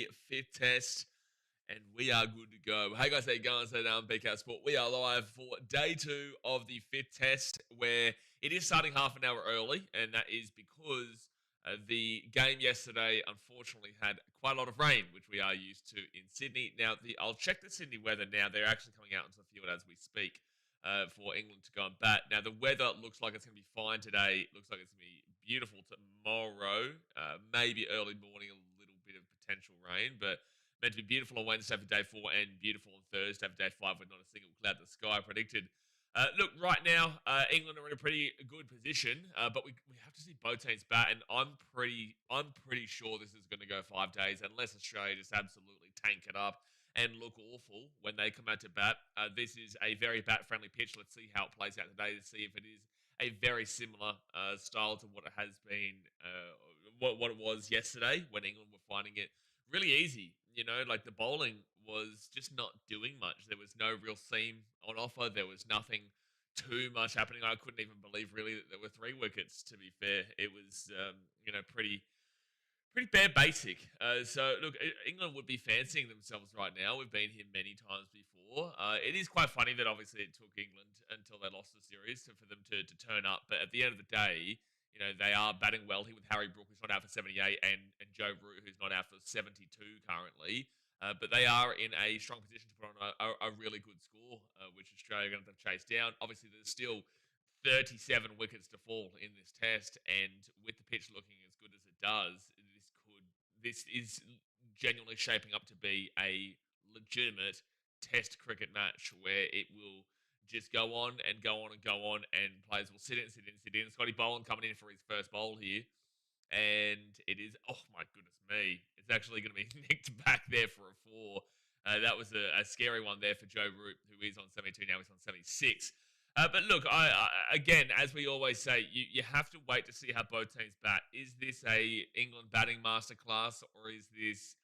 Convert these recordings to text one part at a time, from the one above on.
the fifth test, and we are good to go. Hey guys, how you going? So down BK Sport. We are live for day 2 of the fifth test, where it is starting half an hour early, and that is because the game yesterday unfortunately had quite a lot of rain, which we are used to in Sydney. Now, I'll check the Sydney weather now. They're actually coming out into the field as we speak for England to go and bat. Now, the weather looks like it's going to be fine today. Looks like it's going to be beautiful tomorrow. Maybe early morning, a little bit of potential rain, but meant to be beautiful on Wednesday for day 4 and beautiful on Thursday for day 5 with not a single cloud in the sky predicted. Look, right now, England are in a pretty good position, but we have to see both teams bat, and I'm pretty sure this is going to go 5 days unless Australia just absolutely tank it up and look awful when they come out to bat. This is a very bat-friendly pitch. Let's see how it plays out today to see if it is a very similar style to what it has been, what it was yesterday when England were finding it really easy. You know, like the bowling was just not doing much. There was no real seam on offer. There was nothing too much happening. I couldn't even believe really that there were 3 wickets, to be fair. It was, pretty bare basic. So, look, England would be fancying themselves right now. We've been here many times before. It is quite funny that obviously it took England until they lost the series for them to turn up. But at the end of the day, you know, they are batting well here with Harry Brook, who's not out for 78, and Joe Root, who's not out for 72 currently. But they are in a strong position to put on a really good score, which Australia are going to have to chase down. Obviously, there's still 37 wickets to fall in this test, and with the pitch looking as good as it does, this is genuinely shaping up to be a legitimate test cricket match where it will just go on and go on and go on, and players will sit in. Scotty Boland coming in for his first bowl here, and it is, oh my goodness me, it's actually going to be nicked back there for a 4. That was a scary one there for Joe Root, who is on 72 now. He's on 76. But look, I again, as we always say, you have to wait to see how both teams bat. Is this a England batting masterclass, or is this,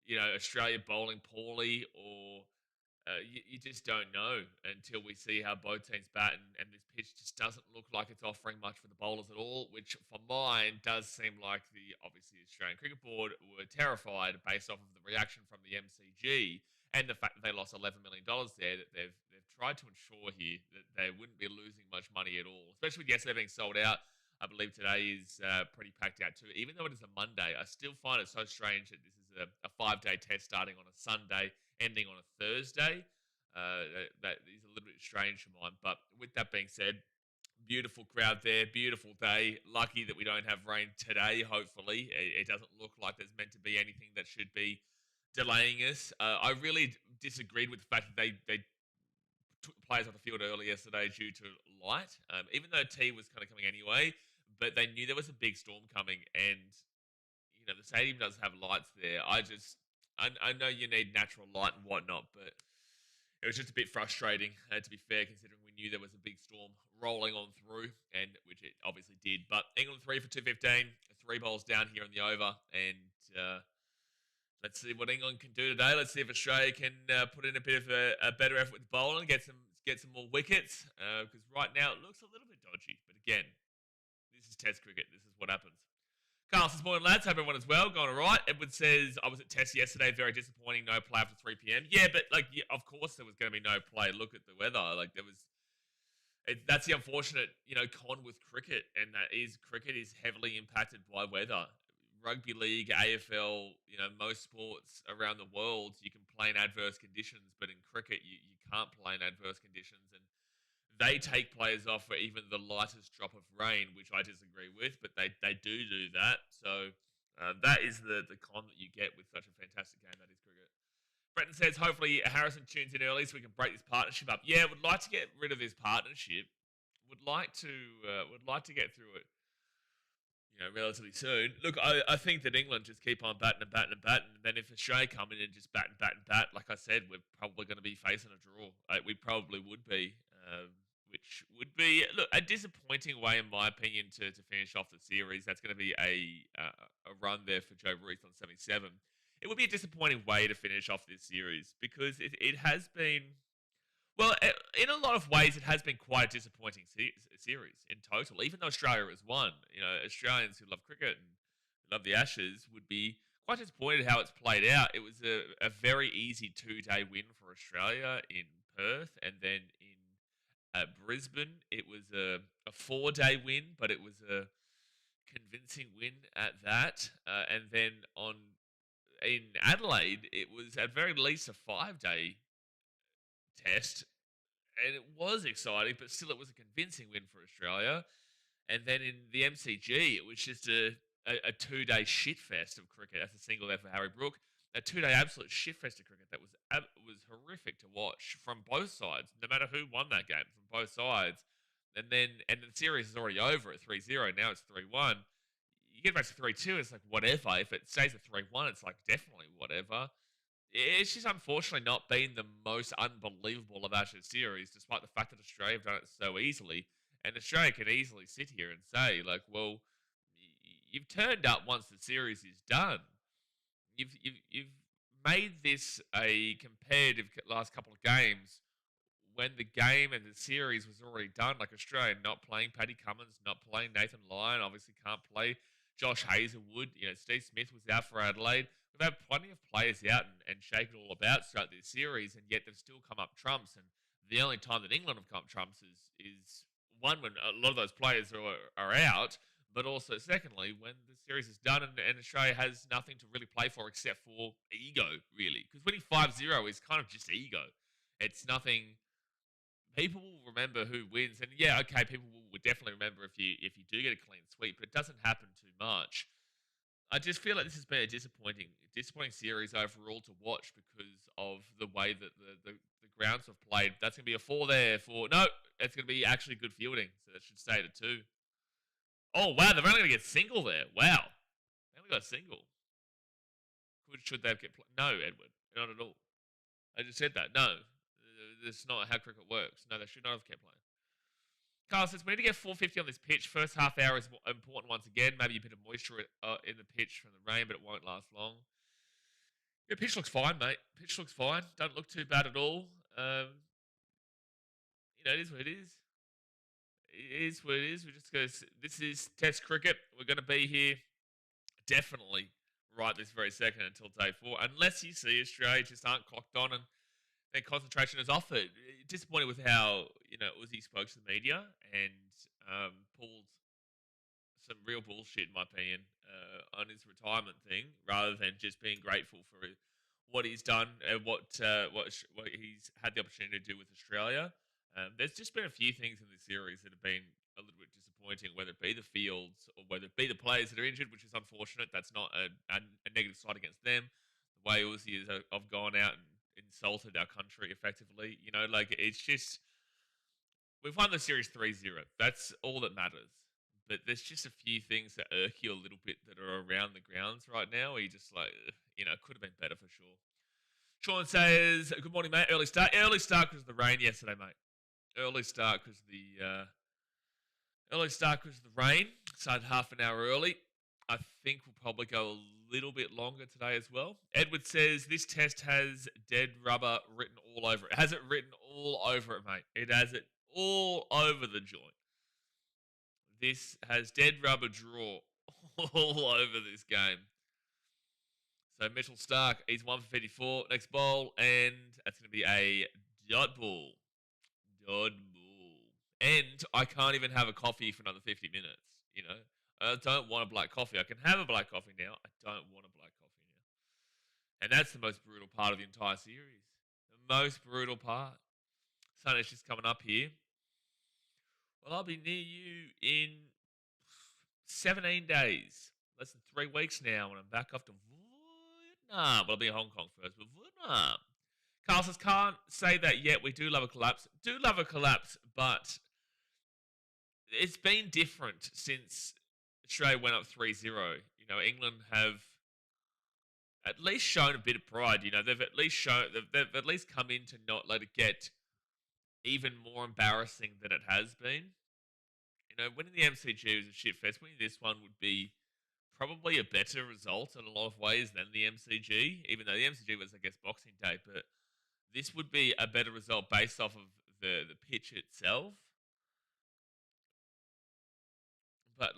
you know, Australia bowling poorly, or you just don't know until we see how both teams bat, and this pitch just doesn't look like it's offering much for the bowlers at all, which for mine does seem like obviously Australian Cricket Board were terrified based off of the reaction from the MCG and the fact that they lost $11 million there, that they've tried to ensure here that they wouldn't be losing much money at all, especially with yesterday being sold out. I believe today is pretty packed out too. Even though it is a Monday, I still find it so strange that this is a 5-day test starting on a Sunday, ending on a Thursday. That is a little bit strange for mine. But with that being said, beautiful crowd there, beautiful day. Lucky that we don't have rain today, hopefully. It doesn't look like there's meant to be anything that should be delaying us. I really disagreed with the fact that they took the players off the field early yesterday due to light, even though T was kind of coming anyway, but they knew there was a big storm coming, and you know the stadium does have lights there. I know you need natural light and whatnot, but it was just a bit frustrating, to be fair, considering we knew there was a big storm rolling on through, and which it obviously did. But England 3 for 215, 3 balls down here on the over, and let's see what England can do today. Let's see if Australia can put in a bit of a better effort with bowling, get some more wickets. Because right now it looks a little bit dodgy. But again, this is Test cricket. This is what happens. Carl says, morning lads, hope everyone is well. Going all right. Edward says, I was at Test yesterday. Very disappointing. No play after 3 p.m. Yeah, but of course there was going to be no play. Look at the weather. That's the unfortunate, con with cricket, and that is cricket is heavily impacted by weather. Rugby league, AFL, most sports around the world, you can play in adverse conditions, but in cricket, you can't play in adverse conditions. And they take players off for even the lightest drop of rain, which I disagree with, but they do that. So that is the con that you get with such a fantastic game that is cricket. Bretton says, hopefully Harrison tunes in early so we can break this partnership up. Yeah, would like to get rid of this partnership. Would like to get through it, relatively soon. Look, I think that England just keep on batting and batting and batting, and then if Australia come in and just bat and bat and bat, like I said, we're probably going to be facing a draw. We probably would be, which would be, look, a disappointing way, in my opinion, to finish off the series. That's going to be a run there for Joe Root on 77. It would be a disappointing way to finish off this series because it has been, well, in a lot of ways, it has been quite a disappointing series in total. Even though Australia has won, Australians who love cricket and who love the Ashes would be quite disappointed how it's played out. It was a very easy 2-day win for Australia in Perth, and then in Brisbane, it was a 4-day win, but it was a convincing win at that. And then in Adelaide, it was at very least a 5-day test, and it was exciting, but still, it was a convincing win for Australia. And then in the MCG, it was just a 2-day shitfest of cricket. That's a single there for Harry Brook. A 2-day absolute shitfest of cricket that was horrific to watch from both sides, no matter who won that game, from both sides. And the series is already over at 3-0. Now it's 3-1. You get back to 3-2, it's like whatever. If it stays at 3-1, it's like definitely whatever. It's just unfortunately not been the most unbelievable of Ashes series, despite the fact that Australia have done it so easily. And Australia can easily sit here and say, like, well, you've turned up once the series is done. You've made this a competitive last couple of games when the game and the series was already done. Like Australia not playing Paddy Cummins, not playing Nathan Lyon, obviously can't play Josh Hazelwood. Steve Smith was out for Adelaide. We've had plenty of players out and shaken all about throughout this series, and yet they've still come up trumps. And the only time that England have come up trumps is one, when a lot of those players are out, but also secondly, when the series is done and Australia has nothing to really play for except for ego, really. Because winning 5-0 is kind of just ego. It's nothing. People will remember who wins, and yeah, okay, people will definitely remember if you do get a clean sweep, but it doesn't happen too much. I just feel like this has been a disappointing series overall to watch because of the way that the grounds have played. That's going to be a 4 there for... No, it's going to be actually good fielding, so that should stay at a 2. Oh, wow, they're only going to get single there. Wow. They only got a single. Should they have kept playing? No, Edward, not at all. I just said that. No, that's not how cricket works. No, they should not have kept playing. Carl says, we need to get 450 on this pitch. First half hour is important once again. Maybe a bit of moisture in the pitch from the rain, but it won't last long. Yeah, pitch looks fine, mate. Pitch looks fine. Don't look too bad at all. It is what it is. It is what it is. We just go. This is Test cricket. We're going to be here definitely right this very second until day 4, unless you see Australia just aren't clocked on and their concentration is off it. Disappointed with how Uzi spoke to the media and pulled some real bullshit, in my opinion, on his retirement thing, rather than just being grateful for what he's done and what he's had the opportunity to do with Australia. There's just been a few things in this series that have been a little bit disappointing, whether it be the fields or whether it be the players that are injured, which is unfortunate. That's not a negative side against them. The way Uzi have gone out and insulted our country effectively, it's just, we've won the series 3-0. That's all that matters. But there's just a few things that irk you a little bit that are around the grounds right now where you just could have been better for sure. Sean says, good morning, mate. Early start because of the rain yesterday, mate. Early start because of the rain. Started half an hour early. I think we'll probably go a little bit longer today as well. Edward says, this test has dead rubber written all over it. Has it written all over it, mate? It has it all over the joint. This has dead rubber draw all over this game. So Mitchell Starc, he's 1 for 54. Next bowl, and that's going to be a dot ball. Dot ball. And I can't even have a coffee for another 50 minutes, I don't want a black coffee. I can have a black coffee now. I don't want a black coffee now. And that's the most brutal part of the entire series. The most brutal part. Sun is just coming up here. Well, I'll be near you in 17 days. Less than 3 weeks now when I'm back off to Vietnam. Well, I'll be in Hong Kong first, but Vietnam. Carl says, can't say that yet. We do love a collapse. Do love a collapse, but it's been different since Australia went up 3-0. England have at least shown a bit of pride. They've at least come in to not let it get even more embarrassing than it has been. Winning the MCG was a shitfest. Winning this one would be probably a better result in a lot of ways than the MCG, even though the MCG was, I guess, Boxing Day. But this would be a better result based off of the pitch itself. But,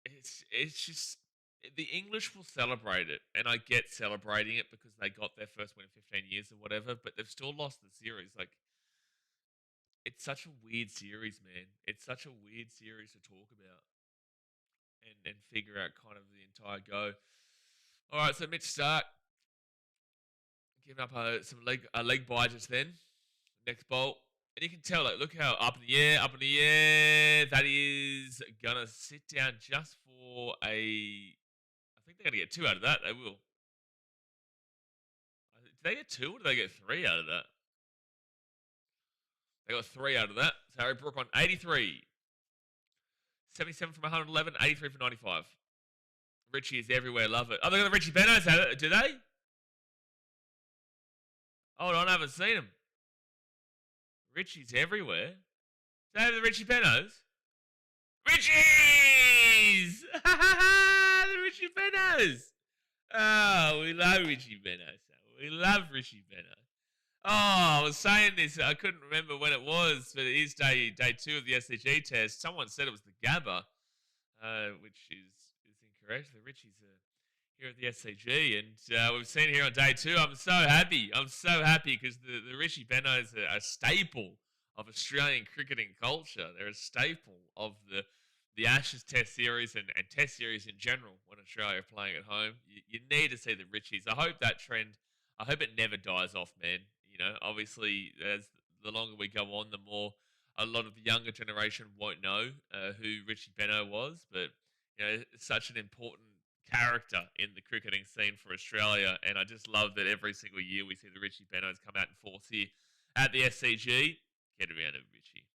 it's just... the English will celebrate it, and I get celebrating it because they got their first win in 15 years or whatever, but they've still lost the series. Like, it's such a weird series, man. It's such a weird series to talk about and figure out kind of the entire go. All right, so Mitch Stark giving up some leg bye just then. Next bolt. And you can tell, like, look how up in the air. That is going to sit down just for I think they're going to get 2 out of that. They will. Did they get 2 or did they get 3 out of that? They got 3 out of that. So Harry Brook on 83. 77 from 111, 83 from 95. Richie is everywhere, love it. Oh, they got the Richie Benos at it, do they? Hold on, I haven't seen him. Richie's everywhere. Do they have the Richie Benos? Richie's! The Richie Benos! Oh, we love Richie Benos. We love Richie Benos. Oh, I was saying this. I couldn't remember when it was, but it is day 2 of the SCG test. Someone said it was the Gabba, which is incorrect. The Richies are here at the SCG, and we've seen here on day 2. I'm so happy. I'm so happy because the Richie Benos are a staple of Australian cricketing culture. They're a staple of the Ashes Test series and Test series in general when Australia are playing at home. You need to see the Richies. I hope that trend, I hope it never dies off, man. You know, obviously, as the longer we go on, the more a lot of the younger generation won't know who Richie Benaud was. But, you know, it's such an important character in the cricketing scene for Australia. And I just love that every single year we see the Richie Benauds come out in force here at the SCG. Get around it, Richie.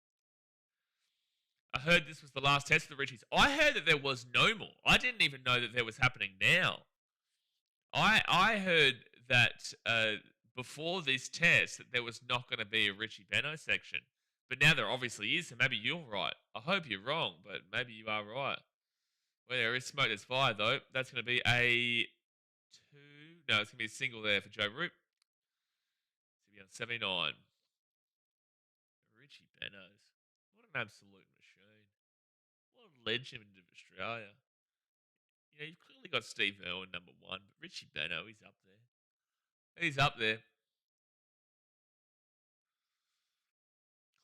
I heard this was the last test for the Richies. I heard that there was no more. I didn't even know that there was happening now. I heard that before this test that there was not going to be a Richie Benaud section. But now there obviously is, so maybe you're right. I hope you're wrong, but maybe you are right. Well, there is smoke, there's fire, though. That's going to be a 2. No, it's going to be a single there for Joe Root. It's going to be on 79. Richie Benaud. What an absolute machine. What a legend of Australia. You know, you've clearly got Steve Irwin, number 1, but Richie Benaud, he's up there. He's up there.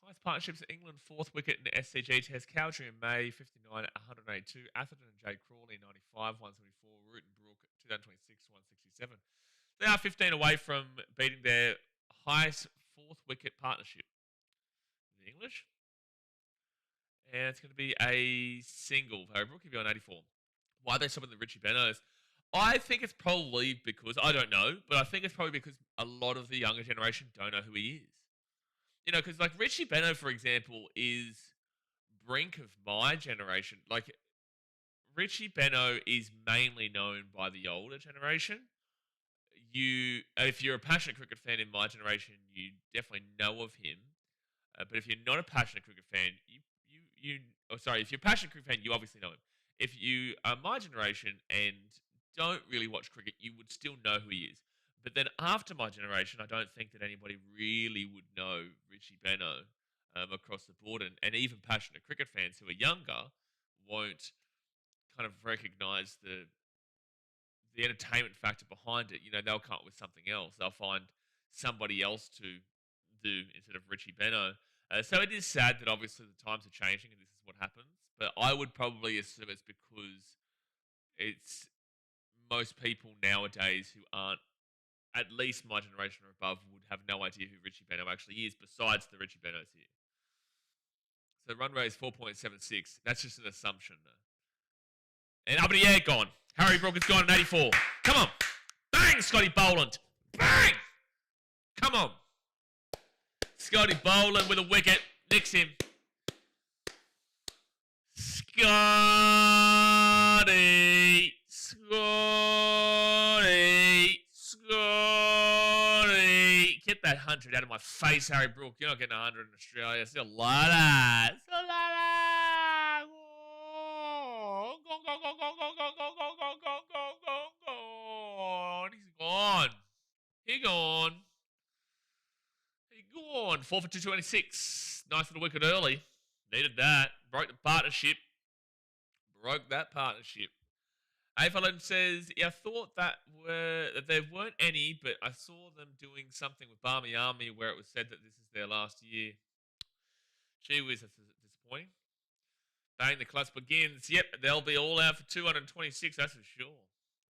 Highest partnerships in England, 4th wicket in the SCG test. Cowdrey in May, 59 at 182. Atherton and Jay Crawley, 95, 174. Root and Brook, 2026, 167. They are 15 away from beating their highest 4th wicket partnership. In English. And it's going to be a single. Harry Brook, on 84. Why are they stopping the Richie Benauds? I think it's probably because, I don't know, but I think it's probably because a lot of the younger generation don't know who he is. You know, because like Richie Benaud, for example, is brink of my generation. Like, Richie Benaud is mainly known by the older generation. If you're a passionate cricket fan in my generation, you definitely know of him. But if you're not a passionate cricket fan, if you're a passionate cricket fan, you obviously know him. If you are my generation and don't really watch cricket, you would still know who he is. But then after my generation, I don't think that anybody really would know Richie Benaud across the board. And even passionate cricket fans who are younger won't kind of recognise the entertainment factor behind it. You know, they'll come up with something else. They'll find somebody else to do instead of Richie Benaud. So it is sad that obviously the times are changing and this is what happens. But I would probably assume it's because it's most people nowadays who aren't at least my generation or above would have no idea who Richie Benaud actually is besides the Richie Benauds here. So run rate is 4.76. That's just an assumption. And up in the air, gone. Harry Brook is gone at 84. Come on. Bang, Scotty Boland. Bang! Come on. Scotty Boland with a wicket. Nicks him. Scotty. Get that 100 out of my face, Harry Brook. You're not getting 100 in Australia. Still ladder. He's gone. He gone. 4 for 226. Nice little wicket early. Needed that. Broke that partnership. Avalon says, yeah, I thought that there weren't any, but I saw them doing something with Barmy Army where it was said that this is their last year. Gee whiz, that's disappointing. Bang, the clutch begins. Yep, they'll be all out for 226, that's for sure.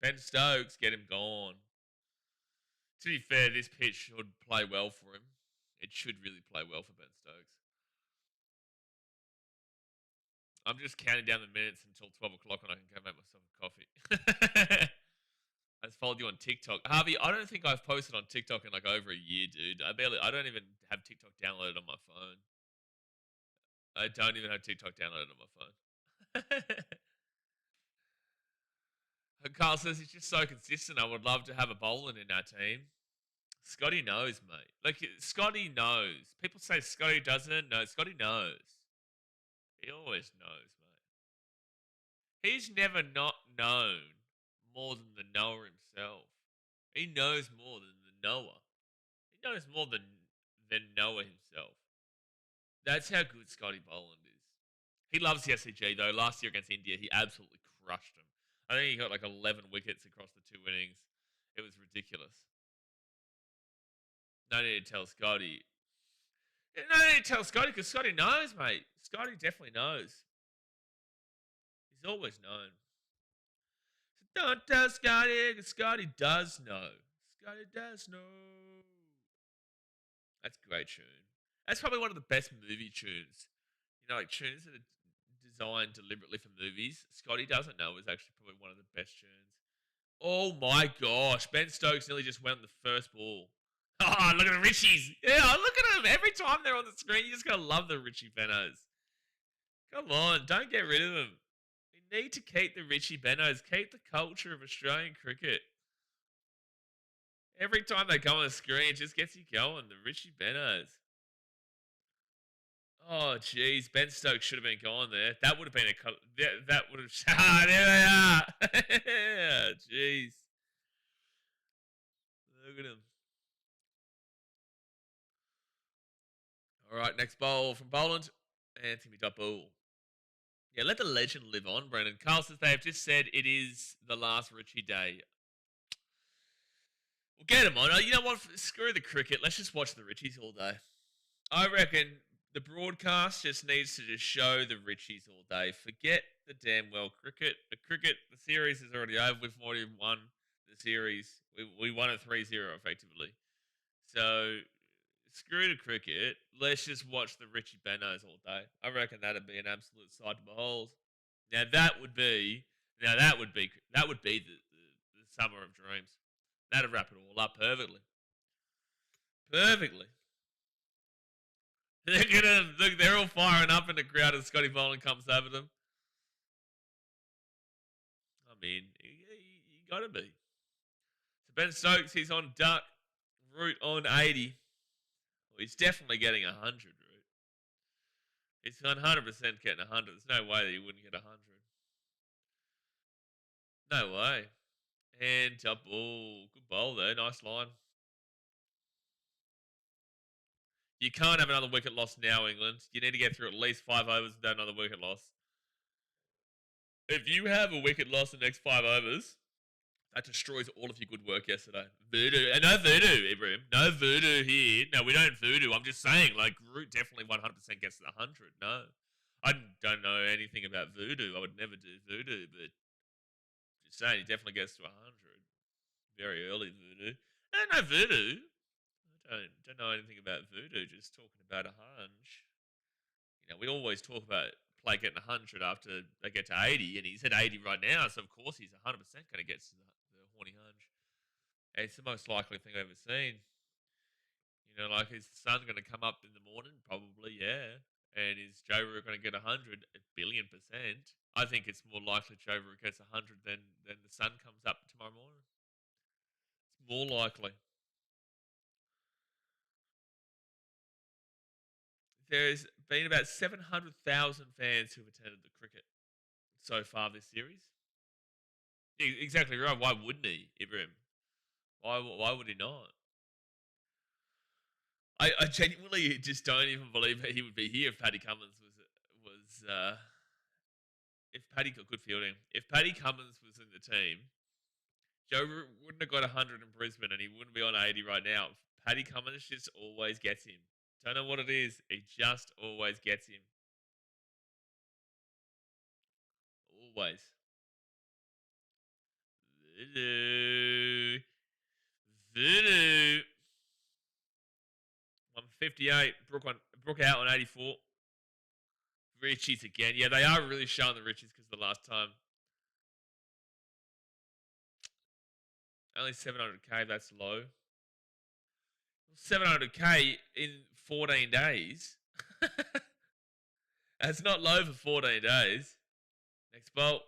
Ben Stokes, get him gone. To be fair, this pitch should play well for him. It should really play well for Ben Stokes. I'm just counting down the minutes until 12 o'clock and I can go make myself a coffee. I just followed you on TikTok. Harvey, I don't think I've posted on TikTok in like over a year, dude. I don't even have TikTok downloaded on my phone. I don't even have TikTok downloaded on my phone. Carl says he's just so consistent. I would love to have a bowler in our team. Scotty knows, mate. Like, Scotty knows. People say Scotty doesn't. No, Scotty knows. He always knows, mate. He's never not known more than the knower himself. He knows more than the knower. He knows more than Noah himself. That's how good Scotty Boland is. He loves the SCG, though. Last year against India, he absolutely crushed them. I think he got like 11 wickets across the 2 innings. It was ridiculous. No need to tell Scotty. No need to tell Scotty because Scotty knows, mate. Scotty definitely knows. He's always known. So don't tell Scotty because Scotty does know. Scotty does know. That's a great tune. That's probably one of the best movie tunes. You know, like tunes that are designed deliberately for movies. Scotty Doesn't Know is actually probably one of the best tunes. Oh my gosh. Ben Stokes nearly just went on the first ball. Oh, look at the Richies. Yeah, look at them. Every time they're on the screen, you just gotta love the Richie Benos. Come on, don't get rid of them. We need to keep the Richie Benos. Keep the culture of Australian cricket. Every time they come on the screen, it just gets you going. The Richie Benos. Oh, jeez. Ben Stokes should have been gone there. That would have been that would have... Ah, there they are. Jeez. Look at him. All right, next bowl from Boland. Anthony Dupple. Yeah, let the legend live on, Brendan. Carl says they have just said it is the last Richie day. We'll get him on. You know what? Screw the cricket. Let's just watch the Richies all day. I reckon the broadcast just needs to just show the Richies all day. Forget the damn well cricket. The series is already over. We've already won the series. We won it 3-0 effectively. So screw the cricket. Let's just watch the Richie Benos all day. I reckon that'd be an absolute sight to behold. Now that would be the summer of dreams. That'd wrap it all up perfectly. Perfectly. Look at them. Look, they're all firing up in the crowd as Scotty Boland comes over them. I mean, you gotta be. So Ben Stokes, he's on duck. Root on 80. Well, he's definitely getting 100, Root. He's 100% getting 100. There's no way that he wouldn't get 100. No way. And up. Oh, good bowl there. Nice line. You can't have another wicket loss now, England. You need to get through at least 5 overs without another wicket loss. If you have a wicket loss in the next 5 overs, that destroys all of your good work yesterday. Voodoo. And no voodoo, Ibrahim. No voodoo here. No, we don't voodoo. I'm just saying, like, Root definitely 100% gets to the 100. No. I don't know anything about voodoo. I would never do voodoo, but just saying, he definitely gets to 100. Very early voodoo. No voodoo. I don't know anything about voodoo, just talking about a hunch. You know, we always talk about play getting 100 after they get to 80, and he's at 80 right now, so of course he's 100% going to get to the horny hunch. And it's the most likely thing I've ever seen. You know, like, is the sun going to come up in the morning? Probably, yeah. And is Joe Root going to get 100? A billion percent. I think it's more likely Joe Root gets 100 than the sun comes up tomorrow morning. It's more likely. There's been about 700,000 fans who've attended the cricket so far this series. Yeah, exactly right. Why wouldn't he, Ibrahim? Why would he not? I genuinely just don't even believe that he would be here if Paddy Cummins was if Paddy got good fielding, if Paddy Cummins was in the team, Joe Root wouldn't have got 100 in Brisbane and he wouldn't be on 80 right now. Paddy Cummins just always gets him. Don't know what it is. He just always gets him. Always. Voodoo. Voodoo. 158. Brook out on 84. Richies again. Yeah, they are really showing the Richies because the last time. Only 700k, that's low. 700k in 14 days. That's not low for 14 days. Next bolt.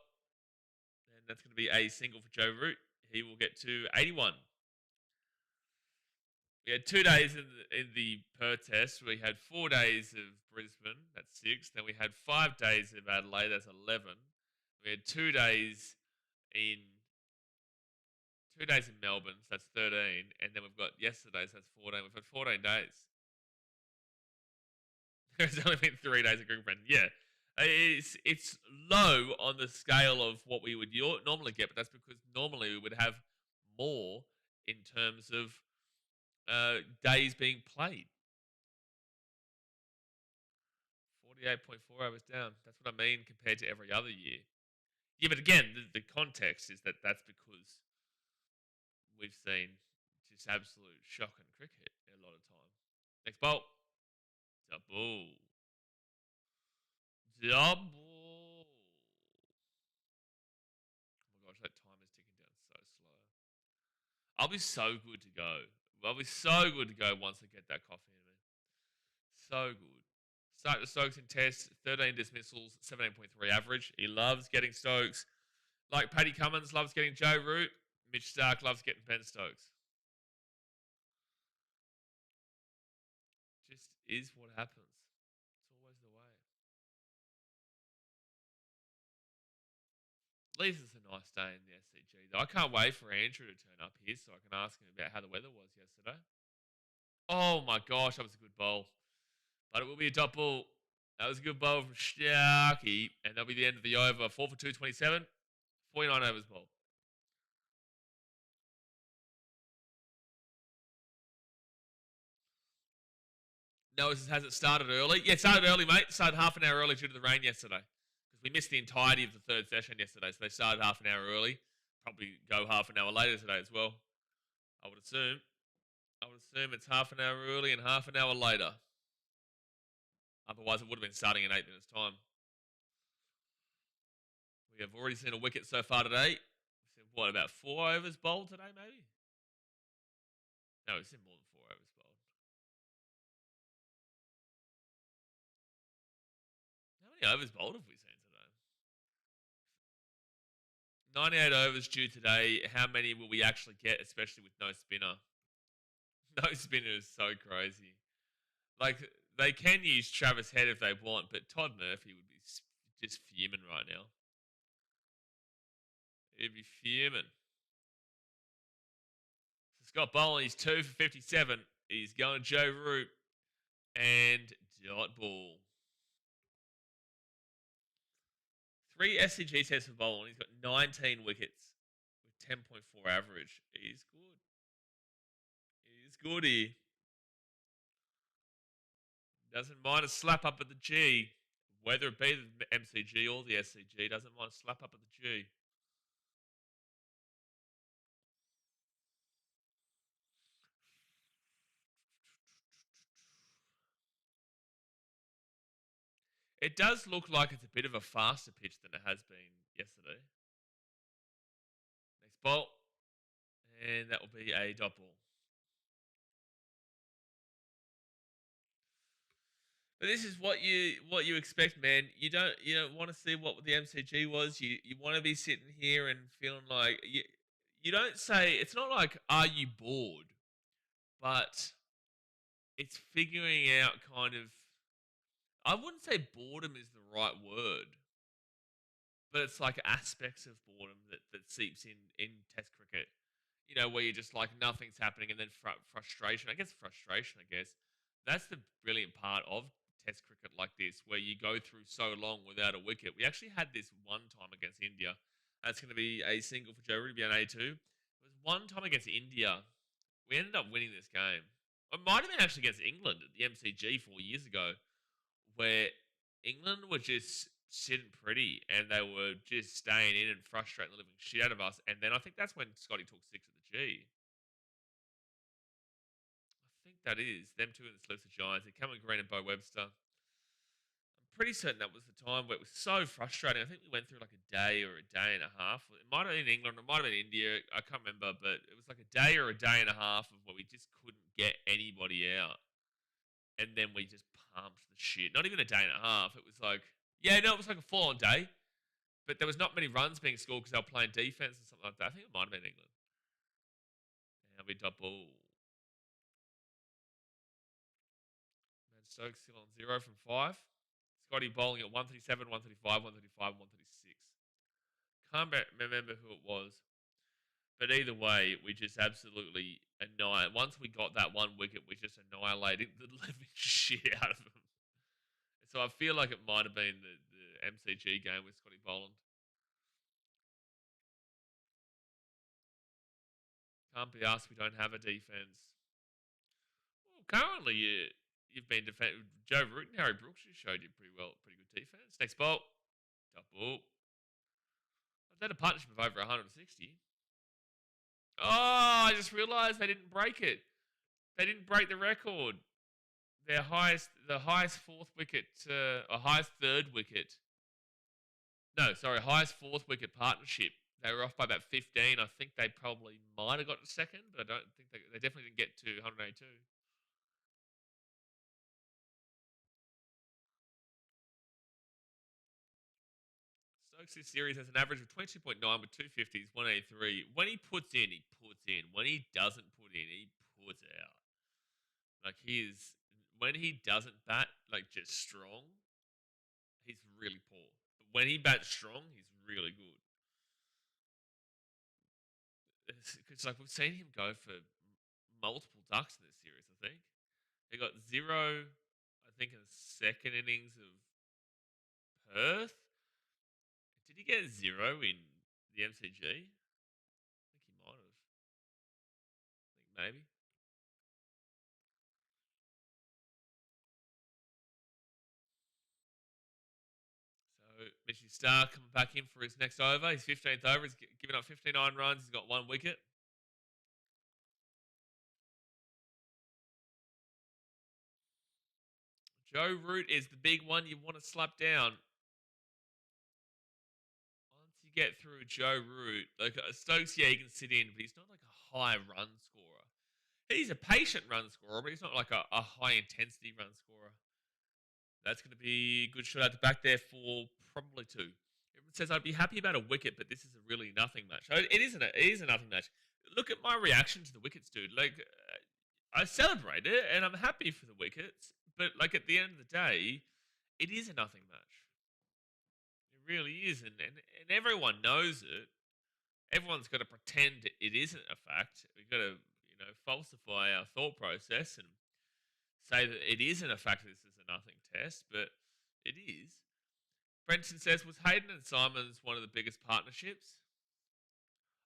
And that's going to be a single for Joe Root. He will get to 81. We had 2 days in the Perth test. We had 4 days of Brisbane. That's 6. Then we had 5 days of Adelaide. That's 11. We had 2 days in Melbourne. So that's 13. And then we've got yesterday. So that's 14. We've had 14 days. There's only been 3 days of Cricket. Yeah. It's low on the scale of what we would normally get, but that's because normally we would have more in terms of days being played. 48.4 hours down. That's what I mean compared to every other year. Yeah, but again, the context is that's because we've seen just absolute shocking cricket a lot of time. Next bolt. Double. Oh my gosh, that time is ticking down so slow. I'll be so good to go. I'll be so good to go once I get that coffee in me. So good. Start the Stokes in test, 13 dismissals, 17.3 average. He loves getting Stokes. Like Paddy Cummins loves getting Joe Root. Mitch Stark loves getting Ben Stokes. Just is what happens. It's always the way. At least it's a nice day in the SCG, though. I can't wait for Andrew to turn up here so I can ask him about how the weather was yesterday. Oh my gosh, that was a good bowl. But it will be a dot ball. That was a good bowl from Sharky. And that'll be the end of the over. 4 for 227. 49 overs bowl. No, has it started early? Yeah, it started early, mate. It started half an hour early due to the rain yesterday. Because we missed the entirety of the third session yesterday. So they started half an hour early. Probably go half an hour later today as well. I would assume. It's half an hour early and half an hour later. Otherwise, it would have been starting in 8 minutes' time. We have already seen a wicket so far today. We've seen, what, about 4 overs bowled today, maybe? No, we've seen more than 4 overs bowled. How many overs bowled have we seen today? 98 overs due today. How many will we actually get, especially with no spinner? No spinner is so crazy. Like, they can use Travis Head if they want, but Todd Murphy would be just fuming right now. He'd be fuming. So Scott Boland, he's 2 for 57. He's going to Joe Root and dot ball. 3 SCG tests for Boland. He's got 19 wickets with 10.4 average. He's good. He's goody. Doesn't mind a slap up at the G. Whether it be the MCG or the SCG, doesn't mind a slap up at the G. It does look like it's a bit of a faster pitch than it has been yesterday. Next ball. And that will be a dot ball. But this is what you expect, man. You don't want to see what the MCG was. You want to be sitting here and feeling like you don't say, it's not like, are you bored? But it's figuring out kind of, I wouldn't say boredom is the right word, but it's like aspects of boredom that seeps in Test cricket. You know, where you're just like nothing's happening, and then frustration. I guess frustration. That's the brilliant part of Test cricket like this, where you go through so long without a wicket. We actually had this one time against India. That's going to be a single for Joe Root to be an A2. It was one time against India. We ended up winning this game. It might have been actually against England at the MCG 4 years ago, where England were just sitting pretty and they were just staying in and frustrating the living shit out of us. And then I think that's when Scotty took 6 at the G. I think that is them two in the Sleuths of Giants. They're Cameron Green and Bo Webster. I'm pretty certain that was the time where it was so frustrating. I think we went through like a day or a day and a half. It might have been England, it might have been India. I can't remember, but it was like a day or a day and a half of where we just couldn't get anybody out. And then we just pumped the shit. Not even a day and a half. It was like, yeah, no, it was like a full-on day. But there was not many runs being scored because they were playing defense and something like that. I think it might have been England. Now we double. Man Stokes still on 0 from 5. Scotty bowling at 137, 135, 135, 136. Can't remember who it was. But either way, we just absolutely annihilated. Once we got that one wicket, we just annihilated the living shit out of them. So I feel like it might have been the MCG game with Scotty Boland. Can't be asked we don't have a defense. Well, currently you've been defending. Joe Root and Harry Brooks just showed you pretty good defense. Next ball, double. They've had a partnership of over 160. Oh, I just realised they didn't break it. They didn't break the record. The highest fourth wicket, or highest third wicket. No, sorry, highest fourth wicket partnership. They were off by about 15. I think they probably might have got to second, but I don't think they definitely didn't get to 182. Stokes this series has an average of 22.9 with 250s, 183. When he puts in, he puts in. When he doesn't put in, he puts out. Like when he doesn't bat like just strong, he's really poor. But when he bats strong, he's really good. It's like we've seen him go for multiple ducks in this series. I think he got 0. I think in the second innings of Perth. Did he get 0 in the MCG? I think he might have. I think maybe. So Mitchy Stark coming back in for his next over. His 15th over. He's given up 59 runs. He's got 1 wicket. Joe Root is the big one you want to slap down. Once you get through Joe Root, like Stokes, yeah, he can sit in, but he's not like a high run scorer. He's a patient run scorer, but he's not like a high intensity run scorer. That's going to be a good shot out the back there for probably 2. Everyone says I'd be happy about a wicket, but this is a really nothing match. It is a nothing match. Look at my reaction to the wickets, dude. Like, I celebrate it, and I'm happy for the wickets, but like at the end of the day, it is a nothing match. It really is, and everyone knows it. Everyone's got to pretend it isn't a fact. We've got to, falsify our thought process and say that it isn't a fact that this is a nothing test, but it is. Brenton says, was Hayden and Simons one of the biggest partnerships?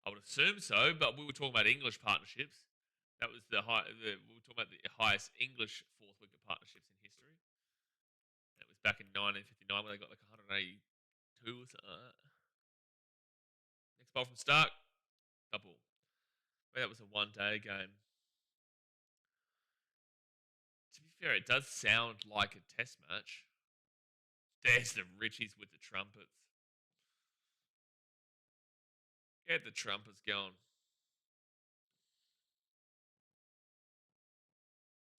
I would assume so, but we were talking about English partnerships. That was we were talking about the highest English fourth wicket partnerships in history. That was back in 1959 when they got like 182 or something like that. Next ball from Stark, double. Maybe that was a one-day game. To be fair, it does sound like a test match. There's the Richies with the trumpets. Get the trumpets going.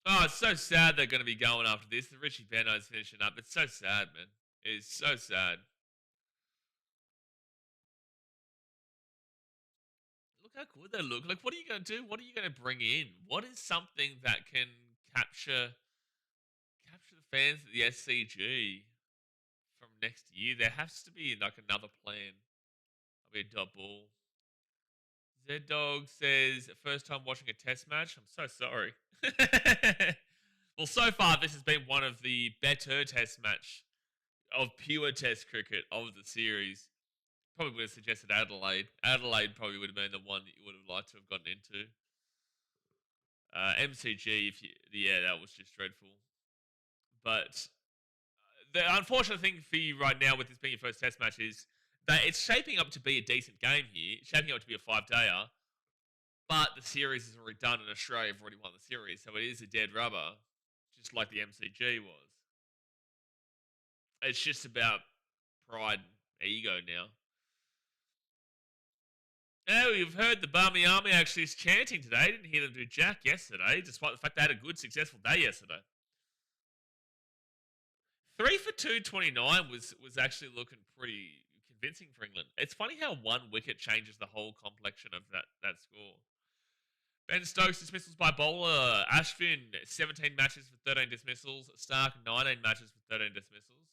Oh, it's so sad they're going to be going after this. The Richie Beno's finishing up. It's so sad, man. It is so sad. Look how good they look. Like, what are you going to do? What are you going to bring in? What is something that can capture the fans at the SCG from next year? There has to be like another plan. I'll be a double. Z Dog says, first time watching a test match. I'm so sorry. Well, so far, this has been one of the better test match of pure test cricket of the series. Probably would have suggested Adelaide. Adelaide probably would have been the one that you would have liked to have gotten into. MCG, yeah, that was just dreadful. But the unfortunate thing for you right now with this being your first test match is that it's shaping up to be a decent game here. It's shaping up to be a 5-dayer. But the series is already done and Australia have already won the series. So it is a dead rubber, just like the MCG was. It's just about pride and ego now. Now we've heard the Barmy Army actually is chanting today. Didn't hear them do jack yesterday, despite the fact they had a good, successful day yesterday. 3 for 229 was actually looking pretty convincing for England. It's funny how one wicket changes the whole complexion of that score. Ben Stokes dismissals by bowler. Ashwin 17 matches for 13 dismissals. Stark 19 matches for 13 dismissals.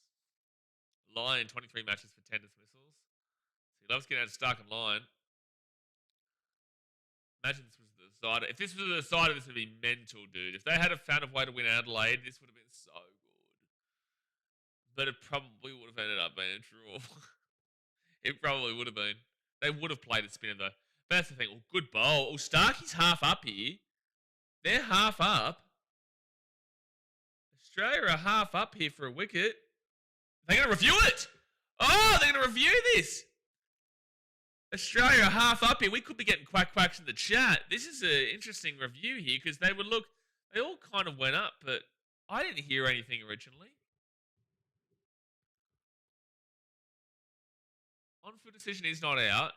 Lyon 23 matches for 10 dismissals. So he loves getting out of Stark and Lyon. Imagine this was the decider. If this was the decider, this would be mental, dude. If they had found a way to win Adelaide, this would have been so good. But it probably would have ended up being a draw. It probably would have been. They would have played a spinner, though. But that's the thing. Good bowl. Starkey's half up here. They're half up. Australia are half up here for a wicket. They're going to review it. Oh, they're going to review this. Australia are half up here. We could be getting quacks in the chat. This is an interesting review here because they all kind of went up, but I didn't hear anything originally. On-field decision is not out.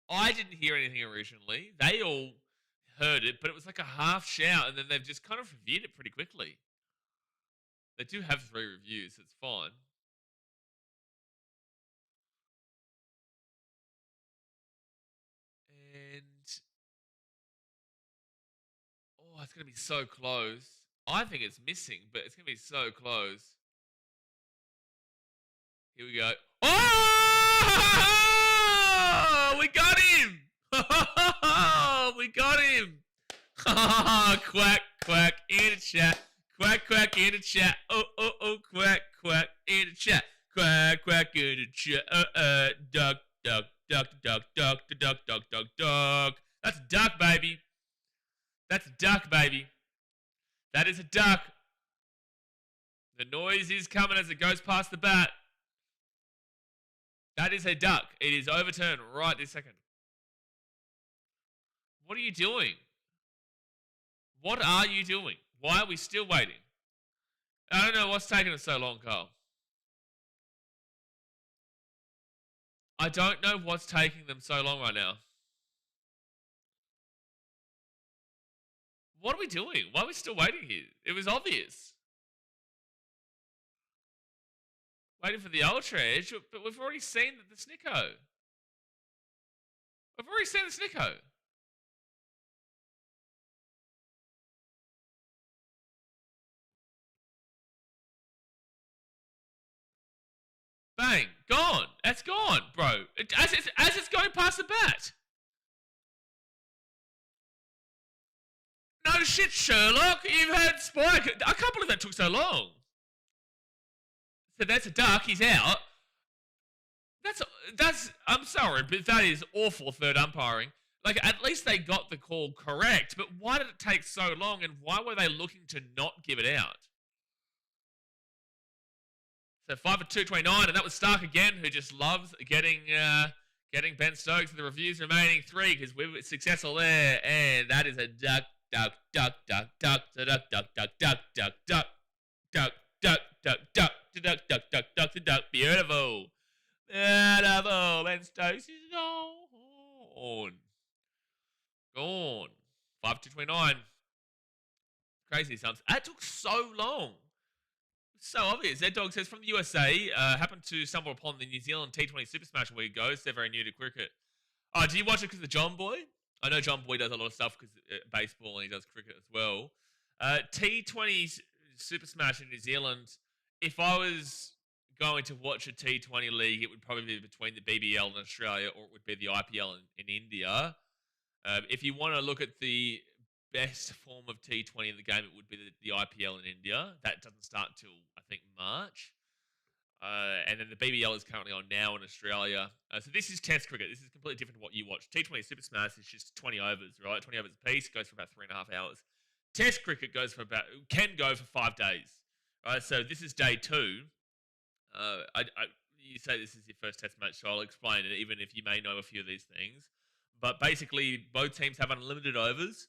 I didn't hear anything originally. They all heard it, but it was like a half shout, and then they've just kind of reviewed it pretty quickly. They do have 3 reviews, so it's fine. And oh, it's going to be so close. I think it's missing, but it's going to be so close. Here we go. Oh! We got him! We got him! Quack, quack, in the chat. Quack, quack, in the chat. Oh, quack, quack, in the chat. Quack, quack, in the chat. Duck, duck, duck, duck, duck, duck, duck, duck, duck. That's a duck, baby. That's a duck, baby. That is a duck. The noise is coming as it goes past the bat. That is a duck. It is overturned right this second. What are you doing? What are you doing? Why are we still waiting? I don't know what's taking us so long, Carl. I don't know what's taking them so long right now. What are we doing? Why are we still waiting here? It was obvious. Waiting for the Ultra Edge, but we've already seen the Snicko. We've already seen the Snicko. Bang, gone. That's gone, bro. As it's going past the bat. No shit, Sherlock. You've had Spike. I can't believe that took so long. So that's a duck. He's out. That's. I'm sorry, but that is awful third umpiring. Like, at least they got the call correct. But why did it take so long? And why were they looking to not give it out? So 5 for 229, and that was Stark again, who just loves getting Ben Stokes. The reviews remaining 3 because we were successful there, and that is a duck, duck, duck, duck, duck, duck, duck, duck, duck, duck, duck, duck, duck, duck, duck, duck, duck, duck, duck, duck. Beautiful, beautiful. Ben Stokes is gone, gone. 5 for 229. Crazy sounds. That took so long. So obvious. That dog says from the USA, happened to stumble upon the New Zealand T20 Super Smash where he goes. They're very new to cricket. Oh, do you watch it because of John Boy? I know John Boy does a lot of stuff because baseball and he does cricket as well. T20 Super Smash in New Zealand. If I was going to watch a T20 league, it would probably be between the BBL in Australia or it would be the IPL in India. If you want to look at the best form of T20 in the game, it would be the IPL in India. That doesn't start till, I think, March. And then the BBL is currently on now in Australia. So this is Test cricket. This is completely different to what you watch. T20 Super Smash is just 20 overs, right? 20 overs a piece, goes for about 3.5 hours. Test cricket can go for 5 days, right? So this is day 2. You say this is your first Test match, so I'll explain it, even if you may know a few of these things. But basically, both teams have unlimited overs,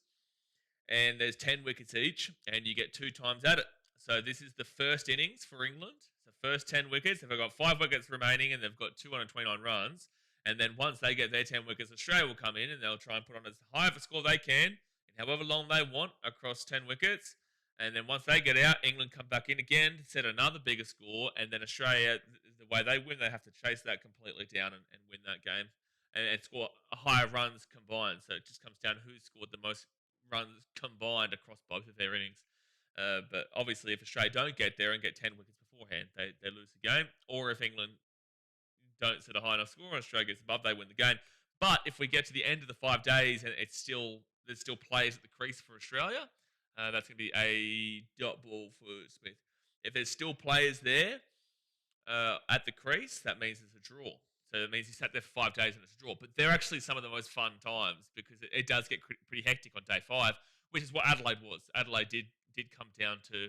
and there's 10 wickets each, and you get 2 times at it. So this is the first innings for England. So first 10 wickets, they've got 5 wickets remaining, and they've got 229 runs. And then once they get their 10 wickets, Australia will come in, and they'll try and put on as high of a score they can, in however long they want, across 10 wickets. And then once they get out, England come back in again, set another bigger score, and then Australia, the way they win, they have to chase that completely down and win that game and score higher runs combined. So it just comes down to who scored the most runs combined across both of their innings. But obviously, if Australia don't get there and get 10 wickets beforehand, they lose the game. Or if England don't set a high enough score and Australia gets above, they win the game. But if we get to the end of the 5 days and there's still players at the crease for Australia, that's going to be a dot ball for Smith. If there's still players there at the crease, that means it's a draw. So it means he sat there for 5 days and it's a draw. But they're actually some of the most fun times because it does get pretty hectic on day 5, which is what Adelaide was. Adelaide did come down to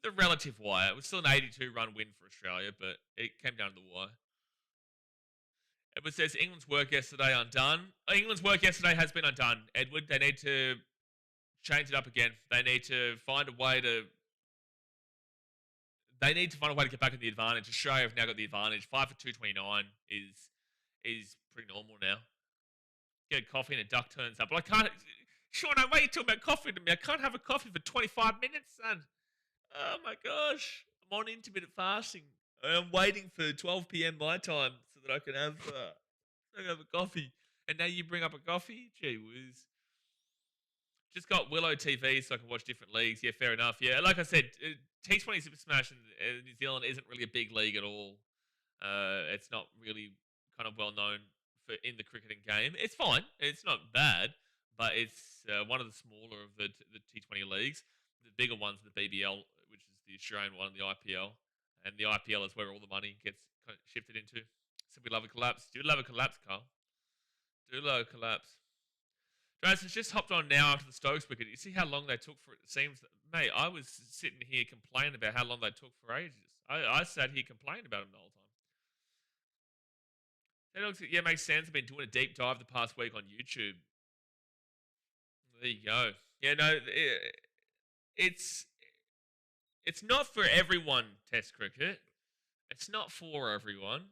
the relative wire. It was still an 82-run win for Australia, but it came down to the wire. Edward says England's work yesterday undone. England's work yesterday has been undone, Edward. They need to change it up again. They need to find a way to get back in the advantage. Australia have now got the advantage. 5 for 229 is pretty normal now. Get a coffee and a duck turns up. But I can't. Sean, why are you talking about coffee to me? I can't have a coffee for 25 minutes, son. Oh my gosh. I'm on intermittent fasting. I'm waiting for 12 p.m. my time so that I can have a coffee. And now you bring up a coffee? Gee whiz. Just got Willow TV so I can watch different leagues. Yeah, fair enough. Yeah, like I said, T20 Super Smash in New Zealand isn't really a big league at all. It's not really kind of well known in the cricketing game. It's fine. It's not bad, but it's one of the smaller of the T20 leagues. The bigger ones, the BBL, which is the Australian one, the IPL. And the IPL is where all the money gets kind of shifted into. So we love a collapse. Do love a collapse, Carl. Do love a collapse. Guys, it's just hopped on now after the Stokes wicket. You see how long they took for it? It seems, mate, I was sitting here complaining about how long they took for ages. I sat here complaining about them the whole time. Yeah, makes sense. I've been doing a deep dive the past week on YouTube. There you go. Yeah, no, it's not for everyone, Test cricket. It's not for everyone.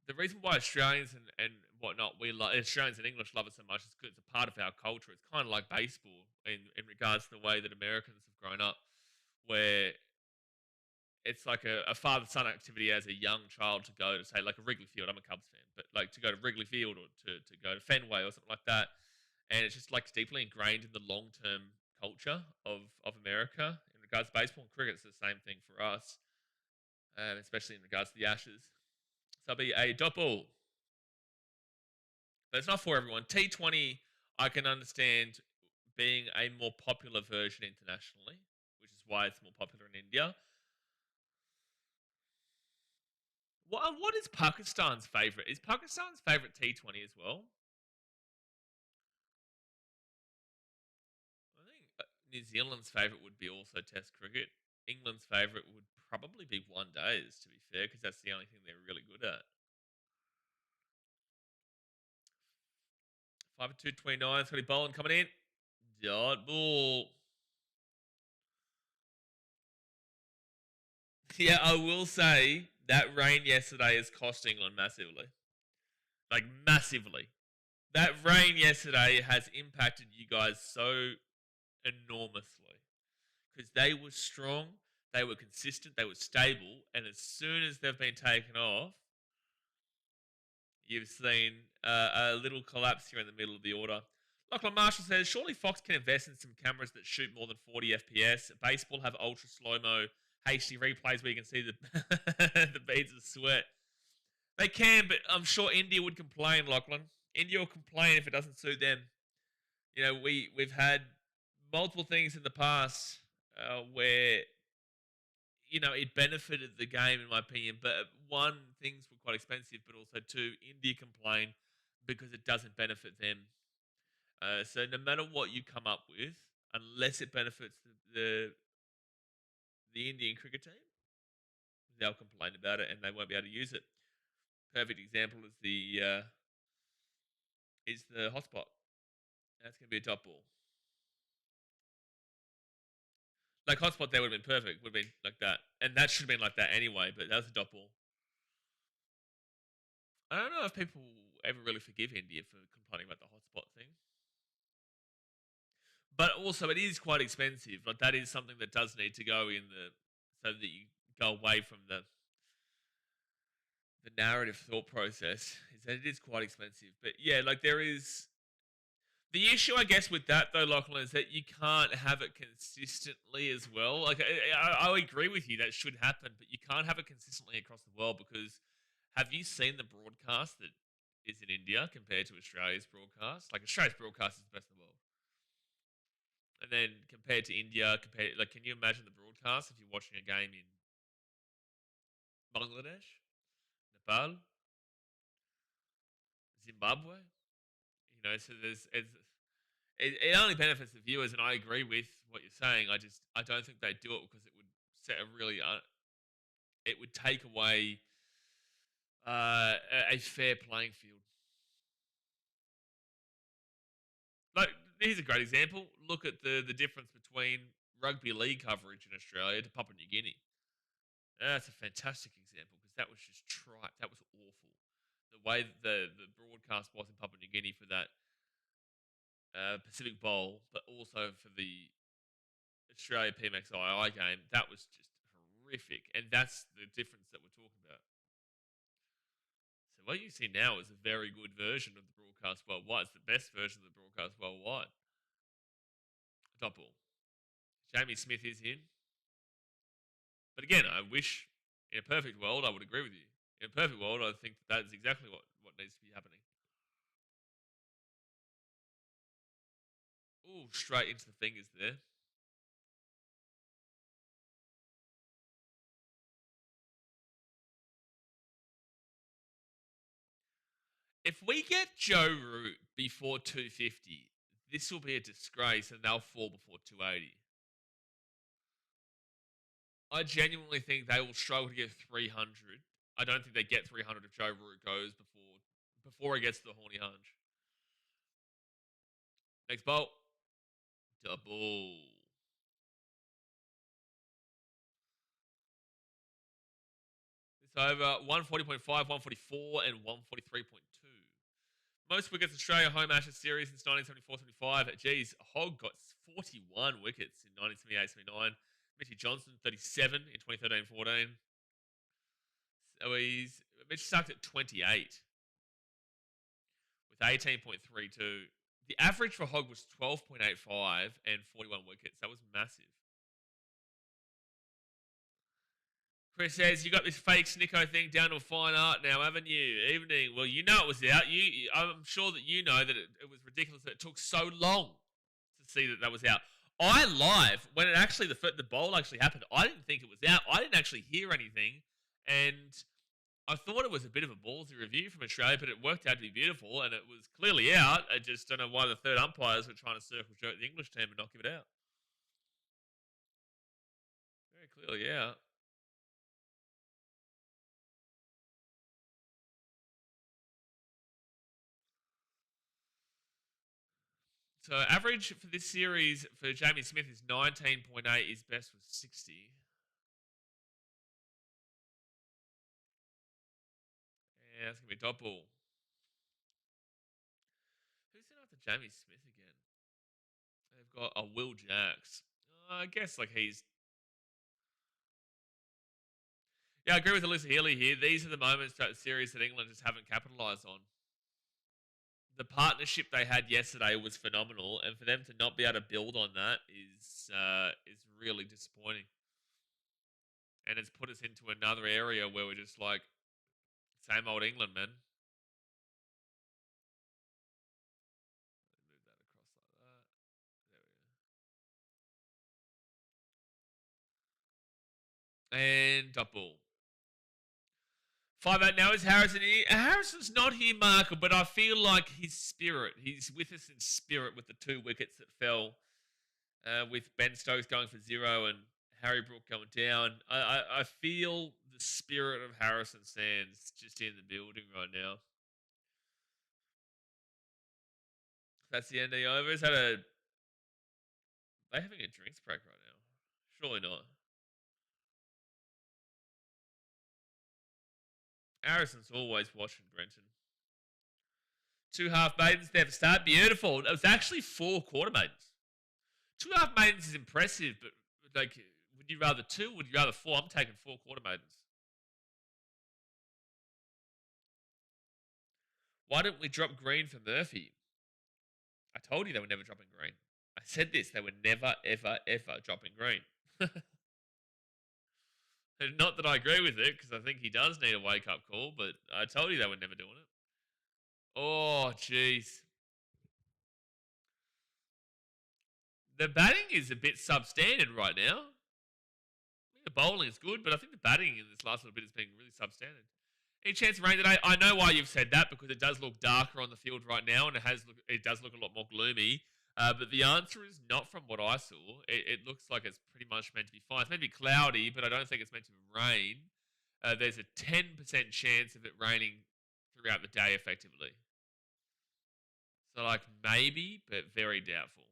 The reason why Australians and whatnot, Australians and English love it so much is because it's a part of our culture. It's kind of like baseball in regards to the way that Americans have grown up, where it's like a father-son activity as a young child to go to, say, like a Wrigley Field. I'm a Cubs fan, but like to go to Wrigley Field or to go to Fenway or something like that. And it's just like deeply ingrained in the long-term culture of America. In regards to baseball and cricket, it's the same thing for us, especially in regards to the Ashes. So it'll be a dot ball. But it's not for everyone. T20, I can understand being a more popular version internationally, which is why it's more popular in India. What is Pakistan's favourite? Is Pakistan's favourite T20 as well? I think New Zealand's favourite would be also Test cricket. England's favourite would probably be one days, to be fair, because that's the only thing they're really good at. 5 for 229. Scotty Boland coming in. Dot ball. Yeah, I will say that rain yesterday has cost England massively. Like, massively. That rain yesterday has impacted you guys so enormously. Because they were strong, they were consistent, they were stable, and as soon as they've been taken off, you've seen a little collapse here in the middle of the order. Lachlan Marshall says, surely Fox can invest in some cameras that shoot more than 40 FPS. Baseball have ultra slow-mo HD replays where you can see the the beads of sweat. They can, but I'm sure India would complain, Lachlan. India will complain if it doesn't suit them. You know, we've had multiple things in the past where it benefited the game in my opinion. But one, things were quite expensive, but also two, India complained because it doesn't benefit them. So no matter what you come up with, unless it benefits the Indian cricket team, they'll complain about it and they won't be able to use it. Perfect example is the hotspot. That's going to be a top ball. Like hotspot there would have been perfect. Would have been like that, and that should have been like that anyway. But that was a dot ball. I don't know if people ever really forgive India for complaining about the hotspot thing. But also, it is quite expensive. Like that is something that does need to go in so that you go away from the narrative thought process. Is that it is quite expensive. But yeah, like there is the issue, I guess, with that though, Lachlan, is that you can't have it consistently as well. Like I agree with you that should happen, but you can't have it consistently across the world because have you seen the broadcast that is in India compared to Australia's broadcast? Like Australia's broadcast is the best in the world. And then compared to India, can you imagine the broadcast if you're watching a game in Bangladesh, Nepal, Zimbabwe? So it only benefits the viewers, and I agree with what you're saying. I don't think they do it because it would set a really it would take away a fair playing field. Like here's a great example. Look at the difference between rugby league coverage in Australia to Papua New Guinea. That's a fantastic example because that was just trite. That was awful. The way the broadcast was in Papua New Guinea for that Pacific Bowl, but also for the Australia PMXII game, that was just horrific. And that's the difference that we're talking about. So what you see now is a very good version of the broadcast worldwide. It's the best version of the broadcast worldwide. Top ball. Jamie Smith is in. But again, I wish in a perfect world I would agree with you. In a perfect world, I think that is exactly what needs to be happening. Ooh, straight into the fingers there. If we get Joe Root before 250, this will be a disgrace and they'll fall before 280. I genuinely think they will struggle to get 300. I don't think they get 300 if Joe Root goes before he gets to the horny hunch. Next bolt. Double. It's over 140.5, 144, and 143.2. Most wickets Australia home Ashes series since 1974-75. Geez, Hogg got 41 wickets in 1978-79. Mitchy Johnson 37 in 2013-14. So Mitch sucked at 28 with 18.32. The average for Hogg was 12.85 and 41 wickets. That was massive. Chris says, you got this fake Snicko thing down to a fine art now, haven't you? Evening. Well, you know it was out. I'm sure that you know that it was ridiculous that it took so long to see that was out. I live, when the bowl actually happened, I didn't think it was out. I didn't actually hear anything. And I thought it was a bit of a ballsy review from Australia, but it worked out to be beautiful, and it was clearly out. I just don't know why the third umpires were trying to circle jerk the English team and not give it out. Very clearly out. So average for this series for Jamie Smith is 19.8. His best was 60. Yeah, that's going to be a dot ball. Who's in after Jamie Smith again? They've got a Will Jacks. I guess he's... Yeah, I agree with Alyssa Healy here. These are the moments throughout the series that England just haven't capitalised on. The partnership they had yesterday was phenomenal, and for them to not be able to build on that is really disappointing. And it's put us into another area where we're just like, same old England, man. Move that across like that. There we go. And dot ball. 5-8 now is Harrison here. Harrison's not here, Mark, but I feel like his spirit. He's with us in spirit with the 2 wickets that fell, with Ben Stokes going for 0 and Harry Brook going down. I feel the spirit of Harrison Sands just in the building right now. That's the end of the over. Is that a... Are they having a drinks break right now? Surely not. Harrison's always watching Brenton. 2 half maidens there for start. Beautiful. It was actually 4 quarter maidens. 2 half maidens is impressive, but like, would you rather 2? Would you rather 4? I'm taking 4 quarter maidens. Why didn't we drop green for Murphy? I told you they were never dropping green. I said this. They were never, ever, ever dropping green. And not that I agree with it, because I think he does need a wake-up call, but I told you they were never doing it. Oh, jeez. The batting is a bit substandard right now. I mean, the bowling is good, but I think the batting in this last little bit has been really substandard. Any chance of rain today? I know why you've said that, because it does look darker on the field right now, and it does look a lot more gloomy. But the answer is not from what I saw. It looks like it's pretty much meant to be fine. It's meant to be cloudy, but I don't think it's meant to rain. There's a 10% chance of it raining throughout the day, effectively. So, like, maybe, but very doubtful.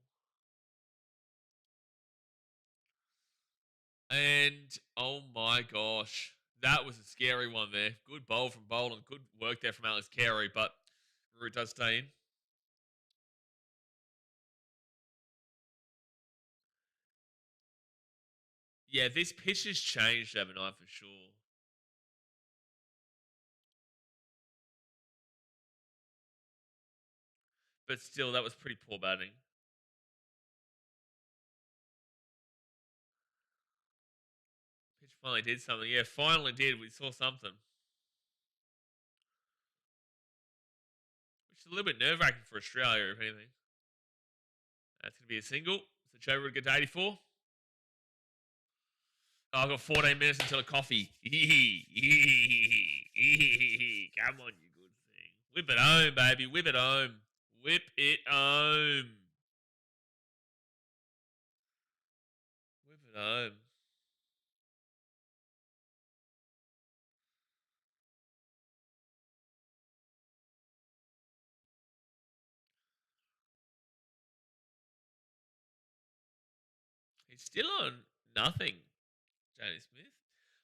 And, oh my gosh, that was a scary one there. Good bowl from Boland. Good work there from Alex Carey, but Root does stay in. Yeah, this pitch has changed overnight for sure. But still, that was pretty poor batting. Pitch finally did something. Yeah, finally did. We saw something. Which is a little bit nerve-wracking for Australia, if anything. That's going to be a single. So Joe would get to 84. Oh, I've got 14 minutes until a coffee. Come on, you good thing. Whip it home, baby. Whip it home. Whip it home. Whip it home. He's still on nothing, Janie Smith.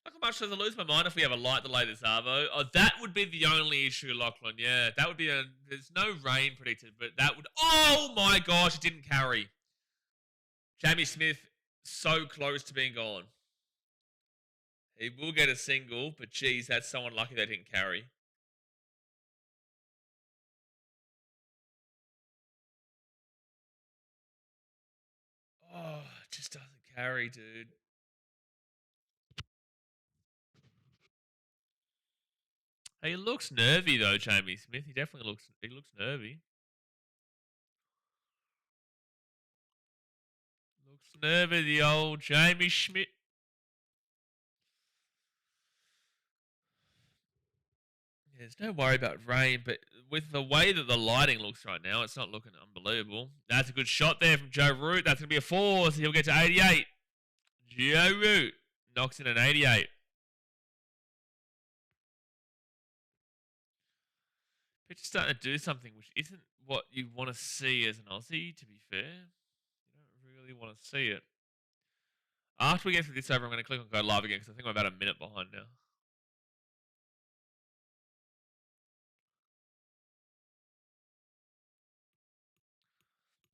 Not much does it lose my mind if we have a light delay this Arvo. Oh, that would be the only issue, Lachlan. Yeah, that would be a... There's no rain predicted, but that would... Oh my gosh, it didn't carry. Jamie Smith, so close to being gone. He will get a single, but geez, that's so unlucky they didn't carry. Oh, it just doesn't carry, dude. He looks nervy though, Jamie Smith. He definitely looks nervy. Looks nervy, the old Jamie Schmidt. Yeah, there's no worry about rain, but with the way that the lighting looks right now, it's not looking unbelievable. That's a good shot there from Joe Root. That's going to be a 4, so he'll get to 88. Joe Root knocks in an 88. Pitch is starting to do something which isn't what you want to see as an Aussie, to be fair. You don't really want to see it. After we get through this over, I'm going to click on go live again because I think I'm about a minute behind now.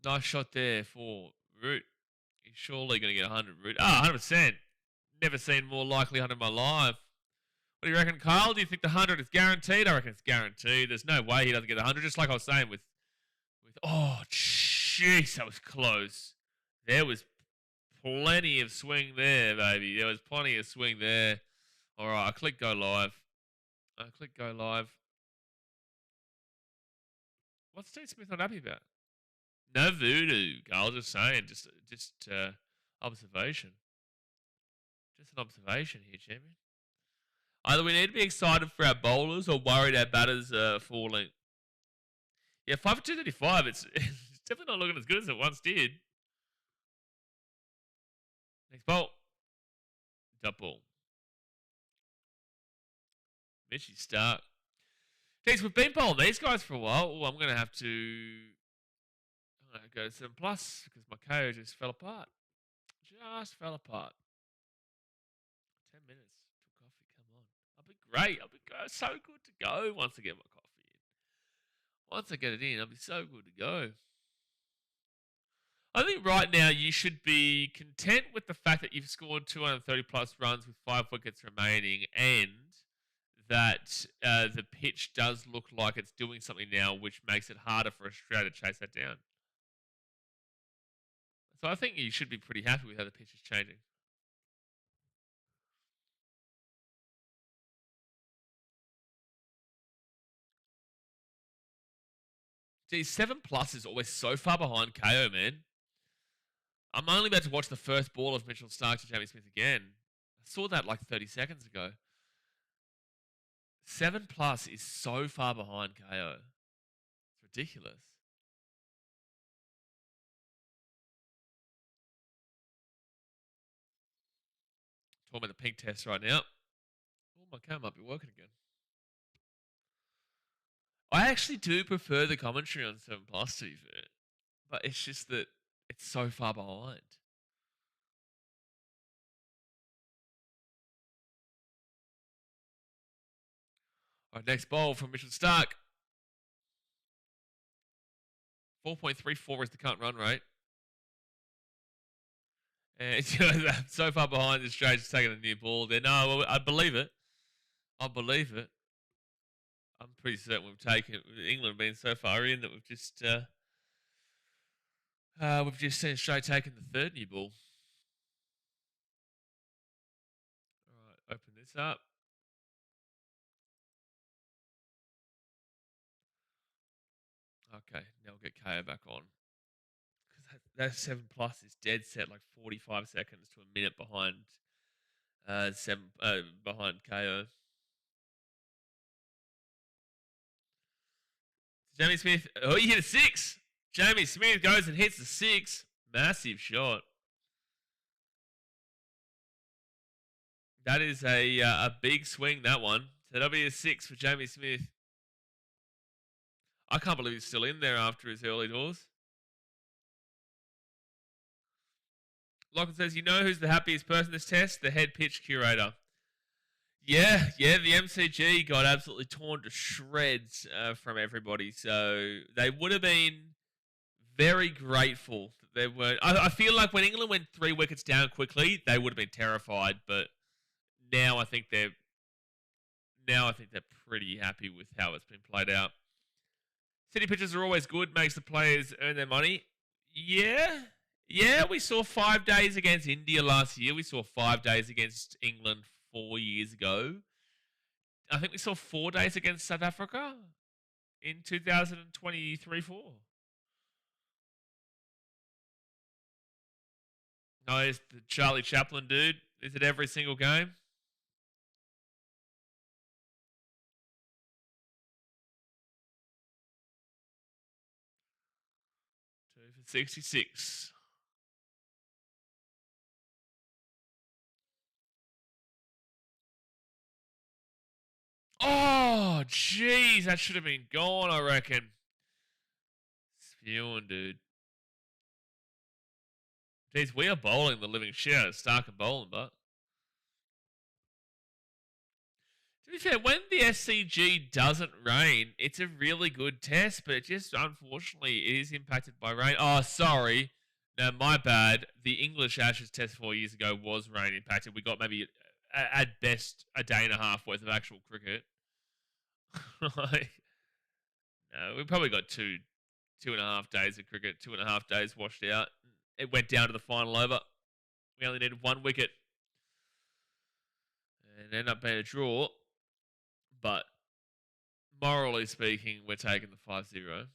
Nice shot there for Root. He's surely going to get 100, Root. 100%. Never seen more likely 100 in my life. What do you reckon, Kyle? Do you think the 100 is guaranteed? I reckon it's guaranteed. There's no way he doesn't get 100. Just like I was saying with oh, jeez, that was close. There was plenty of swing there, baby. There was plenty of swing there. All right, I click go live. What's Steve Smith not happy about? No voodoo, Carl. Just saying, just observation. Just an observation here, champion. Either we need to be excited for our bowlers or worried our batters are falling. Yeah, 5 for 235. It's definitely not looking as good as it once did. Next bowl. Double. Mitchy Stark. Geez, we've been bowling these guys for a while. Ooh, I'm going to have to go to 7 plus because my KO just fell apart. Just fell apart. 10 minutes till coffee. Come on. I'll be great. I'll be so good to go once I get my coffee in. Once I get it in, I'll be so good to go. I think right now you should be content with the fact that you've scored 230 plus runs with 5 wickets remaining and that the pitch does look like it's doing something now which makes it harder for Australia to chase that down. So I think you should be pretty happy with how the pitch is changing. Gee, 7 plus is always so far behind KO, man. I'm only about to watch the first ball of Mitchell Stark to Jamie Smith again. I saw that like 30 seconds ago. 7 plus is so far behind KO. It's ridiculous. Talking about the pink test right now. Oh, my camera might be working again. I actually do prefer the commentary on 7 plus to be fair. But it's just that it's so far behind. All right, next ball from Mitchell Stark. 4.34 is the current run rate. And so far behind, Australia's taking a new ball there. No, I believe it. I believe it. I'm pretty certain we've taken England being so far in that we've just seen Australia taking the third new ball. All right, open this up. Okay, now we'll get KO back on. Because that 7 plus is dead set, like 45 seconds to a minute behind behind KO. Jamie Smith, oh, he hit a 6. Jamie Smith goes and hits the 6. Massive shot. That is a big swing, that one. So that'll be a 6 for Jamie Smith. I can't believe he's still in there after his early doors. Lachlan says, you know who's the happiest person this test? The head pitch curator. Yeah, the MCG got absolutely torn to shreds from everybody. So they would have been very grateful that they weren't. I feel like when England went 3 wickets down quickly, they would have been terrified. But now I think they're pretty happy with how it's been played out. City pitches are always good, makes the players earn their money. Yeah, we saw 5 days against India last year. We saw 5 days against England 4 years ago. I think we saw 4 days against South Africa in 2023-4. No, it's the Charlie Chaplin dude. Is it every single game? 2 for 66. Oh, jeez, that should have been gone, I reckon. Spewing, dude. Jeez, we are bowling the living shit out of Stark and bowling, but to be fair, when the SCG doesn't rain, it's a really good test, but it just, unfortunately, it is impacted by rain. Oh, sorry. No, my bad. The English Ashes test 4 years ago was rain impacted. We got maybe, at best, a day and a half worth of actual cricket. Like, no, we probably got two and a half days of cricket, 2.5 days washed out. It went down to the final over. We only needed 1 wicket. And ended up being a draw. But morally speaking, we're taking the 5-0.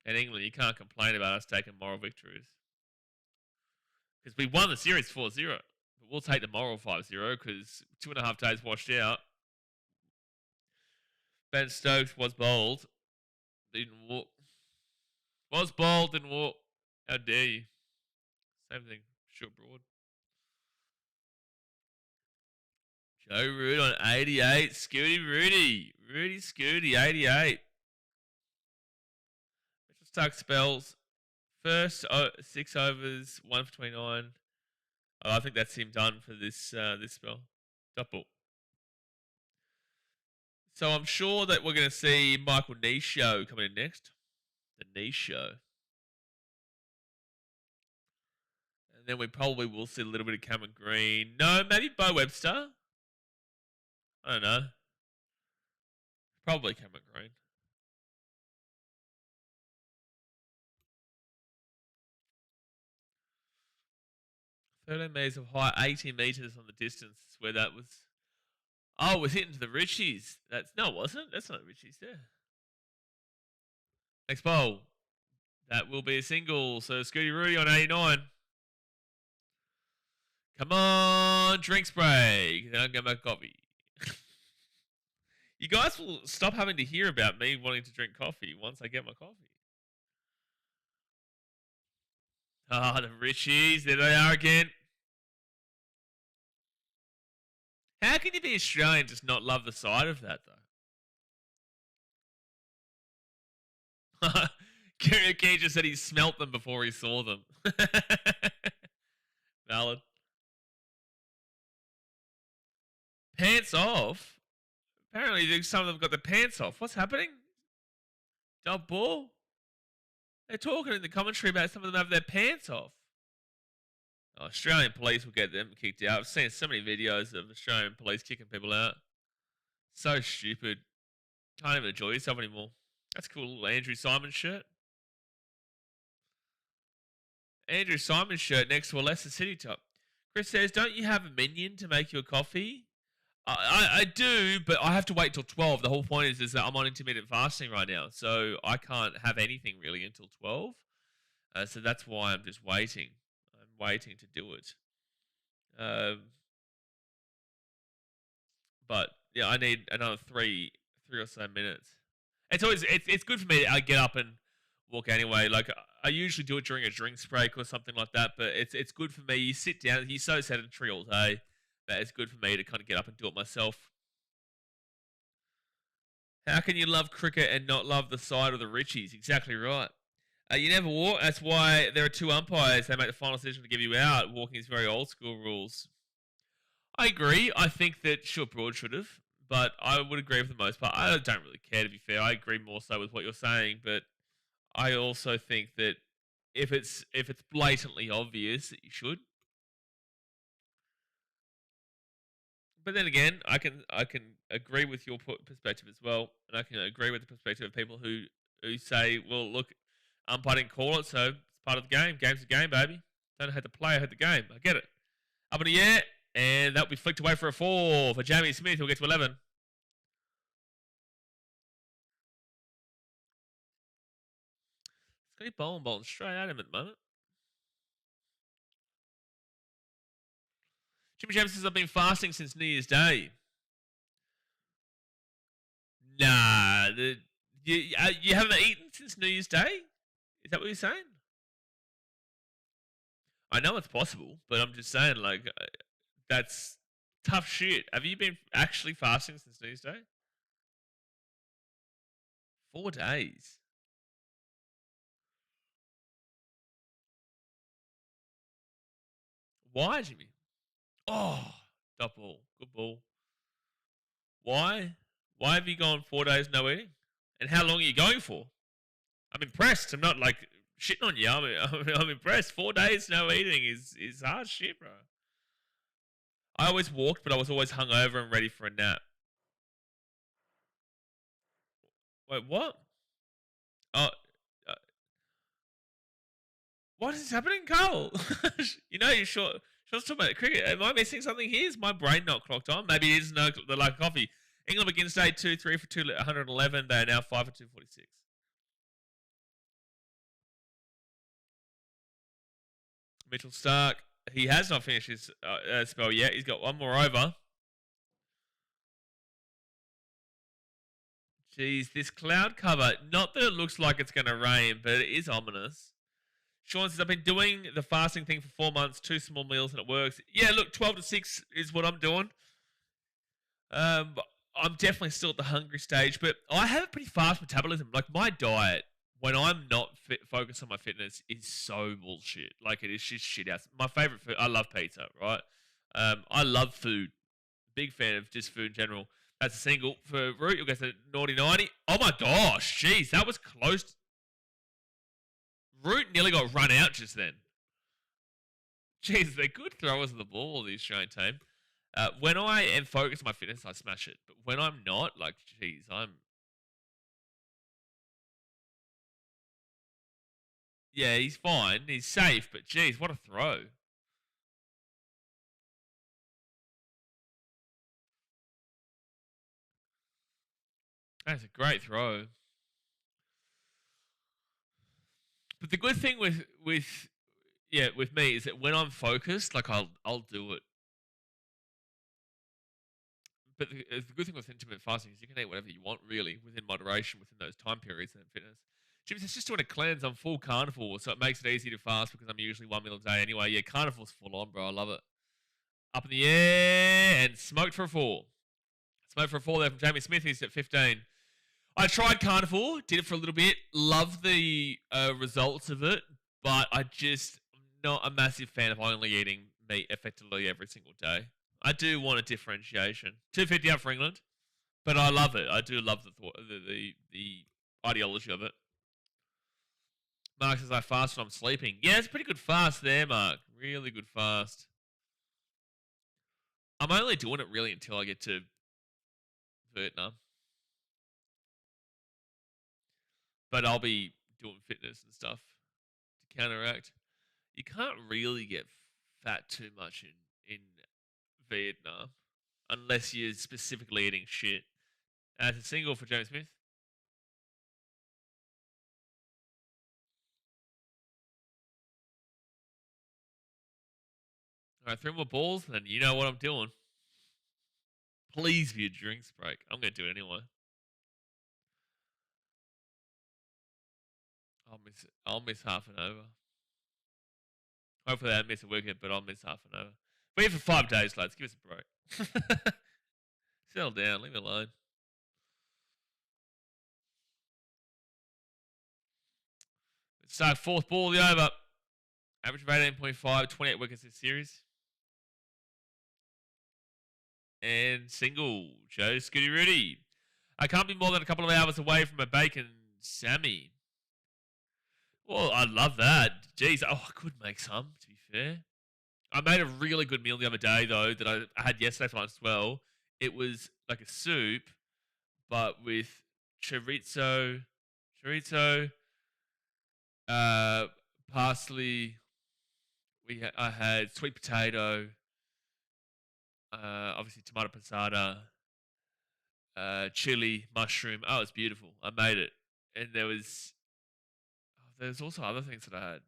And England, you can't complain about us taking moral victories. Because we won the series 4-0. we'll take the moral 5-0 because 2.5 days washed out. Ben Stokes was bold. Didn't walk. Was bold, didn't walk. How dare you? Same thing. Short broad. Joe Root on 88. Scooty Rudy. Rudy Scooty, 88. Mitchell Stark spells. First 6 overs, 1 for 29. Oh, I think that's him done for this spell. Double. So I'm sure that we're going to see Michael Nisho coming in next. The Nisho. And then we probably will see a little bit of Cameron Green. No, maybe Bo Webster. I don't know. Probably Cameron Green. $13 meters of height, 80 meters on the distance where that was. Oh, it was hitting to the Richies. No, it wasn't. That's not Richies there. Next bowl. That will be a single. So Scooty Rudy on 89. Come on, drink spray. Then I'll get my coffee. You guys will stop having to hear about me wanting to drink coffee once I get my coffee. Ah, the Richies. There they are again. How can you be Australian and just not love the sight of that, though? Kerry Key just said he smelt them before he saw them. Valid. Pants off? Apparently some of them got their pants off. What's happening? Dub ball? They're talking in the commentary about some of them have their pants off. Oh, Australian police will get them kicked out. I've seen so many videos of Australian police kicking people out. So stupid. Can't even enjoy yourself anymore. That's cool. Little Andrew Simon shirt. Andrew Simon shirt next to a Leicester City top. Chris says, don't you have a minion to make you a coffee? I do, but I have to wait till 12. The whole point is that I'm on intermittent fasting right now. So I can't have anything really until 12. So that's why I'm just waiting. I'm waiting to do it. But yeah, I need another three or so minutes. It's good for me to get up and walk anyway. Like I usually do it during a drink break or something like that. But it's good for me. You sit down, you're so sedentary all day. But it's good for me to kind of get up and do it myself. How can you love cricket and not love the side of the Richies? Exactly right. You never walk. That's why there are 2 umpires. They make the final decision to give you out. Walking is very old school rules. I agree. I think that Short Broad should have, but I would agree for the most part. I don't really care, to be fair. I agree more so with what you're saying, but I also think that if it's blatantly obvious that you should. But then again, I can agree with your perspective as well, and I can agree with the perspective of people who say, well, look, umpire didn't call it, so it's part of the game. Game's a game, baby. Don't know how to play, I had the game. I get it. Up in the air, and that'll be flicked away for a 4 for Jamie Smith, who'll get to 11. It's going to be bowling straight at him at the moment. Jimmy James says, I've been fasting since New Year's Day. Nah, you haven't eaten since New Year's Day? Is that what you're saying? I know it's possible, but I'm just saying, like, that's tough shit. Have you been actually fasting since New Year's Day? 4 days. Why, Jimmy? Oh, top ball. Good ball. Why? Why have you gone 4 days no eating? And how long are you going for? I'm impressed. I'm not like shitting on you. I'm impressed. 4 days no eating is hard shit, bro. I always walked, but I was always hungover and ready for a nap. Wait, what? Oh, what is happening, Carl? You know, you're sure. Let's talk about cricket. Am I missing something here? Is my brain not clocked on? Maybe it is the like coffee. England begins day 2, 3 for 211. They are now 5 for 246. Mitchell Stark. he has not finished his spell yet. He's got one more over. Jeez, this cloud cover, not that it looks like it's going to rain, but it is ominous. Sean says, I've been doing the fasting thing for 4 months, 2 small meals, and it works. Yeah, look, 12 to 6 is what I'm doing. I'm definitely still at the hungry stage, but I have a pretty fast metabolism. Like, my diet, when I'm not focused on my fitness, is so bullshit. Like, it is just shit out. My favorite food, I love pizza, right? I love food. Big fan of just food in general. That's a single for Root. You'll get to naughty 90. Oh my gosh, jeez, that was close. Root nearly got run out just then. Jeez, they're good throwers of the ball, the Australian team. When I am focused on my fitness, I smash it. But when I'm not, like, jeez, Yeah, he's fine. He's safe, but jeez, what a throw. That's a great throw. But the good thing with me is that when I'm focused, like I'll do it. But the good thing with intermittent fasting is you can eat whatever you want, really, within moderation, within those time periods and fitness. Jim says, just doing a cleanse. I'm full carnivore, so it makes it easy to fast because I'm usually 1 meal a day anyway. Yeah, carnivore's full on, bro. I love it. Up in the air and smoked for a 4. Smoked for a 4 there from Jamie Smith. He's at 15. I tried carnivore, did it for a little bit, loved the results of it, but I'm not a massive fan of only eating meat effectively every single day. I do want a differentiation. 250 up for England, but I love it. I do love the ideology of it. Mark says I fast when I'm sleeping. Yeah, it's a pretty good fast there, Mark. Really good fast. I'm only doing it really until I get to Vietnam. But I'll be doing fitness and stuff to counteract. You can't really get fat too much in Vietnam unless you're specifically eating shit. It's a single for James Smith. All right, 3 more balls, and you know what I'm doing. Please be a drinks break. I'm going to do it anyway. I'll miss half an over. Hopefully I don't miss a wicket, but I'll miss half an over. We're here for 5 days, lads. Give us a break. Settle down. Leave me alone. Let's start 4th ball of the over. Average of 18.5, 28 wickets this series. And single, Joe Scooty Rudy. I can't be more than a couple of hours away from a bacon Sammy. Well, I love that. Jeez, I could make some, to be fair. I made a really good meal the other day, though, that I had yesterday for lunch as well. It was like a soup, but with chorizo, parsley. I had sweet potato, obviously tomato passata, chili, mushroom. Oh, it's beautiful. I made it. And there's also other things that I had.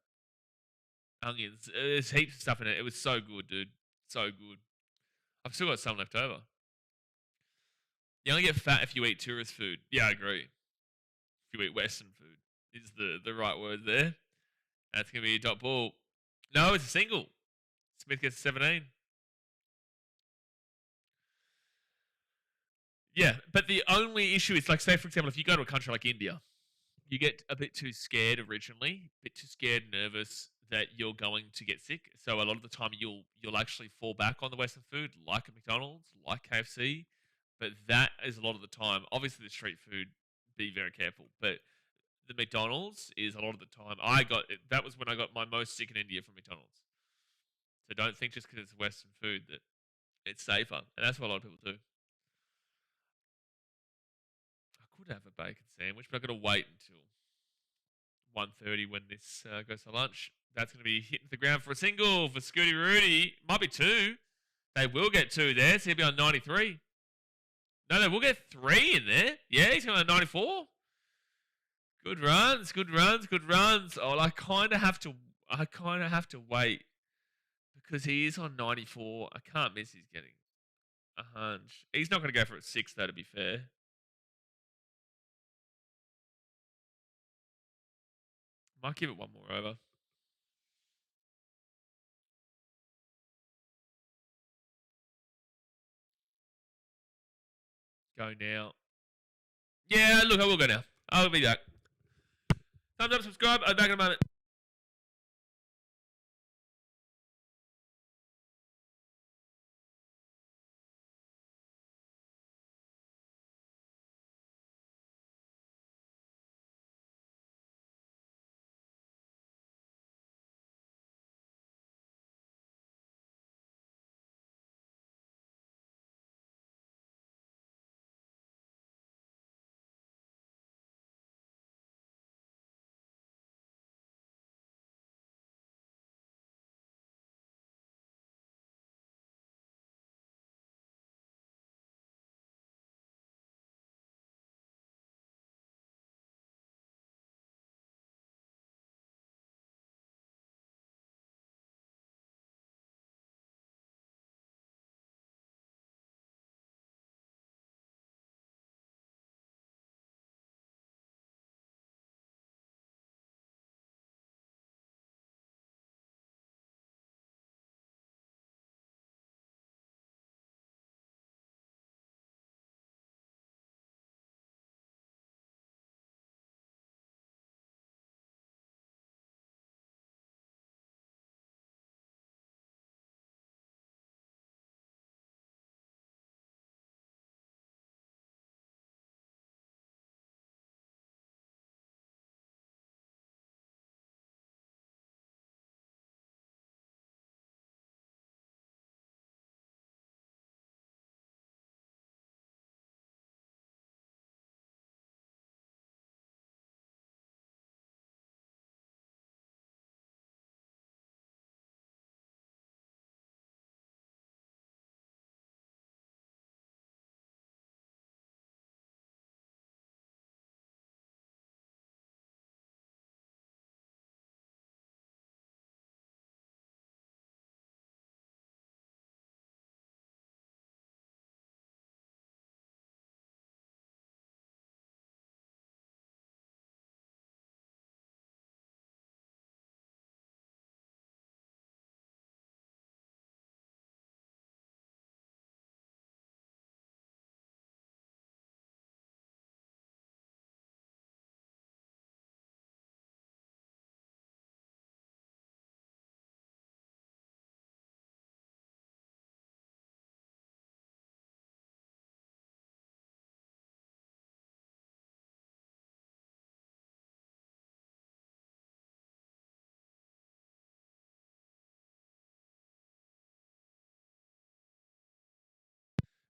Onions. There's heaps of stuff in it. It was so good, dude. So good. I've still got some left over. You only get fat if you eat tourist food. Yeah, I agree. If you eat Western food is the right word there. That's going to be a dot ball. No, it's a single. Smith gets 17. Yeah, but the only issue is, like, say, for example, if you go to a country like India, you get a bit too scared originally, a bit too scared, nervous that you're going to get sick. So a lot of the time you'll actually fall back on the Western food, like a McDonald's, like KFC. But that is a lot of the time. Obviously, the street food, be very careful. But the McDonald's is a lot of the time. That was when I got my most sick in India from McDonald's. So don't think just because it's Western food that it's safer. And that's what a lot of people do. I could have a bacon sandwich, but I've got to wait until 1:30 when this goes to lunch. That's going to be hitting the ground for a single for Scooty Rudy. Might be 2. They will get 2 there, so he'll be on 93. No, they will get 3 in there. Yeah, he's going on 94. Good runs. Oh, I kind of have to wait Because he is on 94. I can't miss he's getting a hunch. He's not going to go for a 6, though, to be fair. Might give it one more over. Go now. Yeah, look, I will go now. I'll be back. Thumbs up, subscribe. I'll be back in a moment.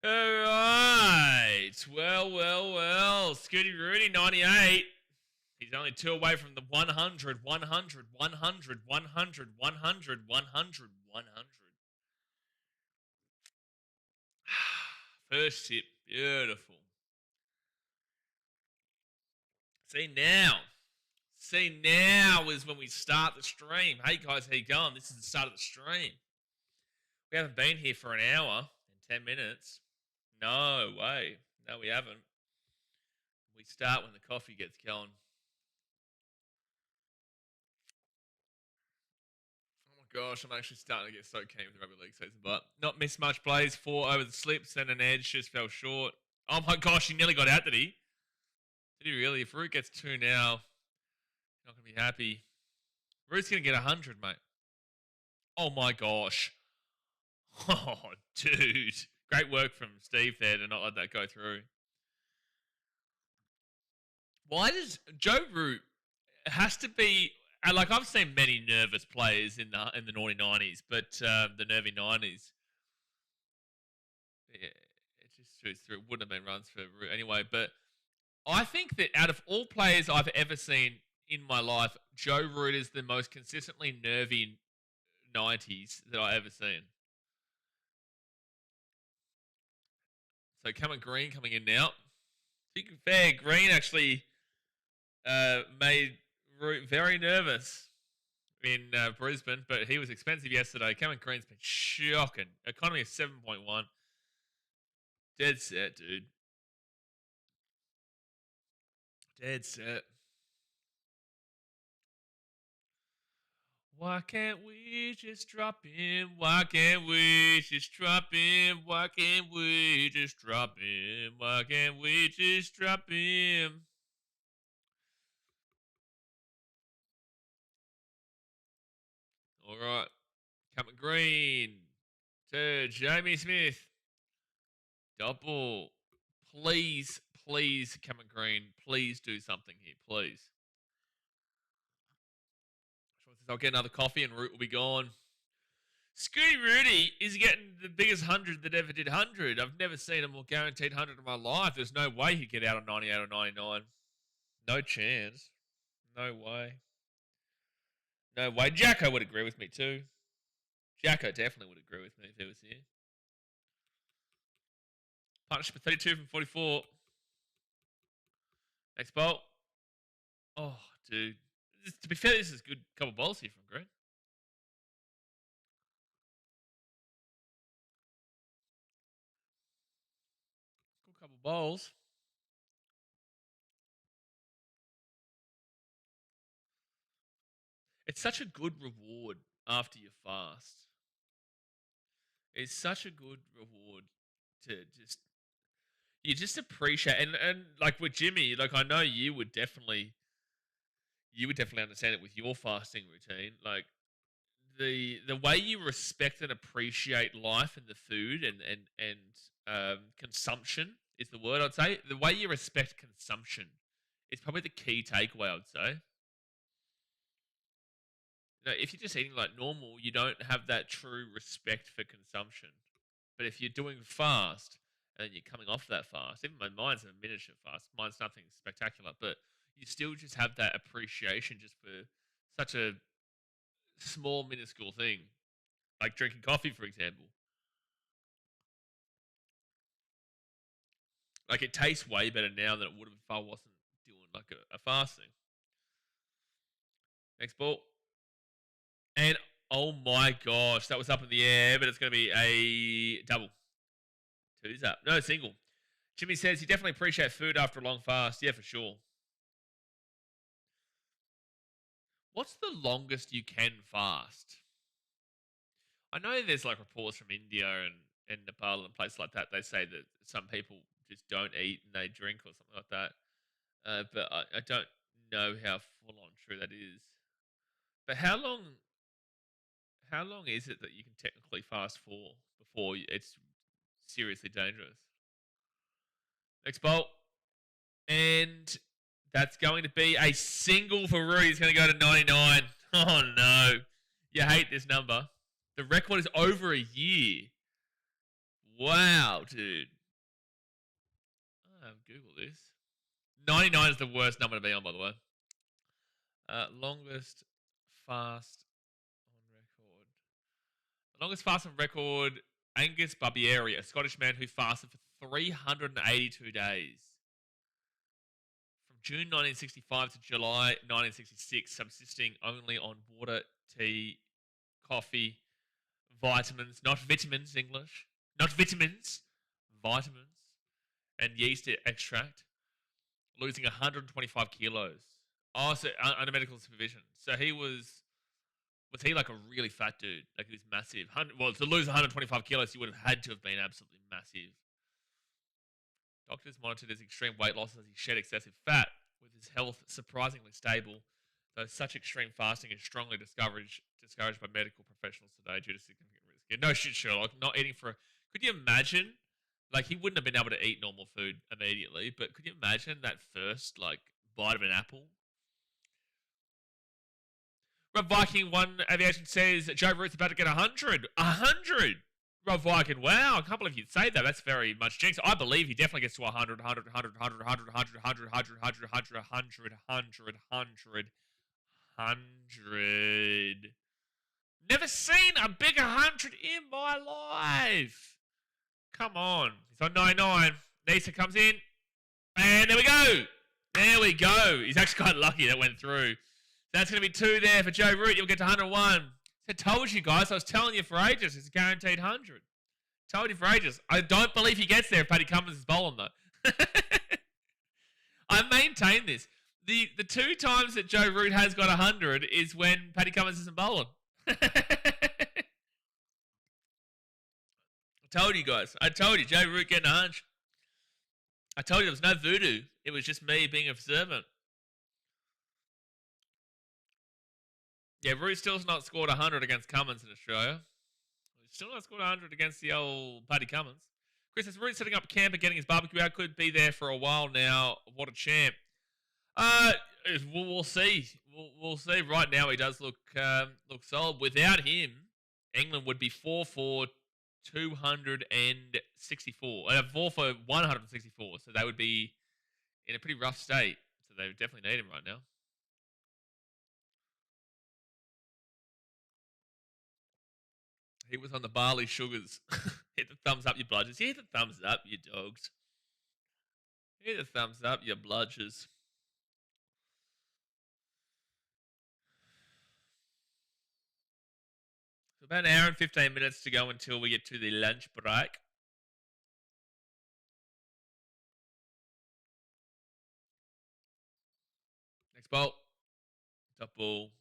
All right. Well. Scooty Rudy, 98. He's only 2 away from the 100, 100, 100, 100, 100, 100, 100. First tip. Beautiful. See now is when we start the stream. Hey guys, how you going? This is the start of the stream. We haven't been here for an hour and 10 minutes. No way. No, we haven't. We start when the coffee gets going. Oh my gosh, I'm actually starting to get so keen with the rugby league season, but not missed much plays. 4 over the slips and an edge, just fell short. Oh my gosh, he nearly got out, did he? Did he really? If Root gets 2 now, he's not going to be happy. Root's going to get 100, mate. Oh my gosh. Oh, dude. Great work from Steve there to not let that go through. Why does Joe Root has to be like I've seen many nervous players in the naughty 90s, but the nervy 90s, yeah, it just shoots through. It wouldn't have been runs for Root anyway. But I think that out of all players I've ever seen in my life, Joe Root is the most consistently nervy 90s that I ever seen. So Cameron Green coming in now. To be fair, Green actually made Root very nervous. in Brisbane, but he was expensive yesterday. Cameron Green's been shocking. Economy of 7.1. Dead set, dude. Dead set. Why can't we just drop him? Why can't we just drop him? Why can't we just drop him? Why can't we just drop him? All right. Cameron Green to Jamie Smith. Double. Please, please, Cameron Green, please do something here, please. I'll get another coffee and Root will be gone. Scooty Rudy is getting the biggest 100 that ever did 100. I've never seen a more guaranteed 100 in my life. There's no way he'd get out on 98 or 99. No chance. No way. No way. Jacko would agree with me too. Jacko definitely would agree with me if he was here. Partnership of 32 from 44. Next bolt. Oh, dude. To be fair, this is a good couple of bowls here from Green. Good couple of bowls. It's such a good reward after you fast. It's such a good reward to just appreciate and like with Jimmy, like I know you would definitely understand it with your fasting routine. Like the way you respect and appreciate life and the food and consumption is the word I'd say. The way you respect consumption is probably the key takeaway I'd say. You know, if you're just eating like normal, you don't have that true respect for consumption. But if you're doing fast and you're coming off that fast, even mine's a miniature fast, mine's nothing spectacular, but you still just have that appreciation just for such a small, minuscule thing, like drinking coffee, for example. Like it tastes way better now than it would have if I wasn't doing like a fasting. Next ball. And oh my gosh, that was up in the air, but it's going to be a double. Two's up. No, single. Jimmy says he definitely appreciates food after a long fast. Yeah, for sure. What's the longest you can fast? I know there's like reports from India and Nepal and places like that. They say that some people just don't eat and they drink or something like that. But I don't know how full on true that is. But how long is it that you can technically fast for before it's seriously dangerous? Next bolt. And that's going to be a single for Rui. He's going to go to 99. Oh, no. You hate this number. The record is over a year. Wow, dude. Google this. 99 is the worst number to be on, by the way. Longest fast on record. The longest fast on record, Angus Barbieri, a Scottish man who fasted for 382 days. From June 1965 to July 1966, subsisting only on water, tea, coffee, vitamins, not vitamins, English, not vitamins, vitamins, and yeast extract, losing 125 kilos. Oh, so under medical supervision. So he was he like a really fat dude? Like he was massive. Well, to lose 125 kilos, he would have had to have been absolutely massive. Doctors monitored his extreme weight loss as he shed excessive fat, with his health surprisingly stable, though such extreme fasting is strongly discouraged by medical professionals today due to significant risk. Yeah, no shit, Sherlock. Not eating for... Could you imagine? Like, he wouldn't have been able to eat normal food immediately, but could you imagine that first, like, bite of an apple? Rob Viking 1 Aviation says Joe Root's about to get 100. 100! Rob Viking, wow, I can't believe you'd say that. That's very much jinx. I believe he definitely gets to 100, 100, 100, 100, 100, 100, 100, 100, 100, 100, 100, 100, 100. Never seen a bigger 100 in my life. Come on. He's on 99. Nisa comes in. And there we go. There we go. He's actually quite lucky that went through. That's going to be 2 there for Joe Root. You'll get to 101. I told you guys. I was telling you for ages. It's a guaranteed 100. Told you for ages. I don't believe he gets there if Paddy Cummins is bowling, though. I maintain this. The 2 times that Joe Root has got 100 is when Paddy Cummins isn't bowling. I told you guys. I told you. Joe Root getting a hunch. I told you there was no voodoo. It was just me being observant. Yeah, Root still's not scored 100 against Cummins in Australia. He's still not scored 100 against the old Paddy Cummins. Chris says, Root setting up camp and getting his barbecue out. Could be there for a while now. What a champ. We'll see. We'll see. Right now, he does look solid. Without him, England would be 4 for 264. 4 for 164. So they would be in a pretty rough state. So they definitely need him right now. He was on the barley sugars. Hit the thumbs up, you bludgers. Hit the thumbs up, you dogs. Hit the thumbs up, you bludgers. So about an hour and 15 minutes to go until we get to the lunch break. Next ball. Top ball.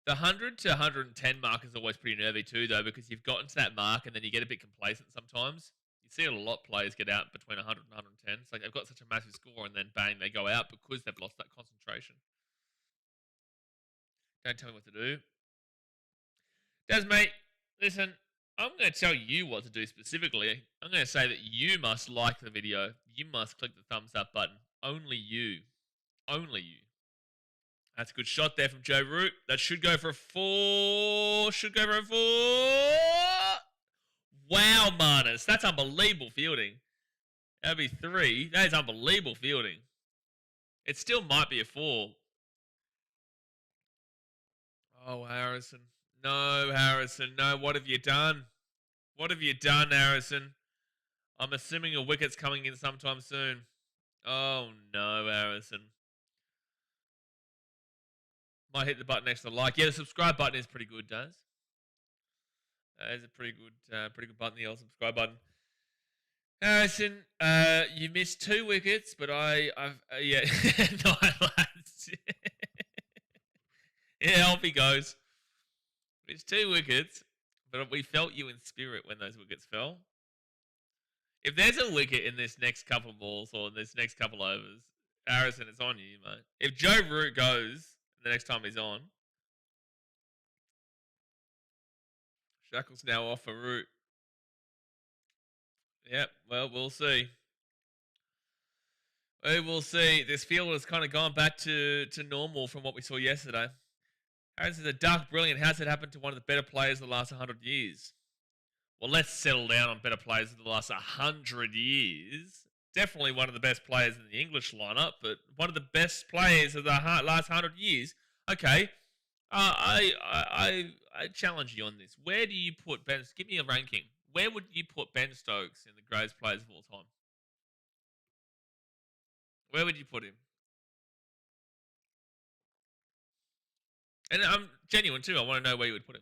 The 100 to 110 mark is always pretty nervy too, though, because you've gotten to that mark and then you get a bit complacent sometimes. You see a lot of players get out between 100 and 110. It's like they've got such a massive score and then bang, they go out because they've lost that concentration. Don't tell me what to do. Des, mate, listen, I'm going to tell you what to do specifically. I'm going to say that you must like the video. You must click the thumbs up button. Only you. Only you. That's a good shot there from Joe Root. That should go for a 4. Should go for a 4. Wow, Marnus. That's unbelievable fielding. That'd be 3. That is unbelievable fielding. It still might be a 4. Oh, Harrison. No, Harrison. No, what have you done? What have you done, Harrison? I'm assuming a wicket's coming in sometime soon. Oh, no, Harrison. Might hit the button next to the like. Yeah, the subscribe button is pretty good, Daz. That is a pretty good button, the old subscribe button. Harrison, you missed 2 wickets, but yeah, no, lads. Yeah, off he goes. It's 2 wickets, but we felt you in spirit when those wickets fell. If there's a wicket in this next couple of balls or in this next couple overs, Harrison, it's on you, mate. If Joe Root goes the next time he's on, Shackle's now off for Root. Yep, well, we'll see. We will see. This field has kind of gone back to normal from what we saw yesterday. Harrison is a dark brilliant. How's it happened to one of the better players of the last 100 years? Well, let's settle down on better players of the last 100 years. Definitely one of the best players in the English lineup, but one of the best players of the last 100 years. Okay, I challenge you on this. Where do you put Ben? Give me a ranking. Where would you put Ben Stokes in the greatest players of all time? Where would you put him? And I'm genuine too. I want to know where you would put him.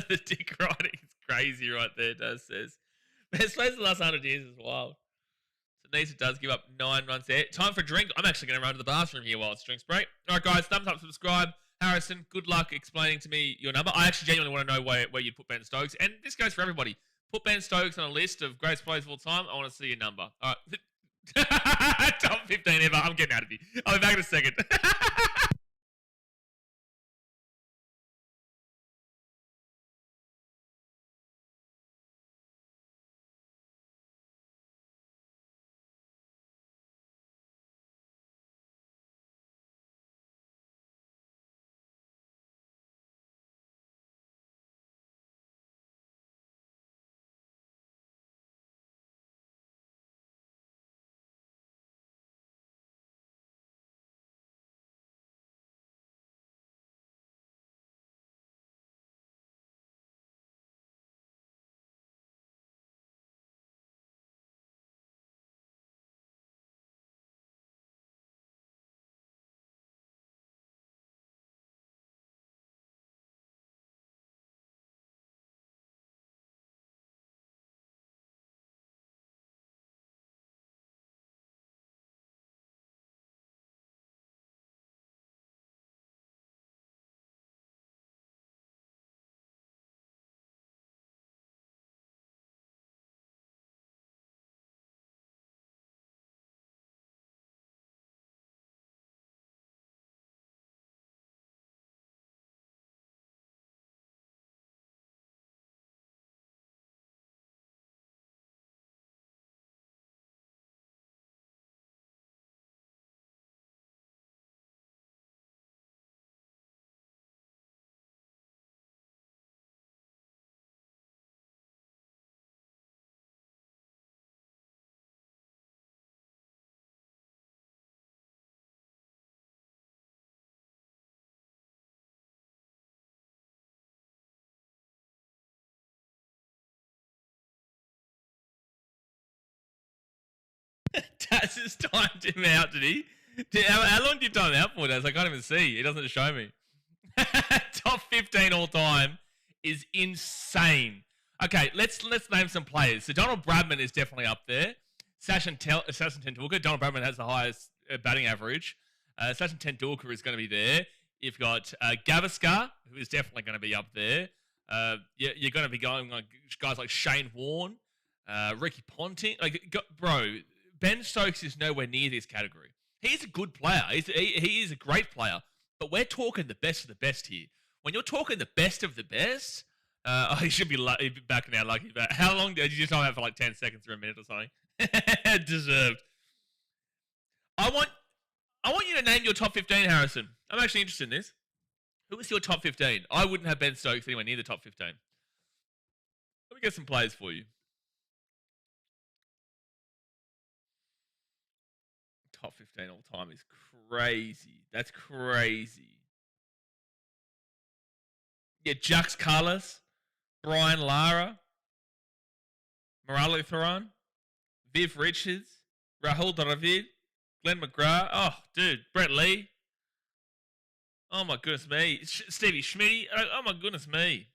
The dick riding is crazy right there, Daz says. Best players of the last 100 years is wild. So Nisa does give up 9 runs there. Time for a drink. I'm actually going to run to the bathroom here while it's drinks break. All right, guys, thumbs up, subscribe. Harrison, good luck explaining to me your number. I actually genuinely want to know where you'd put Ben Stokes. And this goes for everybody. Put Ben Stokes on a list of greatest players of all time. I want to see your number. All right. Top 15 ever. I'm getting out of here. I'll be back in a second. Daz just timed him out, did he? How long did you time out for, Daz? I can't even see. It doesn't show me. Top 15 all time is insane. Okay, let's name some players. So Donald Bradman is definitely up there. Sachin Tendulkar. Donald Bradman has the highest batting average. Sachin Tendulkar is going to be there. You've got Gavaskar, who is definitely going to be up there. You're going to be going on guys like Shane Warne, Ricky Ponting. Bro, Ben Stokes is nowhere near this category. He's a good player. He is a great player. But we're talking the best of the best here. When you're talking the best of the best, he should be back now lucky. But how long did you just time out for like 10 seconds or a minute or something? Deserved. I want you to name your top 15, Harrison. I'm actually interested in this. Who is your top 15? I wouldn't have Ben Stokes anywhere near the top 15. Let me get some players for you. Top 15 all time is crazy. That's crazy. Yeah, Jux Carlos, Brian Lara, Muralitharan, Viv Richards, Rahul Dravid, Glenn McGrath. Oh, dude, Brett Lee. Oh my goodness me. Stevie Schmidt. Oh my goodness me.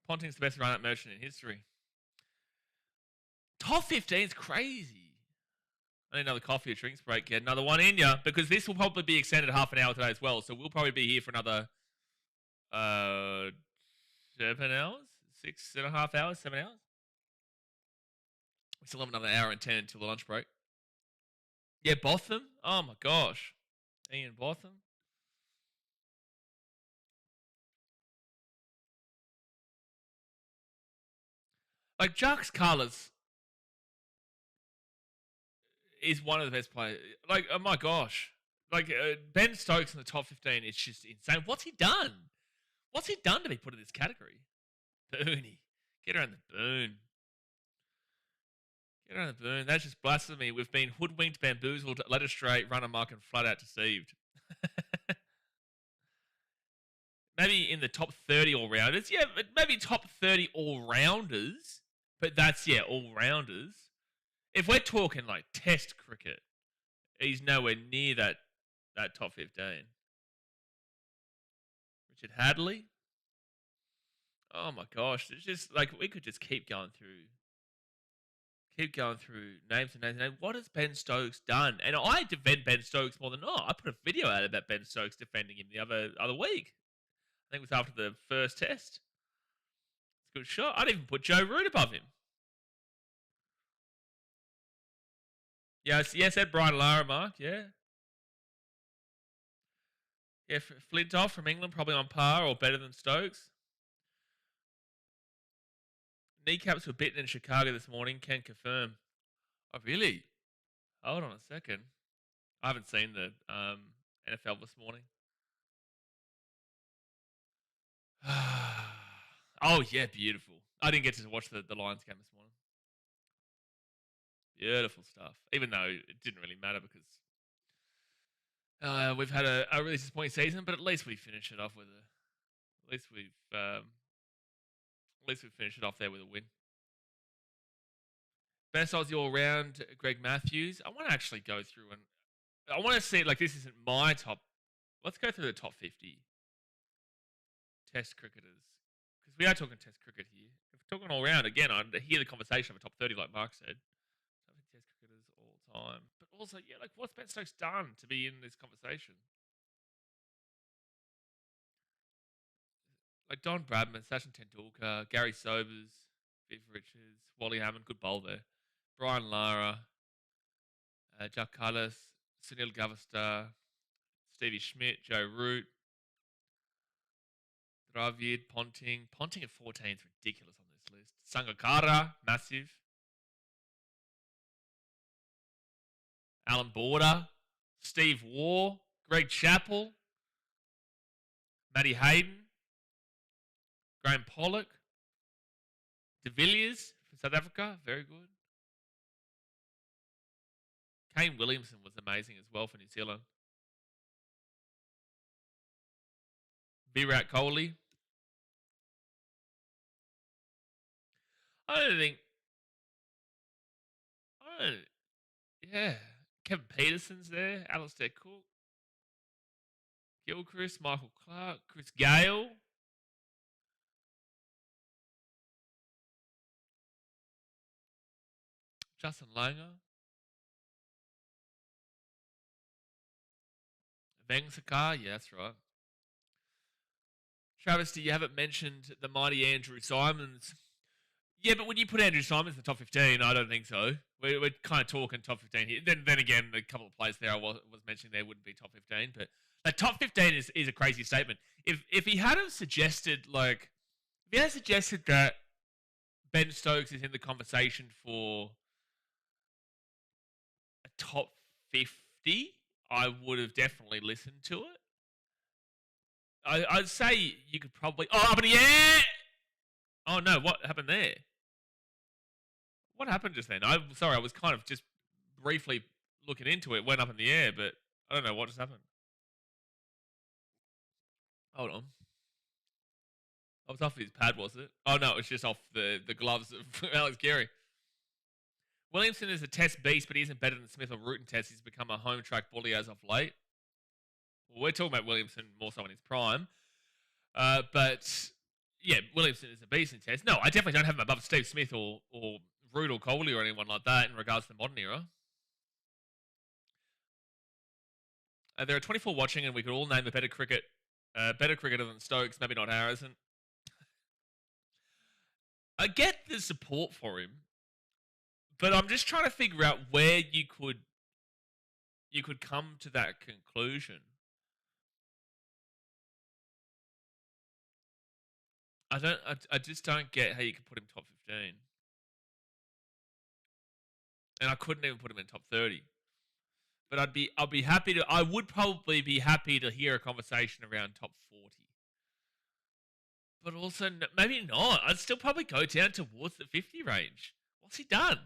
Ponting's the best run-up merchant in history. Top 15 is crazy. I need another coffee or drinks break. Get another one in ya, because this will probably be extended half an hour today as well. So we'll probably be here for another 7 hours, 6.5 hours, 7 hours. We still have another hour and 10 until the lunch break. Yeah, Botham. Oh my gosh, Ian Botham. Like Jux Carlos is one of the best players. Like, oh my gosh. Like, Ben Stokes in the top 15 is just insane. What's he done? What's he done to be put in this category? Booney. Get around the boon. Get around the boon. That's just blasphemy. We've been hoodwinked, bamboozled, led astray, run amok, and flat out deceived. Maybe in the top 30 all-rounders. Yeah, maybe top 30 all-rounders. But that's, yeah, all-rounders. If we're talking like test cricket, he's nowhere near that top 15. Richard Hadley. Oh my gosh. It's just like we could just keep going through names and names and names. What has Ben Stokes done? And I defend Ben Stokes more than not. I put a video out about Ben Stokes defending him the other week. I think it was after the first test. It's a good shot. I'd even put Joe Root above him. Yes, Ed Brian Lara, Mark, yeah. Yeah, Flintoff from England, probably on par or better than Stokes. Kneecaps were bitten in Chicago this morning, can confirm. Oh, really? Hold on a second. I haven't seen the NFL this morning. Oh, yeah, beautiful. I didn't get to watch the Lions game this morning. Beautiful stuff. Even though it didn't really matter because we've had a really disappointing season, but at least we finished it off with at least we've finished it off there with a win. Best Aussie all round, Greg Matthews. I want to actually go through and I want to see, like, this isn't my top. Let's go through the top 50 Test cricketers, because we are talking Test cricket here. If we're talking all round, again, I'd hear the conversation of a top 30, like Mark said. Test cricketers all time, but also, yeah, like, what's Ben Stokes done to be in this conversation? Like Don Bradman, Sachin Tendulkar, Gary Sobers, Viv Richards, Wally Hammond, good bowl there. Brian Lara, Jack Carlos, Sunil Gavaskar, Stevie Schmidt, Joe Root, Dravid, Ponting. Ponting at 14 is ridiculous on this list. Sangakkara, massive. Alan Border, Steve Waugh, Greg Chappell, Matty Hayden, Graham Pollock, De Villiers from South Africa, very good. Kane Williamson was amazing as well for New Zealand. Virat Kohli. I don't Yeah. Kevin Peterson's there. Alistair Cook. Gilchrist. Michael Clark. Chris Gale. Justin Langer. Vengsakar. Yeah, that's right. Travesty, you haven't mentioned the mighty Andrew Simons. Yeah, but when you put Andrew Simons in the top 15, I don't think so. We're kind of talking top 15 here. Then again, a couple of players there I was mentioning there wouldn't be top 15, but like top 15 is a crazy statement. If he had suggested that Ben Stokes is in the conversation for a top 50, I would have definitely listened to it. I'd say you could probably... Oh, up in the air! Oh, no, what happened there? What happened just then? I'm sorry, I was kind of just briefly looking into it, went up in the air, but I don't know what just happened. Hold on. I was off his pad, was it? Oh, no, it was just off the gloves of Alex Carey. Williamson is a test beast, but he isn't better than Smith or Rutan test. He's become a home track bully as of late. Well, we're talking about Williamson more so in his prime. But, yeah, Williamson is a beast in test. No, I definitely don't have him above Steve Smith or Root or Coley or anyone like that in regards to the modern era. There are 24 watching, and we could all name a better cricketer than Stokes, maybe not Harrison. I get the support for him, but I'm just trying to figure out where you could come to that conclusion. I just don't get how you can put him top 15. And I couldn't even put him in top 30. But I would probably be happy to hear a conversation around top 40. But also, maybe not. I'd still probably go down towards the 50 range. What's he done?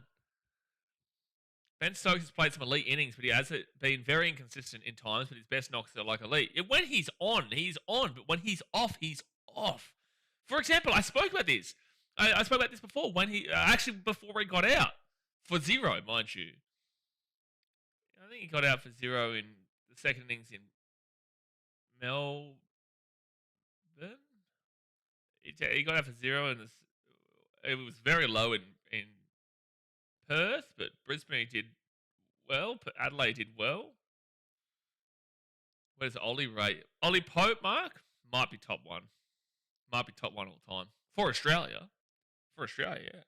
Ben Stokes has played some elite innings, but he has been very inconsistent in times, but his best knocks are like elite. When he's on, he's on. But when he's off, he's off. For example, I spoke about this. I spoke about this before, when he actually before he got out. For 0, mind you. I think he got out for 0 in the second innings in Melbourne. He got out for 0, and it was very low in Perth, but Brisbane did well. Adelaide did well. Where's Ollie rate? Ollie Pope, Mark? Might be top 1. Might be top 1 all the time. For Australia. Yeah.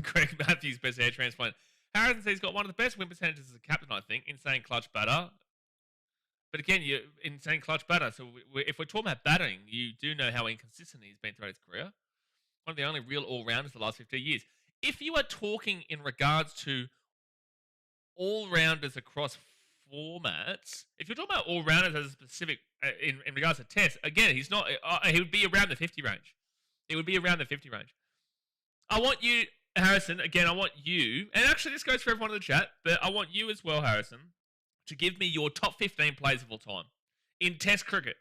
Greg Matthews, best hair transplant. Harrison says he's got one of the best win percentages as a captain, I think. Insane clutch batter. But again, you insane clutch batter. So if we're talking about batting, you do know how inconsistent he's been throughout his career. One of the only real all-rounders the last 15 years. If you are talking in regards to all-rounders across formats, if you're talking about all-rounders as a specific, in regards to tests, again, he's not, he would be around the 50 range. It would be around the 50 range. I want you, Harrison, again, I want you, and actually this goes for everyone in the chat, but I want you as well, Harrison, to give me your top 15 players of all time in Test cricket.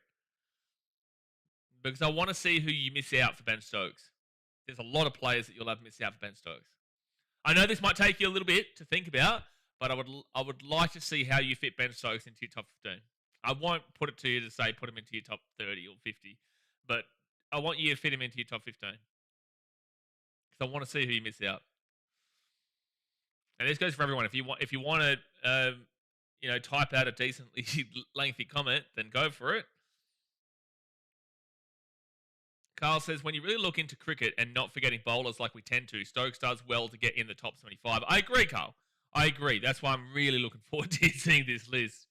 Because I want to see who you miss out for Ben Stokes. There's a lot of players that you'll have miss out for Ben Stokes. I know this might take you a little bit to think about, but I would like to see how you fit Ben Stokes into your top 15. I won't put it to you to say put him into your top 30 or 50, but I want you to fit him into your top 15. Because I want to see who you miss out. And this goes for everyone. If you want to type out a decently lengthy comment, then go for it. Carl says, when you really look into cricket and not forgetting bowlers like we tend to, Stokes does well to get in the top 75. I agree, Carl. I agree. That's why I'm really looking forward to seeing this list.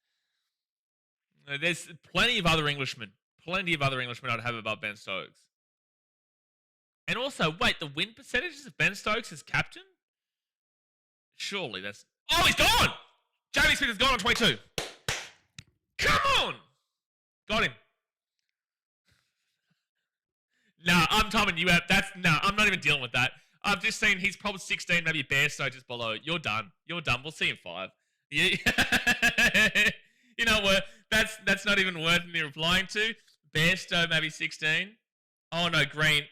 There's plenty of other Englishmen I'd have above Ben Stokes. And also, wait, the win percentages of Ben Stokes as captain? Surely that's... Oh, he's gone! Jamie Smith has gone on 22. Come on! Got him. Nah, I'm timing you out. I'm not even dealing with that. I've just seen he's probably 16, maybe Bairstow just below. You're done. We'll see in 5. You know what? That's not even worth me replying to. Bairstow maybe 16. Oh no, Green.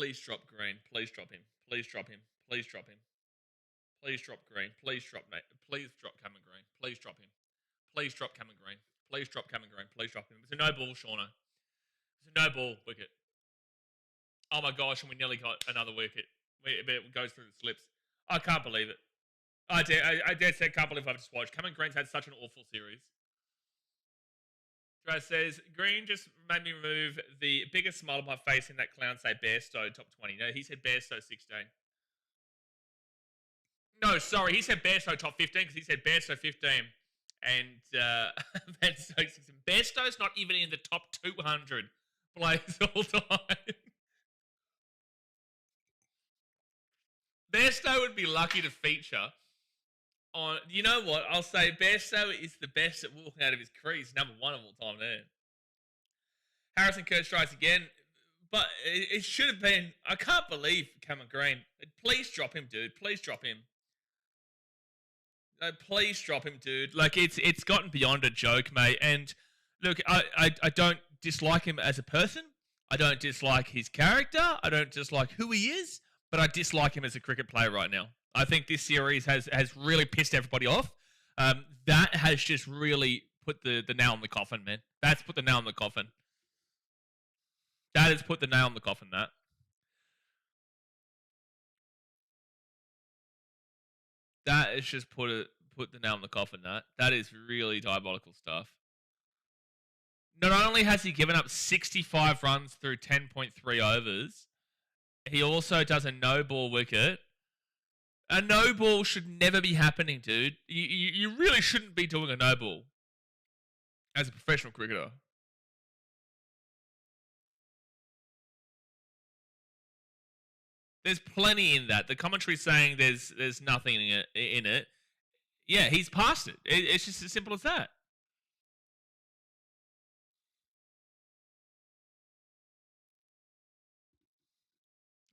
Please drop Green. Please drop him. Please drop him. Please drop him. Please drop Green. Please drop Nate. Please drop Cameron Green. Please drop him. Please drop Cameron Green. Please drop Cameron Green. Please drop him. It's a no ball, Shauna. It's a no ball wicket. Oh my gosh, and we nearly got another wicket. It goes through the slips. I can't believe it. I dare say, can't believe I've just watched. Cameron Green's had such an awful series. Draz says, Green just made me remove the biggest smile on my face in that clown say Bairstow top 20. No, he said Bairstow 16. No, sorry, he said Bairstow top 15 because he said Bairstow 15. And Bairstow 16. Bairstow's not even in the top 200 players all time. Bairstow would be lucky to feature on. You know what? I'll say Bairstow is the best at walking out of his crease. Number 1 of all time there. Harrison Kurt strikes again. But it should have been. I can't believe Cameron Green. Please drop him, dude. Please drop him. Please drop him, dude. Like, it's gotten beyond a joke, mate. And look, I don't dislike him as a person. I don't dislike his character. I don't dislike who he is. But I dislike him as a cricket player right now. I think this series has really pissed everybody off. That has just really put the nail in the coffin, man. That's put the nail in the coffin. That has put the nail in the coffin, that. That has just put the nail in the coffin, that. That is really diabolical stuff. Not only has he given up 65 runs through 10.3 overs, he also does a no-ball wicket. A no-ball should never be happening, dude. You really shouldn't be doing a no-ball as a professional cricketer. There's plenty in that. The commentary's saying there's nothing in it. Yeah, he's past it. It's just as simple as that.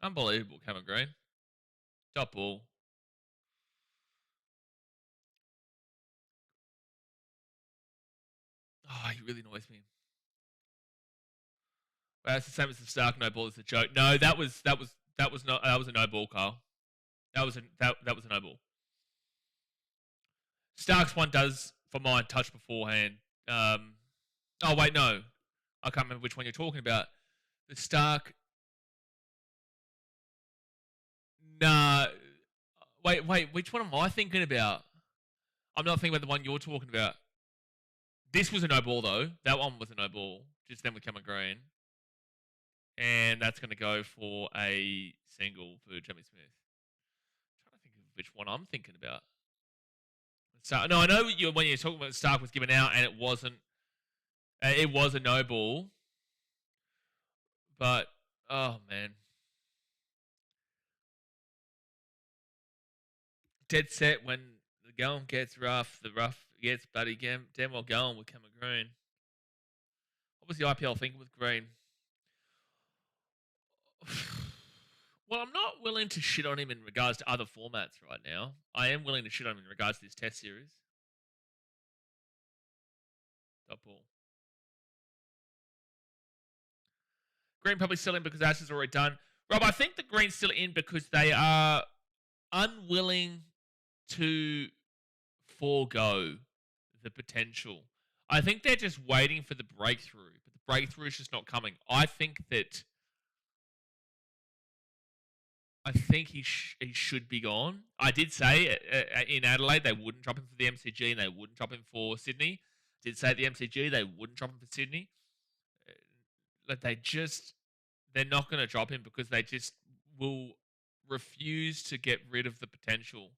Unbelievable, Cameron Green. Dot ball. Oh, he really annoys me. Well, it's the same as the Stark no ball as the joke. No, that was a no ball, Carl. That was a no ball. Stark's one does, for mine, touch beforehand. Oh wait, no, I can't remember which one you're talking about. The Stark. Nah, wait, which one am I thinking about? I'm not thinking about the one you're talking about. This was a no ball though. That one was a no ball. Just then with Cameron Green. And that's going to go for a single for Jamie Smith. I'm trying to think of which one I'm thinking about. So, no, I know when you're talking about Stark was given out and it wasn't. It was a no ball. But, oh man. Dead set when the going gets rough, the rough gets bloody damn well going with Cameron Green. What was the IPL thinking with Green? Well, I'm not willing to shit on him in regards to other formats right now. I am willing to shit on him in regards to this test series. Dot ball. Green probably still in because Ash is already done. Rob, I think the Green's still in because they are unwilling to forego the potential. I think they're just waiting for the breakthrough, but the breakthrough is just not coming. I think he should be gone. I did say in Adelaide they wouldn't drop him for the MCG and they wouldn't drop him for Sydney. I did say at the MCG they wouldn't drop him for Sydney. Like they're not going to drop him because they just will refuse to get rid of the potential.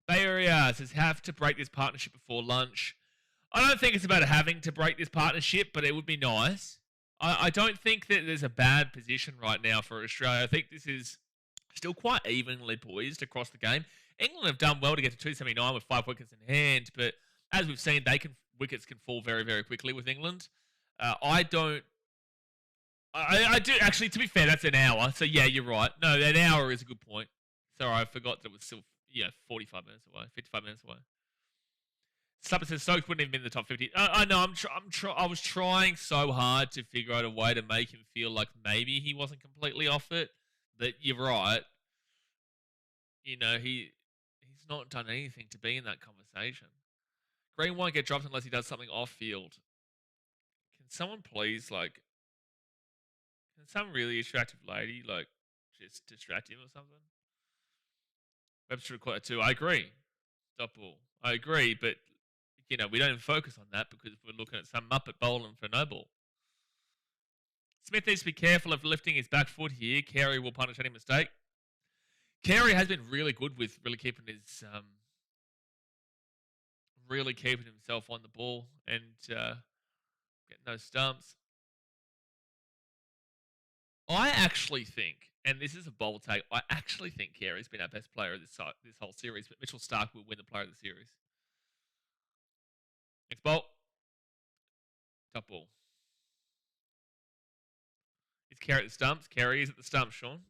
Bay Area says have to break this partnership before lunch. I don't think it's about having to break this partnership, but it would be nice. I don't think that there's a bad position right now for Australia. I think this is still quite evenly poised across the game. England have done well to get to 279 with 5 wickets in hand, but as we've seen, wickets can fall very, very quickly with England. I do actually. To be fair, that's an hour. So yeah, you're right. No, an hour is a good point. Sorry, I forgot that it was still 45 minutes away, 55 minutes away. Slapper says Stokes wouldn't even be in the top 50. I know. I was trying so hard to figure out a way to make him feel like maybe he wasn't completely off it. But you're right. You know, he's not done anything to be in that conversation. Green won't get dropped unless he does something off field. Can someone please, like, can some really attractive lady, like, just distract him or something? Webster required too. I agree. Doppel. I agree, but, you know, we don't even focus on that because we're looking at some Muppet bowling for no ball. Smith needs to be careful of lifting his back foot here. Carey will punish any mistake. Carey has been really good with really keeping himself on the ball and getting those stumps. I actually think, and this is a bold take, I actually think Carey's been our best player of this whole series, but Mitchell Starc will win the player of the series. Next ball. Top ball. Is Carey at the stumps? Carey is at the stumps, Sean.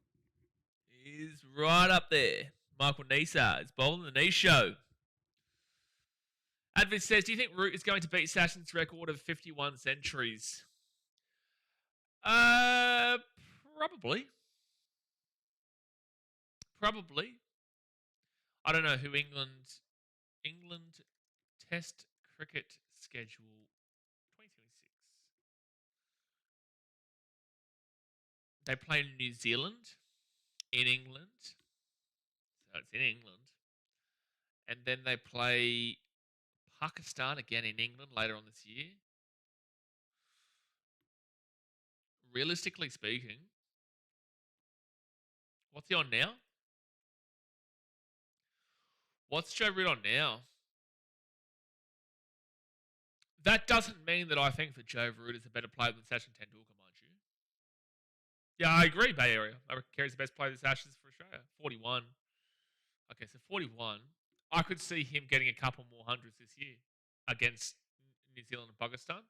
He's right up there. Michael Nisa is bowling the knee show. Advid says, do you think Root is going to beat Sashin's record of 51 centuries? Probably. Probably. I don't know who England Test cricket schedule 2026. They play New Zealand in England. So it's in England. And then they play Pakistan again in England later on this year. Realistically speaking, what's he on now? What's Joe Root on now? That doesn't mean that I think that Joe Root is a better player than Sachin Tendulkar, mind you. Yeah, I agree, Bay Area. I reckon Carey's the best player this Ashes for Australia. 41. Okay, so 41. I could see him getting a couple more hundreds this year against New Zealand and Pakistan.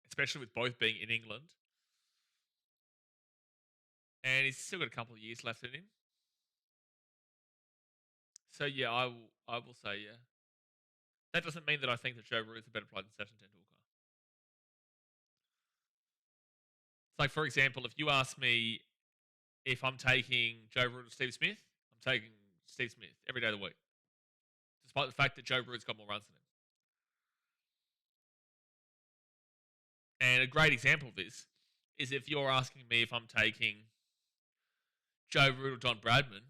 Especially with both being in England. And he's still got a couple of years left in him. So, yeah, I will say, yeah. That doesn't mean that I think that Joe Root is a better player than Sachin Tendulkar. It's like, for example, if you ask me if I'm taking Joe Root or Steve Smith, I'm taking Steve Smith every day of the week. Despite the fact that Joe Root's got more runs than him. And a great example of this is if you're asking me if I'm taking Joe Root or Don Bradman,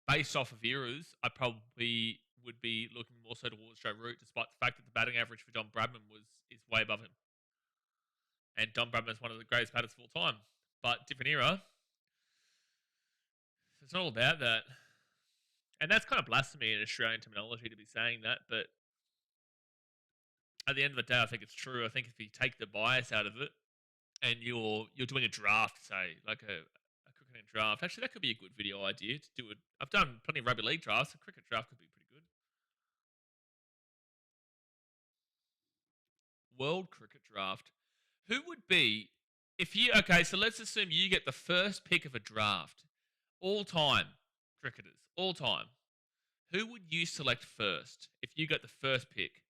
based off of eras, I probably would be looking more so towards Joe Root, despite the fact that the batting average for Don Bradman is way above him. And Don Bradman is one of the greatest batters of all time. But different era. So it's not all about that. And that's kind of blasphemy in Australian terminology to be saying that, but at the end of the day, I think it's true. I think if you take the bias out of it and you're doing a draft, say, like a cricket draft, actually that could be a good video idea to do it. I've done plenty of rugby league drafts. A cricket draft could be pretty good. World cricket draft. Who would be if you okay, so let's assume you get the first pick of a draft. All time cricketers. All time. Who would you select first if you got the first pick?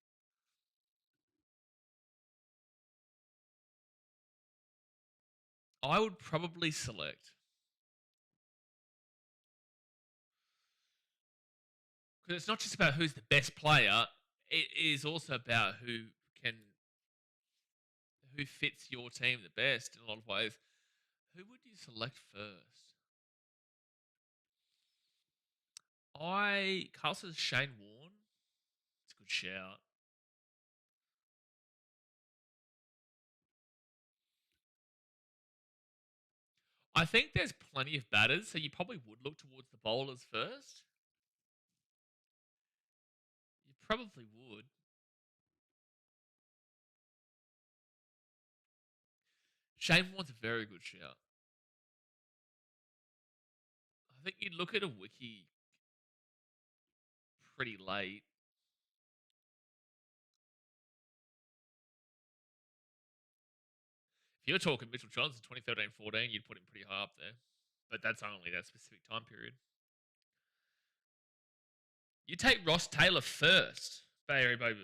I would probably select. Because it's not just about who's the best player, it is also about who fits your team the best in a lot of ways. Who would you select first? Carl says Shane Warne. It's a good shout. I think there's plenty of batters, so you probably would look towards the bowlers first. You probably would. Shane Warne's a very good shout. I think you'd look at a wiki pretty late. If you're talking Mitchell Johnson 2013-14, you'd put him pretty high up there. But that's only that specific time period. You take Ross Taylor first, Bay Area Baby.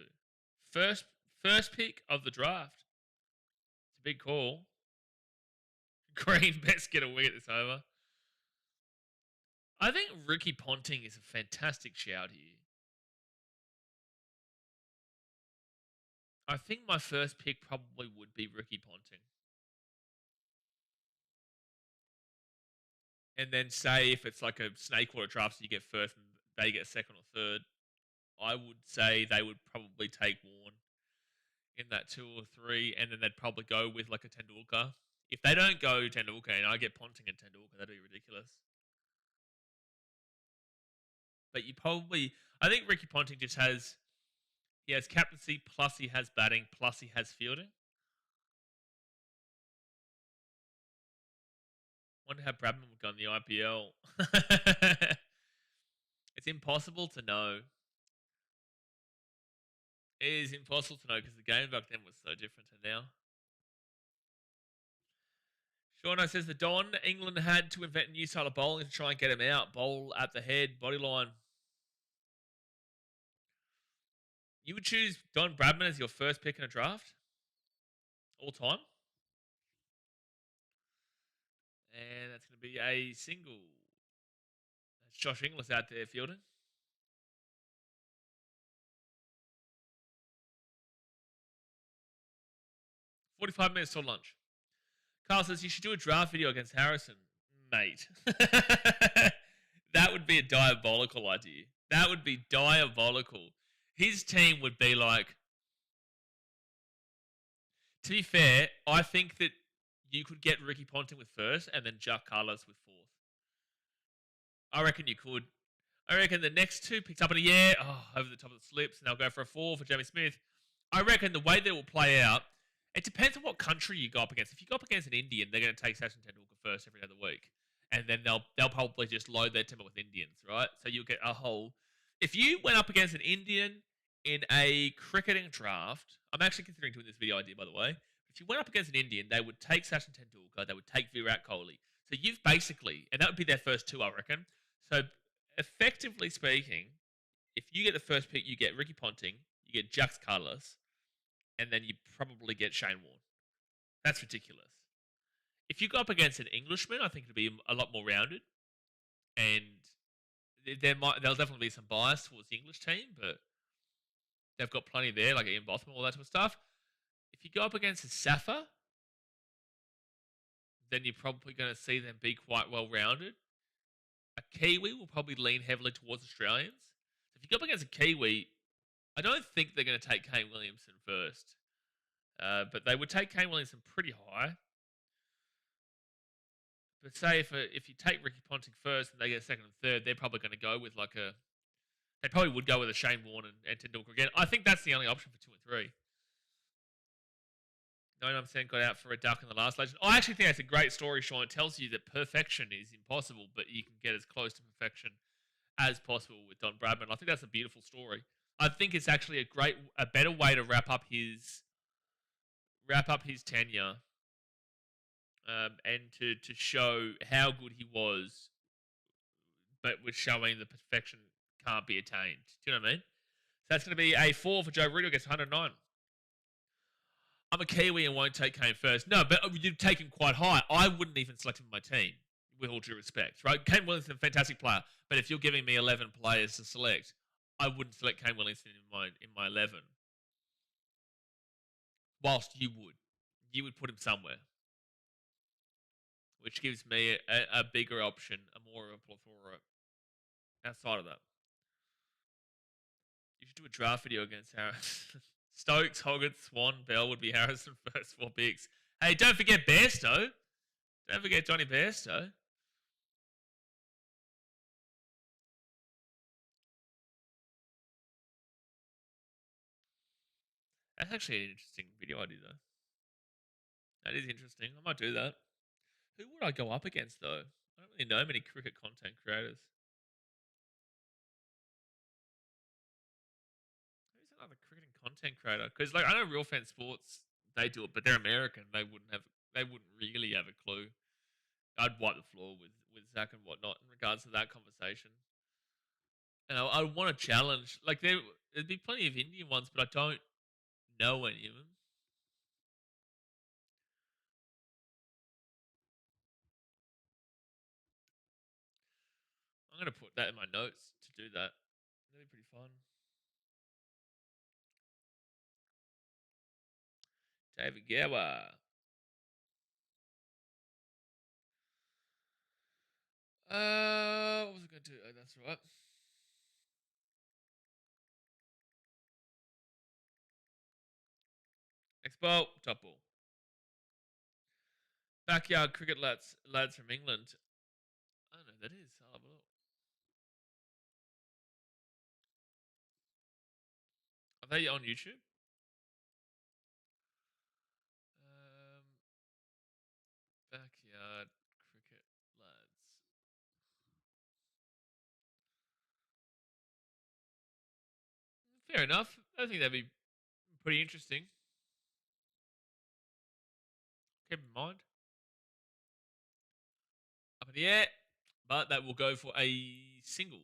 First pick of the draft. It's a big call. Green best get a wing at this over. I think Ricky Ponting is a fantastic shout here. I think my first pick probably would be Ricky Ponting. And then say if it's like a snake water draft, so you get first and they get second or third, I would say they would probably take Warren in that 2 or 3, and then they'd probably go with like a Tendulkar. If they don't go Tendulkar and I get Ponting and Tendulkar, that'd be ridiculous. But you probably, I think Ricky Ponting just has, he has captaincy, plus he has batting, plus he has fielding. Wonder how Bradman would go in the IPL. It's impossible to know. It is impossible to know because the game back then was so different to now. Shauno says the Don, England had to invent a new style of bowling to try and get him out. Bowl at the head, body line. You would choose Don Bradman as your first pick in a draft? All time? And that's going to be a single. That's Josh Inglis out there fielding. 45 minutes till lunch. Carl says you should do a draft video against Harrison. Mate. That would be a diabolical idea. That would be diabolical. His team would be like... To be fair, I think that you could get Ricky Ponting with first and then Jack Carlos with fourth. I reckon you could. I reckon the next 2 picks up in a year, over the top of the slips, and they'll go for a 4 for Jamie Smith. I reckon the way that will play out, it depends on what country you go up against. If you go up against an Indian, they're going to take Sachin Tendulkar first every other week. And then they'll probably just load their timber with Indians, right? So you'll get a whole... If you went up against an Indian in a cricketing draft, I'm actually considering doing this video idea, by the way. If you went up against an Indian, they would take Sachin Tendulkar, they would take Virat Kohli. So you've basically... And that would be their first 2, I reckon. So effectively speaking, if you get the first pick, you get Ricky Ponting, you get Jax Carlos, and then you probably get Shane Warne. That's ridiculous. If you go up against an Englishman, I think it'll be a lot more rounded. And there'll definitely be some bias towards the English team, but they've got plenty there, like Ian Botham, all that type of stuff. If you go up against a Safa, then you're probably going to see them be quite well rounded. A Kiwi will probably lean heavily towards Australians. So if you go up against a Kiwi, I don't think they're going to take Kane Williamson first. But they would take Kane Williamson pretty high. But say if you take Ricky Ponting first and they get second and third, they're probably going to go with like a... They probably would go with a Shane Warne and Tendulkar again. I think that's the only option for 2 and 3. 99% got out for a duck in the last legend. I actually think that's a great story, Sean. It tells you that perfection is impossible, but you can get as close to perfection as possible with Don Bradman. I think that's a beautiful story. I think it's actually a better way to wrap up his tenure, and to show how good he was, but with showing the perfection can't be attained. Do you know what I mean? So that's going to be a 4 for Joe Rudo, gets 109. I'm a Kiwi and won't take Kane first. No, but you'd take him quite high. I wouldn't even select him in my team, with all due respect, right? Kane Williamson, a fantastic player, but if you're giving me 11 players to select, I wouldn't select Kane Williamson in my 11. Whilst you would put him somewhere, which gives me a bigger option, a more of a plethora outside of that. You should do a draft video against Harris. Stokes, Hoggett, Swan, Bell would be Harrison first 4 picks. Hey, don't forget Bairstow. Don't forget Johnny Bairstow. That's actually an interesting video idea, though. That is interesting. I might do that. Who would I go up against, though? I don't really know many cricket content creators. Who's another cricketing content creator? Because like I know Real Fan Sports, they do it, but they're American. They wouldn't really have a clue. I'd wipe the floor with Zach and whatnot in regards to that conversation. And I want to challenge. Like there'd be plenty of Indian ones, but I don't know any of them. I'm gonna put that in my notes to do that. That'd be pretty fun. David Gower. What was I going to do? Oh, that's right. Next ball, top ball. Backyard cricket lads from England. I don't know who that is. I'll have a look. Are they on YouTube? Um, Backyard cricket lads. Fair enough. I think that'd be pretty interesting. Keep in mind. Up in the air. But that will go for a single.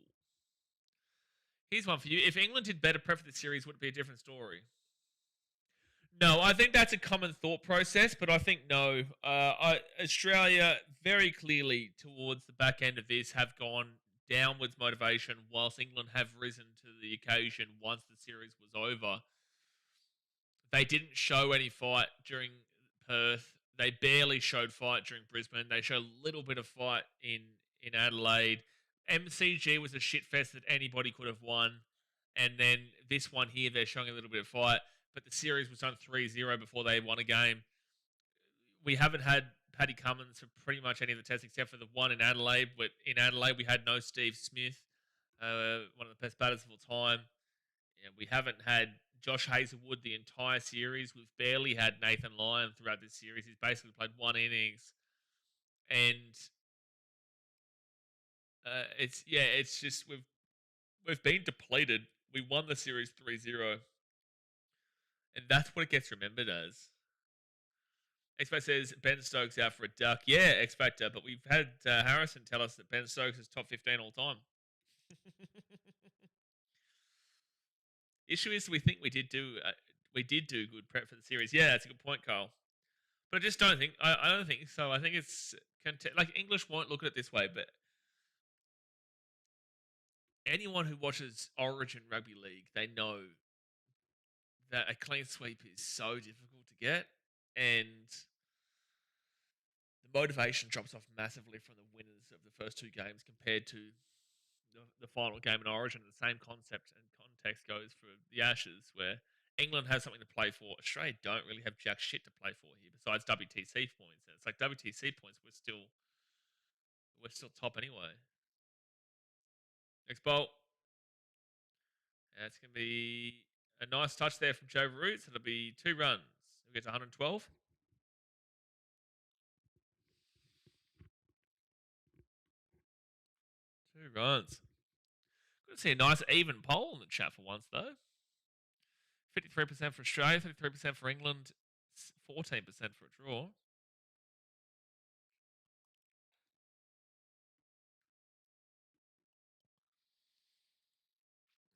Here's one for you. If England did better prep for the series, would it be a different story? No, I think that's a common thought process, but I think no. Australia very clearly towards the back end of this have gone downwards motivation, whilst England have risen to the occasion once the series was over. They didn't show any fight during Perth. They barely showed fight during Brisbane. They showed a little bit of fight in Adelaide. MCG was a shitfest that anybody could have won. And then this one here, they're showing a little bit of fight. But the series was done 3-0 before they won a game. We haven't had Paddy Cummins for pretty much any of the tests except for the one in Adelaide. But in Adelaide, we had no Steve Smith, one of the best batters of all time. Yeah, we haven't had Josh Hazlewood the entire series. We've barely had Nathan Lyon throughout this series. He's basically played one innings. And it's just we've been depleted. We won the series 3-0. And that's what it gets remembered as. X Factor says Ben Stokes out for a duck. Yeah, X Factor, but we've had Harrison tell us that Ben Stokes is top 15 all time. Issue is we think we did do good prep for the series. Yeah, that's a good point, Carl. But I just don't think I don't think so. I think it's like English won't look at it this way, but anyone who watches Origin Rugby League, they know that a clean sweep is so difficult to get, and the motivation drops off massively from the winners of the first two games compared to the final game in Origin. The same concept and context goes for the Ashes, where England has something to play for. Australia don't really have jack shit to play for here besides WTC points. And it's like WTC points, we're still top anyway. Next bolt. It's going to be a nice touch there from Joe Roots. It'll be 2 runs. We'll get to 112. Two runs. Good to see a nice even poll in the chat for once, though. 53% for Australia, 53% for England, 14% for a draw.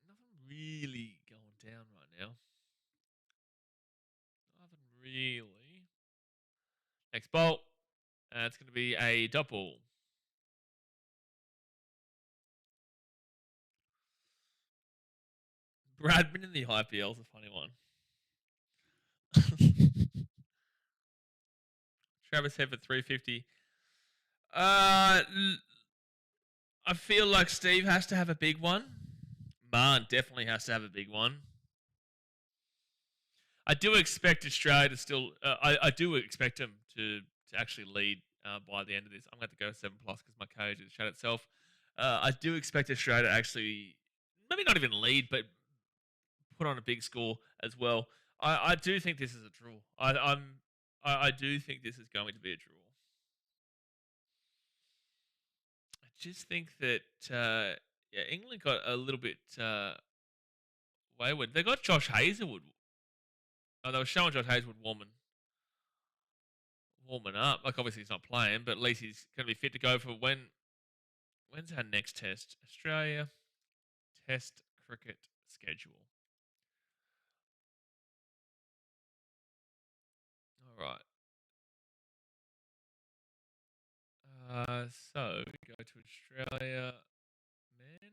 Nothing really going down right now. Nothing really. Next bolt. It's going to be a double. Bradman in the IPL is a funny one. Travis Head for 350. I feel like Steve has to have a big one. Marn definitely has to have a big one. I do expect Australia to still. I do expect him to actually lead by the end of this. I'm going to go 7+ because my code is shut itself. I do expect Australia to actually maybe not even lead, but put on a big score as well. I do think this is a draw. I do think this is going to be a draw. I just think that England got a little bit wayward. They got Josh Hazlewood. Oh, they were showing Josh Hazlewood warming up. Like obviously he's not playing, but at least he's going to be fit to go for when's our next test? Australia Test cricket schedule. All right. So we go to Australia, men.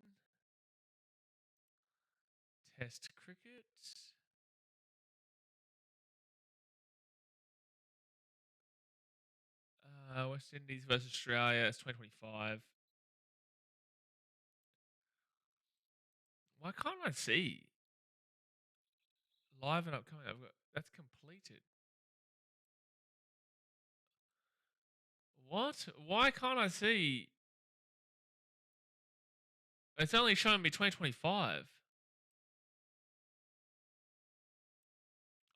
Test cricket. West Indies versus Australia. It's 2025. Why can't I see live and upcoming? That's completed. What? Why can't I see? It's only showing me 2025.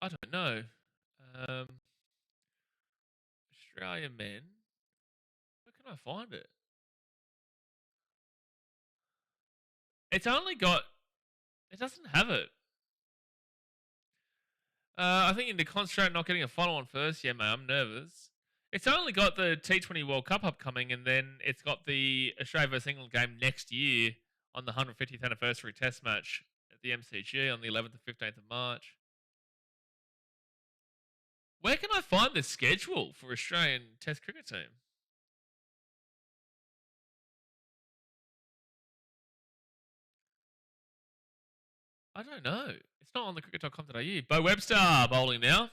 I don't know. Um, Australian men. Where can I find it? It's only got. It doesn't have it. I think you need to concentrate not getting a final one first. Yeah, mate, I'm nervous. It's only got the T20 World Cup upcoming, and then it's got the Australia vs England game next year on the 150th anniversary Test match at the MCG on the 11th and 15th of March. Where can I find the schedule for Australian Test cricket team? I don't know. It's not on the cricket.com.au. Bo Webster bowling now.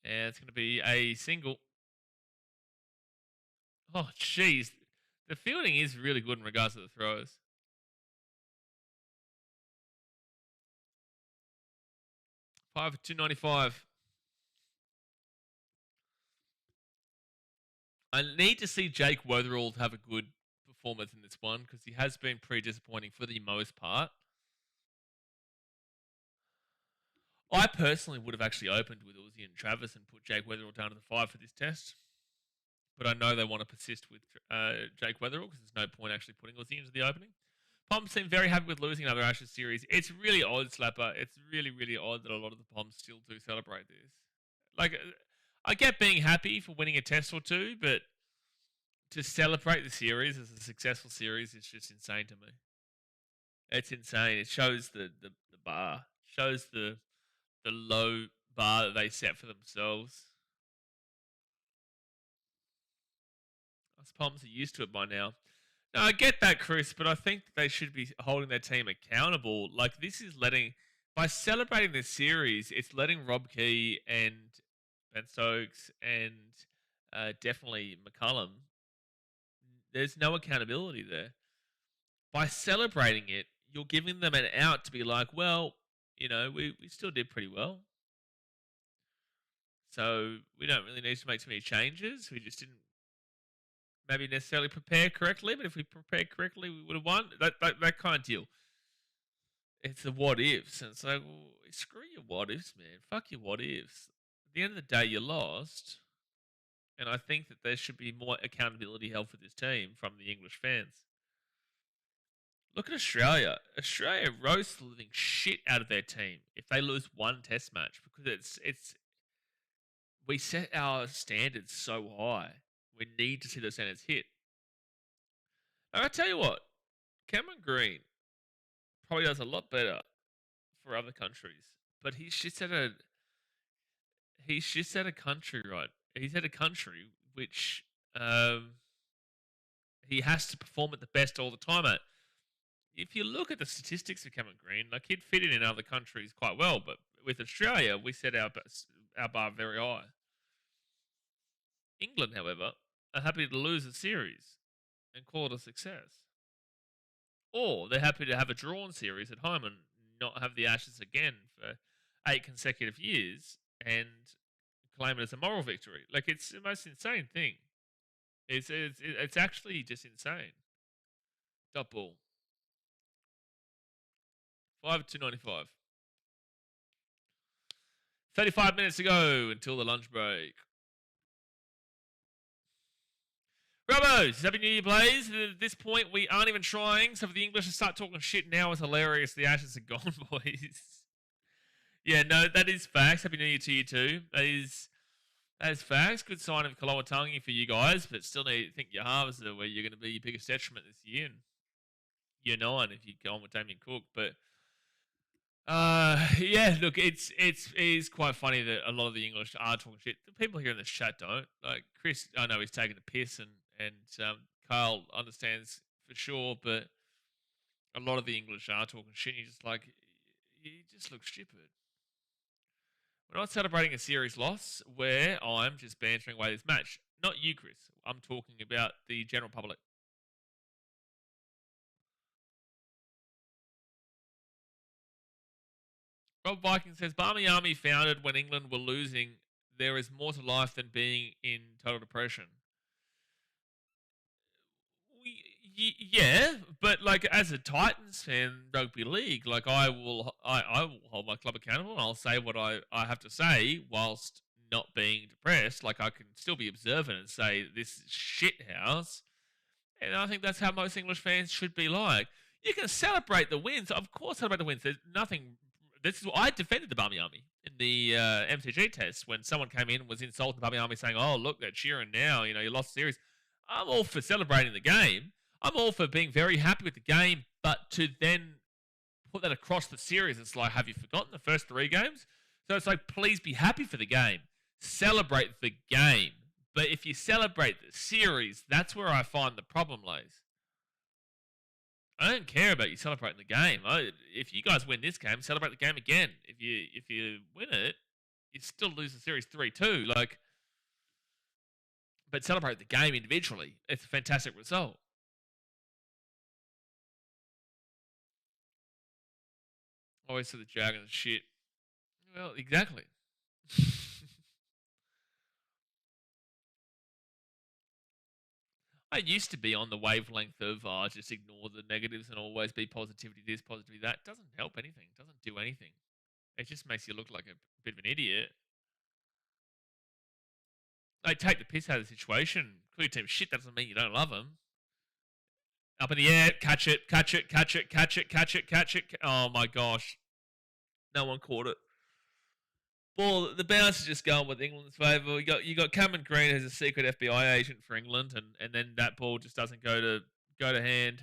And it's going to be a single. Oh, jeez. The fielding is really good in regards to the throws. 5 for 295. I need to see Jake Weatherall have a good performance in this one because he has been pretty disappointing for the most part. I personally would have actually opened with Uzi and Travis and put Jake Weatherall down to the 5 for this test. But I know they want to persist with Jake Weatherall because there's no point actually putting Uzi into the opening. Poms seem very happy with losing another Ashes series. It's really odd, Slapper. It's really, really odd that a lot of the Poms still do celebrate this. Like, I get being happy for winning a test or two, but to celebrate the series as a successful series is just insane to me. It's insane. It shows the bar. Shows the low bar that they set for themselves. Us Poms are used to it by now. No, I get that, Chris, but I think they should be holding their team accountable. Like, this is by celebrating this series, it's letting Rob Key and Ben Stokes and definitely McCullum, there's no accountability there. By celebrating it, you're giving them an out to be like, well, we still did pretty well. So we don't really need to make too many changes. We just didn't maybe necessarily prepare correctly, but if we prepared correctly, we would have won. That kind of deal. It's the what ifs, and it's like, well, screw your what ifs, man. Fuck your what ifs. At the end of the day, you lost, and I think that there should be more accountability held for this team from the English fans. Look at Australia. Australia roasts the living shit out of their team if they lose one Test match because we set our standards so high. We need to see those standards hit. I tell you what, Cameron Green probably does a lot better for other countries, but he's just at a country, right? He's at a country which he has to perform at the best all the time at. If you look at the statistics of Cameron Green, like he'd fit in other countries quite well, but with Australia, we set our bar very high. England, however, are happy to lose a series and call it a success. Or they're happy to have a drawn series at home and not have the Ashes again for 8 consecutive years and claim it as a moral victory. Like, it's the most insane thing. It's actually just insane. Dot ball. 5-295. 35 minutes to go until the lunch break. Robos, Happy New Year, Blaze. At this point, we aren't even trying, so for the English to start talking shit now is hilarious. The Ashes are gone, boys. Yeah, no, that is facts. Happy New Year to you too. That is facts. Good sign of Kolowatangi for you guys, but still need to think your halves are where you're going to be your biggest detriment this year. And year 9 if you go on with Damien Cook. But yeah, look, it is quite funny that a lot of the English are talking shit. The people here in the chat don't. Like Chris, I know he's taking the piss, and Carl understands for sure, but a lot of the English are talking shit. And you're just like, you just look stupid. We're not celebrating a series loss where I'm just bantering away this match. Not you, Chris. I'm talking about the general public. Rob Viking says, Barmy Army founded when England were losing. There is more to life than being in total depression. Yeah, but like as a Titans fan, rugby league, like I will hold my club accountable and I'll say what I have to say whilst not being depressed. Like I can still be observant and say this is shit house, and I think that's how most English fans should be like. You can celebrate the wins, of course. Celebrate the wins. There's nothing. This is I defended the Barmy Army in the MTG test when someone came in and was insulting the Barmy Army, saying, "Oh, look, they're cheering now. You know, you lost the series." I'm all for celebrating the game. I'm all for being very happy with the game, but to then put that across the series, it's like, have you forgotten the first 3 games? So it's like, please be happy for the game. Celebrate the game. But if you celebrate the series, that's where I find the problem lays. I don't care about you celebrating the game. If you guys win this game, celebrate the game again. If you win it, you still lose the series 3-2. Like, but celebrate the game individually. It's a fantastic result. Always to the jargon and shit. Well, exactly. I used to be on the wavelength of just ignore the negatives and always be positivity this, positivity that. Doesn't help anything. Doesn't do anything. It just makes you look like a bit of an idiot. Like, take the piss out of the situation. Clear team shit doesn't mean you don't love them. Up in the air, catch it, catch it, catch it, catch it, catch it, catch it. Oh my gosh. No one caught it. Well, the bounce is just going with England's favour. You got Cameron Green as a secret FBI agent for England, and then that ball just doesn't go to hand.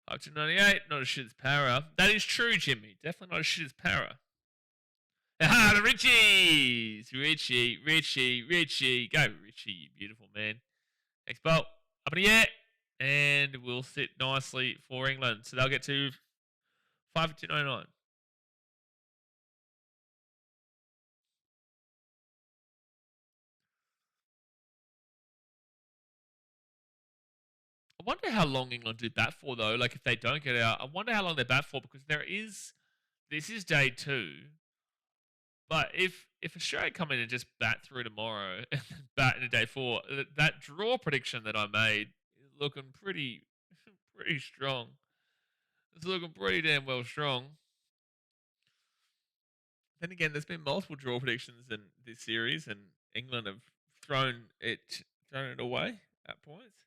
Up to 98, not as shit as Para. That is true, Jimmy. Definitely not as shit as Para. Ah, the Richies! Richie. Go, Richie, you beautiful man. Next ball. Up in the air. And we'll sit nicely for England. So they'll get to 5 for 299. I wonder how long England do bat for, though. Like, if they don't get out, I wonder how long they bat for, because this is day 2. But if Australia come in and just bat through tomorrow and bat into day 4, that draw prediction that I made is looking pretty strong. It's looking pretty damn well strong. Then again, there's been multiple draw predictions in this series, and England have thrown it away at points.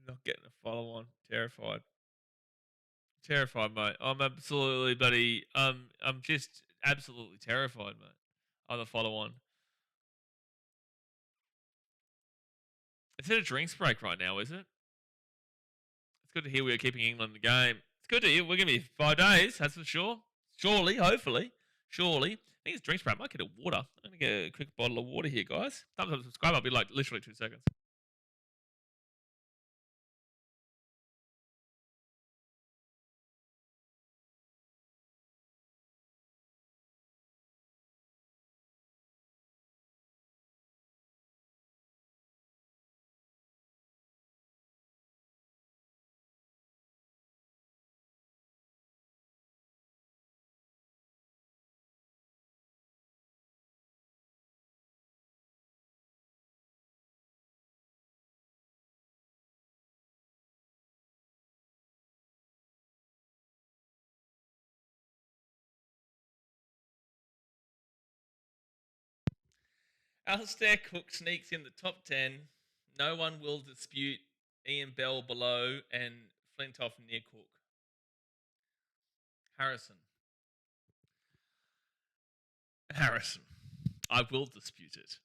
Not getting a follow on. Terrified. Terrified, mate. I'm absolutely, buddy. I'm just absolutely terrified, mate. On the follow on. It's at a drinks break right now, is it? It's good to hear we are keeping England in the game. It's good to hear. We're going to be 5 days, that's for sure. Surely, hopefully. Surely. I think it's drinks break. I might get a water. I'm going to get a quick bottle of water here, guys. Thumbs up, subscribe. I'll be like literally 2 seconds. Alistair Cook sneaks in the top 10. No one will dispute Ian Bell below, and Flintoff near Cook. Harrison. I will dispute it.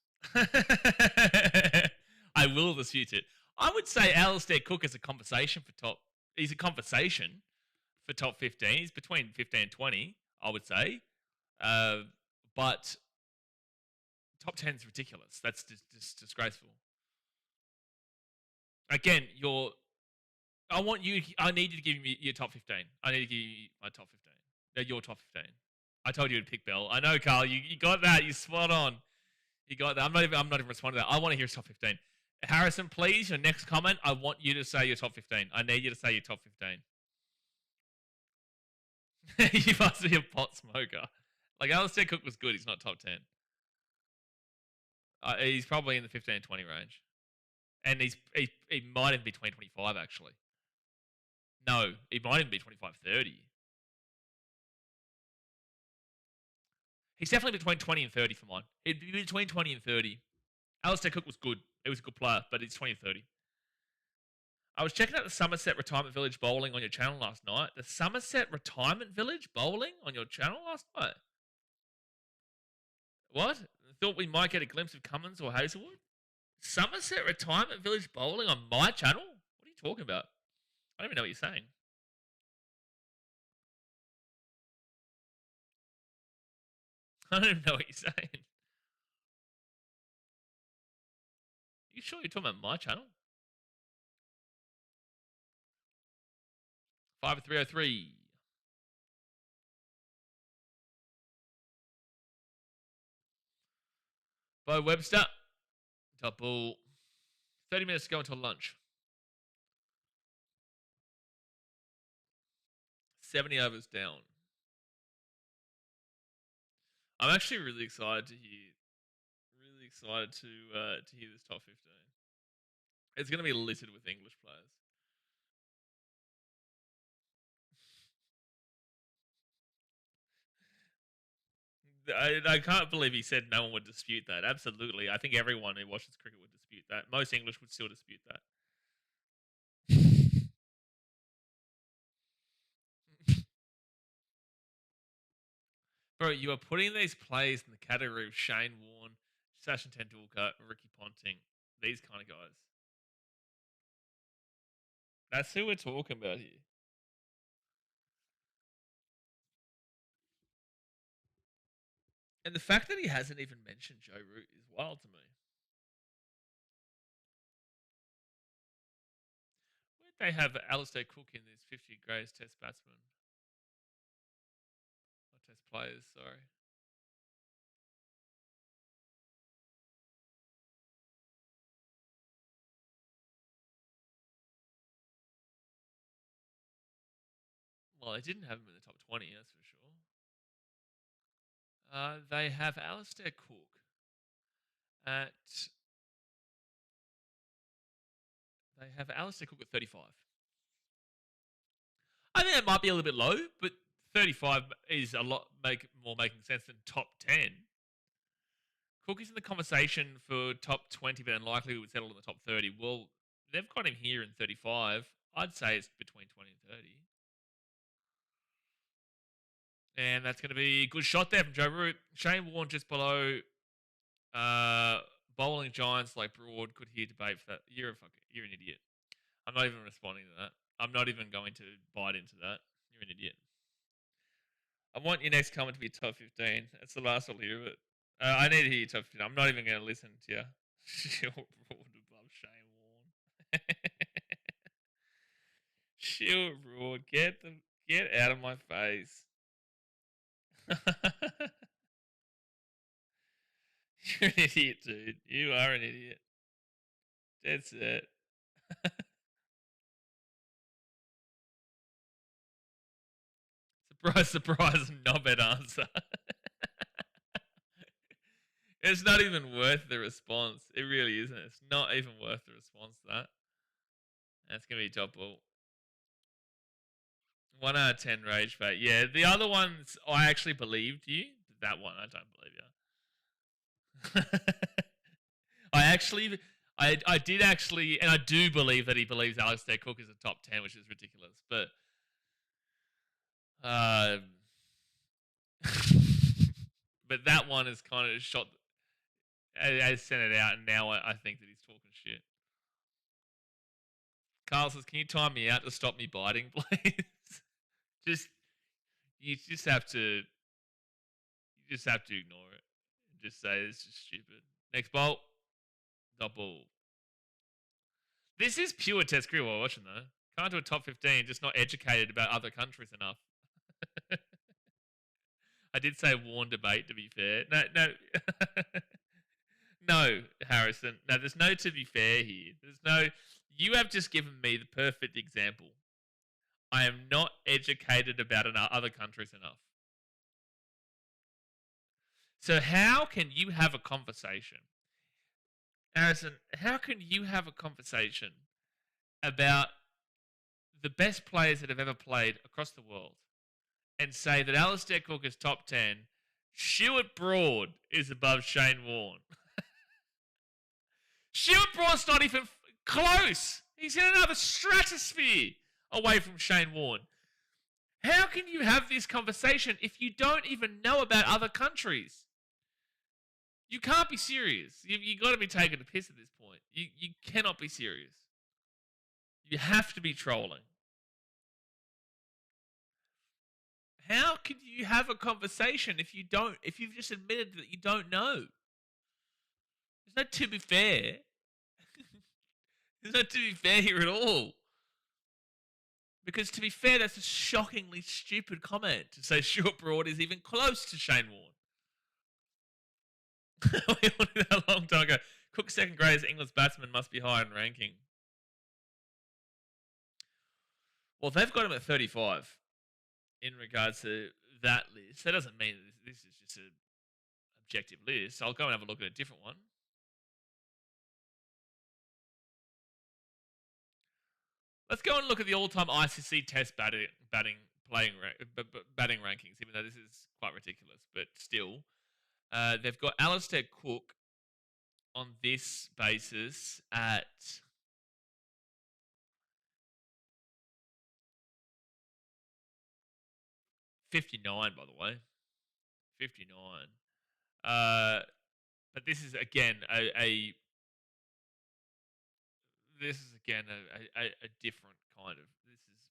I will dispute it. I would say Alistair Cook is a conversation for top. He's a conversation for top 15. He's between 15 and 20, I would say. But top 10 is ridiculous. That's just disgraceful. Again, I need you to give me your top 15. I need to give you my top 15. Your top 15. I told you to pick Bell. I know, Carl. You got that. You spot on. You got that. I'm not even responding to that. I want to hear his top 15. Harrison, please, your next comment, I want you to say your top 15. I need you to say your top 15. You must be a pot smoker. Like, Alistair Cook was good. He's not top 10. He's probably in the 15 and 20 range. And he might even be 20-25, actually. No, he might even be 25-30. He's definitely between 20 and 30 for mine. He'd be between 20 and 30. Alistair Cook was good. He was a good player, but he's 20 and 30. I was checking out the Somerset Retirement Village bowling on your channel last night. The Somerset Retirement Village bowling on your channel last night? What? I thought we might get a glimpse of Cummins or Hazelwood? Somerset Retirement Village bowling on my channel? What are you talking about? I don't even know what you're saying. I don't even know what you're saying. You sure you're talking about my channel? 5303. Bo Webster. Double. 30 minutes to go until lunch. 70 overs down. I'm actually really excited to hear. Really excited to hear this top 15. It's going to be littered with English players. I can't believe he said no one would dispute that. Absolutely. I think everyone who watches cricket would dispute that. Most English would still dispute that. Bro, you are putting these players in the category of Shane Warne, Sachin Tendulkar, Ricky Ponting, these kind of guys. That's who we're talking about here. And the fact that he hasn't even mentioned Joe Root is wild to me. Where'd they have Alistair Cook in this 50 greatest test batsman? Or test players, sorry. Well, they didn't have him in the top 20, that's for sure. They have Alistair Cook at... They have Alistair Cook at 35. I think that might be a little bit low, but 35 is a lot more making sense than top 10. Cook is in the conversation for top 20, but unlikely would settle in the top 30. Well, they've got him here in 35. I'd say it's between 20 and 30. And that's going to be a good shot there from Joe Root. Shane Warne just below. Bowling giants like Broad could hear debate for that. You're an idiot. I'm not even responding to that. I'm not even going to bite into that. You're an idiot. I want your next comment to be top 15. That's the last I'll hear of it. I need to hear your top 15. I'm not even going to listen to you. Shield Broad above Shane Warne. Shield Broad, get out of my face. You're an idiot, dude. You are an idiot. That's it. Surprise, surprise, not bad answer. It's not even worth the response. It really isn't. It's not even worth the response to that. That's going to be top ball. 1 out of 10 rage bait. Yeah, the other ones, I actually believed you. That one, I don't believe you. I did actually, and I do believe that he believes Alistair Cook is a top 10, which is ridiculous. But but that one is kind of shot, has sent it out, and now I think that he's talking shit. Carl says, "Can you time me out to stop me biting, please?" You just have to ignore it. Just say it's just stupid. Next bolt, double. This is pure test cricket we're watching though. Can't do a top 15, just not educated about other countries enough. I did say warn debate, to be fair. No. No, Harrison. No, there's no to be fair here. You have just given me the perfect example. I am not educated about other countries enough. So how can you have a conversation? Harrison, how can you have a conversation about the best players that have ever played across the world and say that Alistair Cook is top 10, Stuart Broad is above Shane Warne? Stuart Broad's not even close. He's in another stratosphere away from Shane Warne. How can you have this conversation if you don't even know about other countries? You can't be serious. You got to be taking a piss at this point. You cannot be serious. You have to be trolling. How can you have a conversation if you've just admitted that you don't know? There's no to be fair. There's no to be fair here at all. Because to be fair, that's a shockingly stupid comment to say Stuart Broad is even close to Shane Warne. We all knew that a long time ago. Cook's second greatest England's batsman must be higher in ranking. Well, they've got him at 35 in regards to that list. That doesn't mean that this is just an objective list. I'll go and have a look at a different one. Let's go and look at the all-time ICC Test batting rankings, even though this is quite ridiculous, but still. They've got Alistair Cook on this basis at 59, by the way. 59. But this is again a different kind of. This is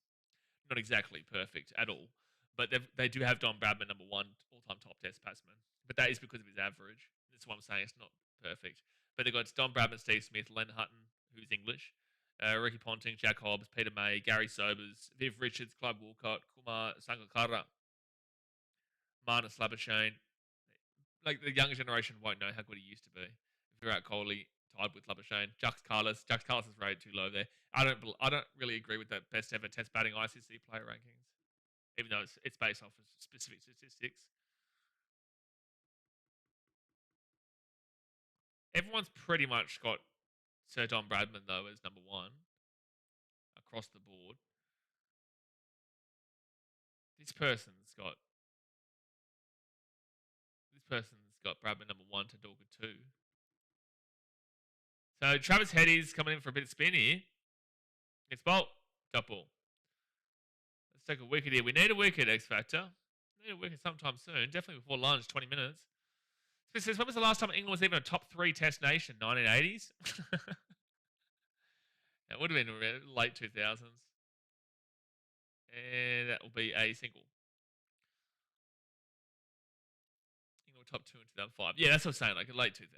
not exactly perfect at all. But they do have Don Bradman number 1 all-time top Test batsman. But that is because of his average. That's what I'm saying. It's not perfect. But they've got Don Bradman, Steve Smith, Len Hutton, who's English, Ricky Ponting, Jack Hobbs, Peter May, Gary Sobers, Viv Richards, Clive Walcott, Kumar Sangakkara, Marnus Labuschagne. Like, the younger generation won't know how good he used to be. Virat Kohli tied with Labuschagne. Jux Carlos is rated too low there. I don't really agree with that best ever Test batting ICC player rankings, even though it's based off of specific statistics. Everyone's pretty much got Sir Don Bradman, though, as number 1 across the board. This person's got Bradman number 1 to Dorgan 2. So Travis Headies coming in for a bit of spin here. It's bolt, double. Let's take a wicket here. We need a wicket, X Factor. We need a wicket sometime soon. Definitely before lunch, 20 minutes. It says, when was the last time England was even a top 3 Test nation? 1980s? It would have been late 2000s. And that will be a single. England top 2 in 2005. Yeah, that's what I'm saying, like late 2000s.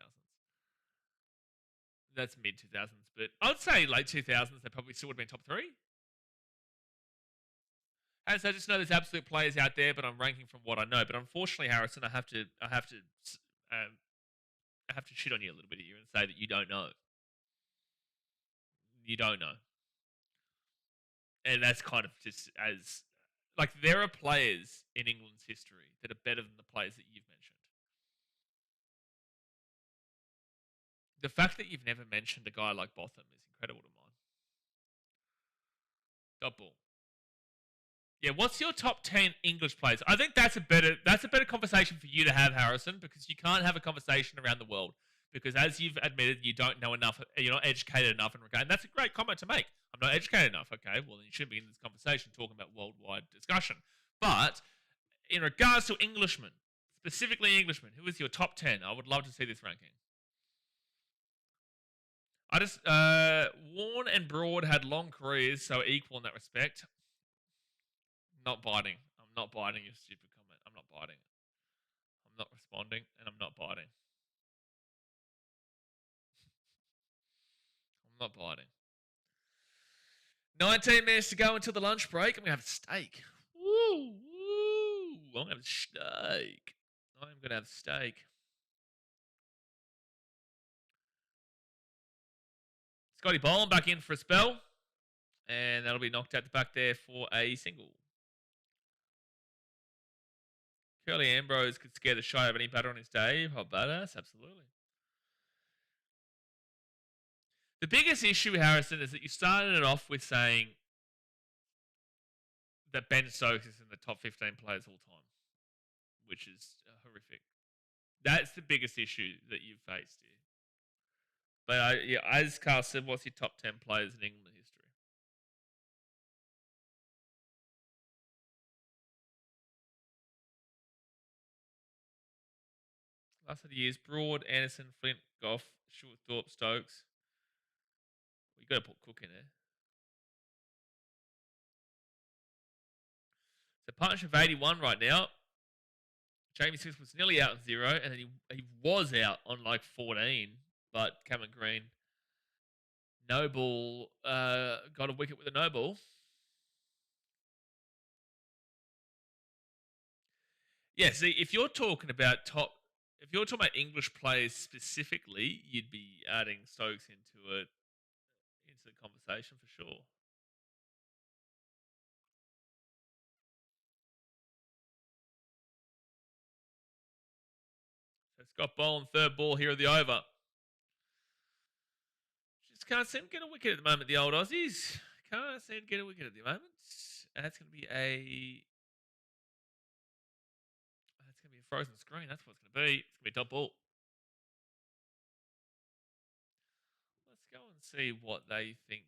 That's mid 2000s, but I'd say late 2000s, they probably still would have been top 3. And so I just know there's absolute players out there, but I'm ranking from what I know. But unfortunately, Harrison, I have to shit on you a little bit here and say that you don't know. You don't know. And that's kind of just as, like, there are players in England's history that are better than the players that you've mentioned. The fact that you've never mentioned a guy like Botham is incredible to mine. Double. Yeah, what's your top 10 English players? I think that's a better conversation for you to have, Harrison, because you can't have a conversation around the world. Because as you've admitted, you don't know enough, you're not educated enough in regard. And that's a great comment to make. I'm not educated enough. Okay, well, then you shouldn't be in this conversation talking about worldwide discussion. But in regards to Englishmen, specifically Englishmen, who is your top 10? I would love to see this ranking. I just Warren and Broad had long careers, so equal in that respect. Not biting. I'm not biting your stupid comment. I'm not biting. I'm not responding, and I'm not biting. I'm not biting. 19 minutes to go until the lunch break. I'm gonna have steak. Woo, woo! I'm gonna have steak. I'm gonna have steak. Scotty Boland back in for a spell. And that'll be knocked out the back there for a single. Curly Ambrose could scare the shit out of any batter on his day. Oh, badass, absolutely. The biggest issue, Harrison, is that you started it off with saying that Ben Stokes is in the top 15 players all time, which is horrific. That's the biggest issue that you've faced here. But yeah, as Carl said, what's your top 10 players in England history? Last of the years, Broad, Anderson, Flint, Goff, Thorpe, Stokes. You've got to put Cook in there. So partnership of 81 right now. Jamie Smith was nearly out on 0, and then he was out on like 14, but Cameron Green. Noble got a wicket with a no ball. Yeah, see, if you're talking about English players specifically, you'd be adding Stokes into the conversation for sure. So Scott Boland, third ball here of the over. Just can't seem to get a wicket at the moment, the old Aussies. Can't seem to get a wicket at the moment. And that's going to be a frozen screen. That's what it's going to be. It's going to be a dot ball. Let's go and see what they think,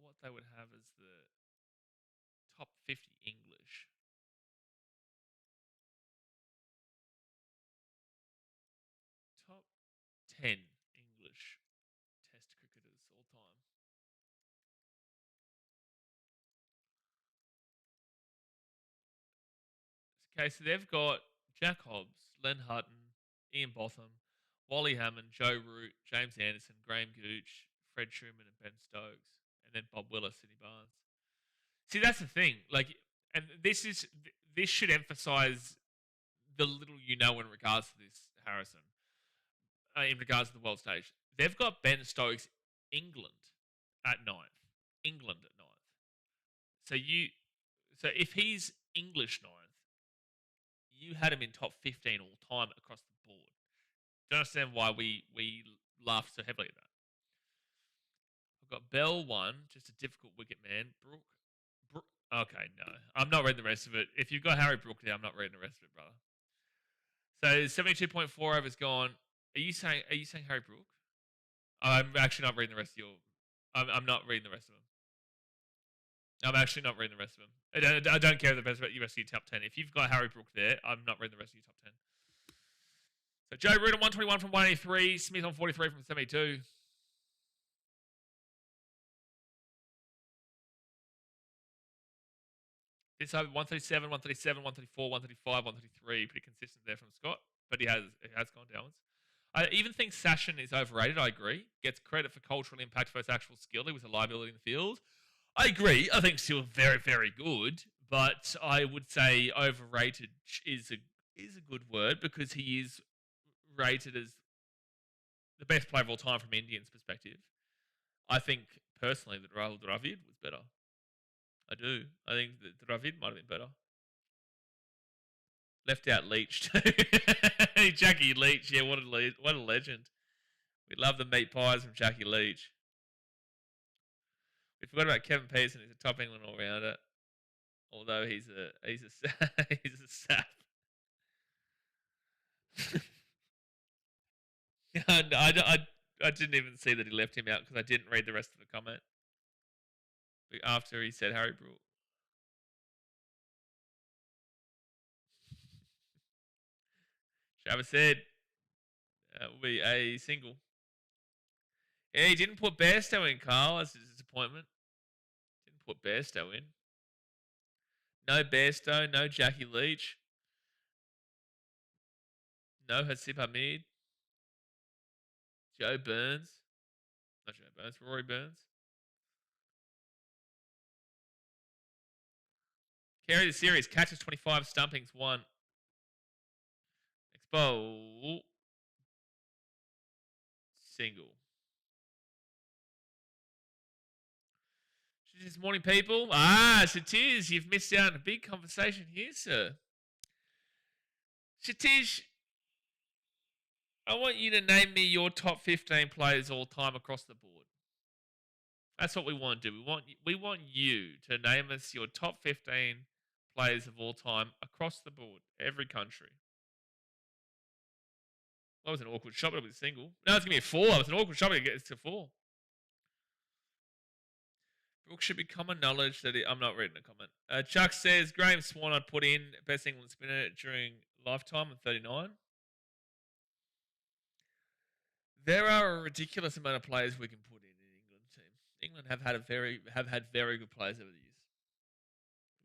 what they would have as the top 50 English. Top 10 English Test cricketers all time. Okay, so they've got Jack Hobbs, Len Hutton, Ian Botham, Wally Hammond, Joe Root, James Anderson, Graham Gooch, Fred Truman, and Ben Stokes, and then Bob Willis, Sidney Barnes. See, that's the thing. Like, and this should emphasize the little you know in regards to this, Harrison. In regards to the world stage, they've got Ben Stokes, England at 9th. England at 9th. So if he's English 9th, you had him in top 15 all time across the board. Don't understand why we laugh so heavily at that. I've got Bell 1, just a difficult wicket man. Brook. Okay, no. I'm not reading the rest of it. If you've got Harry Brook there, I'm not reading the rest of it, brother. So 72.4 overs gone. Are you saying Harry Brook? I'm actually not reading the rest of your. I'm not reading the rest of them. I'm actually not reading the rest of them. I don't care the rest of your top 10. If you've got Harry Brook there, I'm not reading the rest of your top 10. So Joe Root on 121 from 183, Smith on 43 from 72. This over 137, 137, 134, 135, 133. Pretty consistent there from Scott, but he has gone downwards. I even think Sashin is overrated. I agree. Gets credit for cultural impact versus actual skill. He was a liability in the field. I agree. I think still very, very good, but I would say overrated is a good word because he is rated as the best player of all time from Indians' perspective. I think personally that Rahul Dravid was better. I do. I think that Dravid might have been better. Left out Leach too. Jackie Leach, yeah, what a legend. We love the meat pies from Jackie Leach. We forgot about Kevin Pearson, who's a top England all-rounder. Although he's a sap. No, I didn't even see that he left him out because I didn't read the rest of the comment after he said Harry Brook. Travis said that will be a single. Yeah, he didn't put Bairstow in, Carl. That's a disappointment. Didn't put Bairstow in. No Bairstow, no Jackie Leach. No Hasib Hamid. Joe Burns. Not Joe Burns, Rory Burns. Carry the series. Catches 25, stumpings 1. Expo. Single. This morning, people. Satish, you've missed out on a big conversation here, sir. Satish, I want you to name me your top 15 players all time across the board. That's what we want to do. We want you to name us your top 15 players of all time across the board, every country. That was an awkward shot, but it was single. No, it's going to be a 4. It was an awkward shot, but it gets to 4. Brooke should be common knowledge that I'm not reading a comment. Chuck says, Graham Swan I'd put in best England spinner during lifetime of 39. There are a ridiculous amount of players we can put in England team. England have had very good players over the years.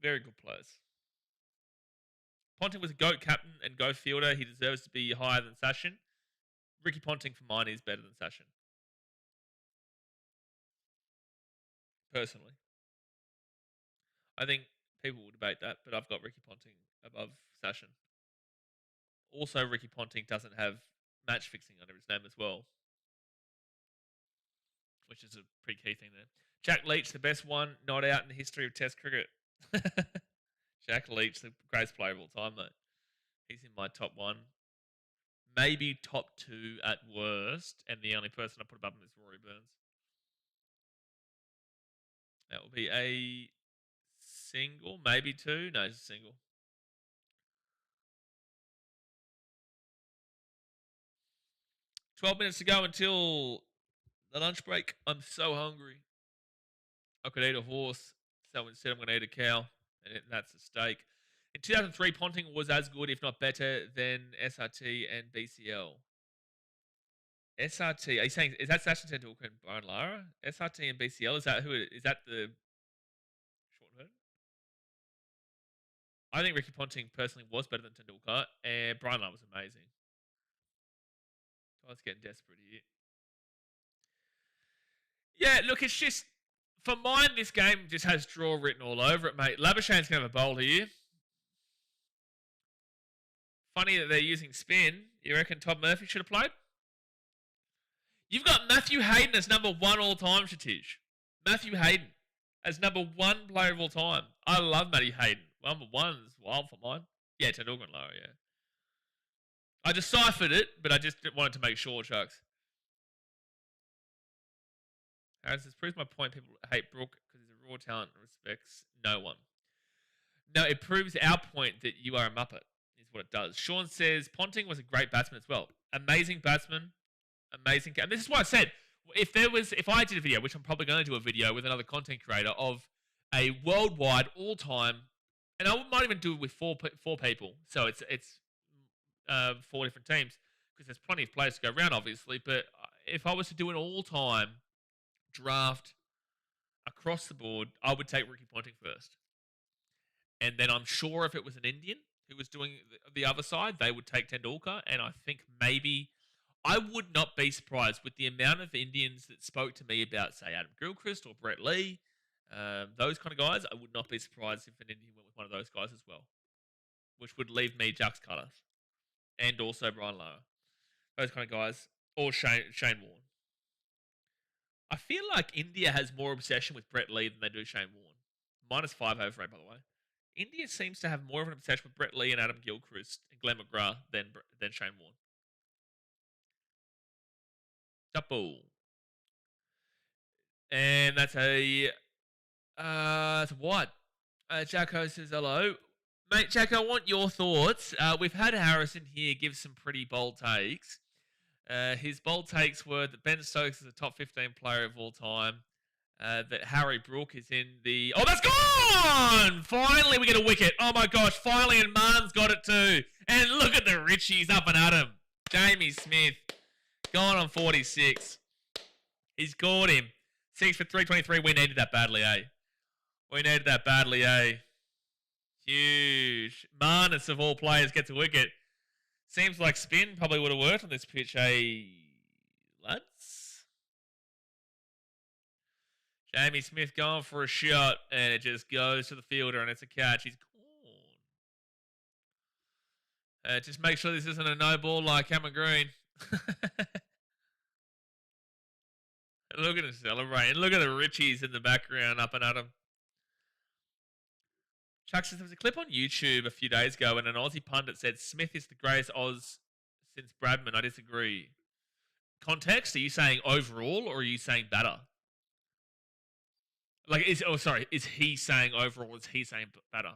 Very good players. Ponting was a GOAT captain and GOAT fielder. He deserves to be higher than Sachin. Ricky Ponting for mine is better than Sachin. Personally. I think people will debate that, but I've got Ricky Ponting above Sachin. Also, Ricky Ponting doesn't have match fixing under his name as well, which is a pretty key thing there. Jack Leach, the best one not out in the history of Test cricket. Jack Leach, the greatest player of all time, though. He's in my top 1. Maybe top 2 at worst, and the only person I put above him is Rory Burns. That will be a single, maybe 2. No, it's a single. $12 minutes to go until the lunch break. I'm so hungry. I could eat a horse, so instead I'm going to eat a cow, and that's a steak. In 2003, Ponting was as good, if not better, than SRT and BCL. SRT, are you saying, is that Sachin Tendulkar and Brian Lara? SRT and BCL, is that the short version? I think Ricky Ponting personally was better than Tendulkar, and Brian Lara was amazing. I was getting desperate here. Yeah, look, it's just, for mine, this game just has draw written all over it, mate. Labuschagn's going to have a bowl here. Funny that they're using spin. You reckon Todd Murphy should have played? You've got Matthew Hayden as number 1 all time, Satish. Matthew Hayden as number 1 player of all time. I love Matty Hayden. Number 1 is wild for mine. Yeah, Tendulkar and Lara, yeah. I deciphered it, but I just wanted to make sure, Chucks. Harris says, proves my point. People hate Brooke because he's a raw talent and respects no one. No, it proves our point that you are a muppet, is what it does. Sean says, Ponting was a great batsman as well. Amazing batsman. Amazing. And this is why I said, if I did a video, which I'm probably going to do a video with another content creator of a worldwide all-time, and I might even do it with four people. So it's 4 different teams because there's plenty of players to go around, obviously. But if I was to do an all-time draft across the board, I would take Ricky Ponting first. And then I'm sure if it was an Indian who was doing the other side, they would take Tendulkar. And I think maybe I would not be surprised with the amount of Indians that spoke to me about, say, Adam Gilchrist or Brett Lee, those kind of guys. I would not be surprised if an Indian went with one of those guys as well, which would leave me Jux Cutter and also Brian Lara. Those kind of guys. Or Shane Warne. I feel like India has more obsession with Brett Lee than they do Shane Warne. -5 over rate, by the way. India seems to have more of an obsession with Brett Lee and Adam Gilchrist and Glenn McGrath than Shane Warne. Double. And that's that's what? Jacko says hello. Mate, Jacko, I want your thoughts. We've had Harrison here give some pretty bold takes. His bold takes were that Ben Stokes is a top 15 player of all time. That Harry Brook is in the... Oh, that's gone! Finally, we get a wicket. Oh, my gosh. Finally, and Marn's got it too. And look at the Richies up and at him. Jamie Smith, gone on 46. He's caught him. 6 for 323. We needed that badly, eh? We needed that badly, eh? Huge. Marnus, of all players, gets a wicket. Seems like spin probably would have worked on this pitch, eh, lads? Jamie Smith going for a shot, and it just goes to the fielder, and it's a catch. He's gone. Just make sure this isn't a no ball like Cameron Green. Look at him celebrating. Look at the Richies in the background up and at him. Chuck says there was a clip on YouTube a few days ago, and an Aussie pundit said Smith is the greatest Oz since Bradman. I disagree. Context? Are you saying overall, or are you saying batter? Like, is he saying overall? Is he saying better?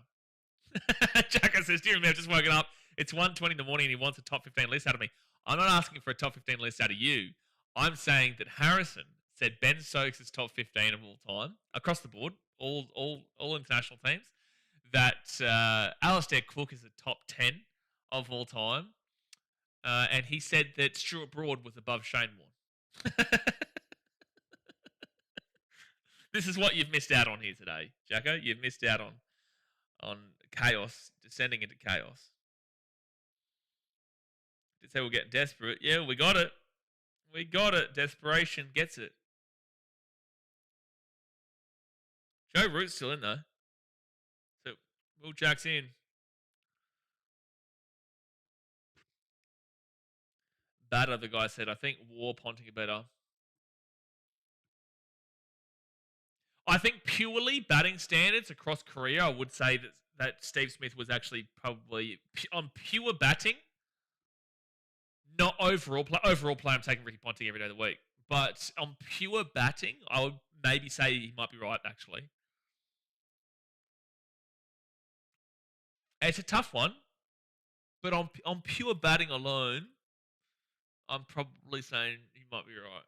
Jacka says, do you remember? I've just woken up. It's 1:20 in the morning and he wants a top 15 list out of me. I'm not asking for a top 15 list out of you. I'm saying that Harrison said Ben Stokes is top 15 of all time, across the board, all international teams. That Alistair Cook is the top 10 of all time. And he said that Stuart Broad was above Shane Warne. This is what you've missed out on here today, Jacko. You've missed out on chaos, descending into chaos. Did say we're getting desperate. Yeah, we got it. We got it. Desperation gets it. Joe Root's still in, though. So, Will Jack's in. Batter, the guy said. I think War Ponting are better. I think purely batting standards across career, I would say that Steve Smith was actually probably on pure batting, not overall play. Overall play, I'm taking Ricky Ponting every day of the week. But on pure batting, I would maybe say he might be right, actually. It's a tough one. But on pure batting alone, I'm probably saying he might be right.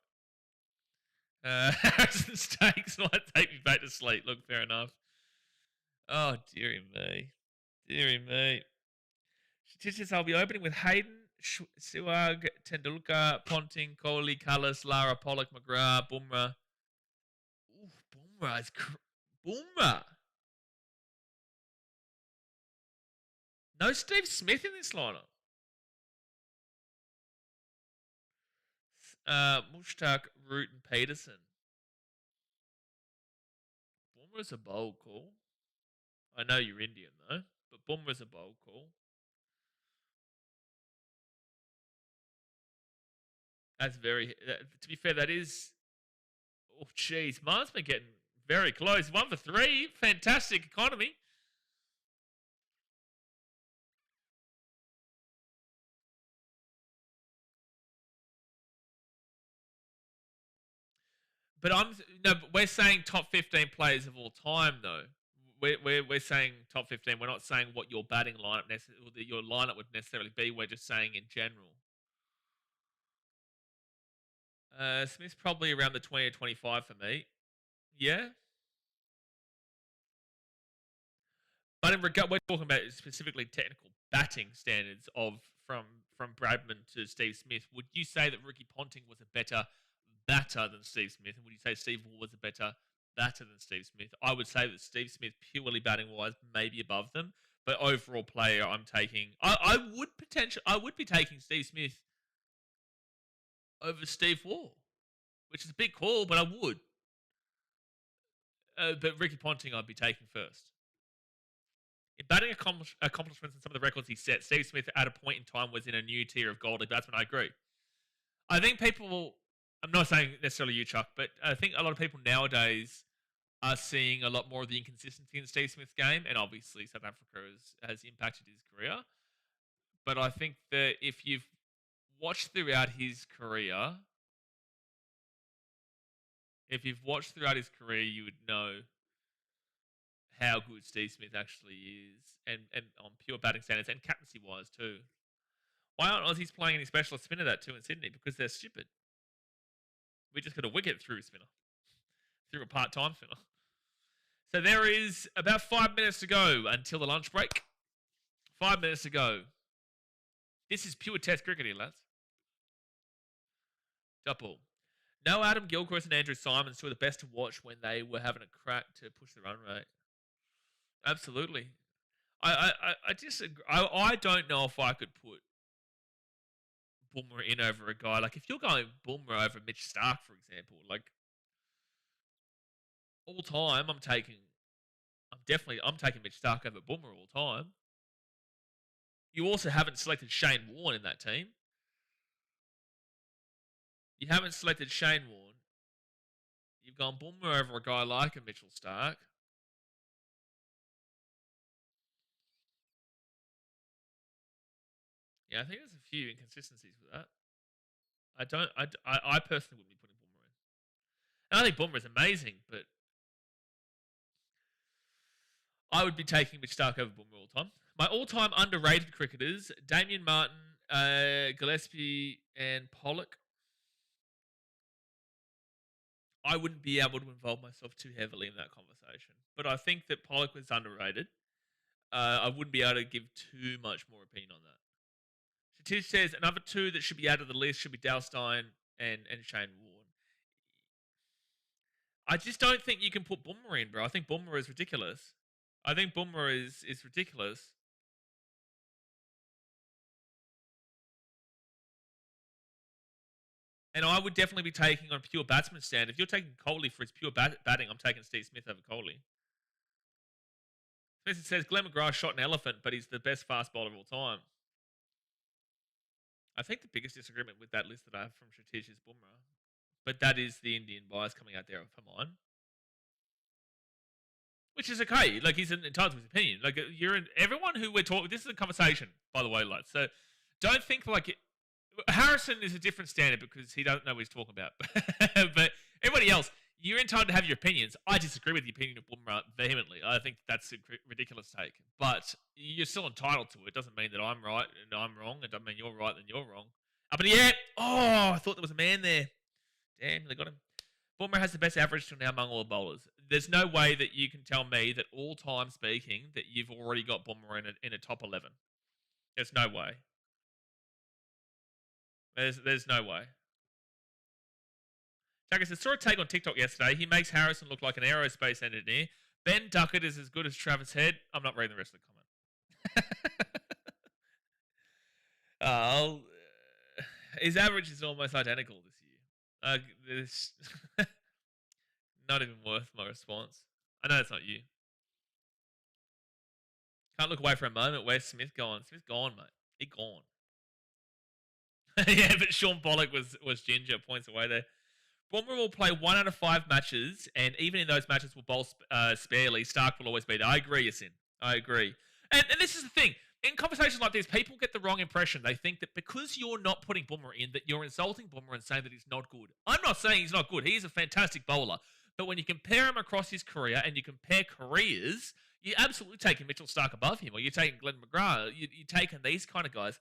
Harrison Stakes might take me back to sleep. Look, fair enough. Oh, dearie me. Dearie me. Statistics, I'll be opening with Hayden, Sehwag, Tendulkar, Ponting, Kohli, Cullis, Lara, Pollock, McGrath, Bumrah. Ooh, Bumrah is... Bumrah! No Steve Smith in this lineup. Mushtaq, Root, and Peterson. Bumrah's a bold call. I know you're Indian, though, but Bumrah's a bold call. That's very... to be fair, that is... Oh, jeez. Marn's been getting very close. 1 for 3. Fantastic economy. But we're saying top 15 players of all time, though. We're saying top 15. We're not saying what your batting lineup your lineup would necessarily be. We're just saying in general. Smith's probably around the 20 or 25 for me. Yeah. But we're talking about specifically technical batting standards from Bradman to Steve Smith. Would you say that Ricky Ponting was a better batter than Steve Smith? And would you say Steve Waugh was a better batter than Steve Smith? I would say that Steve Smith, purely batting wise, maybe above them. But overall player, I'm taking... I would be taking Steve Smith over Steve Waugh, which is a big call, but I would. But Ricky Ponting, I'd be taking first. In batting accomplishments and some of the records he set, Steve Smith at a point in time was in a new tier of Goldie batsmen. I agree. I think people... I'm not saying necessarily you, Chuck, but I think a lot of people nowadays are seeing a lot more of the inconsistency in Steve Smith's game, and obviously South Africa has impacted his career. But I think that if you've watched throughout his career, you would know how good Steve Smith actually is, and on pure batting standards and captaincy-wise too. Why aren't Aussies playing any specialist spinner that too in Sydney? Because they're stupid. We just got a wicket through spinner, through a part-time spinner. So there is about 5 minutes to go until the lunch break. 5 minutes to go. This is pure test cricket here, lads. Double. No Adam Gilchrist and Andrew Simons, who are the best to watch when they were having a crack to push the run rate. Absolutely. I disagree. I don't know if I could put Bumrah in over a guy. Like, if you're going Bumrah over Mitch Starc, for example, like, all time, I'm taking Mitch Starc over Bumrah all time. You also haven't selected Shane Warne in that team. You haven't selected Shane Warne. You've gone Bumrah over a guy like a Mitchell Starc. Yeah, I think there's a few inconsistencies with that. I personally wouldn't be putting Bumrah in. And I think Bumrah is amazing, but I would be taking Mitch Starc over Bumrah all time. My all-time underrated cricketers: Damien Martin, Gillespie, and Pollock. I wouldn't be able to involve myself too heavily in that conversation, but I think that Pollock was underrated. I wouldn't be able to give too much more opinion on that. Satish says another two that should be out of the list should be Dale Steyn and Shane Warne. I just don't think you can put Bumrah in, bro. I think Bumrah is ridiculous. I think Bumrah is ridiculous. And I would definitely be taking on pure batsman stand. If you're taking Kohli for his pure batting, I'm taking Steve Smith over Kohli. Smith says Glenn McGrath shot an elephant, but he's the best fast bowler of all time. I think the biggest disagreement with that list that I have from Satish is Bumrah. But that is the Indian bias coming out there for mine. Which is okay. Like, he's entitled to his opinion. Like, everyone who we're talking... This is a conversation, by the way, lads. So, don't think like... Harrison is a different standard because he doesn't know what he's talking about. But everybody else, you're entitled to have your opinions. I disagree with the opinion of Bumrah vehemently. I think that's a ridiculous take. But you're still entitled to it. It doesn't mean that I'm right and I'm wrong. It doesn't mean you're right and you're wrong. Up in the air. Oh, I thought there was a man there. Damn, they got him. Bumrah has the best average till now among all the bowlers. There's no way that you can tell me that all time speaking that you've already got Bumrah in a top 11. There's no way. There's no way. Tucker says, saw a take on TikTok yesterday. He makes Harrison look like an aerospace engineer. Ben Duckett is as good as Travis Head. I'm not reading the rest of the comment. His average is almost identical this year. This not even worth my response. I know it's not you. Can't look away for a moment. Where's Smith gone? Smith gone, mate. He gone. Yeah, but Sean Pollock was ginger. Points away there. Bumrah will play 1 out of 5 matches, and even in those matches will bowl sparely. Starc will always be there. I agree, Yasin. I agree. And this is the thing. In conversations like this, people get the wrong impression. They think that because you're not putting Bumrah in, that you're insulting Bumrah and saying that he's not good. I'm not saying he's not good. He is a fantastic bowler. But when you compare him across his career and you compare careers, you're absolutely taking Mitchell Starc above him, or you're taking Glenn McGrath. You're taking these kind of guys.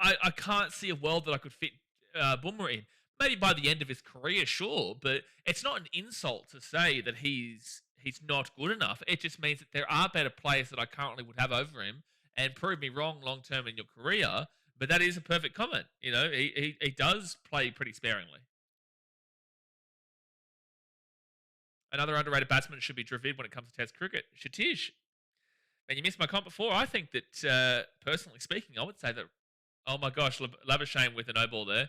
I can't see a world that I could fit Bumrah in. Maybe by the end of his career, sure, but it's not an insult to say that he's not good enough. It just means that there are better players that I currently would have over him, and prove me wrong long term in your career. But that is a perfect comment. You know, he does play pretty sparingly. Another underrated batsman should be Dravid when it comes to Test cricket. Satish. And you missed my comment before. I think that, personally speaking, I would say that, oh my gosh, Labuschagne with a no ball there.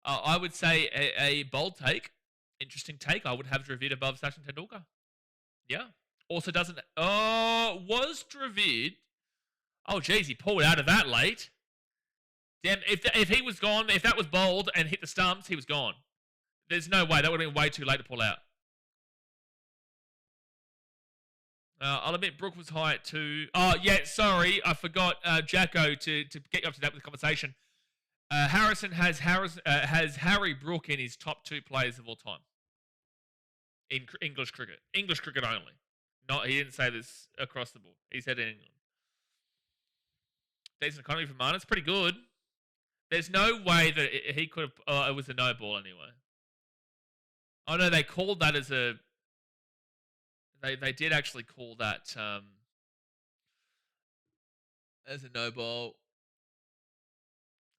I would say a bold take, interesting take. I would have Dravid above Sachin Tendulkar. Yeah. Also doesn't... Oh, was Dravid... Oh, geez, he pulled out of that late. Damn, if he was gone, if that was bowled and hit the stumps, he was gone. There's no way. That would have been way too late to pull out. I'll admit Brooke was high at 2. Oh, yeah, sorry. I forgot, Jacko, to get you up to date with the conversation. Harrison has Harry Brooke in his top 2 players of all time. In English cricket. English cricket only. He didn't say this across the board. He said in England. Decent economy for Mana. It's pretty good. There's no way that he could have. Oh, it was a no ball anyway. Oh no, they called that as a. They did actually call that as a no ball.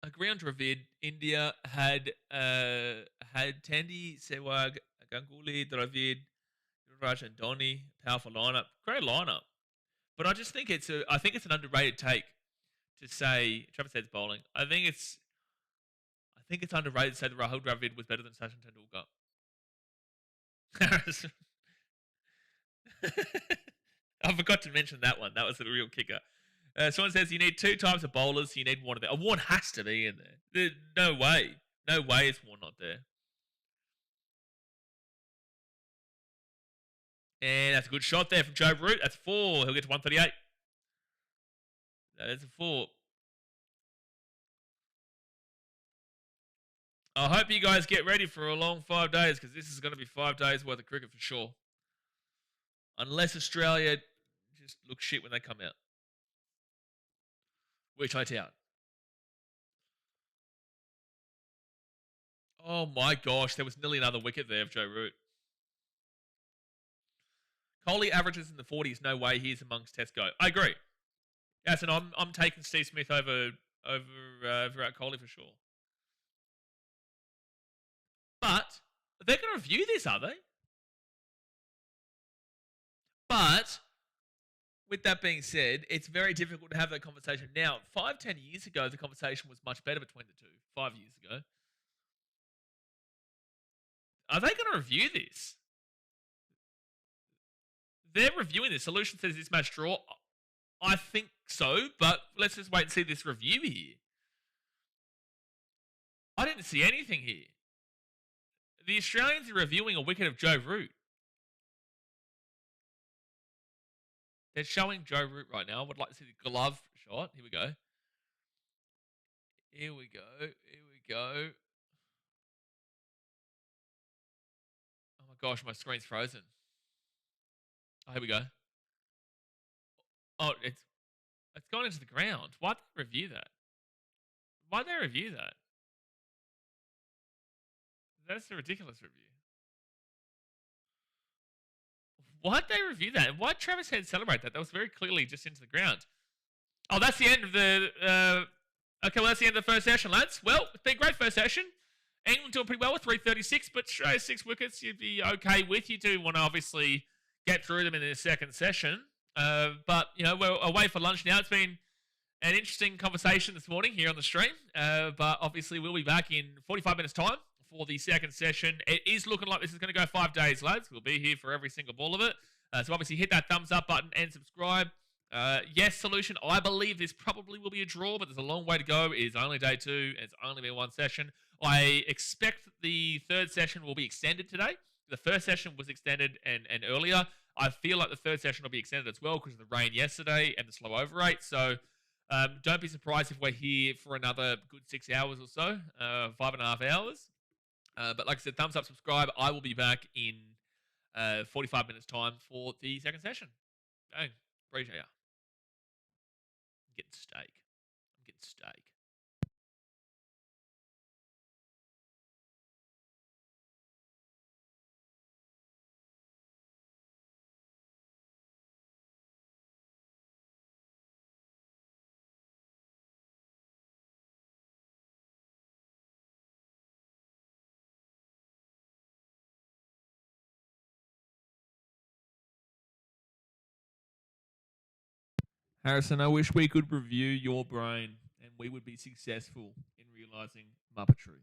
Agree on Dravid. India had Tandy, Sehwag, Ganguly, Dravid, Raj and Dhoni. Powerful lineup. Great lineup. But I just think it's an underrated take to say Travis Head's bowling. I think it's underrated to say that Rahul Dravid was better than Sachin Tendulkar. I forgot to mention that one. That was the real kicker. Someone says you need 2 types of bowlers. So you need one of them. One has to be in there. No way. No way is one not there. And that's a good shot there from Joe Root. That's 4. He'll get to 138. That is a 4. I hope you guys get ready for a long 5 days because this is going to be 5 days worth of cricket for sure. Unless Australia just looks shit when they come out. Which I doubt. Oh my gosh, there was nearly another wicket there of Joe Root. Kohli averages in the 40s. No way he's amongst Tesco. I agree. Yes, and I'm taking Steve Smith over Kohli for sure. But they're going to review this, are they? But with that being said, it's very difficult to have that conversation now. 5-10 years ago, the conversation was much better between the two. 5 years ago. Are they going to review this? They're reviewing this. Solution says this match draw. I think so, but let's just wait and see this review here. I didn't see anything here. The Australians are reviewing a wicket of Joe Root. They're showing Joe Root right now. I would like to see the glove shot. Here we go. Here we go. Here we go. Oh my gosh, my screen's frozen. Oh, here we go. Oh, it's gone into the ground. Why'd they review that? Why'd they review that? That's a ridiculous review. Why'd they review that? And why'd Travis Head celebrate that? That was very clearly just into the ground. Oh, that's the end of the... okay, well, that's the end of the first session, lads. Well, it's been a great first session. England doing pretty well with 336, but Australia 6 wickets you'd be okay with. You do want to obviously get through them in the second session. But, you know, we're away for lunch now. It's been an interesting conversation this morning here on the stream. But obviously we'll be back in 45 minutes' time for the second session. It is looking like this is going to go 5 days, lads. We'll be here for every single ball of it. So obviously hit that thumbs up button and subscribe. Yes, Solution. I believe this probably will be a draw, but there's a long way to go. It is only day 2. It's only been 1 session. I expect the third session will be extended today. The first session was extended and earlier. I feel like the third session will be extended as well because of the rain yesterday and the slow over rate. So don't be surprised if we're here for another good 6 hours or so, 5.5 hours. But like I said, thumbs up, subscribe. I will be back in 45 minutes time for the second session. Dang, appreciate ya. I'm getting steak. Harrison, I wish we could review your brain and we would be successful in realizing Muppetry.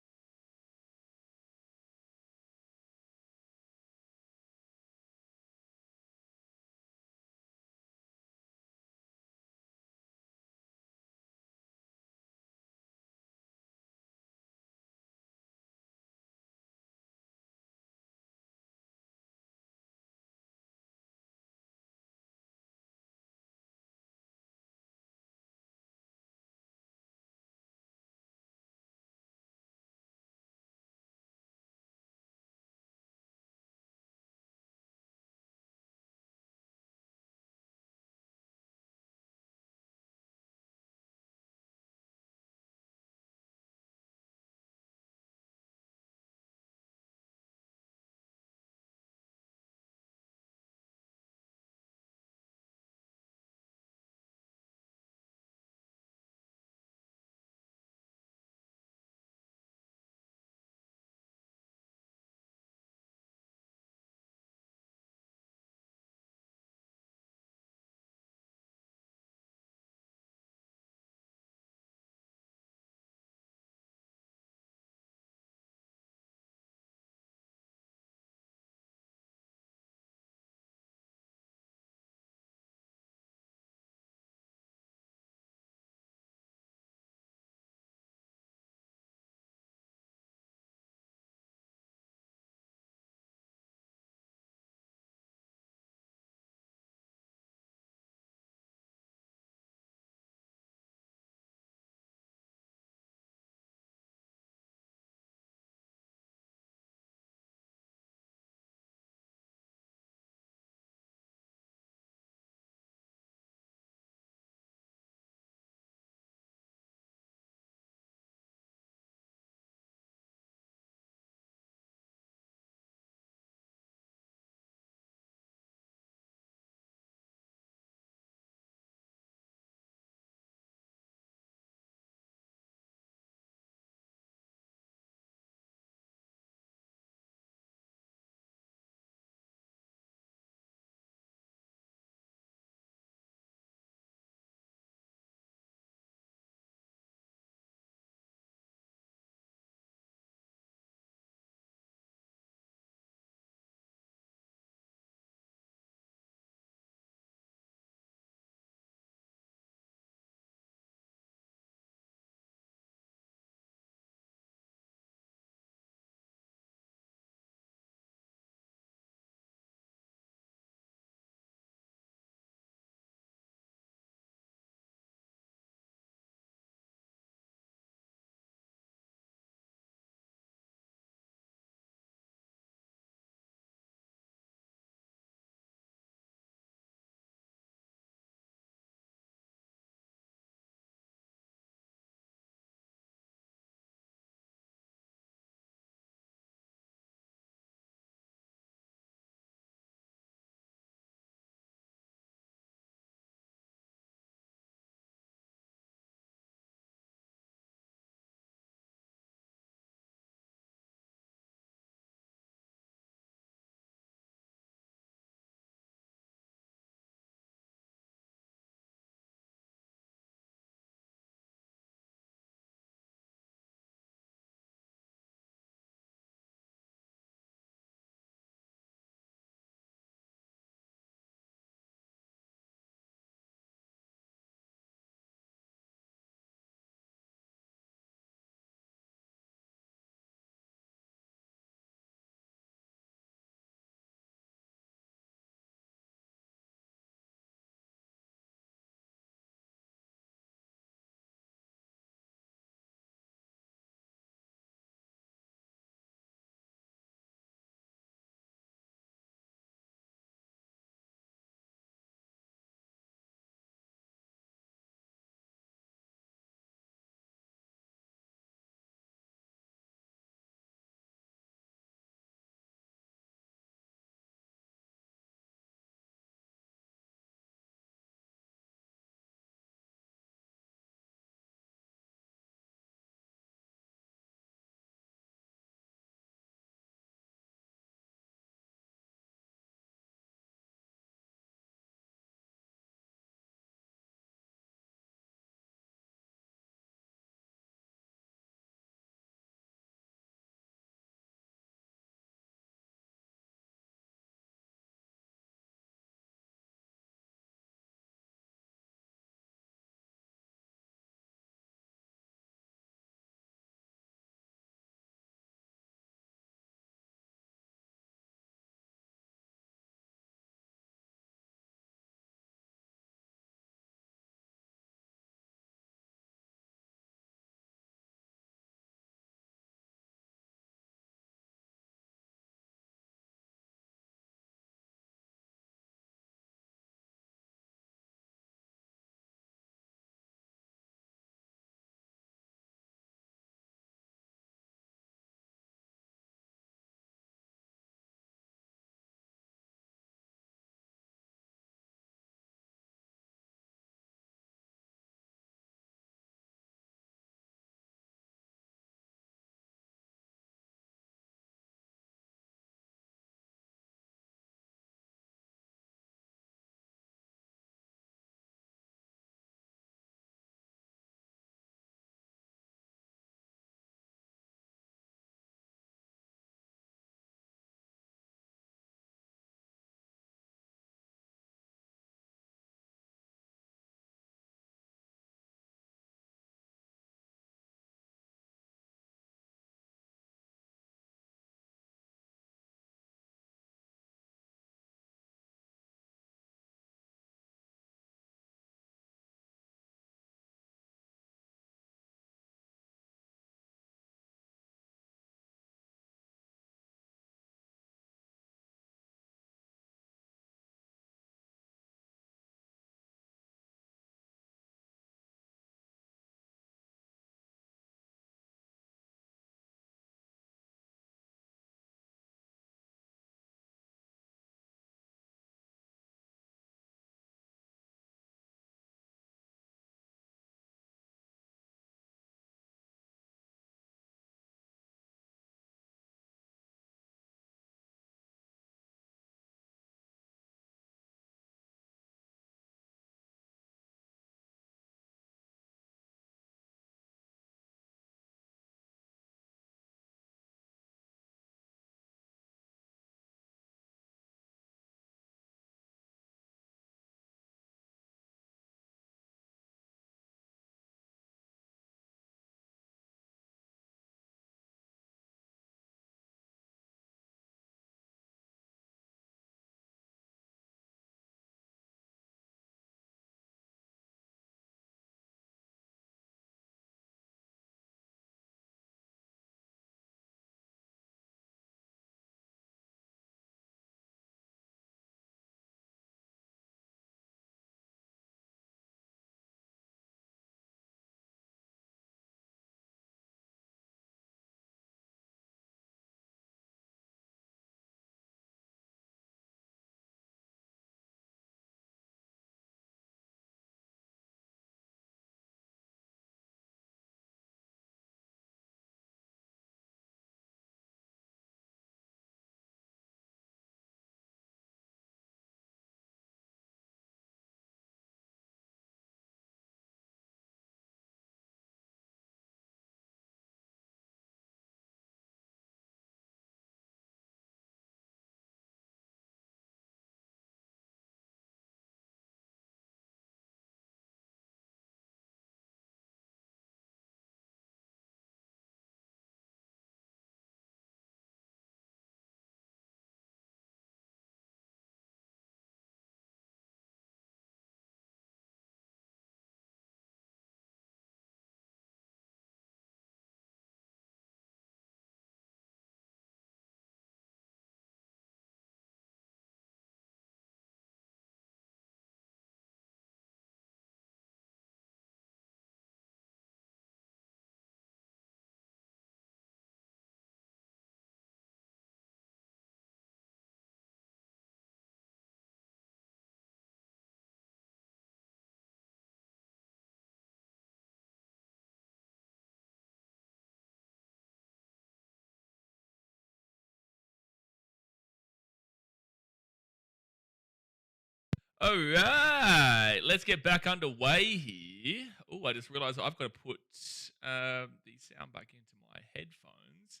All right, let's get back underway here. Oh, I just realized I've got to put the sound back into my headphones,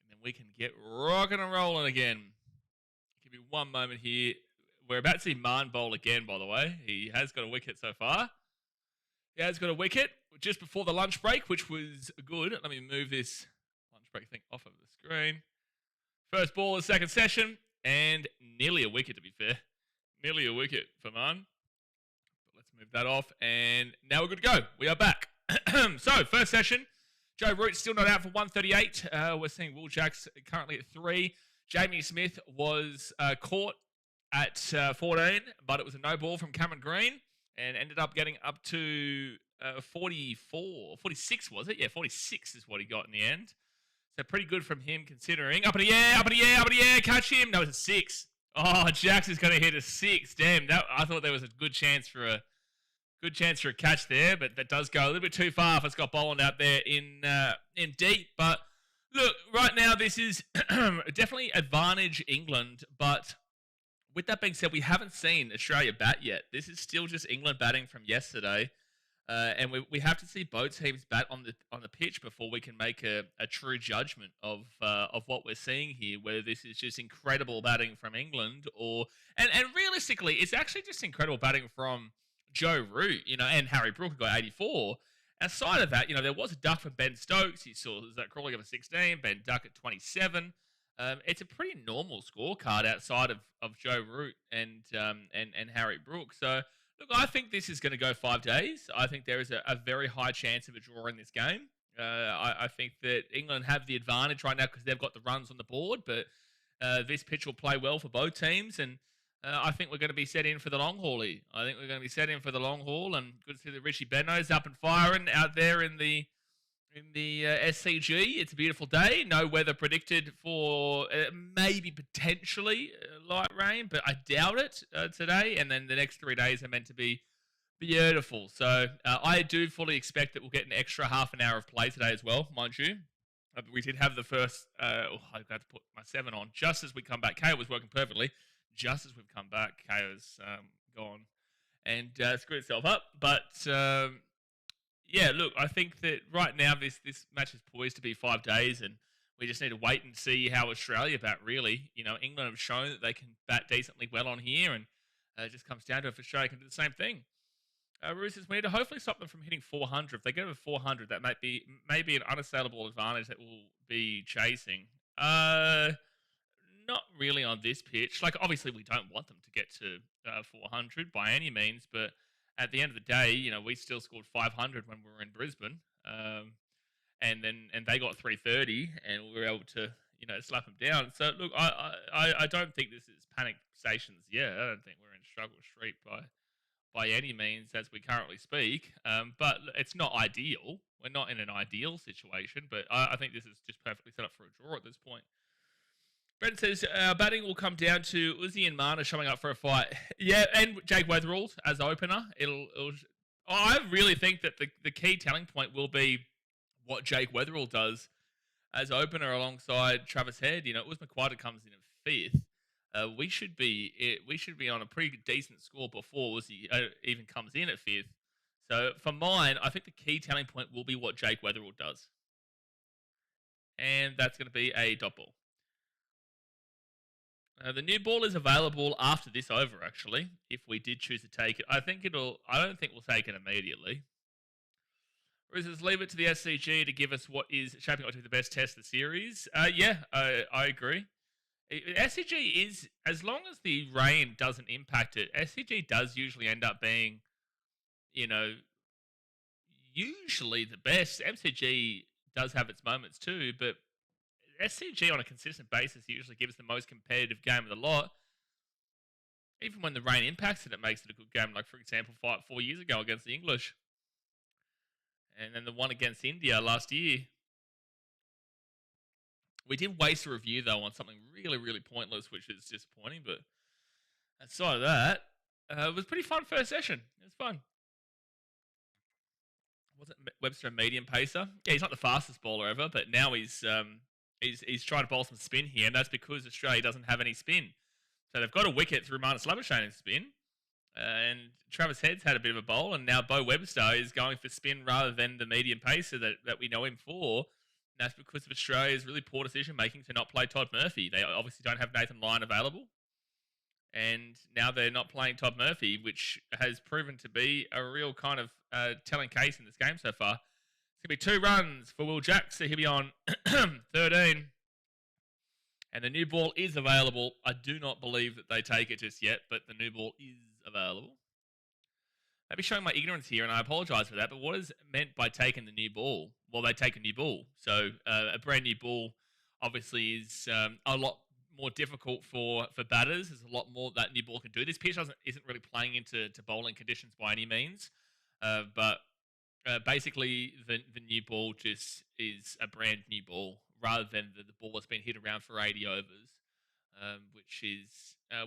and then we can get rocking and rolling again. Give me one moment here. We're about to see Marn bowl again, by the way. He has got a wicket so far. He has got a wicket just before the lunch break, which was good. Let me move this lunch break thing off of the screen. First ball of the second session, and nearly a wicket, to be fair. Nearly a wicket for Man. But let's move that off, and now we're good to go. We are back. So, first session. Joe Root still not out for 138. We're seeing Will Jacks currently at 3. Jamie Smith was caught at 14, but it was a no ball from Cameron Green, and ended up getting up to 46, was it? Yeah, 46 is what he got in the end. So pretty good from him considering. Up in the air, up in the air, up in the air, catch him. No, it's a 6. Oh, Jax is going to hit a 6. Damn, I thought there was a good chance for a catch there, but that does go a little bit too far if it's got Boland out there in deep. But look, right now this is definitely advantage England. But with that being said, we haven't seen Australia bat yet. This is still just England batting from yesterday. And we have to see both teams bat on the pitch before we can make a true judgment of what we're seeing here. Whether this is just incredible batting from England, and realistically, it's actually just incredible batting from Joe Root, and Harry Brook, who got 84. Outside of that, there was a duck from Ben Stokes. You saw Zach Crawley of 16, Ben Duck at 27. It's a pretty normal scorecard outside of Joe Root and Harry Brook. So. Look, I think this is going to go 5 days. I think there is a very high chance of a draw in this game. I think that England have the advantage right now because they've got the runs on the board, but this pitch will play well for both teams, and I think we're going to be set in for the long haul here. I think we're going to be set in for the long haul, and good to see the Richie Benos up and firing out there in the SCG. It's a beautiful day. No weather predicted for maybe potentially light rain, but I doubt it today. And then the next 3 days are meant to be beautiful. So I do fully expect that we'll get an extra half an hour of play today as well, mind you. We did have the first, I've got to put my 7 on just as we come back. KO was working perfectly. Just as we've come back, KO's gone and screwed itself up. But yeah, look, I think that right now this match is poised to be 5 days, and we just need to wait and see how Australia bat, really. England have shown that they can bat decently well on here, and it just comes down to if Australia can do the same thing. Roosters, we need to hopefully stop them from hitting 400. If they get over 400, that might be an unassailable advantage that we'll be chasing. Not really on this pitch. Like, obviously, we don't want them to get to 400 by any means, but at the end of the day, we still scored 500 when we were in Brisbane, and they got 330, and we were able to slap them down. So look, I don't think this is panic stations yet. I don't think we're in struggle street by any means as we currently speak. But it's not ideal. We're not in an ideal situation, but I think this is just perfectly set up for a draw at this point. Brent says, batting will come down to Uzi and Marner showing up for a fight. Yeah, and Jake Weatherall as opener. I really think that the key telling point will be what Jake Weatherall does as opener alongside Travis Head. Uz McQuarter comes in at 5th. We should be on a pretty decent score before Uzi even comes in at 5th. So for mine, I think the key telling point will be what Jake Weatherall does. And that's going to be a dot ball. The new ball is available after this over, actually, if we did choose to take it. I don't think we'll take it immediately. Roosters, leave it to the SCG to give us what is shaping up to be the best test of the series. Yeah, I agree. SCG is, as long as the rain doesn't impact it, SCG does usually end up being, usually the best. MCG does have its moments too, but SCG on a consistent basis usually gives the most competitive game of the lot. Even when the rain impacts it, it makes it a good game. Like, for example, 4 years ago against the English. And then the one against India last year. We did waste a review, though, on something really, really pointless, which is disappointing. But outside of that, it was a pretty fun first session. It was fun. Wasn't Webster a medium pacer? Yeah, he's not the fastest bowler ever, but now he's trying to bowl some spin here, and that's because Australia doesn't have any spin. So they've got a wicket through Marnus Labuschagne's spin, And Travis Head's had a bit of a bowl, and now Bo Webster is going for spin rather than the medium pacer that we know him for. And that's because of Australia's really poor decision making to not play Todd Murphy. They obviously don't have Nathan Lyon available, and now they're not playing Todd Murphy, which has proven to be a real kind of telling case in this game so far. It's going to be 2 runs for Will Jacks, so he'll be on 13. And the new ball is available. I do not believe that they take it just yet, but the new ball is available. Maybe showing my ignorance here, and I apologise for that, but what is meant by taking the new ball? Well, they take a new ball. So a brand new ball obviously is a lot more difficult for batters. There's a lot more that new ball can do. This pitch isn't really playing into bowling conditions by any means, but basically the new ball just is a brand new ball rather than the ball that's been hit around for 80 overs,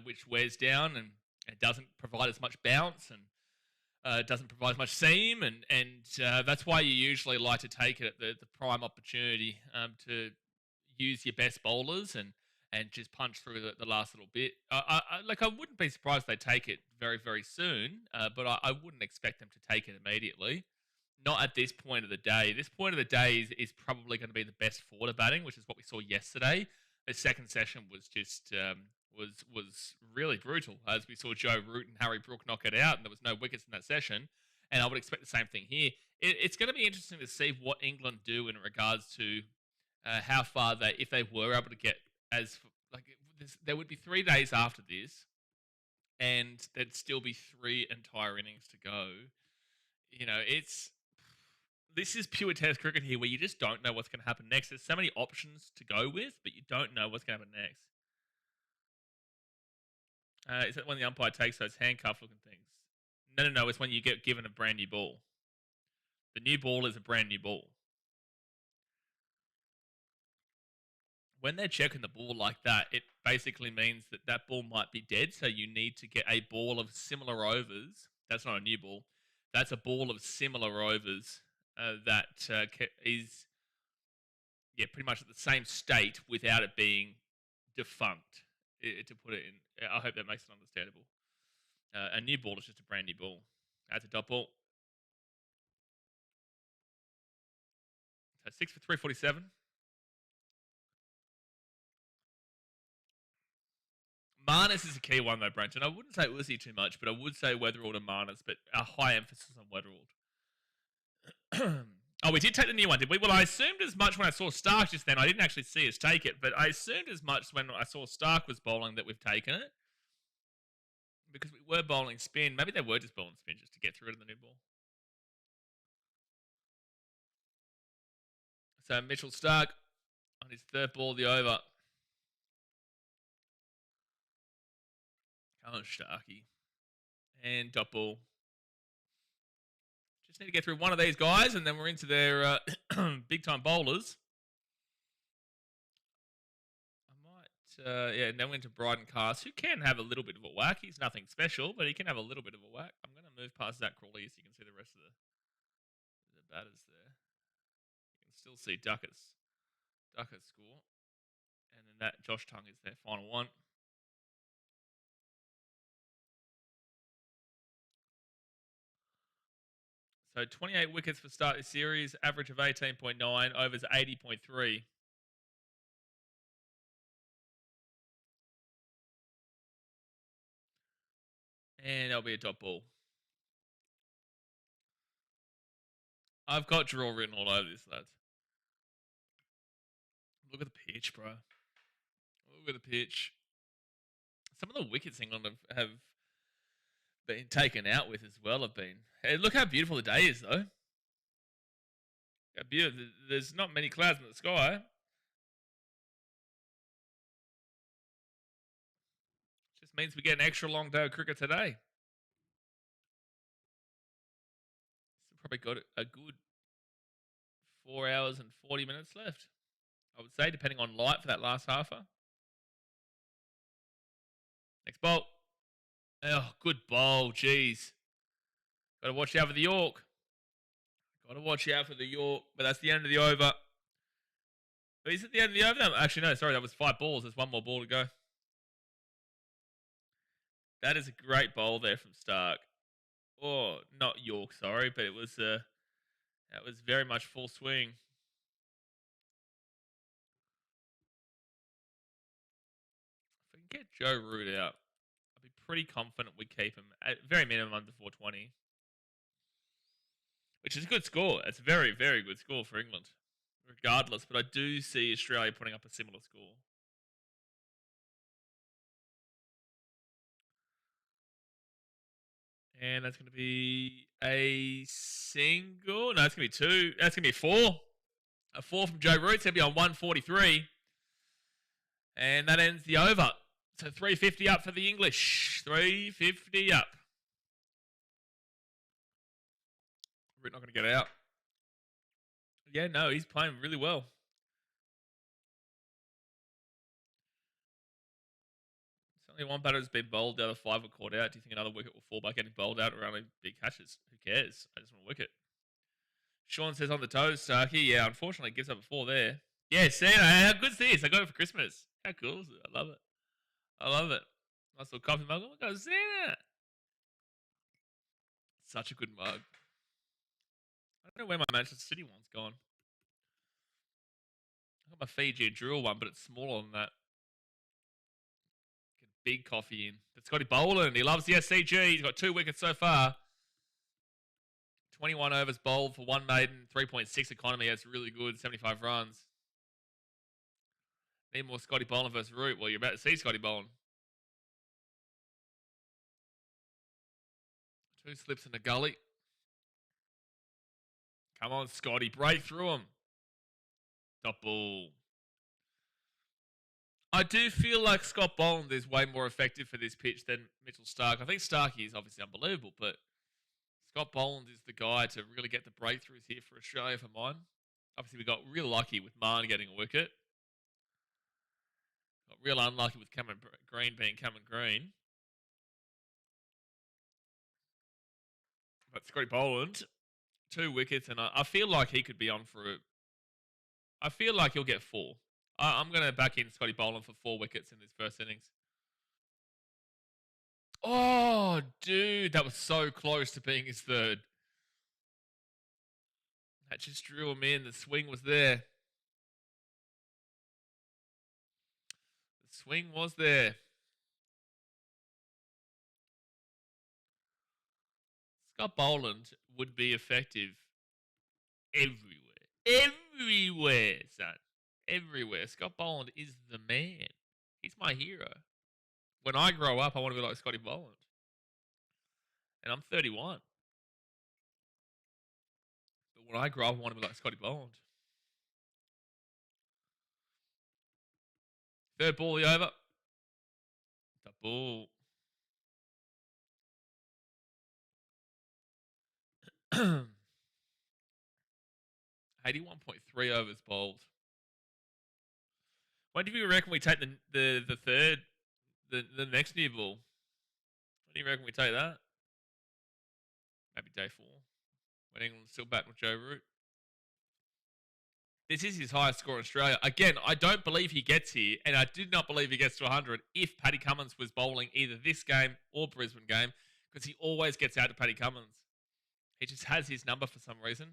which wears down and it doesn't provide as much bounce and doesn't provide as much seam, and that's why you usually like to take it at the prime opportunity to use your best bowlers and just punch through the last little bit. I wouldn't be surprised if they take it very, very soon, but I wouldn't expect them to take it immediately. Not at this point of the day. This point of the day is probably going to be the best forward batting, which is what we saw yesterday. The second session was just was really brutal, as we saw Joe Root and Harry Brook knock it out, and there was no wickets in that session. And I would expect the same thing here. It's going to be interesting to see what England do in regards to how far if they were able to get there would be 3 days after this, and there'd still be 3 entire innings to go. This is pure test cricket here, where you just don't know what's going to happen next. There's so many options to go with, but you don't know what's going to happen next. Is that when the umpire takes those handcuff-looking things? No. It's when you get given a brand new ball. The new ball is a brand new ball. When they're checking the ball like that, it basically means that ball might be dead, so you need to get a ball of similar overs. That's not a new ball. That's a ball of similar overs that is pretty much at the same state without it being defunct, to put it in. I hope that makes it understandable. A new ball is just a brand new ball. That's a dot ball. So 6 for 347. Marnus is a key one though, Brenton. I wouldn't say Uzi too much, but I would say Weatherald and Marnus, but a high emphasis on Weatherald. Oh, we did take the new one, did we? Well, I assumed as much when I saw Stark just then. I didn't actually see us take it, but I assumed as much when I saw Stark was bowling that we've taken it. Because we were bowling spin. Maybe they were just bowling spin just to get through to the new ball. So Mitchell Stark on his 3rd ball of the over. Come on, Starky. And dot ball. Just need to get through one of these guys, and then we're into their big-time bowlers. And then we're into Bryden Cast, who can have a little bit of a whack. He's nothing special, but he can have a little bit of a whack. I'm going to move past Zach Crawley so you can see the rest of the batters there. You can still see Duckett's score. And then that Josh Tongue is their final one. So 28 wickets for start this series, average of 18.9, overs 80.3. And that'll be a dot ball. I've got draw written all over this, lads. Look at the pitch, bro. Look at the pitch. Some of the wickets England have been taken out with as well have been. Hey, look how beautiful the day is, though. How beautiful. There's not many clouds in the sky. Just means we get an extra long day of cricket today. So probably got a good 4 hours and 40 minutes left, I would say, depending on light for that last halfer. Next bowl. Oh, good bowl. Jeez. Got to watch out for the York. Got to watch out for the York. But that's the end of the over. Is it the end of the over? No, actually, no. Sorry, that was 5 balls. There's one more ball to go. That is a great bowl there from Stark. Oh, not York, sorry, but it was that was very much full swing. If we can get Joe Root out, I'd be pretty confident we keep him at very minimum under 420. Which is a good score. It's a very, very good score for England, regardless. But I do see Australia putting up a similar score. And that's going to be a single. No, it's going to be two. That's going to be four. A four from Joe Root. It's going to be on 143. And that ends the over. So 350 up for the English. 350 up. Root not going to get out. Yeah, no, he's playing really well. It's only one batter has been bowled. The other five were caught out. Do you think another wicket will fall by getting bowled out around big catches? Who cares? I just want a wicket. Sean says on the toes, Starkey. Yeah, unfortunately, gives up a four there. Yeah, see, how good's this? I got it for Christmas. How cool is it? I love it. I love it. Nice little coffee mug. Oh my God, Santa. Such a good mug. I don't know where my Manchester City one's gone. I got my Fiji Drill one, but it's smaller than that. Get big coffee in. That's Scotty Boland. He loves the SCG. He's got 2 wickets so far. 21 overs bowled for 1 maiden, 3.6 economy. That's really good. 75 runs. Need more Scotty Boland versus Root. Well, you're about to see Scotty Boland. 2 slips in the gully. Come on, Scotty. Break through him. Top ball. I do feel like Scott Boland is way more effective for this pitch than Mitchell Stark. I think Starkey is obviously unbelievable, but Scott Boland is the guy to really get the breakthroughs here for Australia for mine. Obviously, we got real lucky with Marn getting a wicket. Got real unlucky with Cameron Green being Cameron Green. But Scotty Boland, 2 wickets, and I feel like he could be on for it. I feel like he'll get 4. I'm going to back in Scotty Boland for 4 wickets in this first innings. Oh, dude, that was so close to being his third. That just drew him in. The swing was there. The swing was there. Scott Boland would be effective everywhere. Everywhere, son. Everywhere. Scott Boland is the man. He's my hero. When I grow up, I want to be like Scotty Boland. And I'm 31. But when I grow up, I want to be like Scotty Boland. Third ball, the over. The ball. 81.3 overs bowled. When do you reckon we take the third, the next new ball? When do you reckon we take that? Maybe day 4. When England's still batting with Joe Root. This is his highest score in Australia. Again, I don't believe he gets here, and I did not believe he gets to 100 if Paddy Cummins was bowling either this game or Brisbane game, because he always gets out to Paddy Cummins. He just has his number for some reason.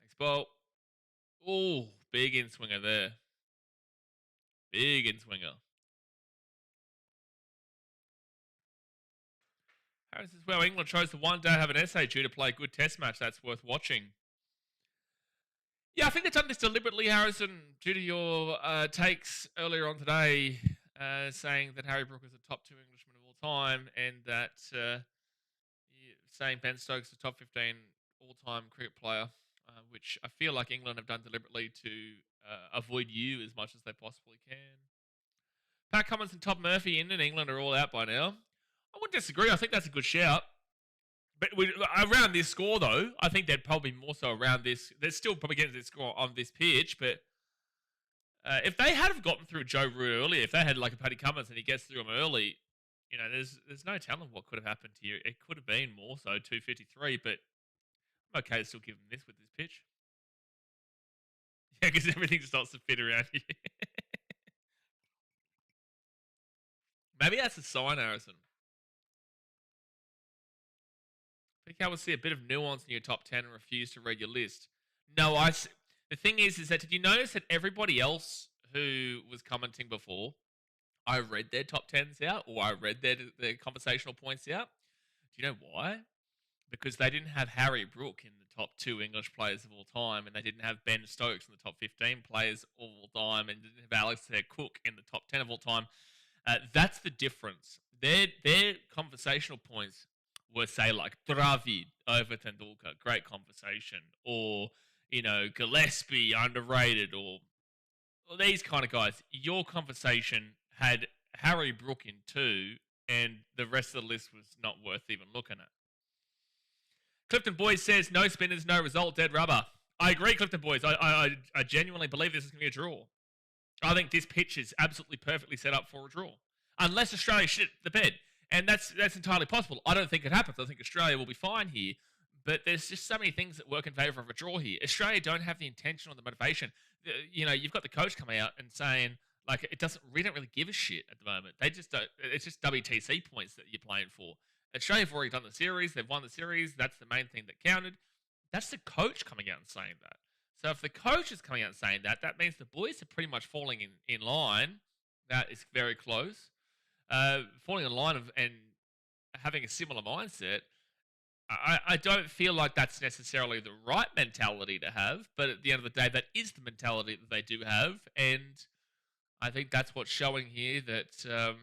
Next ball. Oh, big in-swinger there. Big in-swinger. Harris says, well, England chose to one day have an SHU to play a good test match. That's worth watching. Yeah, I think they've done this deliberately, Harrison, due to your takes earlier on today saying that Harry Brook is the top 2 Englishman of all time and that saying Ben Stokes is the top 15 all-time cricket player, which I feel like England have done deliberately to avoid you as much as they possibly can. Pat Cummins and Todd Murphy in England are all out by now. I wouldn't disagree. I think that's a good shout. But around this score, though, I think they'd probably more so around this. They're still probably getting this score on this pitch, but if they had have gotten through Joe Root earlier, if they had like a Paddy Cummins and he gets through them early, you know, there's no telling what could have happened here. It could have been more so 253, but I'm okay to still give them this with this pitch. Yeah, because everything starts to fit around here. Maybe that's a sign, Harrison. I think I will see a bit of nuance in your top 10 and refuse to read your list. No, the thing is that did you notice that everybody else who was commenting before, I read their top 10s out or I read their conversational points out? Do you know why? Because they didn't have Harry Brook in the top 2 English players of all time, and they didn't have Ben Stokes in the top 15 players of all time, and didn't have Alex Cook in the top 10 of all time. That's the difference. Their conversational points were, say, like Dravid over Tendulkar, great conversation, or Gillespie underrated, or these kind of guys. Your conversation had Harry Brook in 2, and the rest of the list was not worth even looking at. Clifton Boys says, no spinners, no result, dead rubber. I agree, Clifton Boys. I genuinely believe this is going to be a draw. I think this pitch is absolutely perfectly set up for a draw. Unless Australia shit the bed. And that's entirely possible. I don't think it happens. I think Australia will be fine here. But there's just so many things that work in favour of a draw here. Australia don't have the intention or the motivation. You've got the coach coming out and saying, like, we don't really give a shit at the moment. They just don't. It's just WTC points that you're playing for. Australia have already done the series. They've won the series. That's the main thing that counted. That's the coach coming out and saying that. So if the coach is coming out and saying that, that means the boys are pretty much falling in line. That is very close. Falling in line and having a similar mindset. I don't feel like that's necessarily the right mentality to have, but at the end of the day, that is the mentality that they do have, and I think that's what's showing here that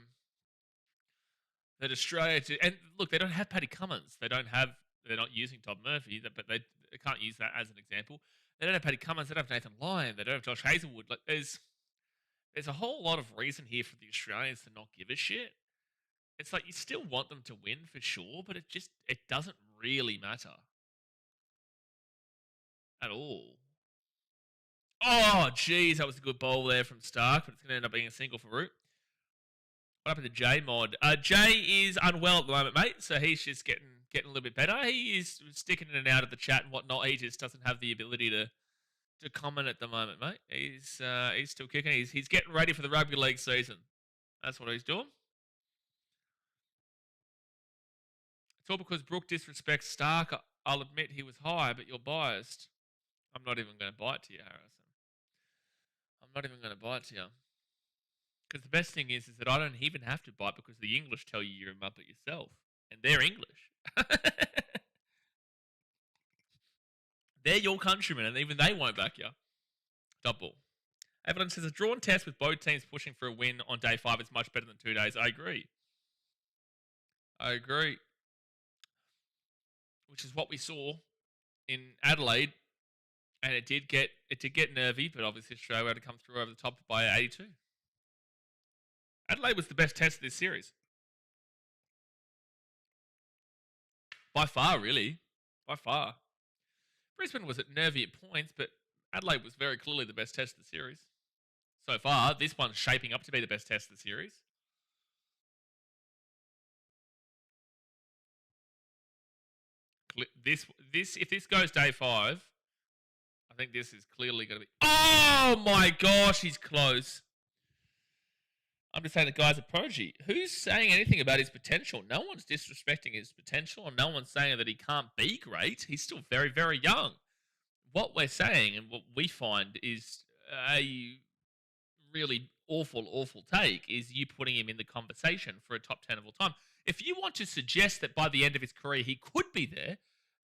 that Australia and look, they don't have Paddy Cummins, they're not using Todd Murphy, but they can't use that as an example. They don't have Paddy Cummins, they don't have Nathan Lyon, they don't have Josh Hazelwood. Like there's a whole lot of reason here for the Australians to not give a shit. It's like you still want them to win for sure, but it doesn't really matter at all. Oh, jeez, that was a good bowl there from Stark, but it's going to end up being a single for Root. What happened to J Mod? Jay is unwell at the moment, mate, so he's just getting a little bit better. He is sticking in and out of the chat and whatnot. He just doesn't have the ability to comment at the moment, mate. He's still kicking. He's getting ready for the rugby league season. That's what he's doing. It's all because Brook disrespects Stark. I'll admit he was high, but you're biased. I'm not even going to bite to you, Harrison. I'm not even going to bite to you. Because the best thing is that I don't even have to bite because the English tell you you're a muppet yourself. And they're English. They're your countrymen, and even they won't back you. Double. Evidence says a drawn test with both teams pushing for a win on day 5 is much better than 2 days. I agree. Which is what we saw in Adelaide, and it did get nervy, but obviously Australia had to come through over the top by 82. Adelaide was the best test of this series. By far, really. By far. Brisbane was nervy at points, but Adelaide was very clearly the best test of the series. So far, this one's shaping up to be the best test of the series. If this goes day 5, I think this is clearly going to be... Oh my gosh, he's close. I'm just saying the guy's a prodigy. Who's saying anything about his potential? No one's disrespecting his potential, and no one's saying that he can't be great. He's still very, very young. What we're saying and what we find is a really awful take is you putting him in the conversation for a top 10 of all time. If you want to suggest that by the end of his career he could be there,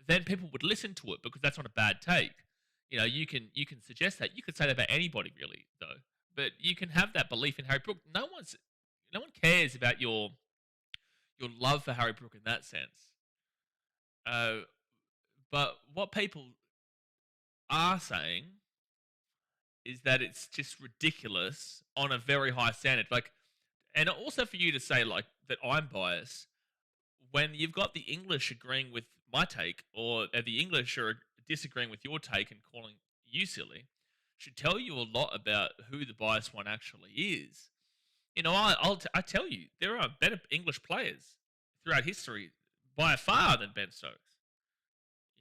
then people would listen to it because that's not a bad take. You can suggest that. You could say that about anybody really, though. But you can have that belief in Harry Brook. No one cares about your love for Harry Brook in that sense. But what people are saying is that it's just ridiculous on a very high standard. And also for you to say that I'm biased when you've got the English agreeing with my take, or the English are disagreeing with your take and calling you silly, should tell you a lot about who the biased one actually is. I tell you, there are better English players throughout history by far than Ben Stokes.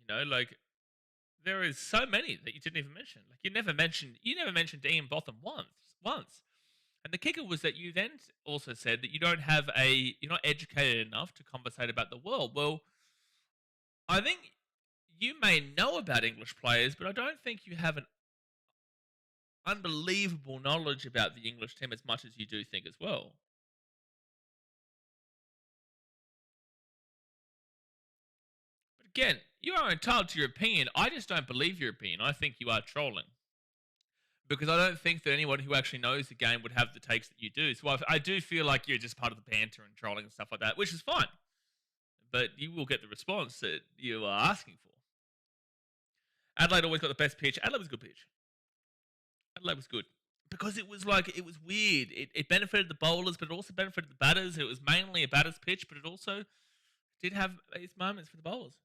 There is so many that you didn't even mention. You never mentioned Ian Botham once. And the kicker was that you then also said that you're not educated enough to conversate about the world. Well, I think you may know about English players, but I don't think you have an unbelievable knowledge about the English team as much as you do think as well. But again, you are entitled to your opinion. I just don't believe your opinion. I think you are trolling. Because I don't think that anyone who actually knows the game would have the takes that you do. So I do feel like you're just part of the banter and trolling and stuff like that, which is fine. But you will get the response that you are asking for. Adelaide always got the best pitch. Adelaide was a good pitch. Adelaide was good. Because it was weird. It benefited the bowlers, but it also benefited the batters. It was mainly a batter's pitch, but it also did have its moments for the bowlers.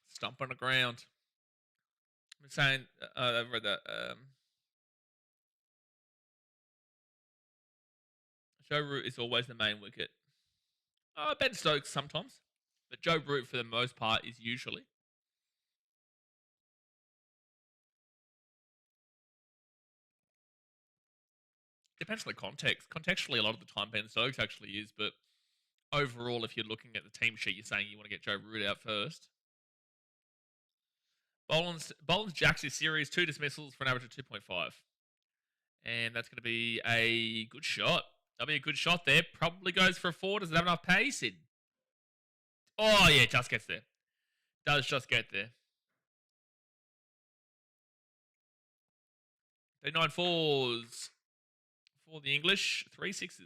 Stump on the ground. I'm saying, I've read that. Joe Root is always the main wicket. Ben Stokes sometimes, but Joe Root for the most part is usually. Depends on the context. Contextually, a lot of the time Ben Stokes actually is, but overall, if you're looking at the team sheet, you're saying you want to get Joe Root out first. Boland's jacks his series, 2 dismissals for an average of 2.5. And that's going to be a good shot. That'll be a good shot there. Probably goes for a 4. Does it have enough pace? Oh, yeah, just gets there. Does just get there. They 9 4s for the English, 3 6s.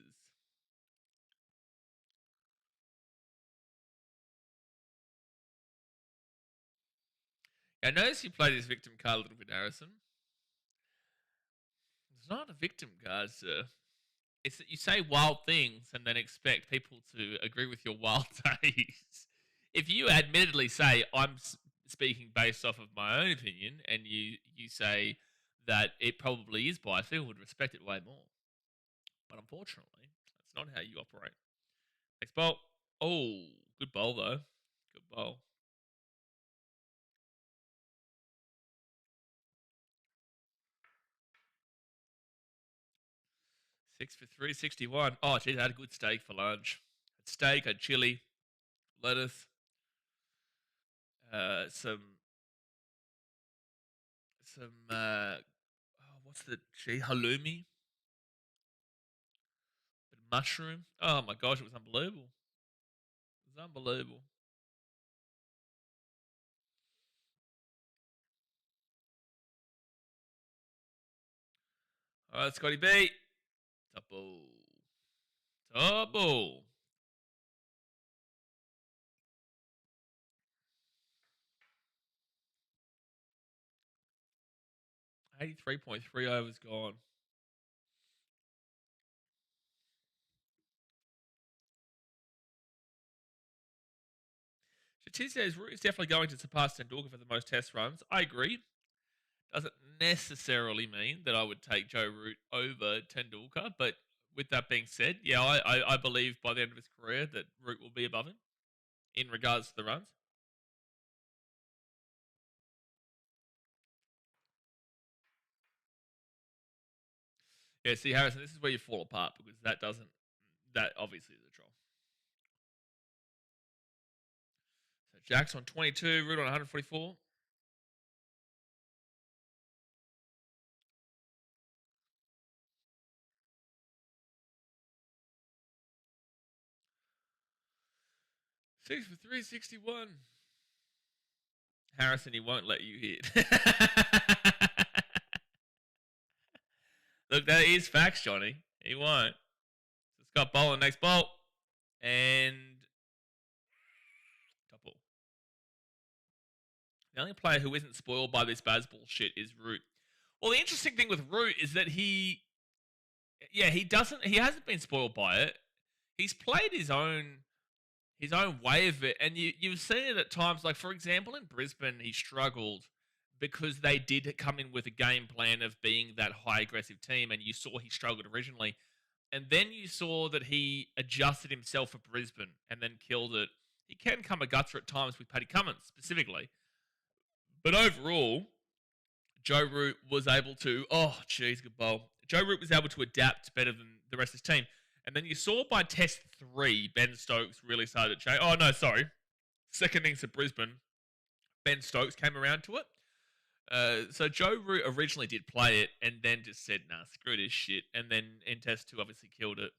I notice you play this victim card a little bit, Harrison. It's not a victim card, sir. It's that you say wild things and then expect people to agree with your wild takes. If you admittedly say, I'm speaking based off of my own opinion, and you say that it probably is biased, people would respect it way more. But unfortunately, that's not how you operate. Next bowl. Oh, good bowl, though. Good bowl. 6 for 361. Oh, geez, I had a good steak for lunch. Had steak, had chili, lettuce, some what's the halloumi, bit of mushroom. Oh my gosh, it was unbelievable. It was unbelievable. All right, Scotty B. Double. 83.3 overs gone. Shatiz says Root is definitely going to surpass Tendulkar for the most test runs. I agree. Doesn't necessarily mean that I would take Joe Root over Tendulkar, but with that being said, yeah, I believe by the end of his career that Root will be above him in regards to the runs. Yeah, see, Harrison, this is where you fall apart because that obviously is a troll. So Jack's on 22, Root on 144. Six for 361. Harrison, he won't let you hit. Look, that is facts, Johnny. He won't. So Scott Boland, next ball. And top ball. The only player who isn't spoiled by this Bazball shit is Root. Well, the interesting thing with Root is that he hasn't been spoiled by it. He's played his own way of it, and you've seen it at times. Like, for example, in Brisbane, he struggled because they did come in with a game plan of being that high aggressive team, and you saw he struggled originally. And then you saw that he adjusted himself for Brisbane and then killed it. He can come a gutser at times with Paddy Cummins specifically. But overall, Joe Root was able to, good bowl. Joe Root was able to adapt better than the rest of his team. And then you saw by test 3, Ben Stokes really started to change. Oh, no, sorry. Second innings at Brisbane, Ben Stokes came around to it. So Joe Root originally did play it and then just said, nah, screw this shit. And then in test 2 obviously killed it.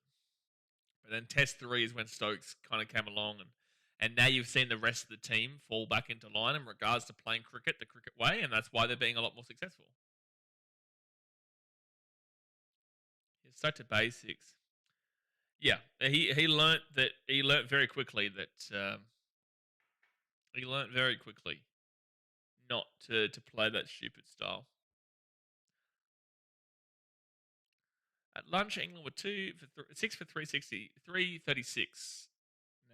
But then test 3 is when Stokes kind of came along and now you've seen the rest of the team fall back into line in regards to playing cricket the cricket way, and that's why they're being a lot more successful. He's stuck to basics. Yeah, he learnt very quickly not to play that stupid style. At lunch, England were 6 for 360, 336.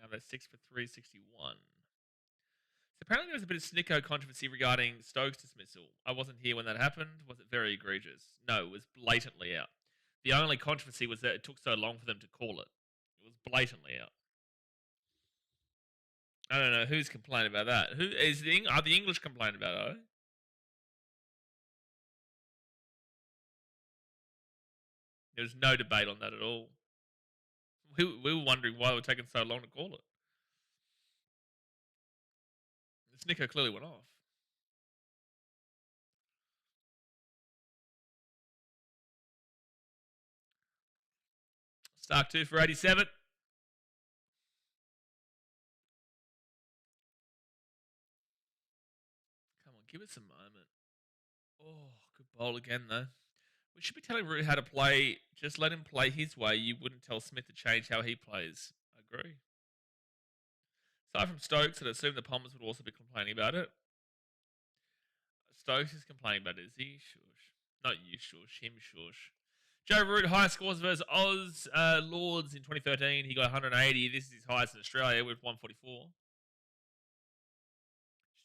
Now they're 6 for 361. So apparently there was a bit of snicko controversy regarding Stokes' dismissal. I wasn't here when that happened. Was it very egregious? No, it was blatantly out. The only controversy was that it took so long for them to call it. It was blatantly out. I don't know who's complaining about that. Are the English complaining about it? There's no debate on that at all. We were wondering why it was taking so long to call it. The snicker clearly went off. Stark 2 for 87. Come on, give us a moment. Oh, good bowl again, though. We should be telling Root how to play. Just let him play his way. You wouldn't tell Smith to change how he plays. I agree. Aside from Stokes, I'd assume the Palmers would also be complaining about it. Stokes is complaining about it, is he? Shush. Not you, shush. Him, shush. Joe Root, highest scores versus Oz Lords in 2013. He got 180. This is his highest in Australia with 144.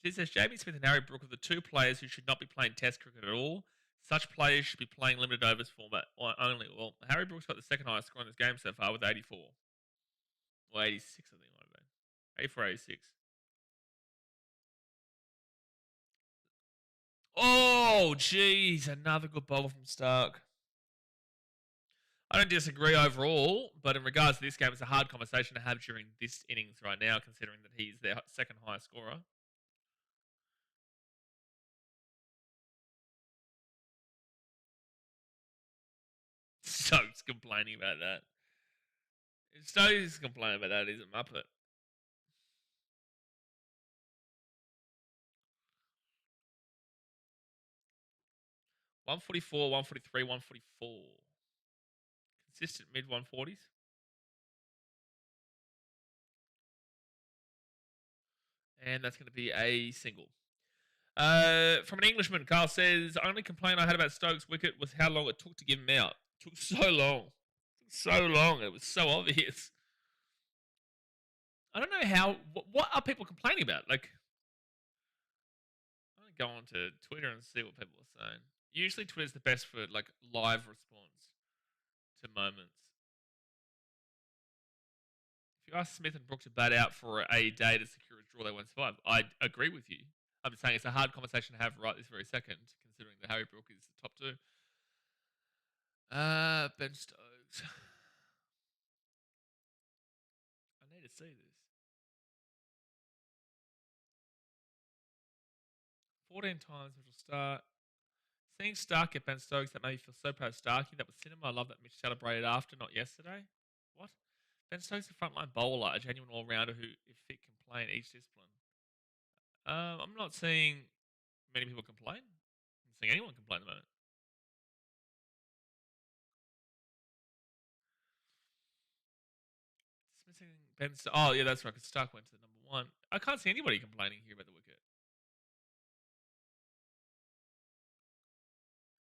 She says Jamie Smith and Harry Brook are the 2 players who should not be playing Test cricket at all. Such players should be playing limited overs format only. Well, Harry Brook's got the second highest score in this game so far with 84. Or 86, I think it might have been. 84, 86. Oh, jeez. Another good bowler from Stark. I don't disagree overall, but in regards to this game, it's a hard conversation to have during this innings right now, considering that he's their second highest scorer. Stokes complaining about that. Stokes complaining about that. He's a muppet. $144, 143, 144. Consistent mid 140s. And that's going to be a single. From an Englishman, Carl says, the only complaint I had about Stokes' wicket was how long it took to give him out. It took so long. It was so obvious. I don't know how. What are people complaining about? Like, I'm going to go on to Twitter and see what people are saying. Usually Twitter's the best for like live response to moments. If you ask Smith and Brook to bat out for a day to secure a draw, they won't survive. I agree with you. I'm just saying it's a hard conversation to have right this very second, considering that Harry Brook is the top 2. Ben Stokes. I need to see this. 14 times, which will start. Seeing Stark get Ben Stokes, that made me feel so proud of Starkey. That was cinema. I love that Mitch celebrated after, not yesterday. What? Ben Stokes is a frontline bowler, a genuine all-rounder who, if fit, can play in each discipline. I'm not seeing many people complain. I'm not seeing anyone complain at the moment. Dismissing Ben Stokes. Oh, yeah, that's right, because Stark went to the number 1. I can't see anybody complaining here about the wicket.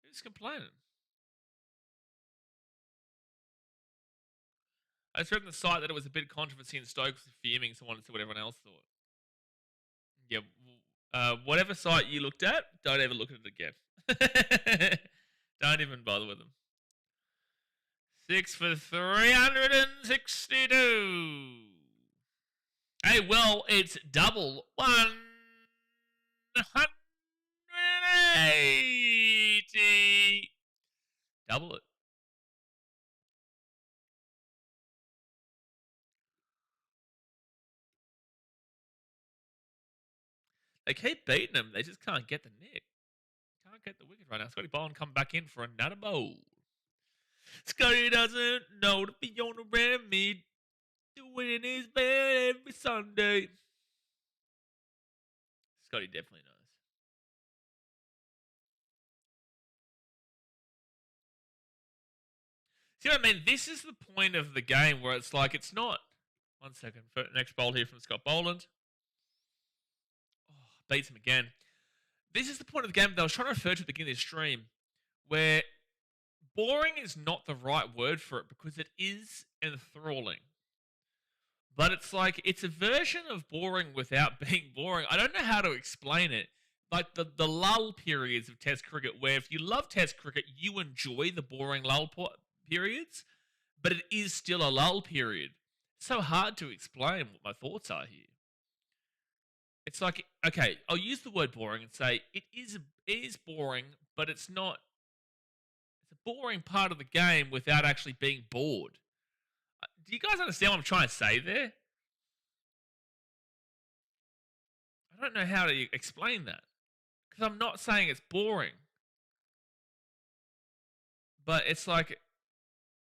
Who's complaining? I just read on the site that it was a bit of controversy and Stokes was fuming, so I wanted to see what everyone else thought. Yeah, whatever site you looked at, don't ever look at it again. Don't even bother with them. 6 for 362. Hey, well, it's double 180. Double it. They keep beating them. They just can't get the nick. Can't get the wicket right now. Scotty Boland come back in for another bowl. Scotty doesn't know to be on around me, doing his bed every Sunday. Scotty definitely knows. See what I mean? This is the point of the game where it's like, it's not. 1 second. Next bowl here from Scott Boland. Oh, beats him again. This is the point of the game that I was trying to refer to at the beginning of this stream, where boring is not the right word for it because it is enthralling. But it's like, it's a version of boring without being boring. I don't know how to explain it. Like the lull periods of Test cricket, where if you love Test cricket, you enjoy the boring lull periods, but it is still a lull period. It's so hard to explain what my thoughts are here. It's like, okay, I'll use the word boring and say it is boring, but it's not. It's a boring part of the game without actually being bored. Do you guys understand what I'm trying to say there? I don't know how to explain that. Because I'm not saying it's boring. But it's like,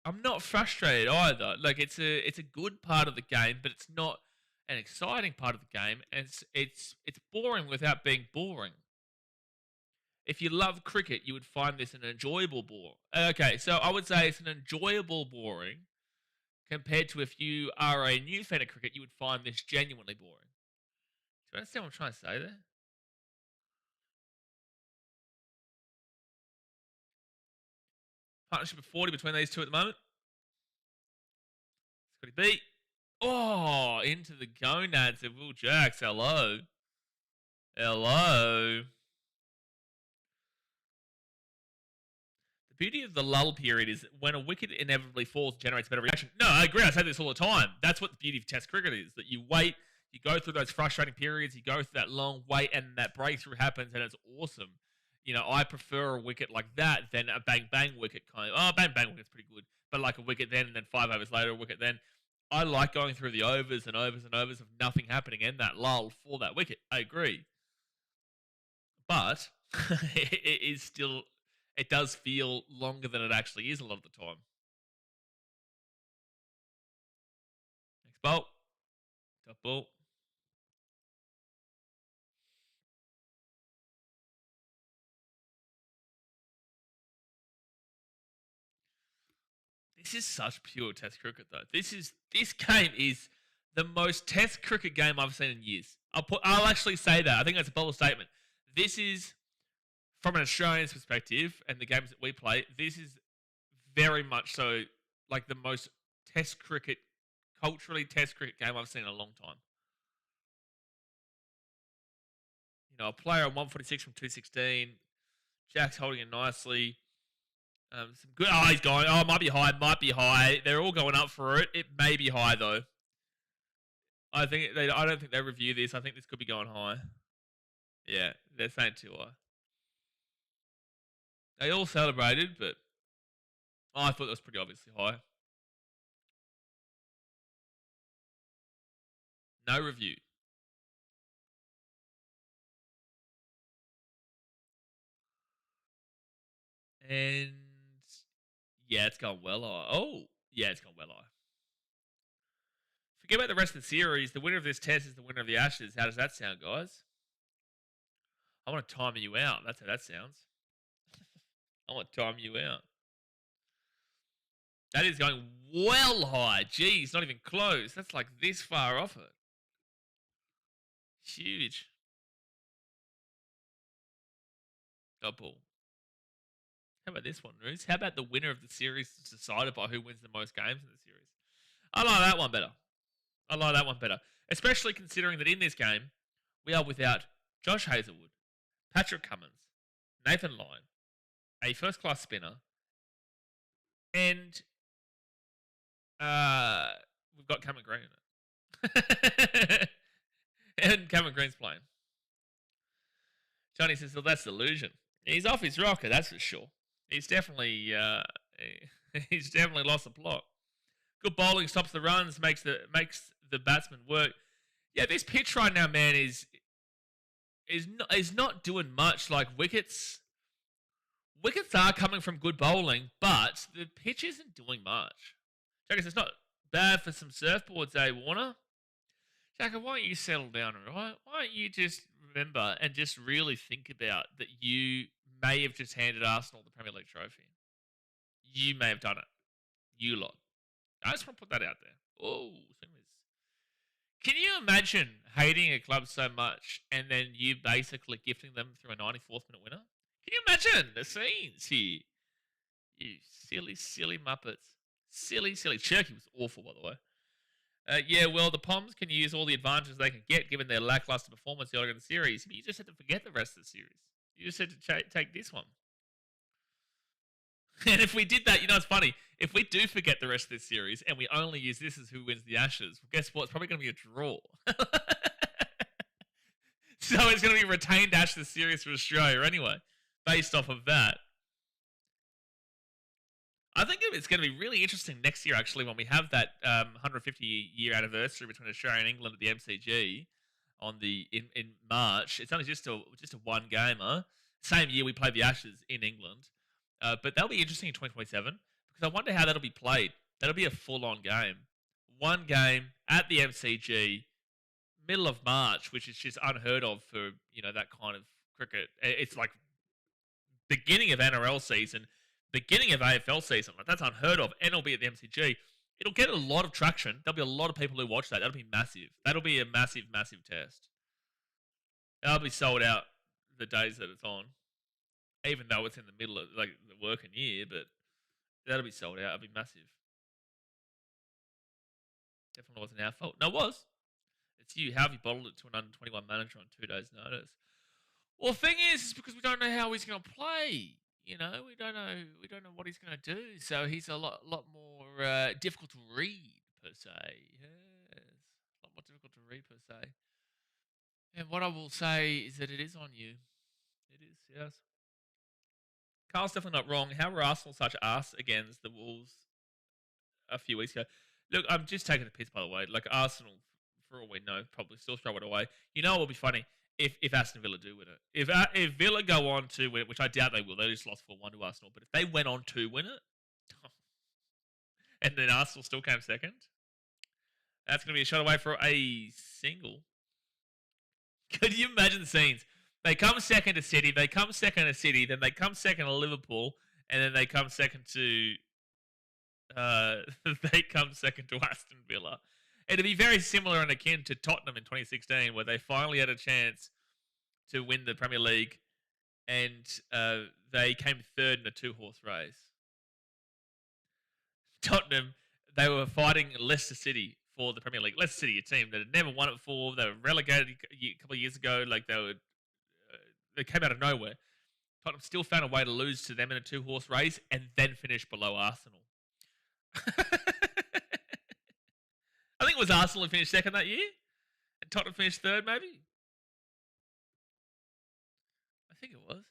I'm not frustrated either. Like, it's a good part of the game, but it's not an exciting part of the game. And it's boring without being boring. If you love cricket, you would find this an enjoyable bore. Okay, so I would say it's an enjoyable boring, compared to if you are a new fan of cricket, you would find this genuinely boring. Do you understand what I'm trying to say there? Partnership of 40 between these two at the moment. Scotty B. Oh, into the gonads of Will Jacks. Hello. Hello. The beauty of the lull period is when a wicket inevitably falls and generates a better reaction. No, I agree. I say this all the time. That's what the beauty of Test cricket is, that you wait, you go through those frustrating periods, you go through that long wait, and that breakthrough happens, and it's awesome. You know, I prefer a wicket like that than a bang-bang wicket kind of. Oh, bang-bang wicket's pretty good. But like a wicket then, and then 5 overs later, a wicket then. I like going through the overs and overs and overs of nothing happening and that lull for that wicket. I agree. But it is still... It does feel longer than it actually is a lot of the time. Next ball. Top ball. This is such pure Test cricket, though. This game is the most Test cricket game I've seen in years. I'll actually say that. I think that's a bold statement. This is, from an Australian's perspective, and the games that we play, this is very much so like the most Test cricket, culturally Test cricket game I've seen in a long time. You know, a player on 146 from 216. Jack's holding it nicely. Some good. Oh, he's going. Oh, might be high. Might be high. They're all going up for it. It may be high though. I don't think they review this. I think this could be going high. Yeah, they're saying too high. They all celebrated, but I thought that was pretty obviously high. No review. And yeah, it's gone well high. Oh, yeah, it's gone well high. Forget about the rest of the series. The winner of this test is the winner of the Ashes. How does that sound, guys? I want to time you out. That's how that sounds. I want to time you out. That is going well high. Geez, not even close. That's like this far off it. Huge. Double. How about this one, Roos? How about the winner of the series is decided by who wins the most games in the series? I like that one better. I like that one better. Especially considering that in this game, we are without Josh Hazlewood, Patrick Cummins, Nathan Lyon, a first-class spinner, and we've got Cameron Green in it. And Cameron Green's playing. Johnny says, well, that's delusion. He's off his rocker, that's for sure. He's definitely he's definitely lost the plot. Good bowling stops the runs, makes the batsman work. Yeah, this pitch right now, man, is not doing much. Like wickets are coming from good bowling, but the pitch isn't doing much. Jackers, it's not bad for some surfboards, eh, Warner? Jacker, why don't you settle down, right? Why don't you just remember and just really think about that you may have just handed Arsenal the Premier League trophy. You may have done it. You lot. I just want to put that out there. Oh, can you imagine hating a club so much and then you basically gifting them through a 94th minute winner? Can you imagine the scenes here? You silly, silly Muppets. Silly, silly. Cherky was awful, by the way. Yeah, well, the Poms can use all the advantages they can get given their lackluster performance earlier in the series. You just had to forget the rest of the series. You just had to take this one. And if we did that, it's funny. If we do forget the rest of this series and we only use this as who wins the Ashes, well, guess what? It's probably going to be a draw. So it's going to be retained Ashes series for Australia anyway, based off of that. I think it's going to be really interesting next year, actually, when we have that 150-year anniversary between Australia and England at the MCG in March. It's only just a one gamer. Same year we play the Ashes in England, but that'll be interesting in 2027 because I wonder how that'll be played. That'll be a full-on game, one game at the MCG, middle of March, which is just unheard of for that kind of cricket. It's like beginning of NRL season. Beginning of AFL season, like that's unheard of, and it'll be at the MCG. It'll get a lot of traction. There'll be a lot of people who watch that. That'll be massive. That'll be a massive, massive test. That'll be sold out the days that it's on, even though it's in the middle of like the working year. But that'll be sold out. It'll be massive. Definitely wasn't our fault. No, it was. It's you. How have you bottled it to an under 21 manager on 2 days' notice? Well, the thing is because we don't know how he's going to play. We don't know what he's going to do. So he's a lot more difficult to read per se. Yes, a lot more difficult to read per se. And what I will say is that it is on you. It is, yes. Carl's definitely not wrong. How were Arsenal such arse against the Wolves a few weeks ago? Look, I'm just taking the piss, by the way. Like Arsenal, for all we know, probably still throw it away. You know what will be funny? If Aston Villa do win it. If Villa go on to win it, which I doubt they will, they just lost 4-1 to Arsenal, but if they went on to win it, and then Arsenal still came second, that's going to be a shot away for a single. Could you imagine the scenes? They come second to City, then they come second to Liverpool, and then they come second to Aston Villa. It'd be very similar and akin to Tottenham in 2016, where they finally had a chance to win the Premier League, and they came third in a 2-horse race. Tottenham, they were fighting Leicester City for the Premier League. Leicester City, a team that had never won it before. They were relegated a couple of years ago. Like they came out of nowhere. Tottenham still found a way to lose to them in a 2-horse race, and then finish below Arsenal. I think it was Arsenal who finished second that year, and Tottenham finished third, maybe. I think it was.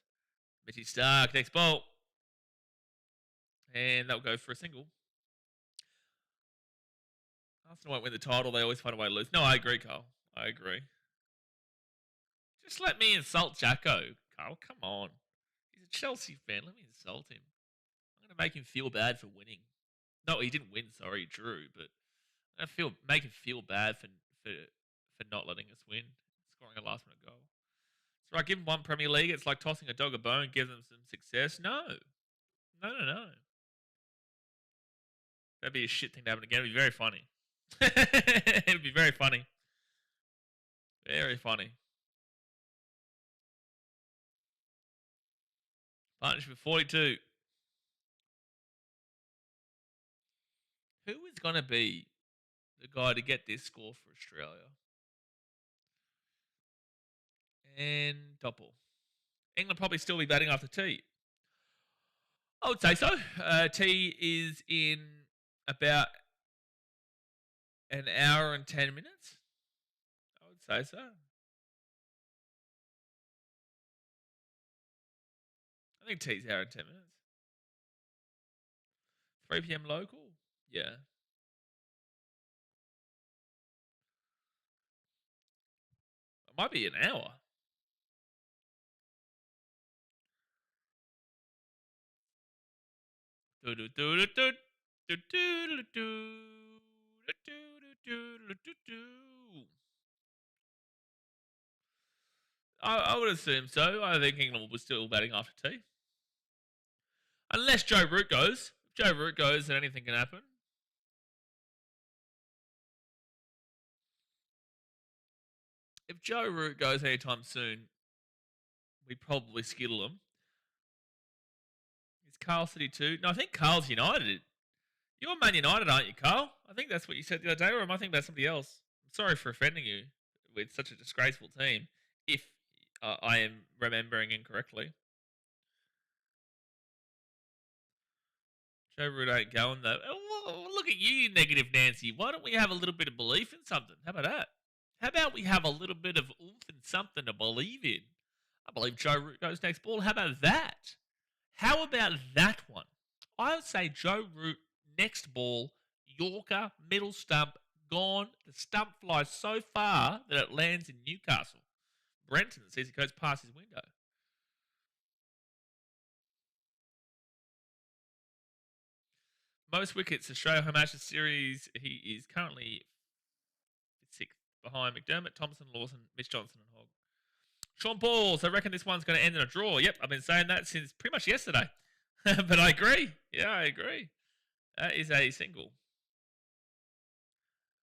Mitchy Stark, next ball. And that'll go for a single. Arsenal won't win the title. They always find a way to lose. No, I agree, Carl. I agree. Just let me insult Jacko, Carl. Come on. He's a Chelsea fan. Let me insult him. I'm going to make him feel bad for winning. No, he didn't win. Sorry, he drew. But make him feel bad for not letting us win, scoring a last-minute goal. So I give him one Premier League. It's like tossing a dog a bone, give them some success. No. That'd be a shit thing to happen again. It'd be very funny. It'd be very funny. Very funny. Partnership 42. Who is going to be the guy to get this score for Australia? And Doppel. England probably still be batting after tea. I would say so. Tea is in about an hour and 10 minutes. I would say so. I think tea's an hour and 10 minutes. 3 p.m. local? Yeah. It might be an hour. I would assume so. I think England was still batting after tea. Unless Joe Root goes. If Joe Root goes, then anything can happen. If Joe Root goes anytime soon, we probably skittle him. Is Carl City too? No, I think Carl's United. You're Man United, aren't you, Carl? I think that's what you said the other day, or am I thinking about somebody else? I'm sorry for offending you with such a disgraceful team, if I am remembering incorrectly. Joe Root ain't going though. Oh, look at you, negative Nancy. Why don't we have a little bit of belief in something? How about that? How about we have a little bit of oomph and something to believe in? I believe Joe Root goes next ball. How about that? How about that one? I would say Joe Root next ball, Yorker, middle stump, gone. The stump flies so far that it lands in Newcastle. Brenton sees it goes past his window. Most wickets, Australia home Ashes series. He is currently 6th behind McDermott, Thompson, Lawson, Mitch Johnson, and Hogg. Sean Paul, so I reckon this one's going to end in a draw. Yep, I've been saying that since pretty much yesterday. But I agree. Yeah, I agree. That is a single.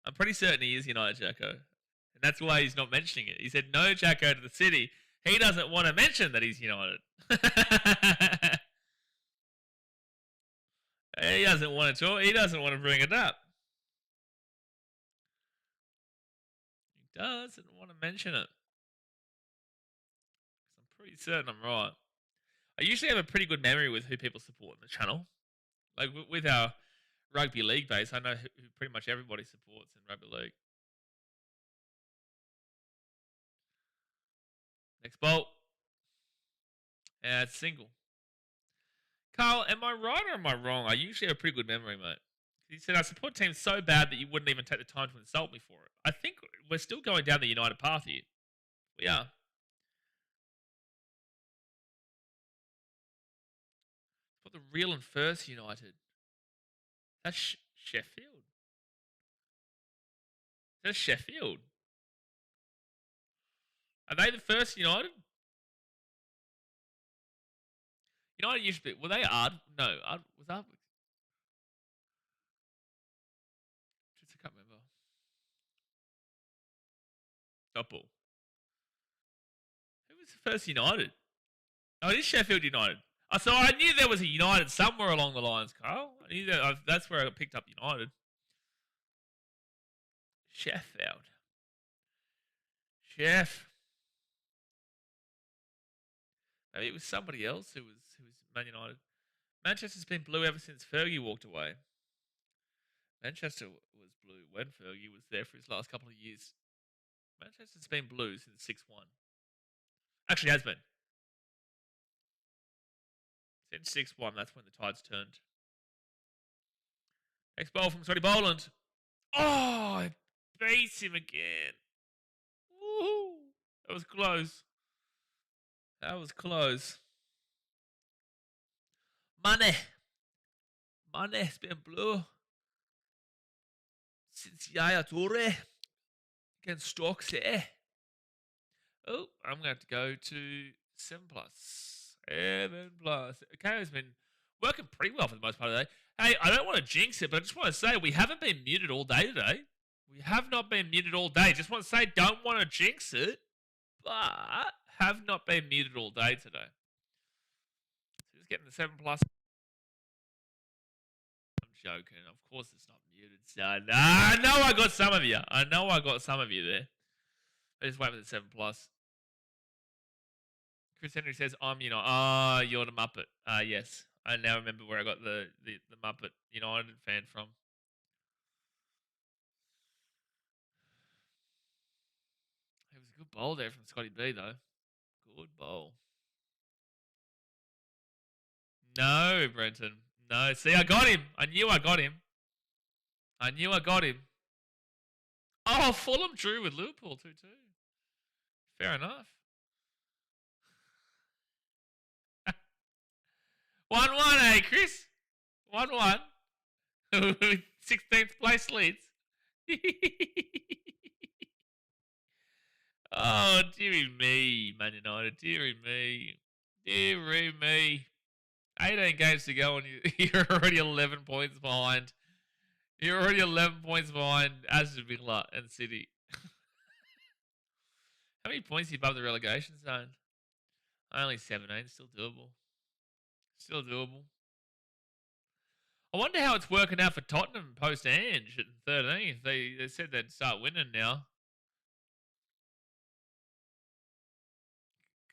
I'm pretty certain he is United, Jacko. And that's why he's not mentioning it. He said no Jacko to the city. He doesn't want to mention that he's United. He doesn't want to talk. He doesn't want to bring it up. He doesn't want to mention it. I'm pretty certain I'm right. I usually have a pretty good memory with who people support in the channel. Like with our rugby league base, I know who pretty much everybody supports in rugby league. Next bolt. It's single. Carl, am I right or am I wrong? I usually have a pretty good memory, mate. He said, I support teams so bad that you wouldn't even take the time to insult me for it. I think we're still going down the United path here. We are. But the real and first United. That's Sheffield. That's Sheffield. Are they the first United? United used to be. Were they Ard? No, was Ardwick? Just I can't remember. Doppel. Who was the first United? Oh, it is Sheffield United. Oh, so I knew there was a United somewhere along the lines, Carl. I knew that. That's where I picked up United. Sheffield. Chef. Maybe it was somebody else who was Man United. Manchester's been blue ever since Fergie walked away. Manchester was blue when Fergie was there for his last couple of years. Manchester's been blue since 6-1. Actually, has been. Since 6-1, that's when the tides turned. Next ball from Scotty Boland. Oh, I beats him again. Woohoo! That was close. That was close. Money. Money's been blue since Yaya Toure against Stoke City. Oh, I'm going to have to go to 7+. 7+. Okay, it's been working pretty well for the most part of the day. Hey, I don't want to jinx it, but I just want to say we haven't been muted all day today. We have not been muted all day. Just want to say, don't want to jinx it, but have not been muted all day today. So just getting the 7+. I'm joking. Of course it's not muted. So, I know I got some of you. I know I got some of you there. I just wait for the 7+. Chris Henry says, I'm United. Ah, you're the Muppet. Yes. I now remember where I got the Muppet United fan from. It was a good bowl there from Scotty B, though. Good bowl. No, Brenton. No, see, I got him. I knew I got him. I knew I got him. Oh, Fulham drew with Liverpool 2-2. Fair enough. 1-1, eh, Chris? 1-1. 16th place leads. Oh, dearie me, Man United. Dearie me. Dearie me. 18 games to go and you're already 11 points behind. You're already 11 points behind Aston Villa and City. How many points are you above the relegation zone? Only 17. Still doable. Still doable. I wonder how it's working out for Tottenham post-Ange at 13th. They said they'd start winning now.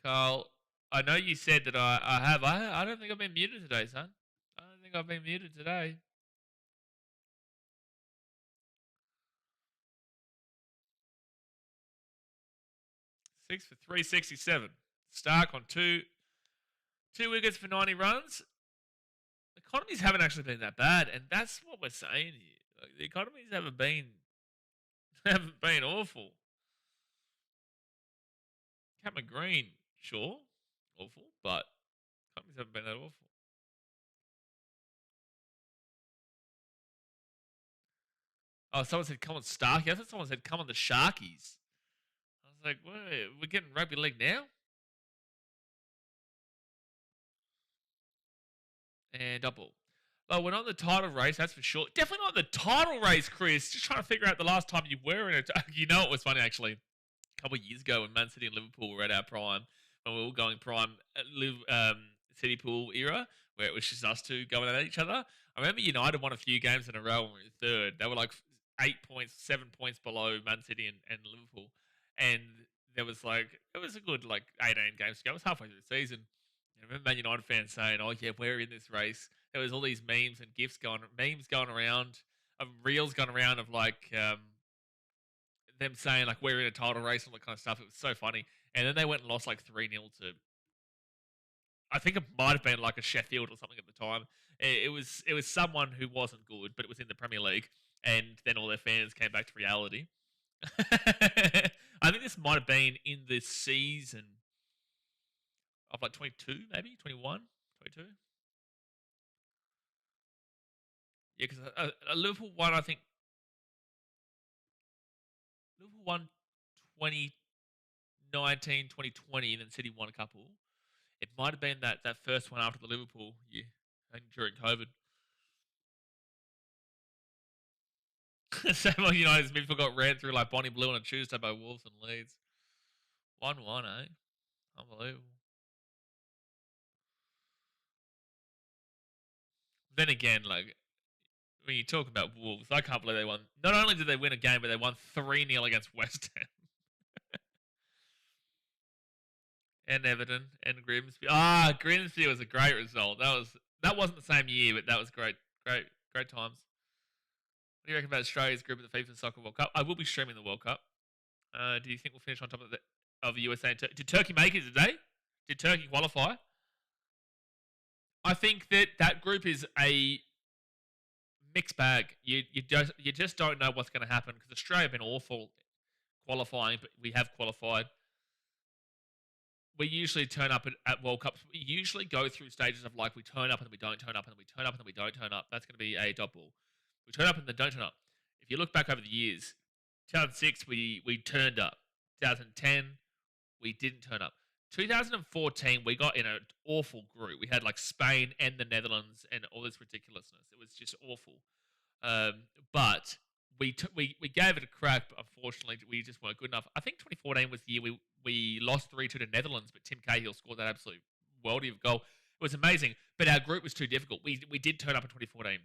Carl, I know you said that I have. I don't think I've been muted today, son. I don't think I've been muted today. Six for 367. Stark on two wickets for 90 runs. The economies haven't actually been that bad, and that's what we're saying here. Like, the economies haven't been awful. Cameron Green, sure, awful, but economies haven't been that awful. Oh, someone said come on Starky. I thought someone said come on the Sharkies. I was like, we're getting rugby league now? And double. Oh, we're not in the title race, that's for sure. Definitely not in the title race, Chris. Just trying to figure out the last time you were in it. You know it was funny, actually. A couple of years ago when Man City and Liverpool were at our prime, when we were all going prime City Pool era, where it was just us two going at each other. I remember United won a few games in a row when we were third. They were like 8 points, 7 points below Man City and Liverpool. And there was it was a good 18 games to go. It was halfway through the season. I remember Man United fans saying, "Oh yeah, we're in this race." There was all these memes and memes going around, reels going around of them saying we're in a title race and all that kind of stuff. It was so funny. And then they went and lost 3-0 to, I think it might have been a Sheffield or something at the time. It was someone who wasn't good, but it was in the Premier League. And then all their fans came back to reality. I think this might have been in the season of 22, maybe 21, 22. Yeah, because Liverpool won, I think. Liverpool won 2019, 2020, and then City won a couple. It might have been that first one after the Liverpool year, and during COVID. Same like United's midfield got ran through like Bonnie Blue on a Tuesday by Wolves and Leeds. 1-1, eh? Unbelievable. Then again, when you talk about Wolves, I can't believe they won. Not only did they win a game, but they won 3-0 against West Ham. And Everton and Grimsby. Grimsby was a great result. That wasn't the same year, but that was great times. What do you reckon about Australia's group at the FIFA Soccer World Cup? I will be streaming the World Cup. Do you think we'll finish on top of the USA and Turkey? Did Turkey make it today? Did Turkey qualify? I think that group is a mixed bag. You just don't know what's going to happen because Australia have been awful qualifying, but we have qualified. We usually turn up at World Cups. We usually go through stages of we turn up and then we don't turn up and then we turn up and then we don't turn up. That's going to be a double. We turn up and then don't turn up. If you look back over the years, 2006 we turned up. 2010 we didn't turn up. 2014 we got in an awful group. We had Spain and the Netherlands and all this ridiculousness. It was just awful. But we gave it a crack, but unfortunately we just weren't good enough. I think 2014 was the year we lost 3-2 to Netherlands, but Tim Cahill scored that absolute worldie of goal. It was amazing, but our group was too difficult. We did turn up in 2014.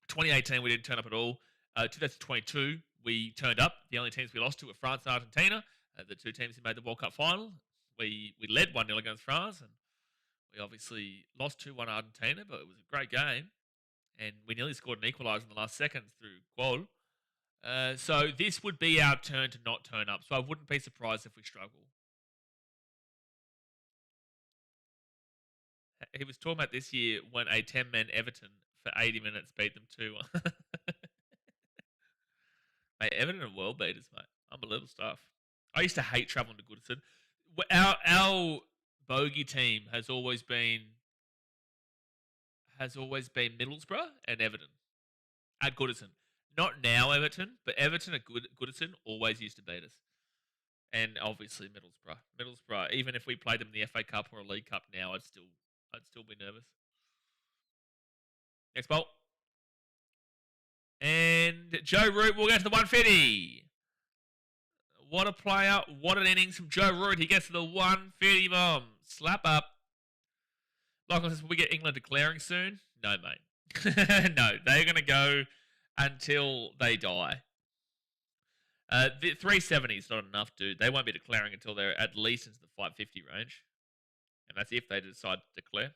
2018 we didn't turn up at all. 2022 we turned up. The only teams we lost to were France and Argentina, the two teams who made the World Cup final. We led 1-0 against France, and we obviously lost 2-1 Argentina, but it was a great game, and we nearly scored an equaliser in the last seconds through goal. So this would be our turn to not turn up, so I wouldn't be surprised if we struggle. He was talking about this year when a 10-man Everton for 80 minutes, beat them 2-1. Mate, Everton are world beaters, mate. Unbelievable stuff. I used to hate travelling to Goodison. Our bogey team has always been Middlesbrough and Everton at Goodison. Not now Everton, but Everton at Goodison always used to beat us. And obviously Middlesbrough. Middlesbrough, even if we played them in the FA Cup or a League Cup now, I'd still be nervous. Next bolt. And Joe Root will get to the 150. What a player. What an innings from Joe Root. He gets to the 150 bomb. Slap up. Lachlan says, will we get England declaring soon? No, mate. No, they're going to go until they die. The 370 is not enough, dude. They won't be declaring until they're at least into the 550 range. And that's if they decide to declare.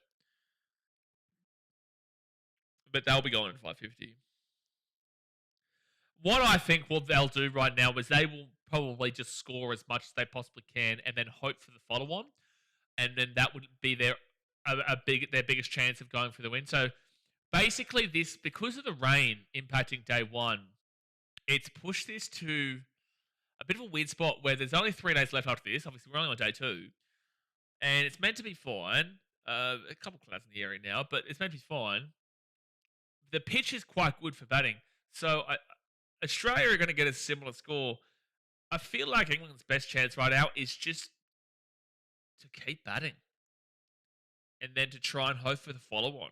But they'll be going at 550. What I think they'll do right now is they will probably just score as much as they possibly can and then hope for the follow-on. And then that would be their biggest chance of going for the win. So basically because of the rain impacting day one, it's pushed this to a bit of a weird spot where there's only 3 days left after this. Obviously, we're only on day 2. And it's meant to be fine. A couple clouds in the area now, but it's meant to be fine. The pitch is quite good for batting. So Australia are going to get a similar score. I feel like England's best chance right now is just to keep batting. And then to try and hope for the follow-on.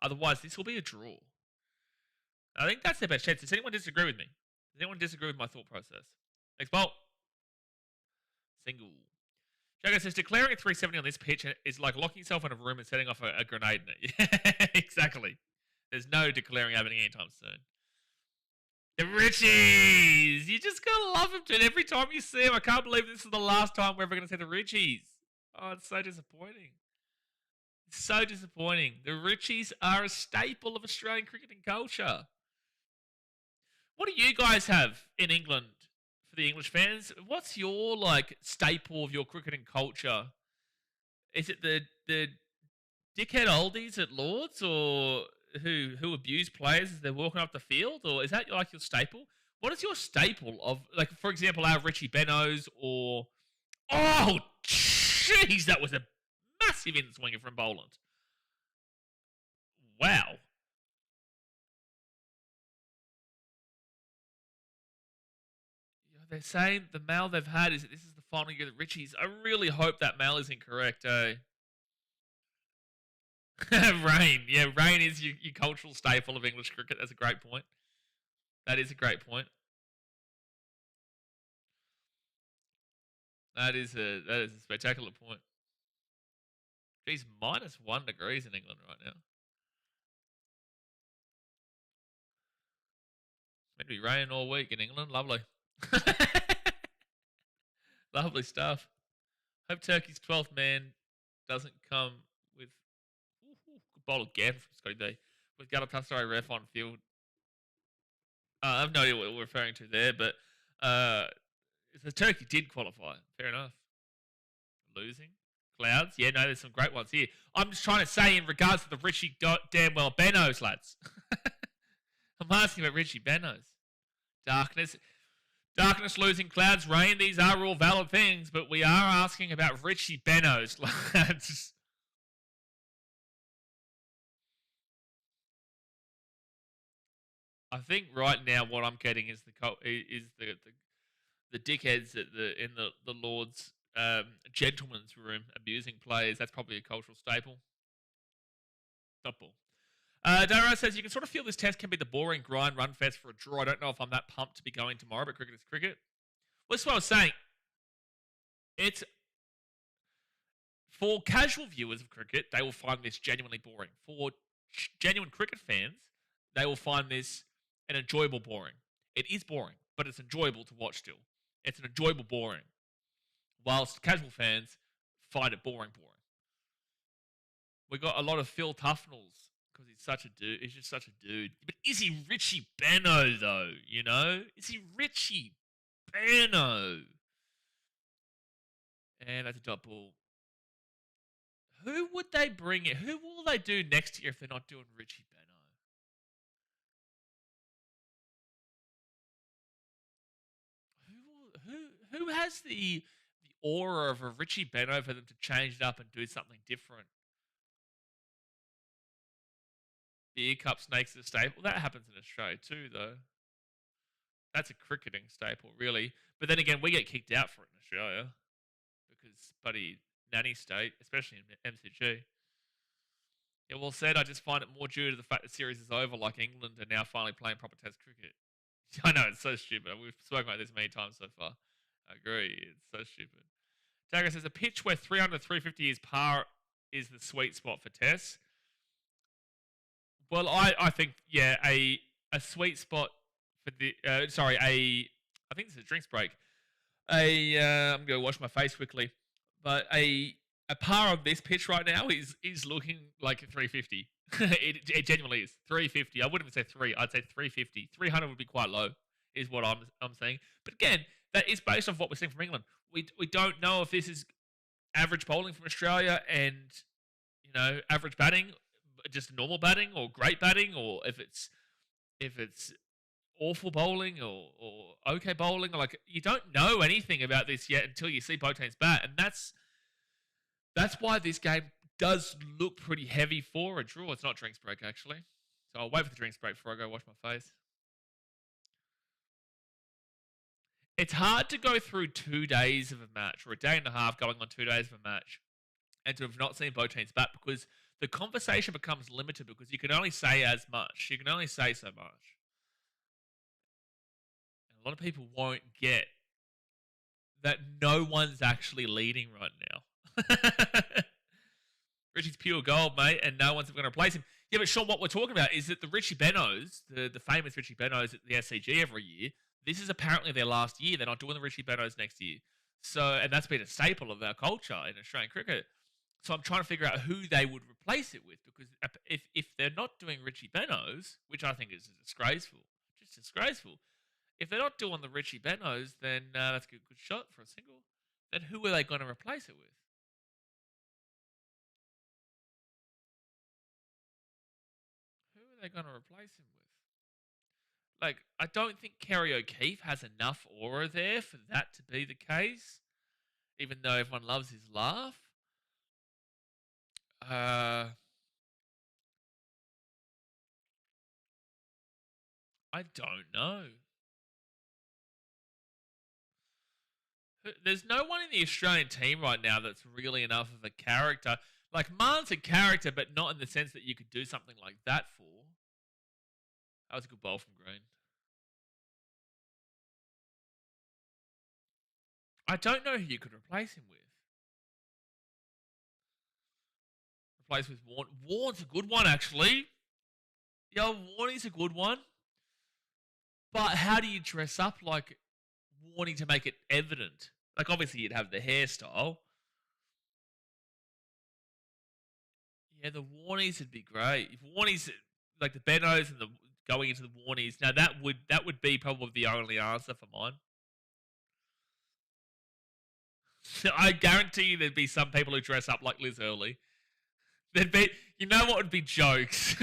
Otherwise, this will be a draw. I think that's their best chance. Does anyone disagree with me? Does anyone disagree with my thought process? Next bolt. Single. Jago says, declaring a 370 on this pitch is like locking yourself in a room and setting off a grenade in it. Yeah, exactly. There's no declaring happening anytime soon. The Richies! You just gotta love them, dude. Every time you see them, I can't believe this is the last time we're ever going to see the Richies. Oh, it's so disappointing. It's so disappointing. The Richies are a staple of Australian cricketing culture. What do you guys have in England for the English fans? What's your staple of your cricketing culture? Is it the dickhead oldies at Lords, or who abuse players as they're walking up the field, or is that your staple? What is your staple of, for example, our Richie Benos, or oh jeez, that was a massive in-swinger from Boland. Wow. They're saying the mail they've had is that this is the final year of the Richies. I really hope that mail is incorrect, eh? Rain. Yeah, rain is your cultural staple of English cricket. That's a great point. That is a great point. That is a spectacular point. Geez, -1 degrees in England right now. It's meant to be raining all week in England. Lovely. Lovely stuff. Hope Turkey's 12th man doesn't come with good bowl again from Scotty B. With Galatasaray ref on field. I have no idea what we're referring to there, but so Turkey did qualify. Fair enough. Losing. Clouds. Yeah, no, there's some great ones here. I'm just trying to say in regards to the Richie damn well Benos, lads. I'm asking about Richie Benos. Darkness, losing, clouds, rain. These are all valid things, but we are asking about Richie Benos, lads. I think right now what I'm getting is the dickheads in the Lord's gentleman's room abusing players. That's probably a cultural staple. Not ball. Dara says, you can sort of feel this test can be the boring grind run fest for a draw. I don't know if I'm that pumped to be going tomorrow, but cricket is cricket. Well, that's what I was saying. It's for casual viewers of cricket, they will find this genuinely boring. For genuine cricket fans, they will find this an enjoyable boring. It is boring, but it's enjoyable to watch still. It's an enjoyable boring. Whilst casual fans find it boring. We got a lot of Phil Tufnells because he's such a dude. He's just such a dude. But is he Richie Benos though? You know, is he Richie Benos? And that's a dot ball. Who would they bring in? Who will they do next year if they're not doing Richie Benos? who has the aura of a Richie Beno for them to change it up and do something different? Beer cup snakes are a staple. That happens in Australia too, though. That's a cricketing staple, really. But then again, we get kicked out for it in Australia because buddy nanny state, especially in MCG. Yeah, well said. I just find it more due to the fact the series is over, like England are now finally playing proper Test cricket. I know, it's so stupid. We've spoken about this many times so far. I agree. It's so stupid. Jagger says a pitch where 300, 350 is par is the sweet spot for Test. Well, I think, yeah, a sweet spot for the, I think this is a drinks break. I'm going to wash my face quickly. But a par on this pitch right now is looking like a 350. it genuinely is 350. I wouldn't even say 3. I'd say 350. 300 would be quite low, is what I'm saying. But again, that is based off what we're seeing from England. We don't know if this is average bowling from Australia and average batting, just normal batting or great batting, or if it's awful bowling or okay bowling. Like, you don't know anything about this yet until you see both teams bat, and that's why this game does look pretty heavy for a draw. It's not drinks break, actually. So I'll wait for the drinks break before I go wash my face. It's hard to go through 2 days of a match, or a day and a half going on 2 days of a match, and to have not seen both teams bat, because the conversation becomes limited because you can only say as much. You can only say so much. And a lot of people won't get that no one's actually leading right now. Richie's pure gold, mate, and no one's going to replace him. Yeah, but Sean, what we're talking about is that the Richie Benos, the famous Richie Benos at the SCG every year, this is apparently their last year. They're not doing the Richie Benos next year. So, and that's been a staple of our culture in Australian cricket. So I'm trying to figure out who they would replace it with, because if they're not doing Richie Benos, which I think is disgraceful, just disgraceful. If they're not doing the Richie Benos, then that's a good shot for a single. Then who are they going to replace it with? Who are they going to replace him with? Like, I don't think Kerry O'Keefe has enough aura there for that to be the case, even though everyone loves his laugh. I don't know. There's no one in the Australian team right now that's really enough of a character. Like, Marn's a character, but not in the sense that you could do something like that for. That was a good bowl from Green. I don't know who you could replace him with. Replace with Warne. Warne's a good one, actually. Yeah, Warnie's a good one. But how do you dress up like Warnie to make it evident? Like, obviously, you'd have the hairstyle. Yeah, the Warnies would be great. If Warnies, like the Benos and the going into the Warnies, now that would be probably the only answer for mine. I guarantee you there'd be some people who dress up like Liz Hurley. There'd be, what would be jokes?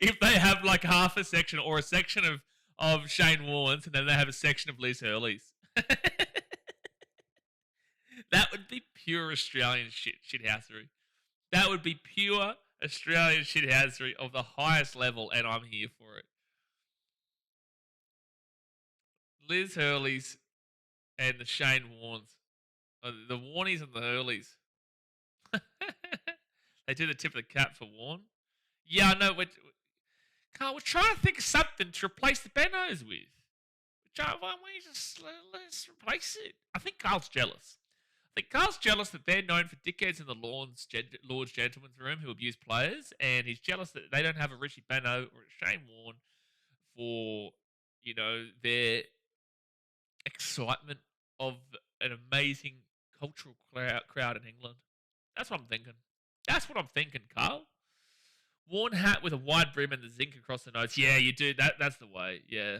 If they have like half a section or a section of Shane Warnes and then they have a section of Liz Hurley's. That would be pure Australian shithousery. That would be pure Australian shithousery of the highest level, and I'm here for it. Liz Hurley's and the Shane Warnes. The Warnies and the Hurleys. They do the tip of the cap for Warne. Yeah, I know. Carl, we're trying to think of something to replace the Benos with. Why don't we just let's replace it? I think Carl's jealous. I think Carl's jealous that they're known for dickheads in the Lord's Gentleman's Room who abuse players, and he's jealous that they don't have a Richie Beno or a Shane Warne for, their excitement of an amazing cultural crowd in England. That's what I'm thinking. That's what I'm thinking, Carl. Worn hat with a wide brim and the zinc across the nose. Yeah, you do. That's the way. Yeah.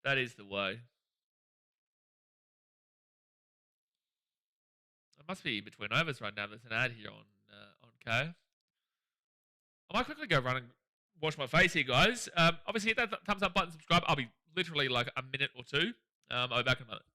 That is the way. It must be between overs right now. There's an ad here on K. I might quickly go run and wash my face here, guys. Obviously, hit that thumbs up button, subscribe. I'll be literally like a minute or two. I'll be back in a moment.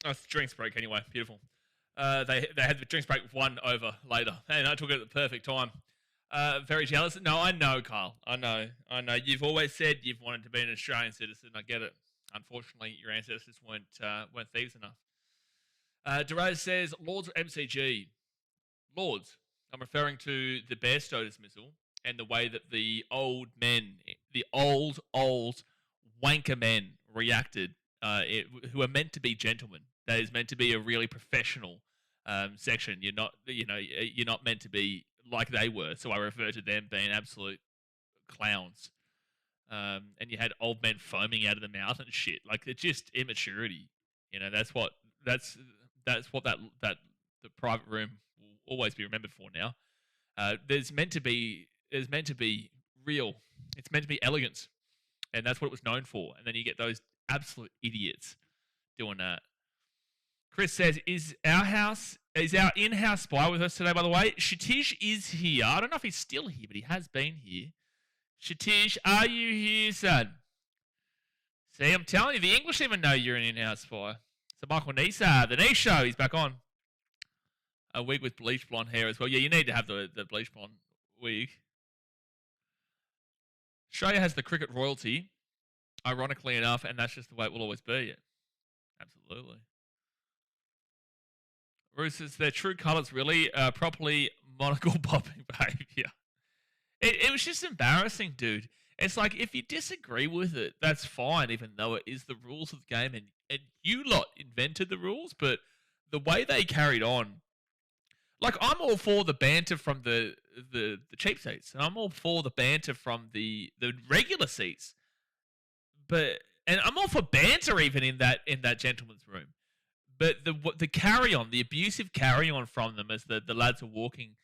Oh, it's drinks break anyway. Beautiful. They had the drinks break 1 over later, and I took it at the perfect time. Very jealous. No, I know, Carl. I know. You've always said you've wanted to be an Australian citizen. I get it. Unfortunately, your ancestors weren't thieves enough. Derez says, Lords of MCG. Lords. I'm referring to the Bairstow dismissal and the way that the old men, the old wanker men reacted, who are meant to be gentlemen. That is meant to be a really professional section. You're not meant to be like they were. So I refer to them being absolute clowns. And you had old men foaming out of the mouth and shit. Like, it's just immaturity. That's what that the private room will always be remembered for now. There's meant to be real. It's meant to be elegance, and that's what it was known for. And then you get those absolute idiots doing that. Chris says, is our in-house spy with us today, by the way? Shatish is here. I don't know if he's still here, but he has been here. Shatish, are you here, son? See, I'm telling you, the English even know you're an in-house spy. So Michael Nisa, the Niche Show, he's back on. A wig with bleach blonde hair as well. Yeah, you need to have the bleach blonde wig. Australia has the cricket royalty, ironically enough, and that's just the way it will always be. Absolutely. Roosters, their true colours really properly monocle popping behaviour. It was just embarrassing, dude. It's like, if you disagree with it, that's fine, even though it is the rules of the game, and you lot invented the rules, but the way they carried on, like, I'm all for the banter from the cheap seats, and I'm all for the banter from the regular seats, and I'm all for banter even in that gentleman's room. But the carry on, the abusive carry on from them as the lads are walking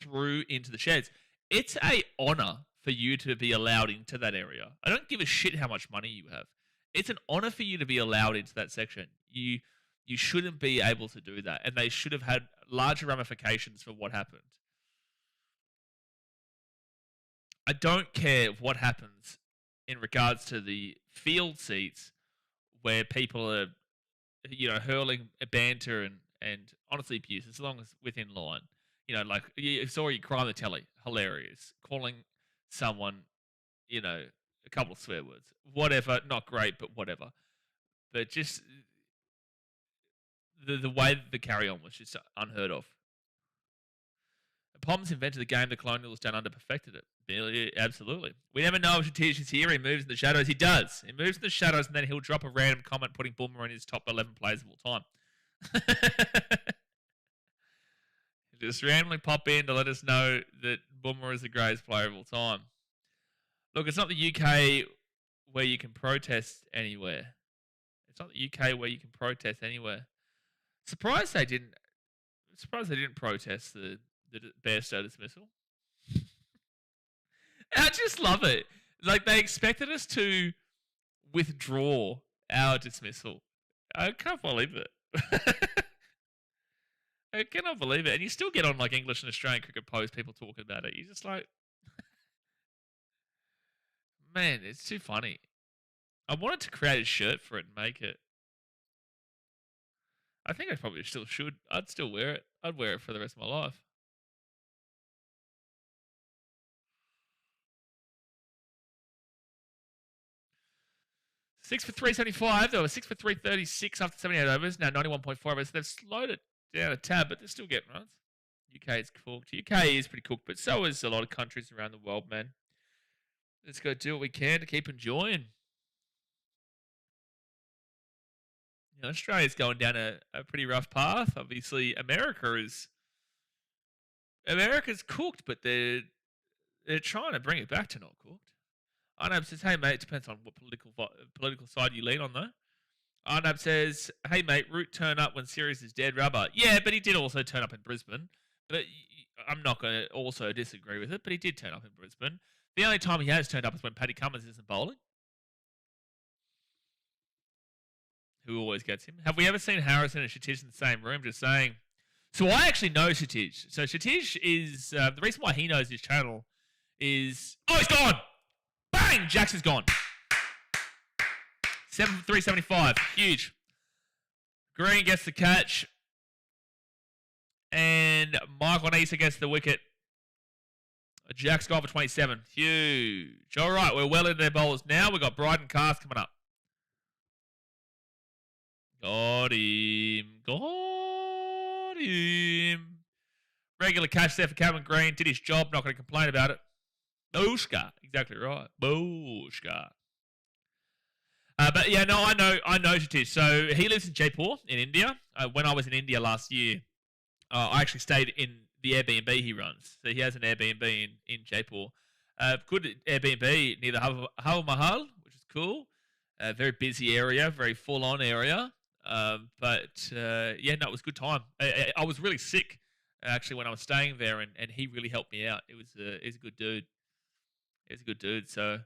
through into the sheds, it's a honor for you to be allowed into that area. I don't give a shit how much money you have. It's an honor for you to be allowed into that section. You shouldn't be able to do that, and they should have had larger ramifications for what happened. I don't care what happens in regards to the field seats where people are, hurling a banter and honestly abuse, as long as within line. Like, you saw you cry on the telly, hilarious. Calling someone, a couple of swear words. Whatever, not great, but whatever. But just the way the carry on was just unheard of. Poms invented the game, the Colonials down under perfected it. Absolutely. We never know if Shatish is here. He moves in the shadows. He does. He moves in the shadows, and then he'll drop a random comment putting Boomer in his top 11 players of all time. Just randomly pop in to let us know that Boomer is the greatest player of all time. Look, it's not the UK where you can protest anywhere. It's not the UK where you can protest anywhere. Surprised they didn't protest the Bairstow dismissal. I just love it. Like, they expected us to withdraw our dismissal. I can't believe it. I cannot believe it. And you still get on, like, English and Australian Cricket Post, people talking about it. You're just like, man, it's too funny. I wanted to create a shirt for it and make it. I think I probably still should. I'd still wear it. I'd wear it for the rest of my life. Six for 375. They were 6 for 336 after 78 overs. Now 91.4 overs. They've slowed it down a tab, but they're still getting runs. UK is cooked. UK is pretty cooked, but so is a lot of countries around the world, man. Let's go do what we can to keep enjoying. You know, Australia's going down a pretty rough path. Obviously, America's cooked, but they're trying to bring it back to not cooked. Arnab says, hey, mate, it depends on what political side you lean on, though. Arnab says, hey, mate, Root turn up when Series is dead rubber. Yeah, but he did also turn up in Brisbane. But I'm not going to also disagree with it, but he did turn up in Brisbane. The only time he has turned up is when Paddy Cummins isn't bowling, who always gets him. Have we ever seen Harrison and Shatij in the same room? Just saying. So I actually know Shatij. So Shatij is, the reason why he knows his channel is, oh, he's gone! Bang! Jackson's gone. 7 for 375. Huge. Green gets the catch. And Michael Nisa gets the wicket. Jack's gone for 27. Huge. All right, we're well into their bowlers now. We've got Bryden Cast coming up. Got him. Got him. Regular catch there for Cameron Green. Did his job. Not going to complain about it. Booshka. Exactly right. Booshka. But yeah, no, I know Satish. So he lives in Jaipur in India. When I was in India last year, I actually stayed in the Airbnb he runs. So he has an Airbnb in Jaipur. Good Airbnb near the Hawa Mahal, which is cool. Very busy area, very full-on area. But yeah, no, it was a good time. I was really sick actually when I was staying there, and he really helped me out. He's a good dude. He's a good dude. So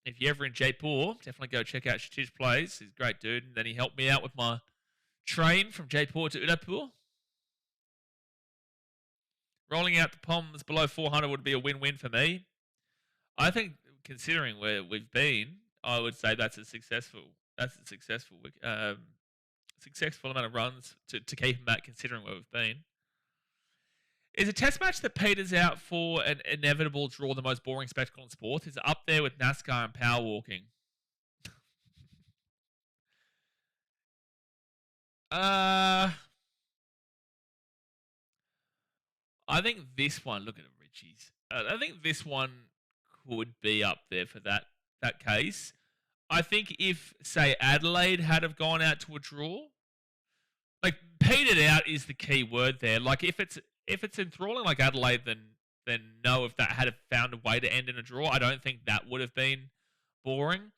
if you're ever in Jaipur, definitely go check out Shatij Plays. He's a great dude. And then he helped me out with my train from Jaipur to Udaipur. Rolling out the Poms below 400 would be a win-win for me. I think, considering where we've been, I would say that's a successful amount of runs to keep him at, considering where we've been. Is a test match that peters out for an inevitable draw the most boring spectacle in sports? Is it up there with NASCAR and power walking? I think this one, look at it, Richie's. I think this one could be up there for that case. I think if, say, Adelaide had have gone out to a draw, like, petered out is the key word there. Like, if it's enthralling like Adelaide, then no, if that had found a way to end in a draw, I don't think that would have been boring.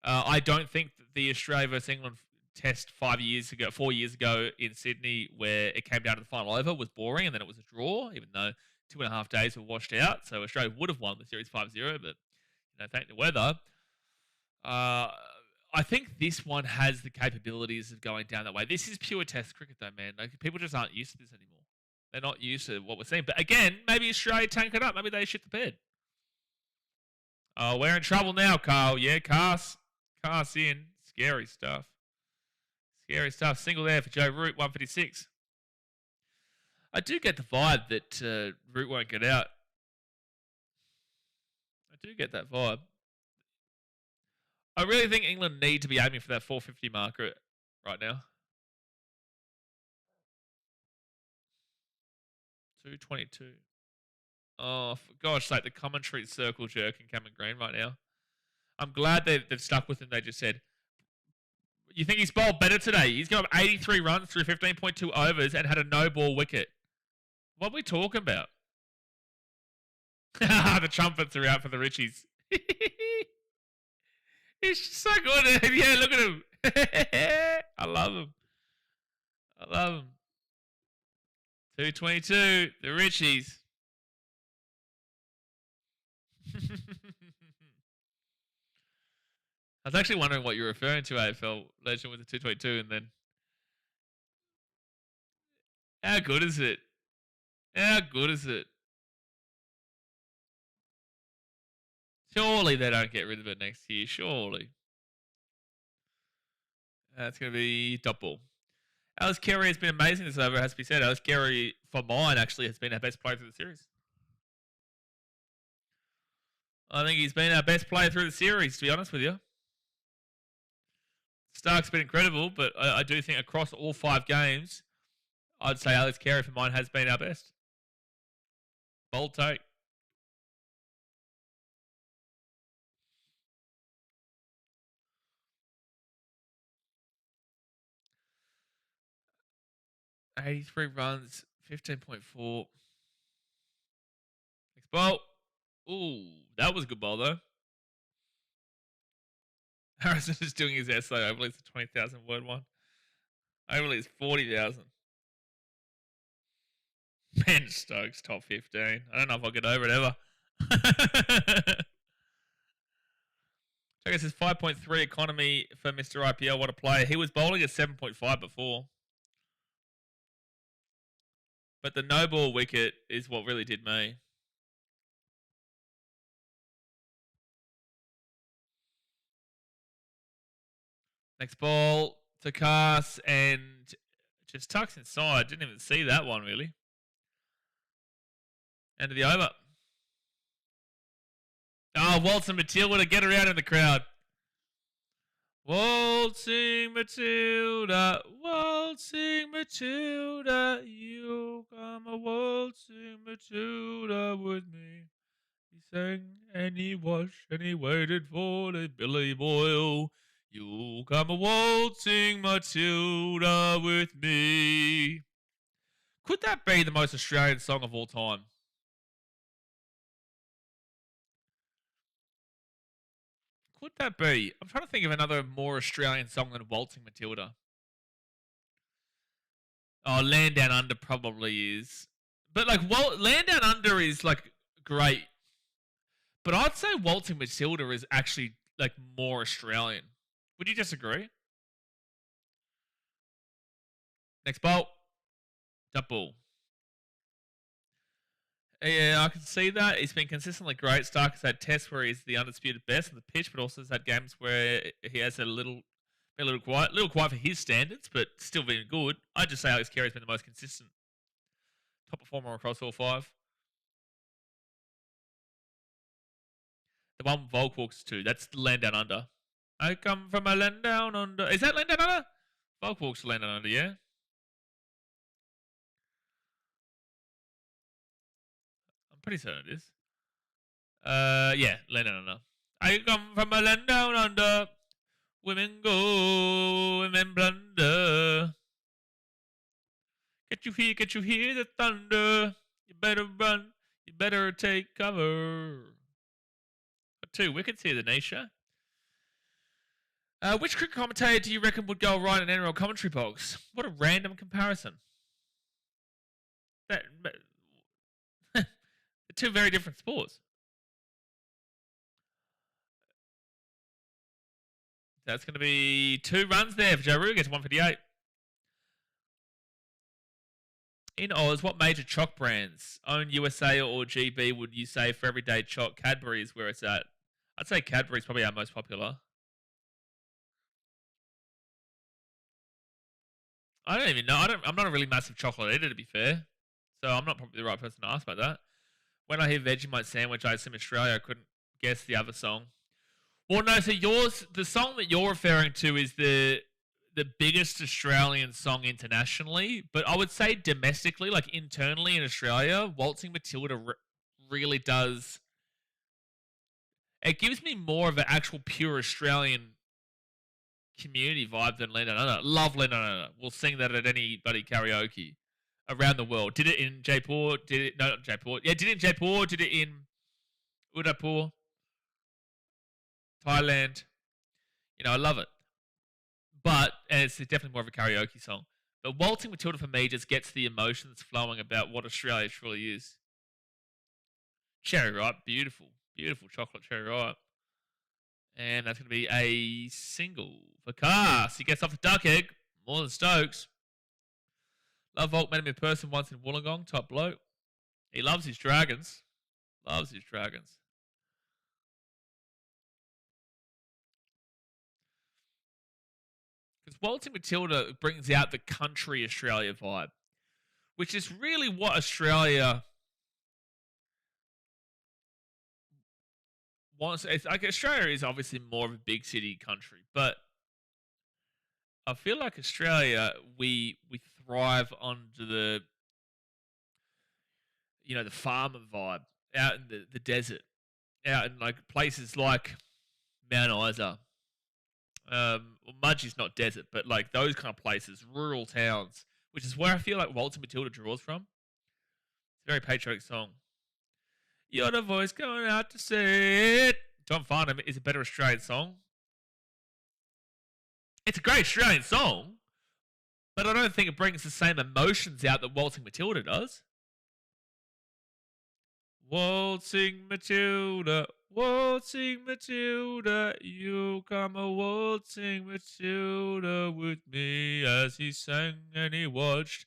I don't think that the Australia versus England test 4 years ago in Sydney, where it came down to the final over, was boring, and then it was a draw, even though 2.5 days were washed out. So Australia would have won the series 5-0, but thank the weather. I think this one has the capabilities of going down that way. This is pure test cricket, though, man. Like, people just aren't used to this anymore. They're not used to what we're seeing. But again, maybe Australia tank it up. Maybe they shit the bed. Oh, we're in trouble now, Carl. Yeah, Cast in. Scary stuff. Scary stuff. Single there for Joe Root, 156. I do get the vibe that Root won't get out. I do get that vibe. I really think England need to be aiming for that 450 marker right now. 222. Oh, for gosh sake, the commentary circle jerking Cameron Green right now. I'm glad they've stuck with him. They just said, you think he's bowled better today? He's got 83 runs through 15.2 overs and had a no-ball wicket. What are we talking about? The trumpets are out for the Richies. He's so good. Yeah, look at him. I love him. I love him. 222, the Richies. I was actually wondering what you're referring to, AFL Legend, with the 222, and then how good is it? How good is it? Surely they don't get rid of it next year. Surely. That's going to be double. Alex Carey has been amazing this over, has to be said. Alex Carey, for mine, actually has been our best player through the series. I think he's been our best player through the series, to be honest with you. Stark's been incredible, but I do think across all 5 games, I'd say Alex Carey for mine has been our best. Bold take. $83 runs, 15.4. Next ball. Ooh, that was a good ball though. Harrison is doing his essay. I believe it's a 20,000 word one. I believe it's 40,000. Ben Stokes, top 15. I don't know if I'll get over it ever. Check, says 5.3 economy for Mr. IPL. What a player. He was bowling at 7.5 before. But the no ball wicket is what really did me. Next ball to Cast and just tucks inside. Didn't even see that one really. End of the over. Oh, Waltzing Matilda, get her out in the crowd. Waltzing Matilda, you come a waltzing Matilda with me. He sang and he washed and he waited for the Billy Boyle. You come a waltzing Matilda with me. Could that be the most Australian song of all time? Could that be? I'm trying to think of another more Australian song than Waltzing Matilda. Oh, Land Down Under probably is. But like Land Down Under is like great. But I'd say Waltzing Matilda is actually like more Australian. Would you disagree? Next ball. Double. Yeah, I can see that. He's been consistently great. Stark has had tests where he's the undisputed best on the pitch, but also has had games where he has been a little quiet for his standards, but still been good. I'd just say Alex Carey's been the most consistent top performer across all 5. The one with Volk walks too. That's the Land Down Under. I come from a land down under. Is that Land Down Under? Volk walks Land Down Under, yeah. I'm pretty certain it is. Yeah, Land Down Under. I come from a land down under. Women go, women blunder. Get you hear the thunder. You better run, you better take cover. Got 2 wickets here, the Nisha. Which cricket commentator do you reckon would go right in an NRL commentary box? What a random comparison. They're 2 very different sports. That's going to be 2 runs there for Jaru. Gets 158. In Oz, what major choc brands, own USA or GB, would you say for everyday choc? Cadbury is where it's at. I'd say Cadbury is probably our most popular. I don't even know. I'm not a really massive chocolate eater, to be fair. So I'm not probably the right person to ask about that. When I hear Vegemite sandwich, I assume Australia. I couldn't guess the other song. Well, no. So the song that you're referring to is the biggest Australian song internationally, but I would say domestically, like internally in Australia, Waltzing Matilda really does. It gives me more of an actual pure Australian community vibe than Land Down Under. Love Land Down Under. We'll sing that at anybody karaoke around the world. Did it in Jaipur? Did it? No, not Jaipur. Yeah, did it in Jaipur? Did it in Udaipur, Thailand. I love it. And it's definitely more of a karaoke song. But Waltzing Matilda for me just gets the emotions flowing about what Australia truly is. Cherry ripe, beautiful, beautiful chocolate cherry ripe. And that's going to be a single for Cass. He gets off the duck egg, more than Stokes. Love Volk, met him in person once in Wollongong, top bloke. He loves his dragons. Loves his dragons. Because Waltzing Matilda brings out the country Australia vibe, which is really what Australia wants. It's like Australia is obviously more of a big city country, but I feel like Australia, we thrive under the the farmer vibe out in the desert, out in like places like Mount Isa. Well, Mudgee's not desert, but like those kind of places, rural towns, which is where I feel like Waltzing Matilda draws from. It's a very patriotic song. You're the voice going out to say it. John Farnham is a better Australian song. It's a great Australian song, but I don't think it brings the same emotions out that Waltzing Matilda does. Waltzing Matilda, waltzing Matilda, you come a waltzing Matilda with me, as he sang and he watched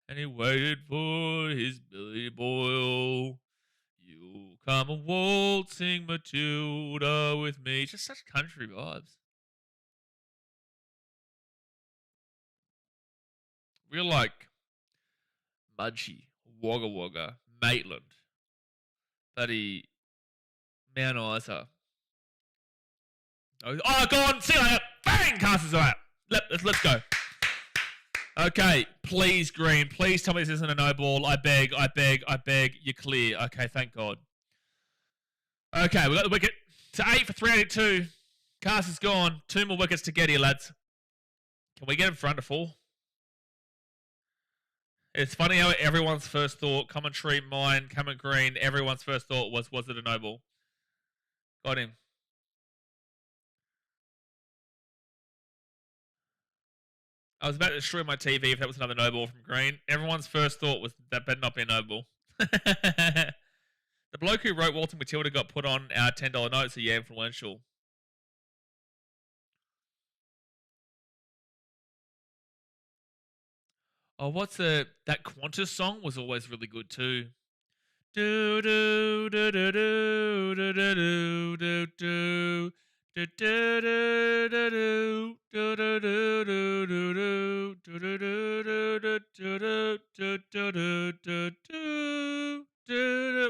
and he waited for his Billy Boyle. You come a waltzing Matilda with me. Just such country vibes. Real like Mudgee, Wagga Wagga, Maitland, bloody Mount Isa. Oh, go on, see you later. Bang, Carson's out. Let's go. Okay, please, Green. Please tell me this isn't a no ball. I beg. You're clear. Okay, thank God. Okay, we got the wicket. To 8 for 382. Carson's gone. 2 more wickets to get here, lads. Can we get him for under 4? It's funny how everyone's first thought, commentary, mine, Cameron Green, everyone's first thought was it a no ball? Got him. I was about to destroy my TV if that was another no ball from Green. Everyone's first thought was that better not be a no ball. The bloke who wrote Waltzing Matilda got put on our $10 note, so yeah, influential. Oh, that Qantas song was always really good too. Do do do do do do do do do.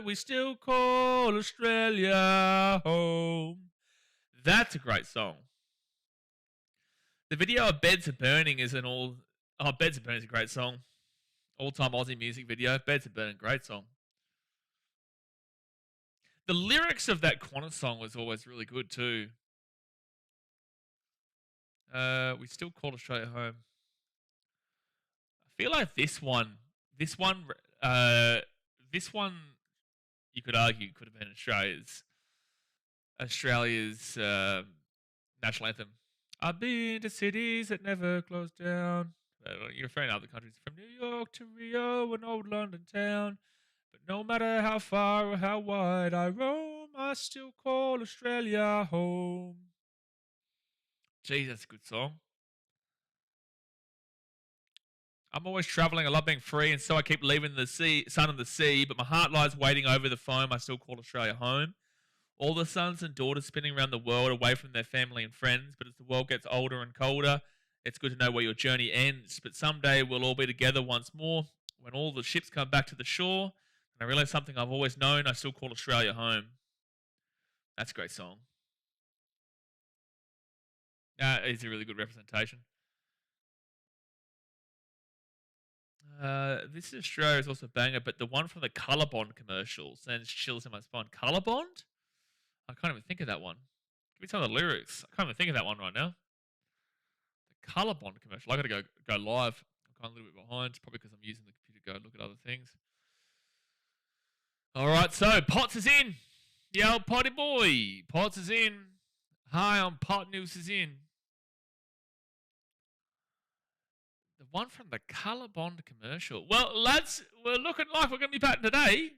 We still call Australia home. That's a great song. The video of Beds Are Burning is an all. Oh, Beds Are Burning is a great song. All-time Aussie music video. Beds Are Burning, great song. The lyrics of that Qantas song was always really good too. We still call Australia home. I feel like this one, you could argue could have been Australia's national anthem. I've been to cities that never close down. You're referring to other countries, from New York to Rio and old London town. But no matter how far or how wide I roam, I still call Australia home. Geez, that's a good song. I'm always travelling. I love being free, and so I keep leaving the sun and the sea. But my heart lies waiting over the foam. I still call Australia home. All the sons and daughters spinning around the world away from their family and friends. But as the world gets older and colder, it's good to know where your journey ends. But someday we'll all be together once more. When all the ships come back to the shore, and I realize something I've always known, I still call Australia home. That's a great song. It's a really good representation. This is Australia is also a banger, but the one from the Colorbond commercial sends chills in my spine. Colorbond? I can't even think of that one. Give me some of the lyrics. I can't even think of that one right now. The Colorbond commercial. I got to go live. I'm kind of a little bit behind, probably because I'm using the computer to go and look at other things. All right, so Potts is in. Yo, Potty Boy. Potts is in. Hi, I'm Pot News is in. The one from the Colour Bond commercial. Well, lads, we're looking like we're going to be batting today.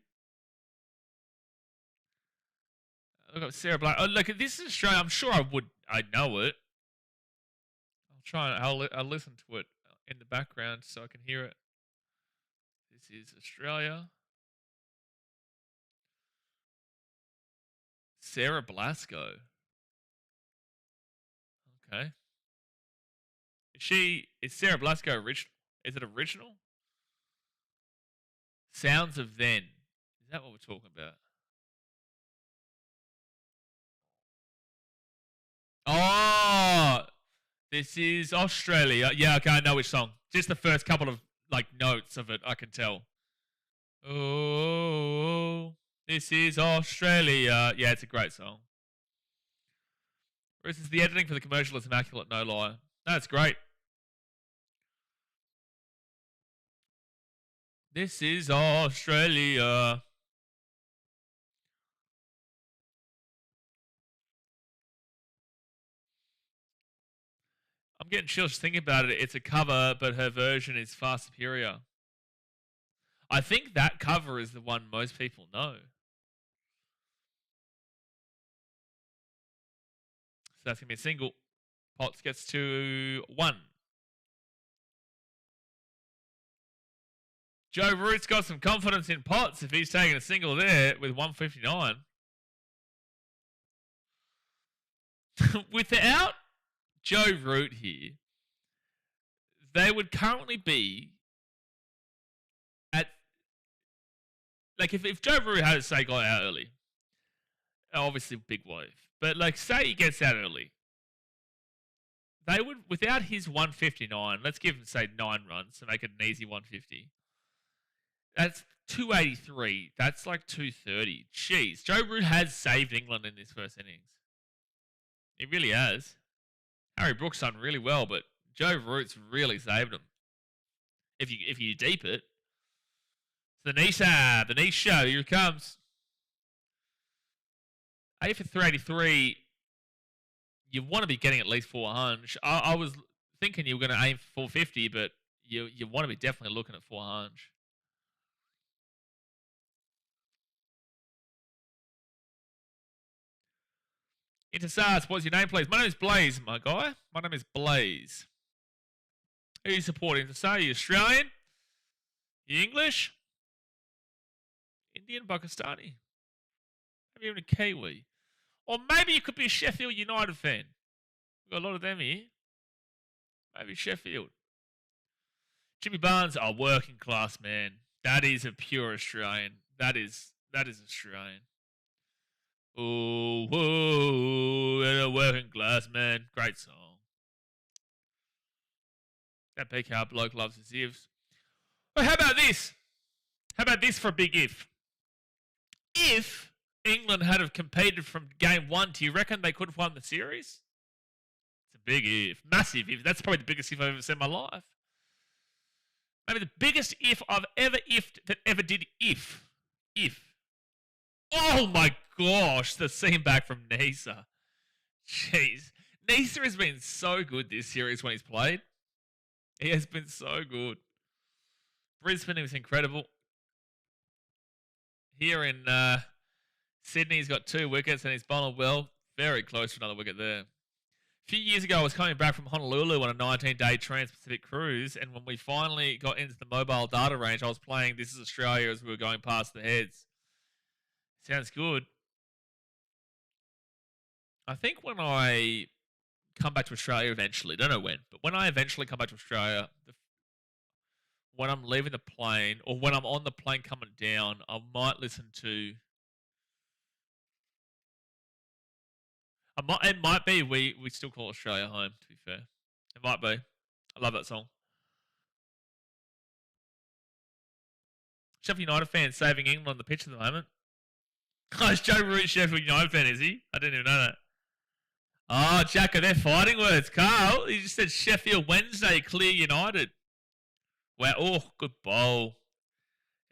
Look up Sarah Black. Oh, look, this is Australia. I'm sure I'd know it. I'll listen to it in the background so I can hear it. This is Australia. Sarah Blasco. Okay. Is Sarah Blasco original? Is it original? Sounds of Then. Is that what we're talking about? Oh, this is Australia. Yeah, okay, I know which song. Just the first couple of notes of it, I can tell. Oh, this is Australia. Yeah, it's a great song. For instance, the editing for the commercial is immaculate, no lie. That's great. This is Australia. I'm getting chills just thinking about it. It's a cover, but her version is far superior. I think that cover is the one most people know. So that's going to be a single. Potts gets to 1. Joe Root's got some confidence in Potts if he's taking a single there with 159. Without Joe Root here, they would currently be at, if Joe Root had, say, got out early, obviously big wave, but say he gets out early, they would, without his 159, let's give him, say, 9 runs to make it an easy 150. That's 283. That's 230. Jeez, Joe Root has saved England in this first innings. He really has. Harry Brooks done really well, but Joe Root's really saved him. If you deep it. The niche show, here it comes. 8 for 383. You want to be getting at least 400. I was thinking you were going to aim for 450, but you want to be definitely looking at 400. Into SARS, what's your name, please? My name is Blaze, my guy. My name is Blaze. Who are you supporting? To say you Australian? You English? Indian, Pakistani? Maybe even a Kiwi? Or maybe you could be a Sheffield United fan. We've got a lot of them here. Maybe Sheffield. Jimmy Barnes, working class man. That is a pure Australian. That is Australian. Oh, whoa, and a working class man. Great song. That BKR bloke loves his ifs. Well, how about this? How about this for a big if? If England had have competed from game 1, do you reckon they could have won the series? It's a big if. Massive if. That's probably the biggest if I've ever said in my life. Maybe the biggest if I've ever ifed that ever did if. If. Oh my gosh, the scene back from Nisa. Jeez. Nisa has been so good this series when he's played. He has been so good. Brisbane, he was incredible. Here in Sydney, he's got 2 wickets and he's bowling well. Very close to another wicket there. A few years ago, I was coming back from Honolulu on a 19-day Trans-Pacific cruise, and when we finally got into the mobile data range, I was playing This Is Australia as we were going past the heads. Sounds good. I think when I come back to Australia eventually, don't know when, but when I eventually come back to Australia, when I'm leaving the plane or when I'm on the plane coming down, I might listen to. It might be we still call Australia home. To be fair, it might be. I love that song. Sheffield United fan saving England on the pitch at the moment. Oh, is Joe Root Sheffield United fan, is he? I didn't even know that. Oh, Jack, are there fighting words? Carl, he just said Sheffield Wednesday, clear United. Wow, oh, good bowl.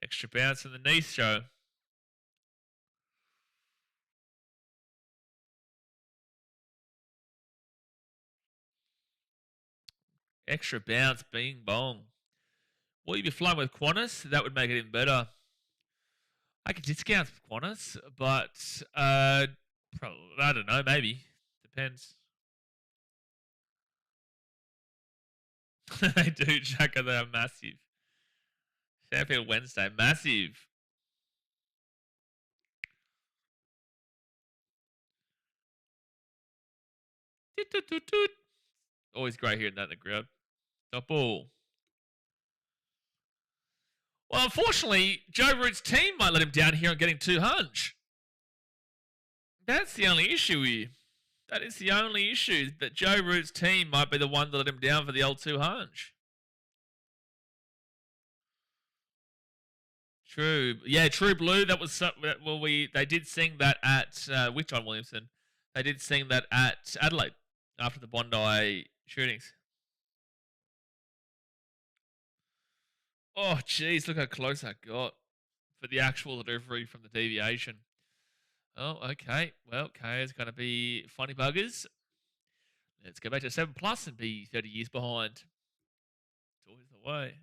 Extra bounce in the Nice show. Extra bounce, bing bong. Will you be flying with Qantas? That would make it even better. I could discount Qantas, but probably, I don't know, maybe. Depends. They do, Chaka, they are massive. Sheffield Wednesday, massive. Toot, toot, toot, toot. Always great hearing that in the crowd. Top ball. Well, unfortunately, Joe Root's team might let him down here on getting 2 hunch. That's the only issue here. That is the only issue, that Joe Root's team might be the one that let him down for the old 2 hunch. True. Yeah, True Blue, that was... Well, they did sing that at... with John Williamson. They did sing that at Adelaide after the Bondi shootings. Oh, jeez, look how close I got for the actual delivery from the deviation. Oh, okay. Well, K is going to be funny buggers. Let's go back to 7 plus and be 30 years behind. It's always the way.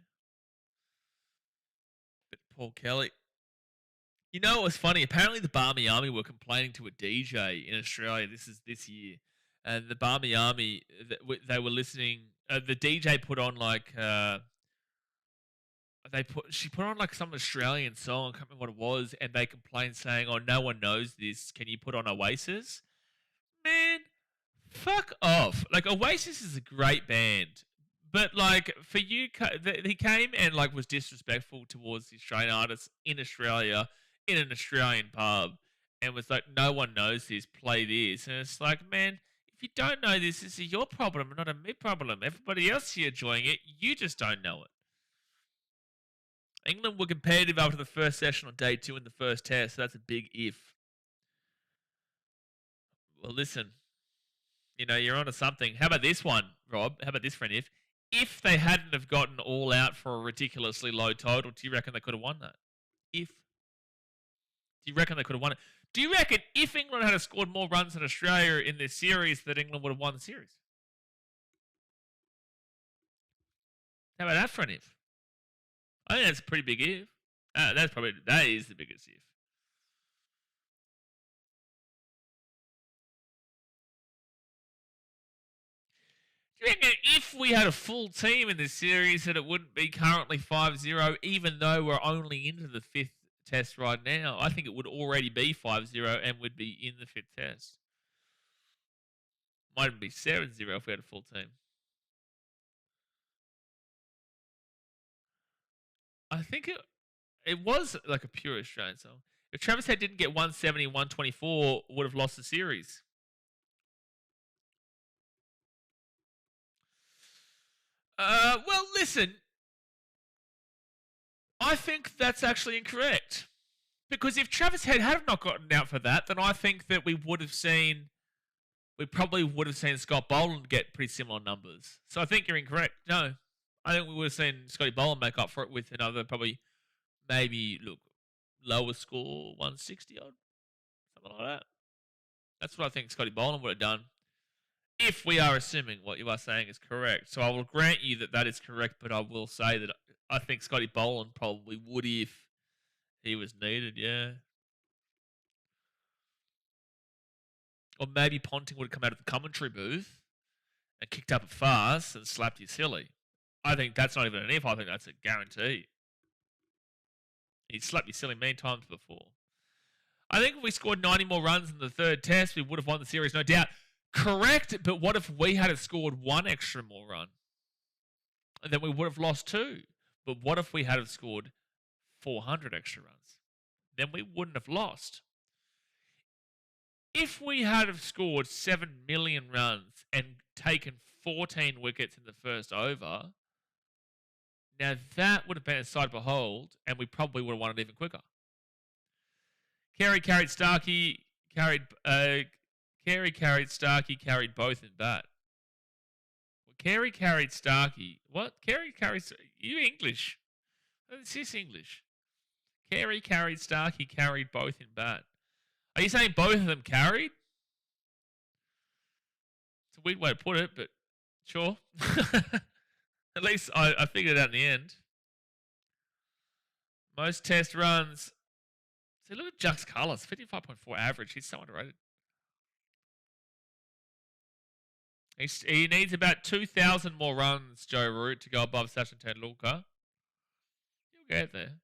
But Paul Kelly. You know what was funny? Apparently the Barmy Army were complaining to a DJ in Australia this year. And the Barmy Army, they were listening. The DJ put on like... she put on like some Australian song, I can't remember what it was, and they complained saying, "Oh, no one knows this. Can you put on Oasis?" Man, fuck off. Like, Oasis is a great band, but like for you, he came and like was disrespectful towards the Australian artists in Australia in an Australian pub, and was like, "No one knows this. Play this." And it's like, man, if you don't know this is your problem, not a me problem. Everybody else here enjoying it, you just don't know it. England were competitive after the first session on day 2 in the first test, so that's a big if. Well, listen, you're onto something. How about this one, Rob? How about this for an if? If they hadn't have gotten all out for a ridiculously low total, do you reckon they could have won that? Do you reckon they could have won it? Do you reckon if England had scored more runs than Australia in this series, that England would have won the series? How about that for an if? I think that's a pretty big if. That is the biggest if. Do you reckon if we had a full team in this series that it wouldn't be currently 5-0, even though we're only into the 5th test right now? I think it would already be 5-0 and would be in the 5th test. Might even be 7-0 if we had a full team. I think it was like a pure Australian song. If Travis Head didn't get 170, 124, would have lost the series. Well, listen. I think that's actually incorrect. Because if Travis Head had not gotten out for that, then I think that we probably would have seen Scott Boland get pretty similar numbers. So I think you're incorrect. No. I think we would have seen Scotty Boland make up for it with another lower score, 160 odd, something like that. That's what I think Scotty Boland would have done, if we are assuming what you are saying is correct. So I will grant you that is correct, but I will say that I think Scotty Boland probably would if he was needed, yeah. Or maybe Ponting would have come out of the commentary booth and kicked up a fuss and slapped his silly. I think that's not even an if. I think that's a guarantee. He's slapped you silly many times before. I think if we scored 90 more runs in the 3rd test, we would have won the series, no doubt. Correct, but what if we had scored 1 extra more run? And then we would have lost 2. But what if we had scored 400 extra runs? Then we wouldn't have lost. If we had scored 7 million runs and taken 14 wickets in the first over, now that would have been a sight to behold, and we probably would have won it even quicker. Carey carried Starkey, carried both in bat. Well, Carey carried Starkey. What? Carey carries... You English. Is this English? Carey carried Starkey, carried both in bat. Are you saying both of them carried? It's a weird way to put it, but sure. At least I figured it out in the end. Most test runs. See, look at Jux Carlos, 55.4 average. He's so underrated. He needs about 2,000 more runs, Joe Root, to go above Sachin Tendulkar. He'll get there.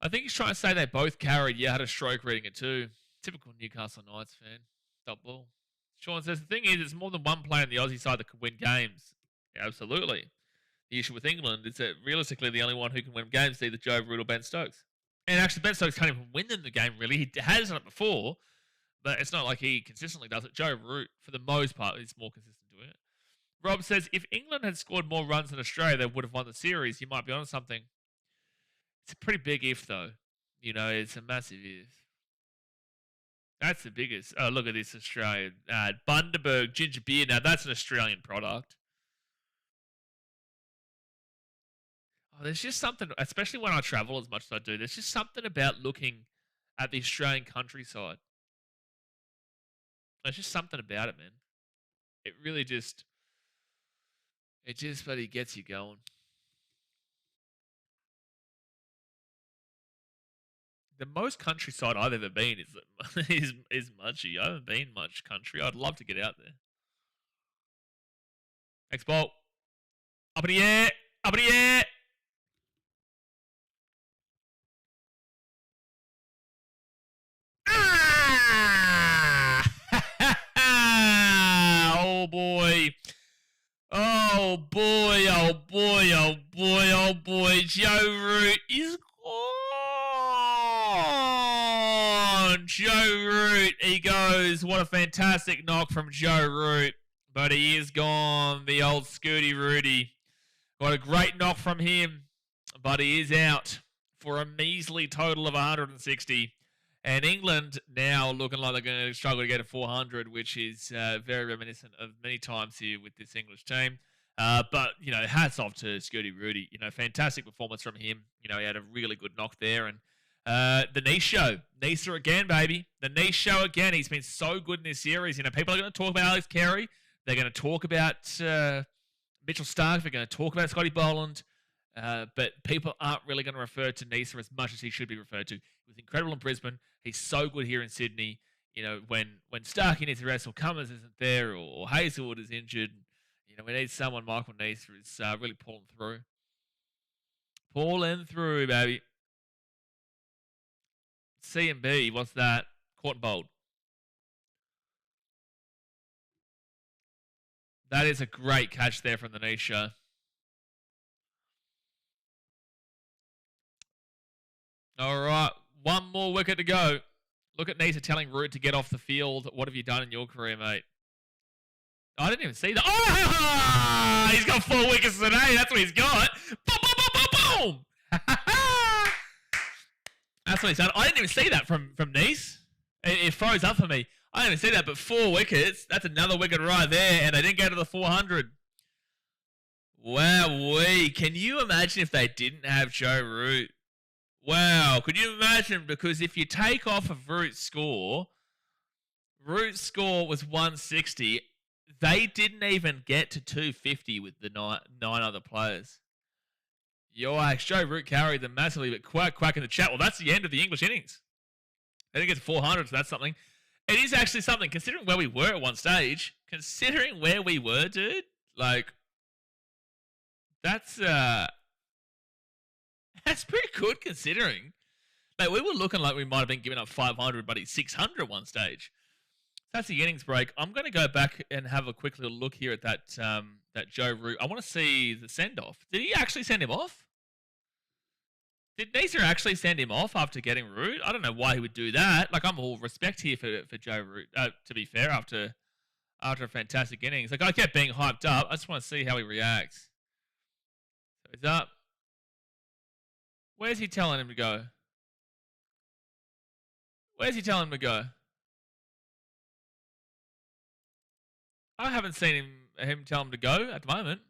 I think he's trying to say they both carried. Yeah, had a stroke reading it too. Typical Newcastle Knights fan. Top ball. Sean says, the thing is, it's more than one player on the Aussie side that could win games. Yeah, absolutely. The issue with England is that realistically the only one who can win games is either Joe Root or Ben Stokes. And actually, Ben Stokes can't even win them the game, really. He has done it before, but it's not like he consistently does it. Joe Root, for the most part, is more consistent doing it. Rob says, if England had scored more runs than Australia, they would have won the series. You might be onto something. It's a pretty big if, though. You know, it's a massive if. That's the biggest. Oh, look at this Australian. Bundaberg ginger beer. Now, that's an Australian product. Oh, there's just something, especially when I travel as much as I do, there's just something about looking at the Australian countryside. There's just something about it, man. It really just, but it gets you going. The most countryside I've ever been is Mudgee. I haven't been much country. I'd love to get out there. Next ball. Up in the air. Up in the air. Ah! Oh boy. Oh boy. Oh boy. Oh boy. Oh boy. Joe Root is gone. Joe Root. He goes. What a fantastic knock from Joe Root. But he is gone. The old Scooty Rudy. What a great knock from him. But he is out for a measly total of 160. And England now looking like they're going to struggle to get to 400, which is very reminiscent of many times here with this English team. But, you know, hats off to Scooty Rudy. You know, fantastic performance from him. You know, he had a really good knock there. And the niche show. Nisa again, baby. The niche show again. He's been so good in this series. You know, people are going to talk about Alex Carey. They're going to talk about Mitchell Stark. They're going to talk about Scotty Boland. But people aren't really going to refer to Nisa as much as he should be referred to. He was incredible in Brisbane. He's so good here in Sydney. You know, when Starkey needs to wrestle, Cummins isn't there, or Hazelwood is injured. You know, we need someone. Michael Nisa is really pulling through. Pulling through, baby. C&B, what's that? Caught and bowled. That is a great catch there from the Nisha. All right, one more wicket to go. Look at Nisa telling Root to get off the field. What have you done in your career, mate? I didn't even see that. Oh, he's got 4 wickets today. That's what he's got. Boom, boom, boom, boom, boom. That's what he's done. I didn't even see that from Nice. It froze up for me. I didn't even see that, but 4 wickets. That's another wicket right there, and they didn't go to the 400. Wow-wee. Can you imagine if they didn't have Joe Root? Wow, could you imagine? Because if you take off of Root's score was 160. They didn't even get to 250 with the 9 other players. Yikes, Joe Root carried them massively, but quack in the chat. Well, that's the end of the English innings. They didn't get to 400, so that's something. It is actually something, considering where we were at one stage. Considering where we were, dude, like, that's pretty good considering. Like, we were looking like we might have been giving up 500, but it's 600 at one stage. That's the innings break. I'm going to go back and have a quick little look here at that Joe Root. I want to see the send-off. Did he actually send him off? Did Nisa actually send him off after getting Root? I don't know why he would do that. Like, I'm all respect here for Joe Root, to be fair, after a fantastic innings. Like, I kept being hyped up. I just want to see how he reacts. So he's up. Where's he telling him to go? Where's he telling him to go? I haven't seen him tell him to go at the moment.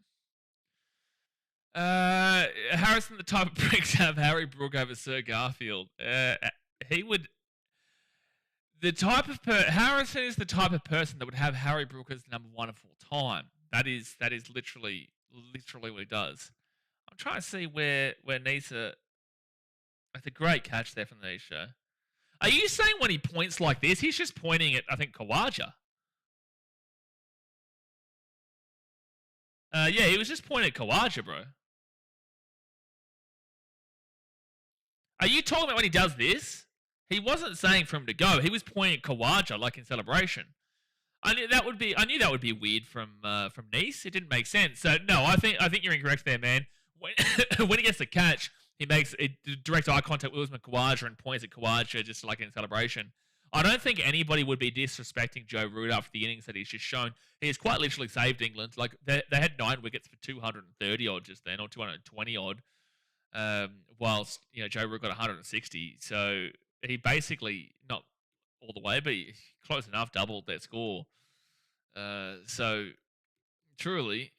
Harrison, the type of prick to have Harry Brook over Sir Garfield. he would. The type of Harrison is the type of person that would have Harry Brook as number one of all time. That is literally what he does. I'm trying to see where Nisa. That's a great catch there from Nisha. Are you saying when he points like this, he's just pointing at I think Kawaja? Yeah, he was just pointing at Kawaja, bro. Are you talking about when he does this? He wasn't saying for him to go. He was pointing at Kawaja like in celebration. I knew that would be weird from Nice. It didn't make sense. So no, I think you're incorrect there, man. When when he gets the catch, he makes it direct eye contact with Usman Khawaja and points at Khawaja just like in celebration. I don't think anybody would be disrespecting Joe Root after the innings that he's just shown. He has quite literally saved England. Like they had 9 wickets for 230 odd just then, or 220 odd, whilst Joe Root got 160. So he basically not all the way, but he close enough doubled their score. So truly,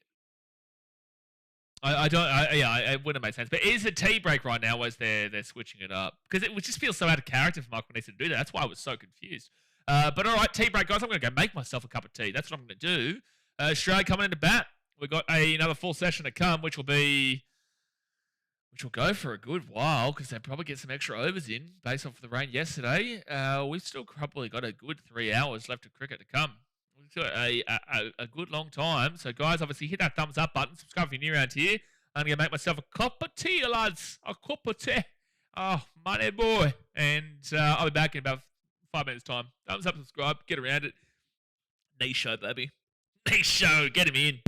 it wouldn't make sense. But is it tea break right now as they're switching it up? Because it would just feel so out of character for Michael Neeson to do that. That's why I was so confused. But all right, tea break, guys. I'm going to go make myself a cup of tea. That's what I'm going to do. Australia coming into bat. We've got another full session to come, which will go for a good while because they'll probably get some extra overs in based off the rain yesterday. We've still probably got a good 3 hours left of cricket to come. We've got a good long time. So, guys, obviously hit that thumbs up button. Subscribe if you're new around here. I'm going to make myself a cup of tea, lads. A cup of tea. Oh, money boy. And I'll be back in about 5 minutes' time. Thumbs up, subscribe, get around it. Nice show, baby. Nice show. Get him in.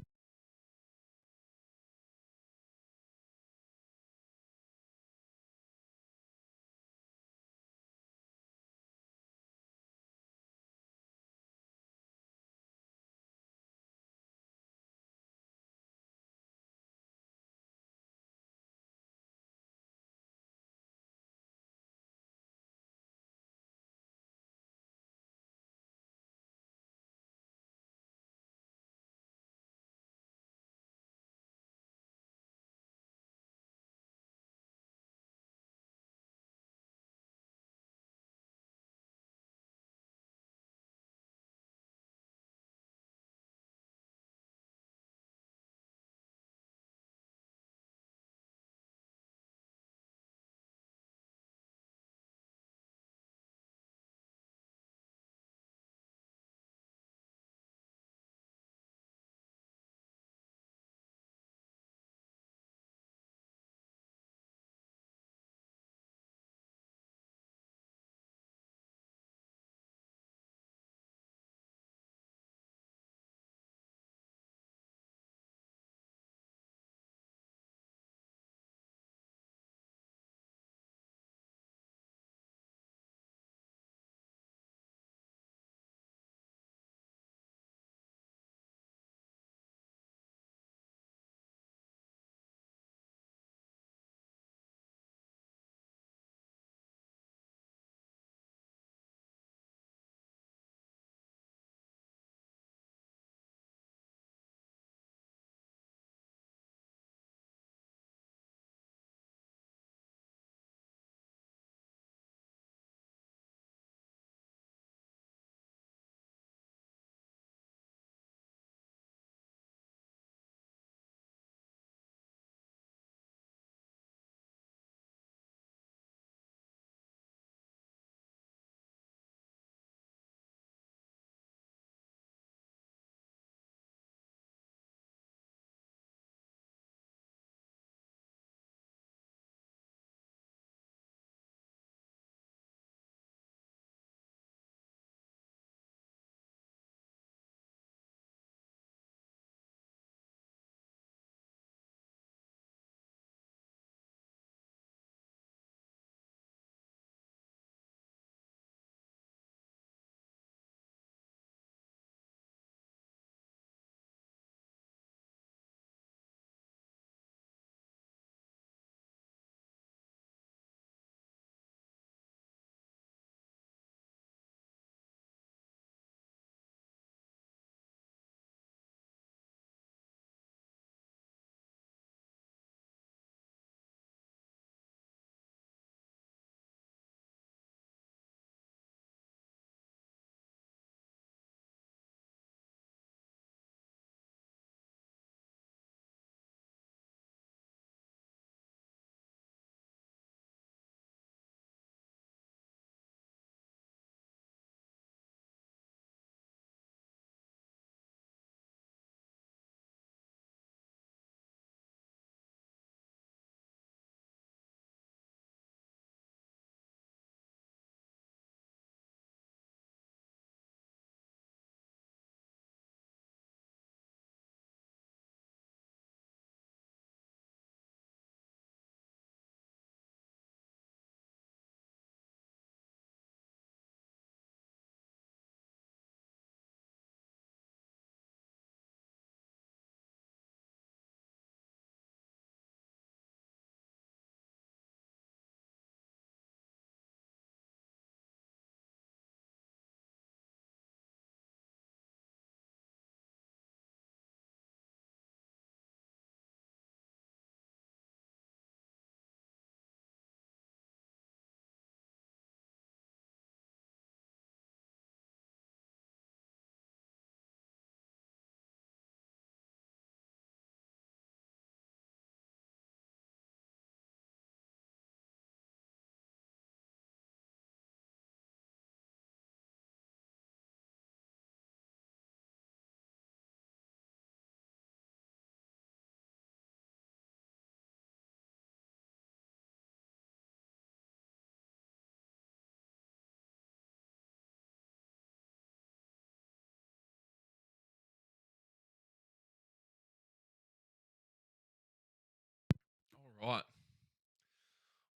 All right.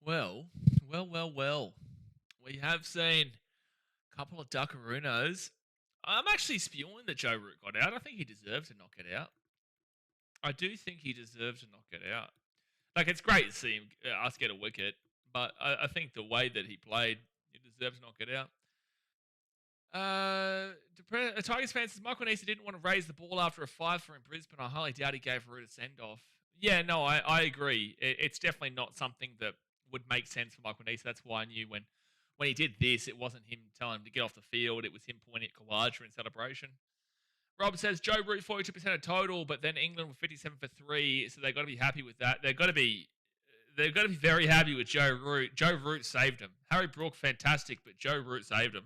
Well, well. We have seen a couple of Duckaroos. I'm actually spewing that Joe Root got out. I think he deserved to knock it out. I do think he deserved to knock it out. Like, it's great to see him, us get a wicket, but I think the way that he played, he deserved to knock it out. Tigers fan says Michael Neese didn't want to raise the ball after a 5 for in Brisbane. I highly doubt he gave Root a send off. Yeah, no, I agree. It's definitely not something that would make sense for Michael Neese. That's why I knew when he did this, it wasn't him telling him to get off the field. It was him pointing at Kawaja in celebration. Rob says Joe Root 42% of total, but then England were 57 for 3, so they've got to be happy with that. They've got to be very happy with Joe Root. Joe Root saved him. Harry Brook, fantastic, but Joe Root saved him.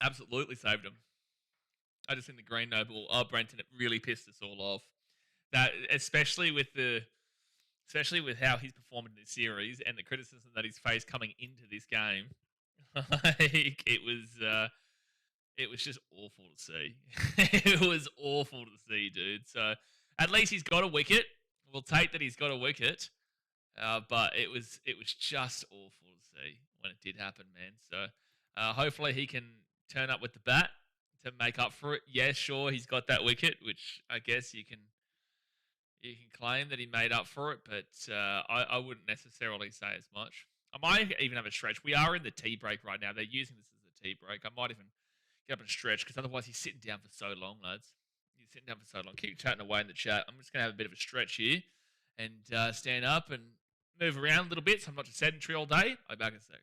Absolutely saved him. I just think the Green Noble, Brenton, it really pissed us all off. That especially with how he's performed in this series and the criticism that he's faced coming into this game. Like, it was just awful to see. It was awful to see, dude. So at least he's got a wicket. We'll take that he's got a wicket. But it was just awful to see when it did happen, man. So hopefully he can turn up with the bat to make up for it. Yeah, sure, he's got that wicket, which I guess you can claim that he made up for it, but I wouldn't necessarily say as much. I might even have a stretch. We are in the tea break right now. They're using this as a tea break. I might even get up and stretch because otherwise he's sitting down for so long, lads. He's sitting down for so long. Keep chatting away in the chat. I'm just going to have a bit of a stretch here and stand up and move around a little bit so I'm not just sedentary all day. I'll be back in a sec.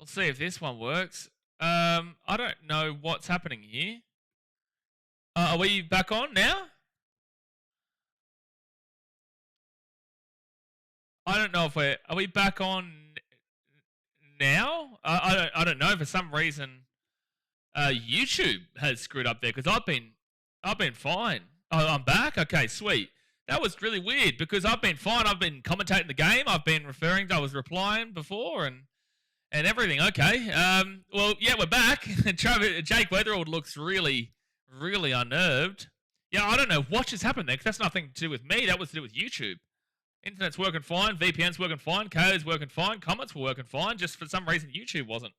We'll see if this one works. I don't know what's happening here. Are we back on now? I don't know if are we back on now? I don't know. For some reason, YouTube has screwed up there because I've been fine. Oh, I'm back. Okay, sweet. That was really weird because I've been fine. I've been commentating the game. I've been I was replying before and everything. Okay. Well, yeah, we're back. Jake Weatherald looks really, really unnerved. Yeah, I don't know what just happened there because that's nothing to do with me. That was to do with YouTube. Internet's working fine. VPN's working fine. Code's working fine. Comments were working fine. Just for some reason, YouTube wasn't.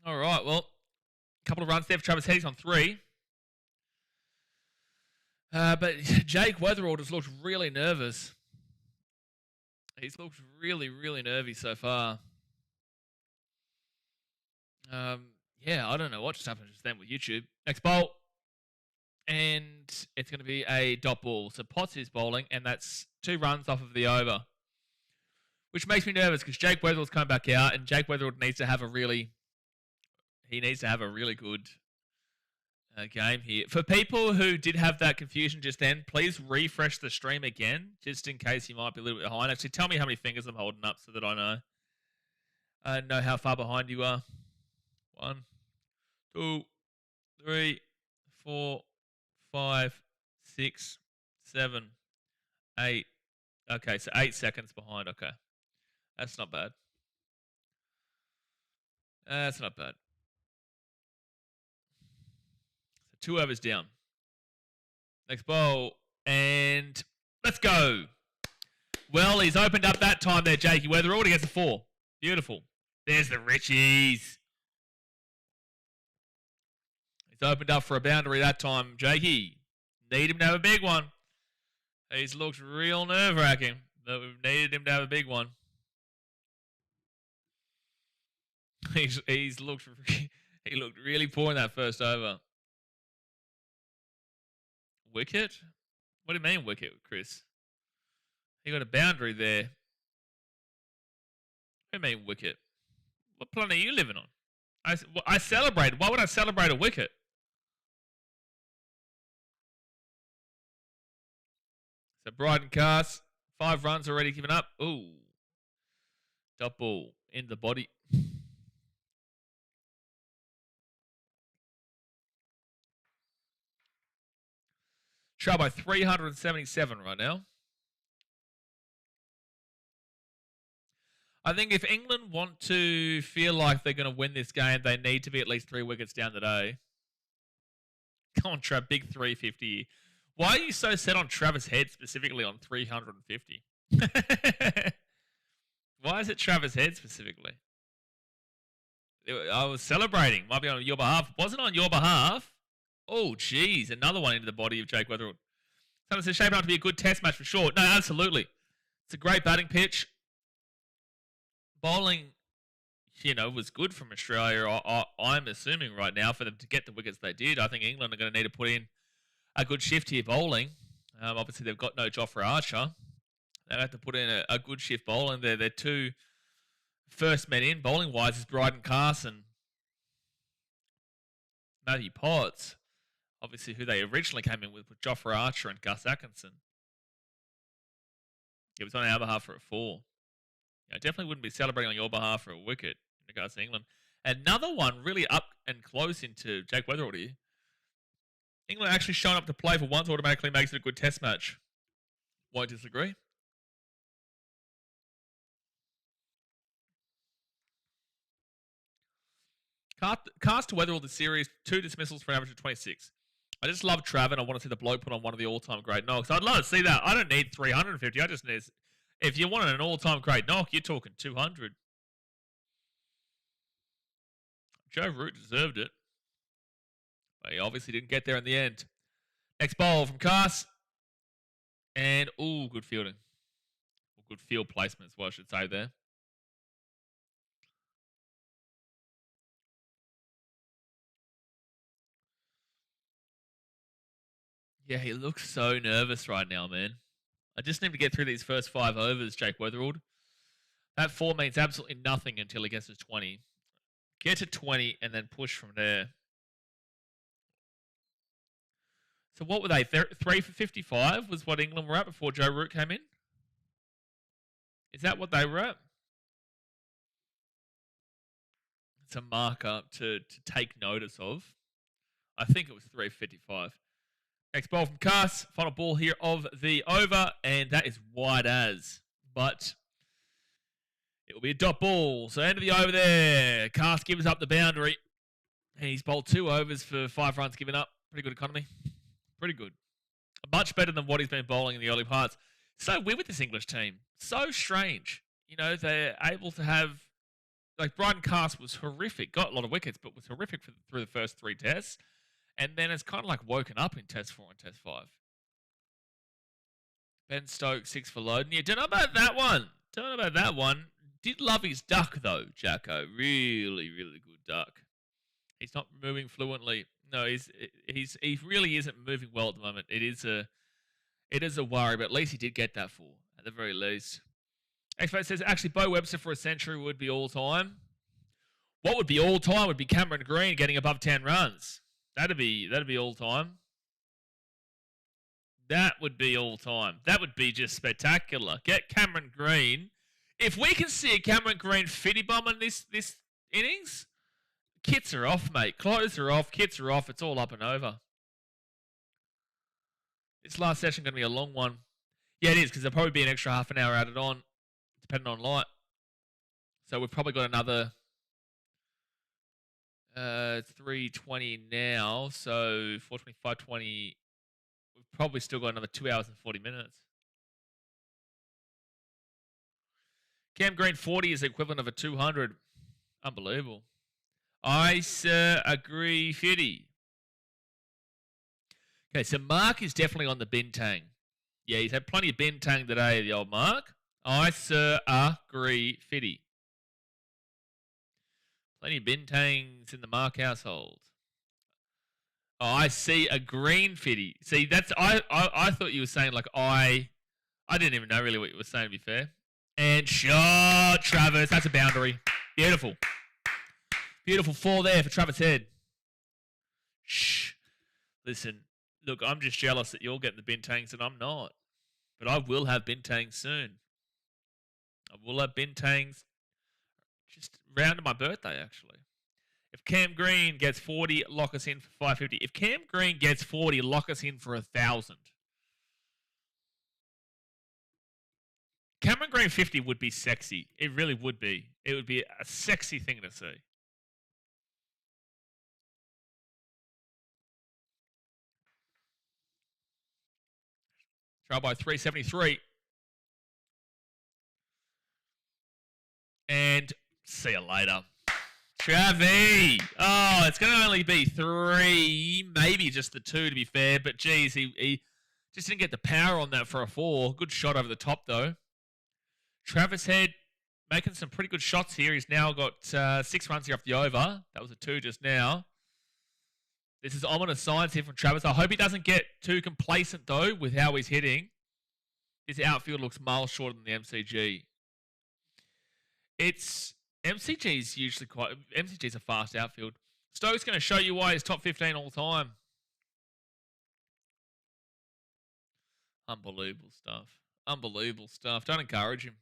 All right. Well, a couple of runs there for Travis Head on 3. But Jake Weatherald has looked really nervous. He's looked really, really nervy so far. Yeah, I don't know what just happened just then with YouTube. Next bowl. And it's going to be a dot ball. So Potts is bowling, and that's 2 runs off of the over. Which makes me nervous because Jake Weatherald's coming back out, and Jake Weatherald needs to have a really good game here. For people who did have that confusion just then, please refresh the stream again, just in case you might be a little bit behind. Actually, tell me how many fingers I'm holding up so that I know how far behind you are. 1, 2, 3, 4, 5, 6, 7, 8. Okay, so 8 seconds behind. Okay. That's not bad. That's not bad. So 2 overs down. Next bowl. And let's go. Well, he's opened up that time there, Jakey Weatherald. He gets a 4. Beautiful. There's the Richies. He's opened up for a boundary that time, Jakey. Need him to have a big one. He's looked real nerve-wracking, but we've needed him to have a big one. He looked really poor in that first over. Wicket? What do you mean wicket, Chris? He got a boundary there. What do you mean wicket? What planet are you living on? I celebrated. Why would I celebrate a wicket? So Bryden Cast, 5 runs already given up. Ooh. Dot ball in the body. Trail by 377 right now. I think if England want to feel like they're going to win this game, they need to be at least 3 wickets down today. Come on, Trav, big 350. Why are you so set on Travis Head specifically on 350? Why is it Travis Head specifically? I was celebrating. Might be on your behalf. Wasn't on your behalf. Oh, geez. Another one into the body of Jake Weatherald. Someone says shaping up to be a good test match for sure. No, absolutely. It's a great batting pitch. Bowling, was good from Australia. I'm assuming right now for them to get the wickets they did. I think England are going to need to put in a good shift here bowling. Obviously, they've got no Jofra Archer. They have to put in a good shift bowling. They're 2 first men in bowling-wise is Bryden Carson, Matthew Potts. Obviously, who they originally came in with Jofra Archer and Gus Atkinson. It was on our behalf for a 4. I definitely wouldn't be celebrating on your behalf for a wicket in regards to England. Another one really up and close into Jake Weatherald here. England actually showing up to play for once automatically makes it a good test match. Won't disagree. Cast to Weatherald the series, 2 dismissals for an average of 26. I just love Trav and I want to see the bloke put on one of the all-time great knocks. I'd love to see that. I don't need 350. I just need... If you wanted an all-time great knock, you're talking 200. Joe Root deserved it. But he obviously didn't get there in the end. Next bowl from Cast. And, ooh, good fielding. Good field placement is what I should say there. Yeah, he looks so nervous right now, man. I just need to get through these first 5 overs, Jake Weatherald. That 4 means absolutely nothing until he gets to 20. Get to 20 and then push from there. So what were they? 3 for 55 was what England were at before Joe Root came in? Is that what they were at? It's a marker to take notice of. I think it was 3 for 55. Next ball from Cass. Final ball here of the over, and that is wide as. But it will be a dot ball. So end of the over there. Cass gives up the boundary. And he's bowled 2 overs for 5 runs given up. Pretty good economy. Pretty good. Much better than what he's been bowling in the early parts. So weird with this English team. So strange. You know, they're able to have... Like, Brighton Cass was horrific. Got a lot of wickets, but was horrific through the first 3 tests. And then it's kind of like woken up in Test 4 and Test 5. Ben Stokes, 6 for load. And you don't know about that one. Don't know about that one. Did love his duck, though, Jacko. Really, really good duck. He's not moving fluently. No, he really isn't moving well at the moment. It is a worry, but at least he did get that 4, at the very least. Expert says, actually, Bo Webster for a century would be all time. What would be all time would be Cameron Green getting above 10 runs. That'd be all time. That would be all time. That would be just spectacular. Get Cameron Green. If we can see a Cameron Green 50 bomb in this innings, kits are off, mate. Clothes are off. Kits are off. It's all up and over. This last session going to be a long one. Yeah, it is, because there'll probably be an extra half an hour added on, depending on light. So we've probably got another... it's 3:20 now, so 4:20, 5:20. We've probably still got another 2 hours and 40 minutes. Cam Green 40 is the equivalent of a 200. Unbelievable. I, sir, agree 50. Okay, so Mark is definitely on the bintang. Yeah, he's had plenty of bintang today, the old Mark. I, sir, agree 50. Plenty of bintangs in the Mark household. Oh, I see a green 50. See, that's I thought you were saying like I didn't even know really what you were saying, to be fair. And shot, Travis. That's a boundary. Beautiful. Beautiful 4 there for Travis Head. Shh. Listen, look, I'm just jealous that you're getting the bintangs and I'm not. But I will have bintangs soon. I will have bintangs just round to my birthday, actually. If Cam Green gets 40, lock us in for 550. If Cam Green gets 40, lock us in for 1,000. Cameron Green 50 would be sexy. It really would be. It would be a sexy thing to see. Trail by 373. And see you later. Travi! Oh, it's going to only be 3, maybe just the 2 to be fair. But geez, he just didn't get the power on that for a 4. Good shot over the top though. Travis Head making some pretty good shots here. He's now got 6 runs here off the over. That was a 2 just now. This is ominous signs here from Travis. I hope he doesn't get too complacent though with how he's hitting. His outfield looks miles shorter than the MCG. MCG's usually MCG's a fast outfield. Stokes going to show you why he's top 15 all time. Unbelievable stuff. Unbelievable stuff. Don't encourage him.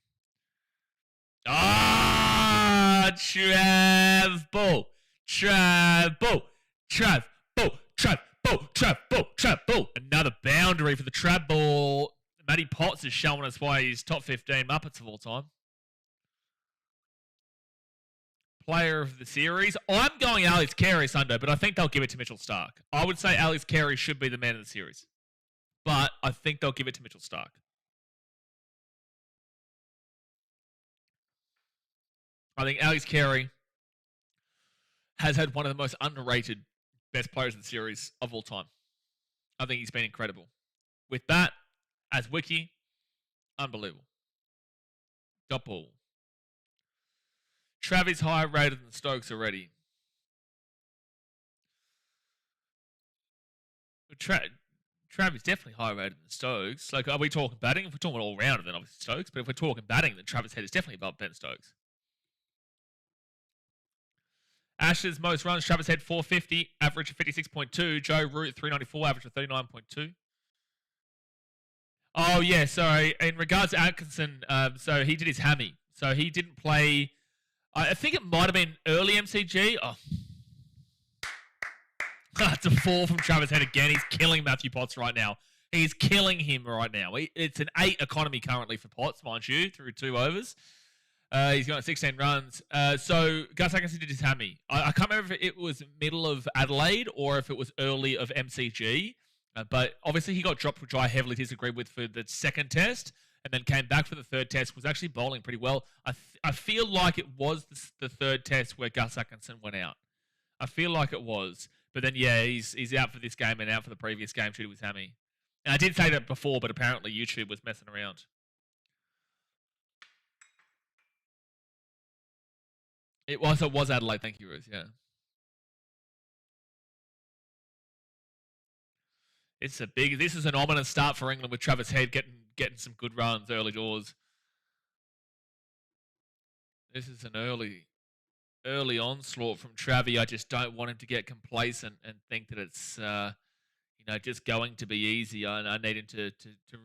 Ah, Trav Bull. Trav Bull. Trav Bull. Trav Bull. Trav Bull. Trav Bull. Another boundary for the Trav Bull. Matty Potts is showing us why he's top 15 Muppets of all time. Player of the series. I'm going Alex Carey Sunday, but I think they'll give it to Mitchell Stark. I would say Alex Carey should be the man of the series, but I think they'll give it to Mitchell Stark. I think Alex Carey has had one of the most underrated best players in the series of all time. I think he's been incredible. With that, as Wiki, unbelievable. Dot ball. Travis higher rated than Stokes already. Trav is definitely higher rated than Stokes. Like, are we talking batting? If we're talking all rounder, then obviously Stokes. But if we're talking batting, then Travis Head is definitely above Ben Stokes. Ashes most runs, Travis Head 450, average of 56.2. Joe Root 394, average of 39.2. Oh yeah, sorry. In regards to Atkinson, so he did his hammy, so he didn't play. I think it might have been early MCG. Oh. It's a 4 from Travis Head again. He's killing Matthew Potts right now. He's killing him right now. It's an 8 economy currently for Potts, mind you, through 2 overs. He's got 16 runs. So Gus Atkinson did his hammy. I can't remember if it was middle of Adelaide or if it was early of MCG. But obviously he got dropped, which I heavily disagreed with for the second test, and then came back for the third test, was actually bowling pretty well. I feel like it was the third test where Gus Atkinson went out. I feel like it was. But then, yeah, he's out for this game and out for the previous game due to his hammy. And I did say that before, but apparently YouTube was messing around. It was Adelaide. Thank you, Ruth. Yeah. This is an ominous start for England with Travis Head getting some good runs early doors. This is an early onslaught from Travi. I just don't want him to get complacent and think that it's just going to be easy. I need him to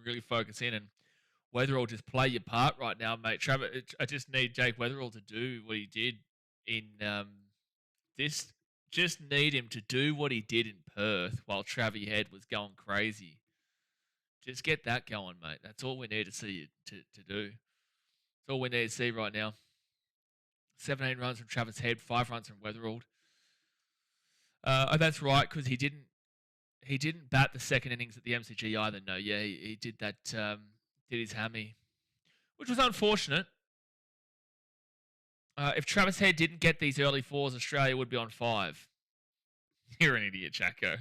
really focus in, and Weatherall, just play your part right now, mate. I just need Jake Weatherall to do what he did in this. Just need him to do what he did in Perth while Travi Head was going crazy. Just get that going, mate. That's all we need to see you to do. That's all we need to see right now. 17 runs from Travis Head, 5 runs from Weatherall. That's right, because he didn't bat the second innings at the MCG either. No, yeah, he did that. Did his hammy, which was unfortunate. If Travis Head didn't get these early 4s, Australia would be on 5. You're an idiot, Jacko.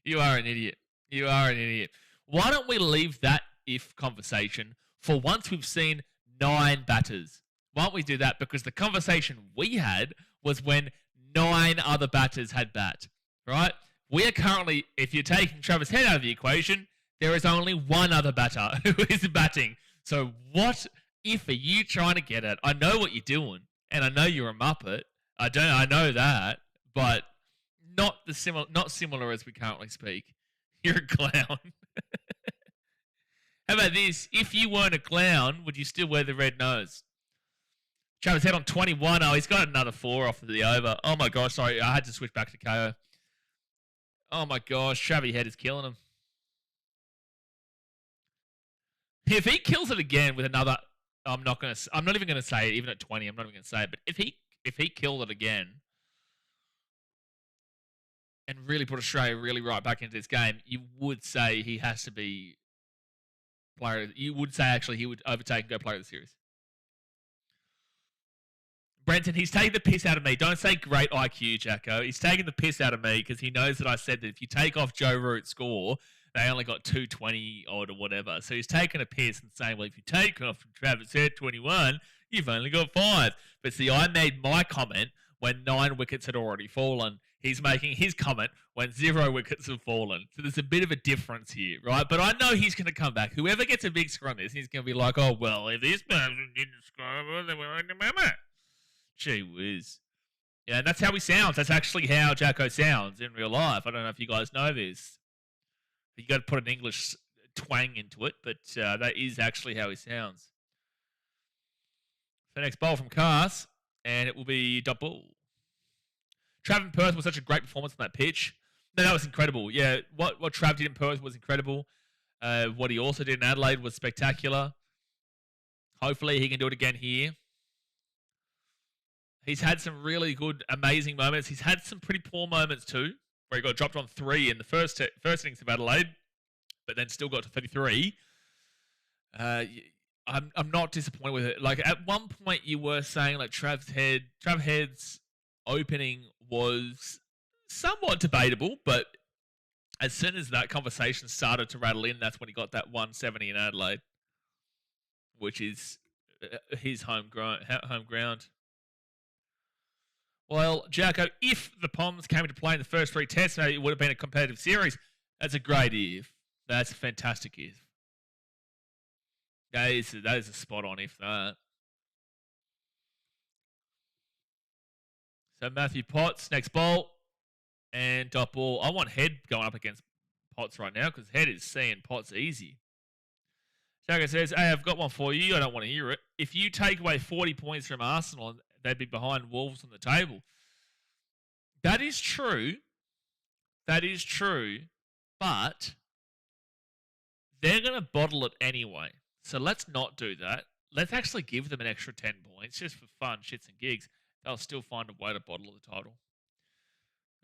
You are an idiot. You are an idiot. Why don't we leave that if conversation for once we've seen 9 batters? Why don't we do that? Because the conversation we had was when 9 other batters had bat, right? We are currently, if you're taking Travis Head out of the equation, there is only 1 other batter who is batting. So what if are you trying to get at? I know what you're doing, and I know you're a muppet. I know that, but not similar as we currently speak. You're a clown. How about this? If you weren't a clown, would you still wear the red nose? Travis Head on 21. Oh, he's got another 4 off of the over. Oh my gosh, sorry, I had to switch back to KO. Oh my gosh, Travis Head is killing him. If he kills it again with another, I'm not even gonna say it. Even at 20, I'm not even gonna say it. But if he killed it again and really put Australia really right back into this game, you would say he has to be player. You would say actually he would overtake and go player of the series. Brenton, he's taking the piss out of me. Don't say great IQ, Jacko. He's taking the piss out of me because he knows that I said that if you take off Joe Root's score, they only got 220 odd or whatever. So he's taking a piss and saying, well, if you take off from Travis Head 21, you've only got 5. But see, I made my comment when 9 wickets had already fallen. He's making his comment when 0 wickets have fallen. So there's a bit of a difference here, right? But I know he's going to come back. Whoever gets a big score on this, he's going to be like, oh, well, if this person didn't score, then we're in the mama. Gee whiz. Yeah, and that's how he sounds. That's actually how Jacko sounds in real life. I don't know if you guys know this. You got to put an English twang into it, but that is actually how he sounds. So next bowl from Cars, and it will be double. Trav in Perth was such a great performance on that pitch. No, that was incredible. Yeah, what Trav did in Perth was incredible. What he also did in Adelaide was spectacular. Hopefully he can do it again here. He's had some really good, amazing moments. He's had some pretty poor moments too, where he got dropped on 3 in the first innings of Adelaide, but then still got to 33. I'm not disappointed with it. Like at one point, you were saying like Trav Head's opening was somewhat debatable, but as soon as that conversation started to rattle in, that's when he got that 170 in Adelaide, which is his home ground. Well, Jacko, if the Poms came into play in the first 3 tests, maybe it would have been a competitive series. That's a great if. That's a fantastic if. That is a spot-on if, that. So Matthew Potts, next ball. And dot ball. I want Head going up against Potts right now because Head is seeing Potts easy. Jacko says, hey, I've got one for you. I don't want to hear it. If you take away 40 points from Arsenal, they'd be behind Wolves on the table. That is true. That is true. But they're going to bottle it anyway. So let's not do that. Let's actually give them an extra 10 points just for fun, shits and gigs. They'll still find a way to bottle the title.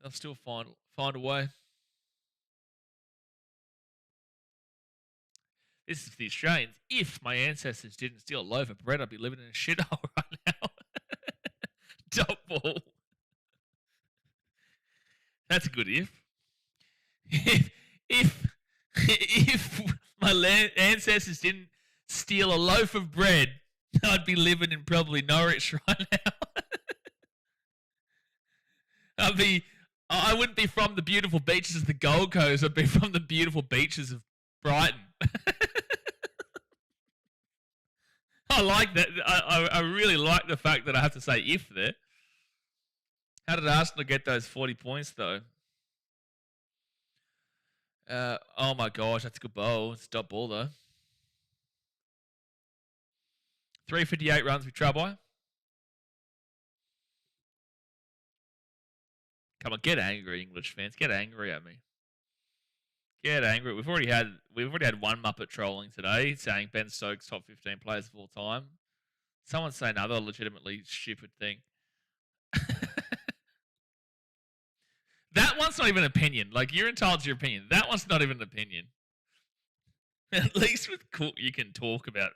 They'll still find a way. This is for the Australians. If my ancestors didn't steal a loaf of bread, I'd be living in a shithole right now. Dot ball. That's a good if. If my ancestors didn't steal a loaf of bread, I'd be living in probably Norwich right now. I wouldn't be from the beautiful beaches of the Gold Coast. I'd be from the beautiful beaches of Brighton. I like that. I really like the fact that I have to say if there. How did Arsenal get those 40 points, though? Oh, my gosh. That's a good bowl. It's a dot ball, though. 358 runs we trail by. Come on, get angry, English fans. Get angry at me. Get angry. We've already had one Muppet trolling today saying Ben Stokes top 15 players of all time. Someone's saying another legitimately stupid thing. That one's not even an opinion. Like, you're entitled to your opinion. That one's not even an opinion. At least with Cook, you can talk about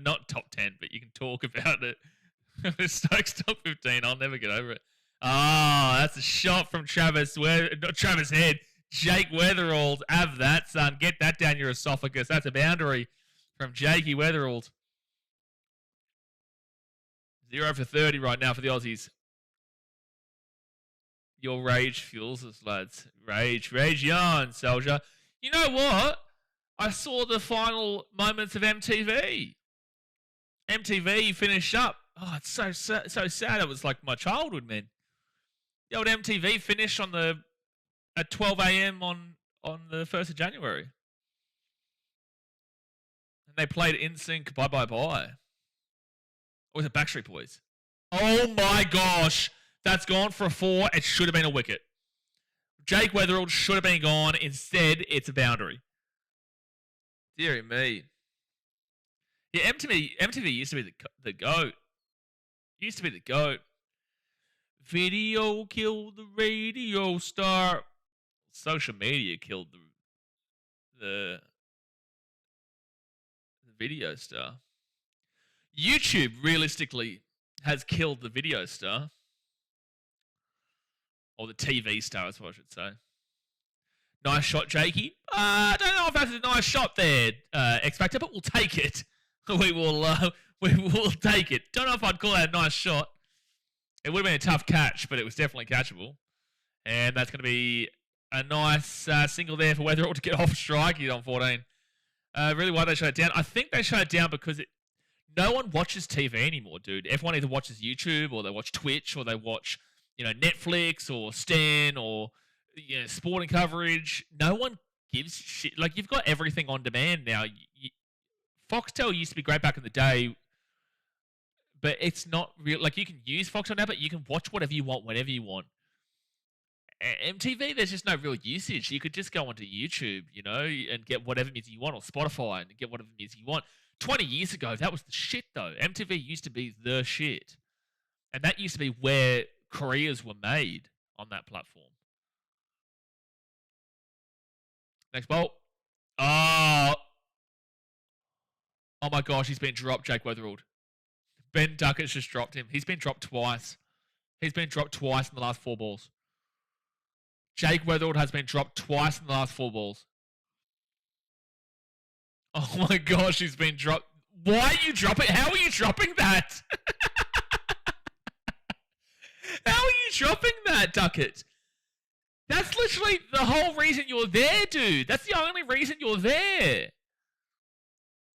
not top 10, but you can talk about it. With Stokes top 15, I'll never get over it. Oh, that's a shot from Travis Head. Jake Weatherald. Have that, son. Get that down your esophagus. That's a boundary from Jakey Weatherald. 0 for 30 right now for the Aussies. Your rage fuels us, lads. Rage on, soldier. You know what? I saw the final moments of MTV. MTV finished up. Oh, it's so sad. It was like my childhood, man. The old MTV finished at 12 a.m. on the 1st of January. And they played NSYNC Bye Bye Bye. Or was it Backstreet Boys? Oh my gosh. That's gone for a 4. It should have been a wicket. Jake Weatherald should have been gone. Instead, it's a boundary. Deary me. Yeah, MTV used to be the GOAT. Used to be the GOAT. Video killed the radio star. Social media killed the video star. YouTube realistically has killed the video star. Or the TV star, that's what I should say. Nice shot, Jakey. I don't know if that's a nice shot there, X Factor, but we'll take it. We will take it. Don't know if I'd call that a nice shot. It would have been a tough catch, but it was definitely catchable. And that's going to be a nice single there for Weatherall to get off strike. He's on 14. Really, why they shut it down? I think they shut it down because no one watches TV anymore, dude. Everyone either watches YouTube or they watch Twitch or they watch, Netflix or Stan or sporting coverage. No one gives shit. Like, you've got everything on demand now. Foxtel used to be great back in the day, but it's not real. Like, you can use Foxtel now, but you can watch whatever you want, whenever you want. MTV, there's just no real usage. You could just go onto YouTube, and get whatever music you want, or Spotify and get whatever music you want. 20 years ago, that was the shit, though. MTV used to be the shit. And that used to be where careers were made on that platform. Next ball. Oh my gosh, he's been dropped, Jake Weatherald. Ben Duckett's just dropped him. He's been dropped twice. He's been dropped twice in the last 4 balls. Jake Weatherald has been dropped twice in the last 4 balls. Oh my gosh, he's been dropped. Why are you dropping? How are you dropping that? How dropping that, Duckett? That's literally the whole reason you're there, dude. That's the only reason you're there.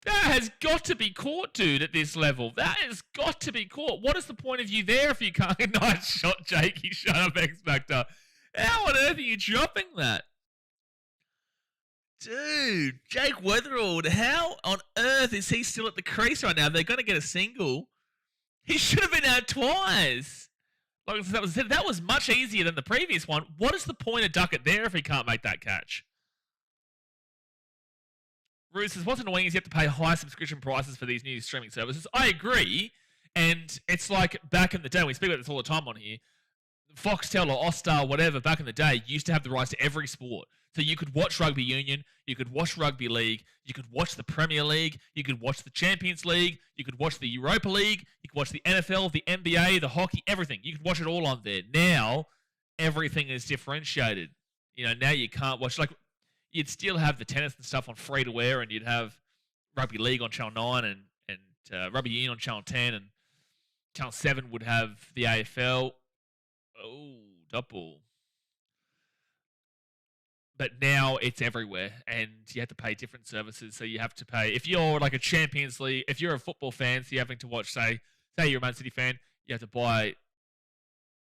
That has got to be caught, dude, at this level. That has got to be caught. What is the point of you there if you can't? Nice shot, Jakey. Shut up, X Factor. How on earth are you dropping that? Dude, Jake Weatherald, how on earth is he still at the crease right now? They're going to get a single. He should have been out twice. Like that was much easier than the previous one. What is the point of Duckett there if he can't make that catch? Roos says, what's annoying is you have to pay high subscription prices for these new streaming services. I agree. And it's like back in the day, we speak about this all the time on here, Foxtel or Austar, whatever, back in the day, used to have the rights to every sport. So you could watch rugby union, you could watch rugby league, you could watch the Premier League, you could watch the Champions League, you could watch the Europa League, you could watch the NFL, the NBA, the hockey, everything. You could watch it all on there. Now, everything is differentiated. You know, now you can't watch, like, you'd still have the tennis and stuff on free-to-air, and you'd have rugby league on Channel 9 and rugby union on Channel 10, and Channel 7 would have the AFL. Oh, double. But now it's everywhere, and you have to pay different services. So you have to pay if you're like a Champions League. If you're a football fan, so you're having to watch. Say you're a Man City fan, you have to buy.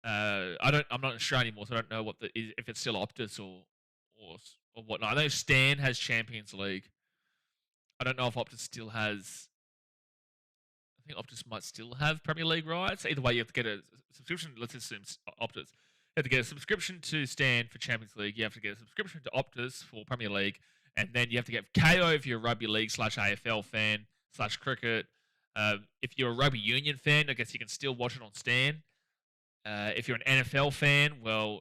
I'm not in Australia anymore, so I don't know if it's still Optus or whatnot. I know Stan has Champions League. I don't know if Optus still has. I think Optus might still have Premier League rights. Either way, you have to get a subscription. Let's assume Optus. You have to get a subscription to Stan for Champions League. You have to get a subscription to Optus for Premier League. And then you have to get KO if you're a rugby league / AFL fan / cricket. If you're a rugby union fan, I guess you can still watch it on Stan. If you're an NFL fan, well,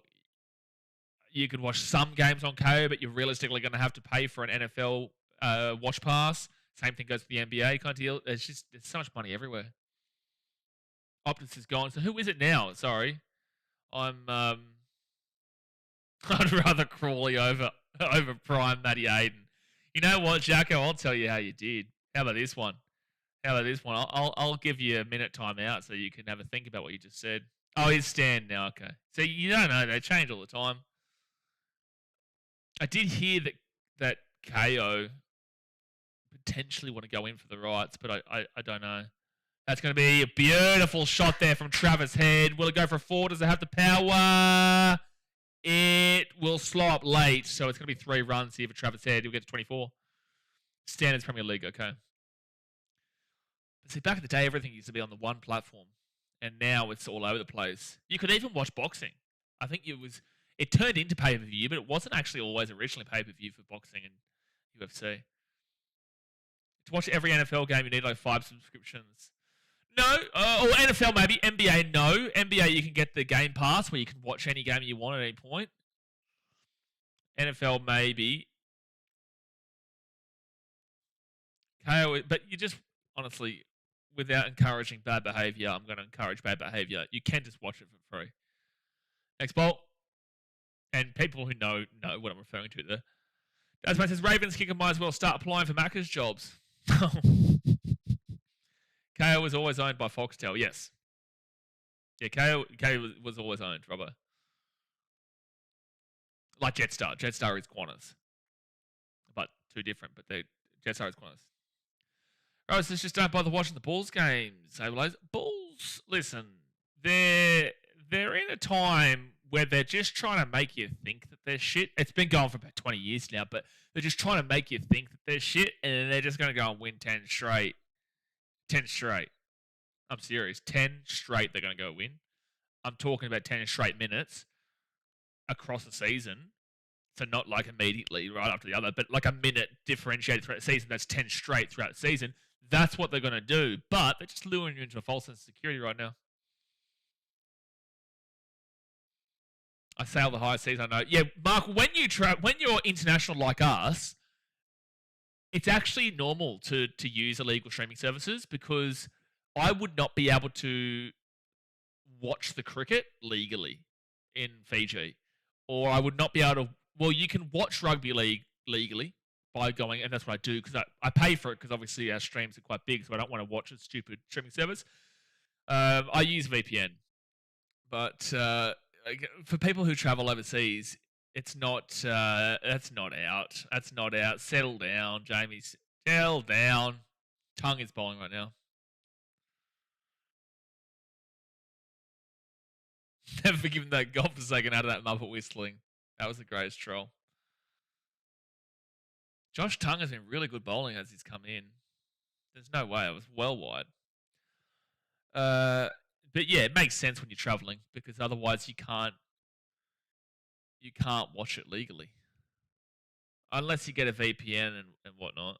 you can watch some games on KO, but you're realistically going to have to pay for an NFL watch pass. Same thing goes for the NBA kind of deal. There's so much money everywhere. Optus is gone. So who is it now? Sorry. I'd rather Crawley over Prime Matty Aiden. You know what, Jacko? I'll tell you how you did. How about this one? I'll give you a minute time out so you can have a think about what you just said. Oh, he's Stan now. Okay. So you don't know. They change all the time. I did hear that KO potentially want to go in for the rights, but I don't know. That's going to be a beautiful shot there from Travis Head. Will it go for a 4? Does it have the power? It will slow up late, so it's going to be 3 runs here for Travis Head. He'll get to 24. Standards Premier League, okay. But see, back in the day, everything used to be on the one platform, and now it's all over the place. You could even watch boxing. I think it turned into pay-per-view, but it wasn't actually always originally pay-per-view for boxing and UFC. To watch every NFL game, you need like 5 subscriptions. No, or NFL maybe. NBA, no. NBA, you can get the Game Pass where you can watch any game you want at any point. NFL, maybe. KO, but you just, honestly, without encouraging bad behaviour, I'm going to encourage bad behaviour. You can just watch it for free. Next bolt. And people who know what I'm referring to there. Dasman says, Ravens kicker might as well start applying for Macca's jobs. KO was always owned by Foxtel, yes. Yeah, KO was always owned, Robbo. Like Jetstar. Jetstar is Qantas. But 2 different, but Jetstar is Qantas. Rose says, just don't bother watching the Bulls games. Bulls, listen, they're in a time where they're just trying to make you think that they're shit. It's been going for about 20 years now, but they're just trying to make you think that they're shit, and then they're just going to go and win 10 straight. 10 straight. I'm serious. 10 straight they're going to go win. I'm talking about 10 straight minutes across the season. So not like immediately right after the other, but like a minute differentiated throughout the season. That's 10 straight throughout the season. That's what they're going to do. But they're just luring you into a false sense of security right now. I sail the high seas, I know. Yeah, Mark, when you're international like us, it's actually normal to use illegal streaming services because I would not be able to watch the cricket legally in Fiji. Or I would not be able to... Well, you can watch rugby league legally by going... And that's what I do because I pay for it because obviously our streams are quite big, so I don't want to watch a stupid streaming service. I use VPN. But like, for people who travel overseas, it's not. That's not out. That's not out. Settle down, Jamie. Settle down. Tongue is bowling right now. Never forgiven that golf for second out of that Muppet whistling. That was the greatest troll. Josh Tongue has been really good bowling as he's come in. There's no way. It was well wide. But yeah, it makes sense when you're traveling because otherwise you can't watch it legally unless you get a VPN and whatnot.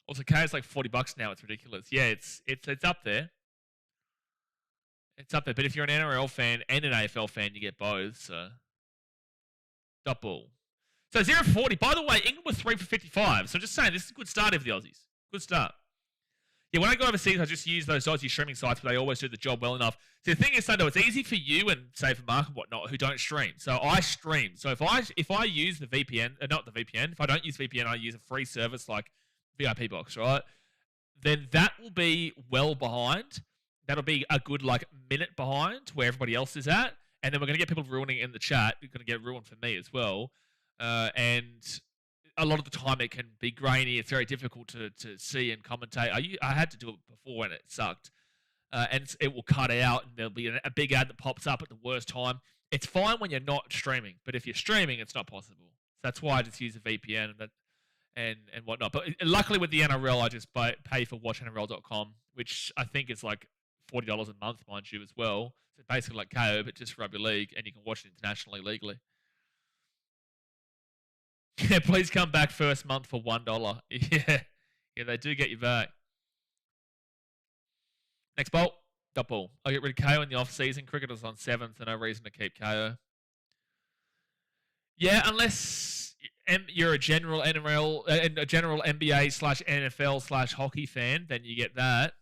Also, K is like $40 now. It's ridiculous. Yeah, it's up there. It's up there. But if you're an NRL fan and an AFL fan, you get both. So dot ball. So 0-40. By the way, England were 3 for 55. So just saying, this is a good start for the Aussies. Good start. Yeah, when I go overseas, I just use those Aussie streaming sites, but they always do the job well enough. So the thing is, Sando, it's easy for you and say for Mark and whatnot who don't stream. So I stream. So if I use the VPN, not the VPN, if I don't use VPN, I use a free service like VIP Box, right? Then that will be well behind. That'll be a good like minute behind where everybody else is at. And then we're going to get people ruining it in the chat. You're going to get ruined for me as well. And a lot of the time it can be grainy. It's very difficult to see and commentate. I had to do it before and it sucked. And it will cut out and there'll be a big ad that pops up at the worst time. It's fine when you're not streaming, but if you're streaming, it's not possible. So that's why I just use a VPN and whatnot. But luckily with the NRL, I just pay for watchnrl.com, which I think is like $40 a month, mind you, as well. So basically like KO, but just rugby league, and you can watch it internationally legally. Yeah, please come back first month for $1. Yeah, they do get you back. Next bolt, dot ball. I get rid of KO in the off season. Cricketers on 7th, so no reason to keep KO. Yeah, unless you're a general NRL and a general NBA/NFL/hockey fan, then you get that.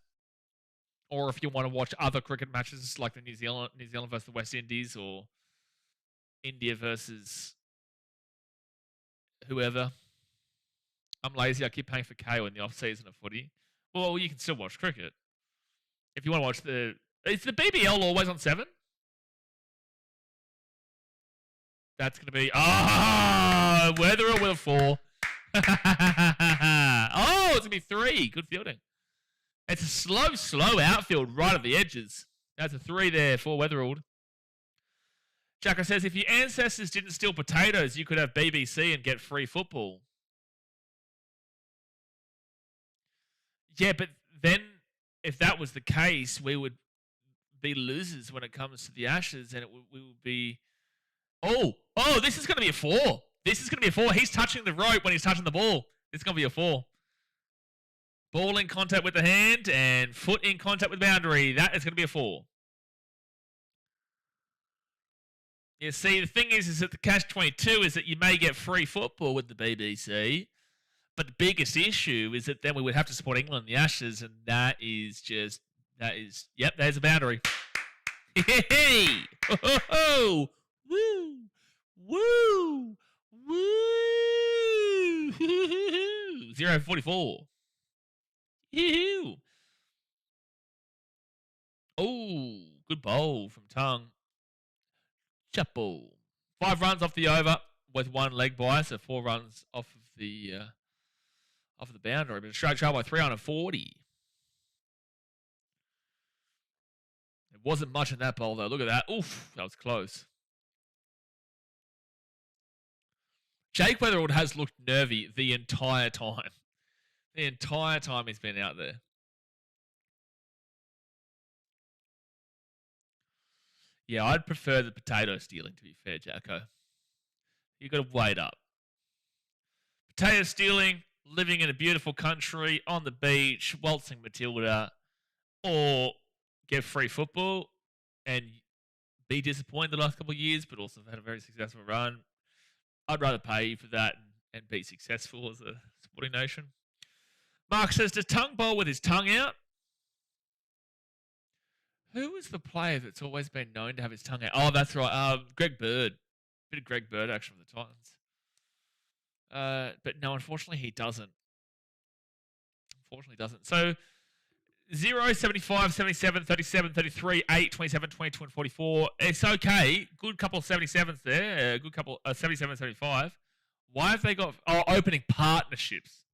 Or if you want to watch other cricket matches like the New Zealand versus the West Indies or India versus whoever. I'm lazy. I keep paying for KO in the off season of footy. Well, you can still watch cricket. If you want to watch is the BBL always on 7? That's going to be, Weatherall with a 4. It's going to be 3. Good fielding. It's a slow outfield right at the edges. That's a 3 there for Weatherall. Jacko says, if your ancestors didn't steal potatoes, you could have BBC and get free football. Yeah, but then if that was the case, we would be losers when it comes to the Ashes, and we would be... Oh, this is going to be a 4. This is going to be a 4. He's touching the rope when he's touching the ball. It's going to be a 4. Ball in contact with the hand and foot in contact with the boundary. That is going to be a 4. You see, the thing is that the catch-22 is that you may get free football with the BBC, but the biggest issue is that then we would have to support England in the Ashes, and yep, there's a boundary. Hey! Ho-ho-ho! Woo! Woo! Woo! 0-44. Yoo-hoo! Oh, good bowl from Tongue. Chapo. 5 runs off the over with 1 leg by, so 4 runs off of the boundary. But straight trail by 340. It wasn't much in that bowl though. Look at that. Oof, that was close. Jake Weatherall has looked nervy the entire time. The entire time he's been out there. Yeah, I'd prefer the potato stealing, to be fair, Jacko. You've got to wait up. Potato stealing, living in a beautiful country, on the beach, waltzing Matilda, or get free football and be disappointed the last couple of years, but also had a very successful run. I'd rather pay you for that and be successful as a sporting nation. Mark says, does Tongue bowl with his tongue out? Who is the player that's always been known to have his tongue out? Oh, that's right. Greg Bird. Bit of Greg Bird action from the Titans. But no, unfortunately, he doesn't. So 0, 75, 77, 37, 33, 8, 27, 22, and 44. It's okay. Good couple of 77s there. Good couple of 77, 75. Why have they got opening partnerships?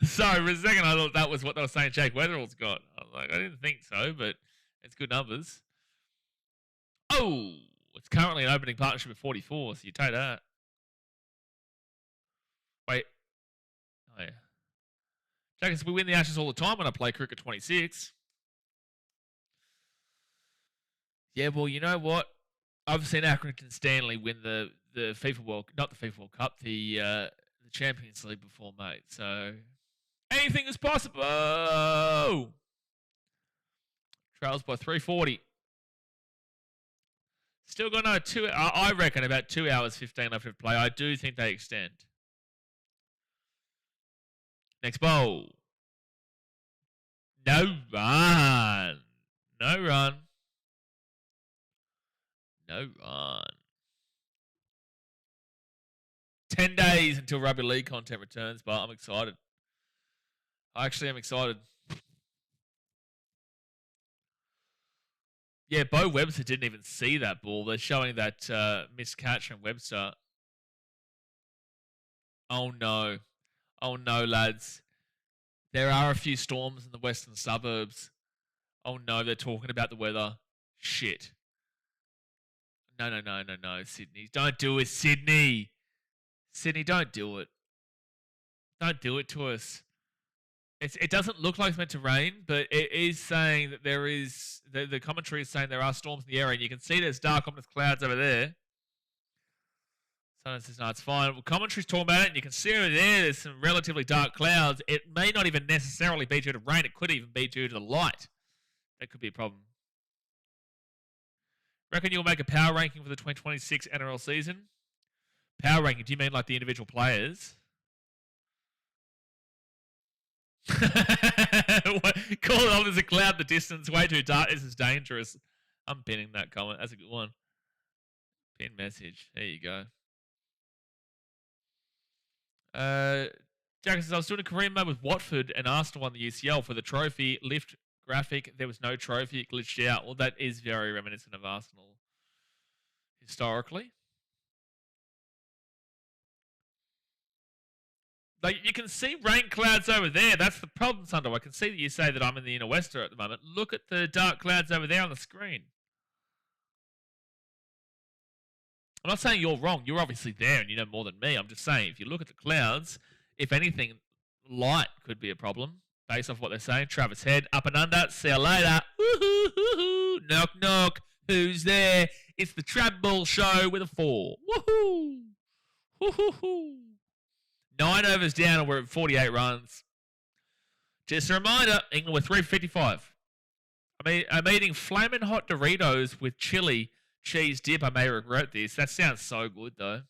So for a second I thought that was what they were saying Jake Weatherall's got. I was like, I didn't think so, but it's good numbers. Oh, it's currently an opening partnership of 44, so you take that. Wait. Oh, yeah. Jackers, we win the Ashes all the time when I play cricket 26. Yeah, well, you know what? I've seen Accrington Stanley win the FIFA World, not the FIFA World Cup, the Champions League before, mate. So anything is possible. Trails by 340. Still got another I reckon about 2 hours 15 left to play. I do think they extend. Next bowl. No run. No run. No run. 10 days until rugby league content returns, but I'm excited. I actually am excited. Yeah, Bo Webster didn't even see that ball. They're showing that missed catch from Webster. Oh no. Oh no, lads. There are a few storms in the western suburbs. Oh no, they're talking about the weather. Shit. No, Sydney. Don't do it, Sydney. Sydney, don't do it. Don't do it to us. It doesn't look like it's meant to rain, but it is saying that there is... The commentary is saying there are storms in the area, and you can see there's dark, ominous clouds over there. Someone says, no, it's fine. Well, commentary's talking about it, and you can see over there's some relatively dark clouds. It may not even necessarily be due to rain. It could even be due to the light. That could be a problem. Reckon you'll make a power ranking for the 2026 NRL season? Power ranking, do you mean like the individual players? Call it off, there's a cloud in the distance. Way too dark. This is dangerous. I'm pinning that comment. That's a good one. Pin message. There you go. Jack says, I was doing a career mode with Watford and Arsenal won the UCL for the trophy lift graphic. There was no trophy. It glitched out. Well, that is very reminiscent of Arsenal historically. Like, you can see rain clouds over there. That's the problem, Sundo. I can see that you say that I'm in the inner wester at the moment. Look at the dark clouds over there on the screen. I'm not saying you're wrong. You're obviously there and you know more than me. I'm just saying, if you look at the clouds, if anything, light could be a problem based off what they're saying. Travis Head, up and under. See you later. Woo-hoo-hoo-hoo. Knock, knock. Who's there? It's the Trap Ball Show with a 4. Woohoo! Woohoo! 9 overs down and we're at 48 runs. Just a reminder, England were 355. I'm eating flaming hot Doritos with chili cheese dip. I may regret this. That sounds so good, though.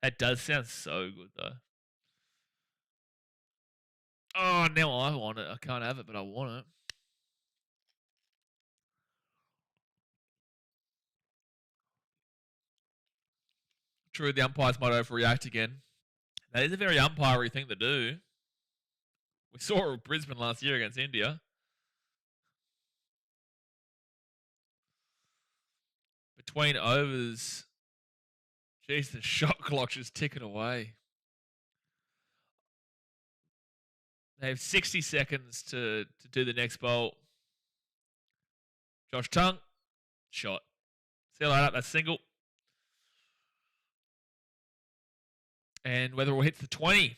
That does sound so good, though. Oh, now I want it. I can't have it, but I want it. True, the umpires might overreact again. That is a very umpiry thing to do. We saw it with Brisbane last year against India. Between overs, jeez, the shot clock's just ticking away. They have 60 seconds to do the next bowl. Josh Tongue, shot. See you later, that's single. And whether we'll hit the 20.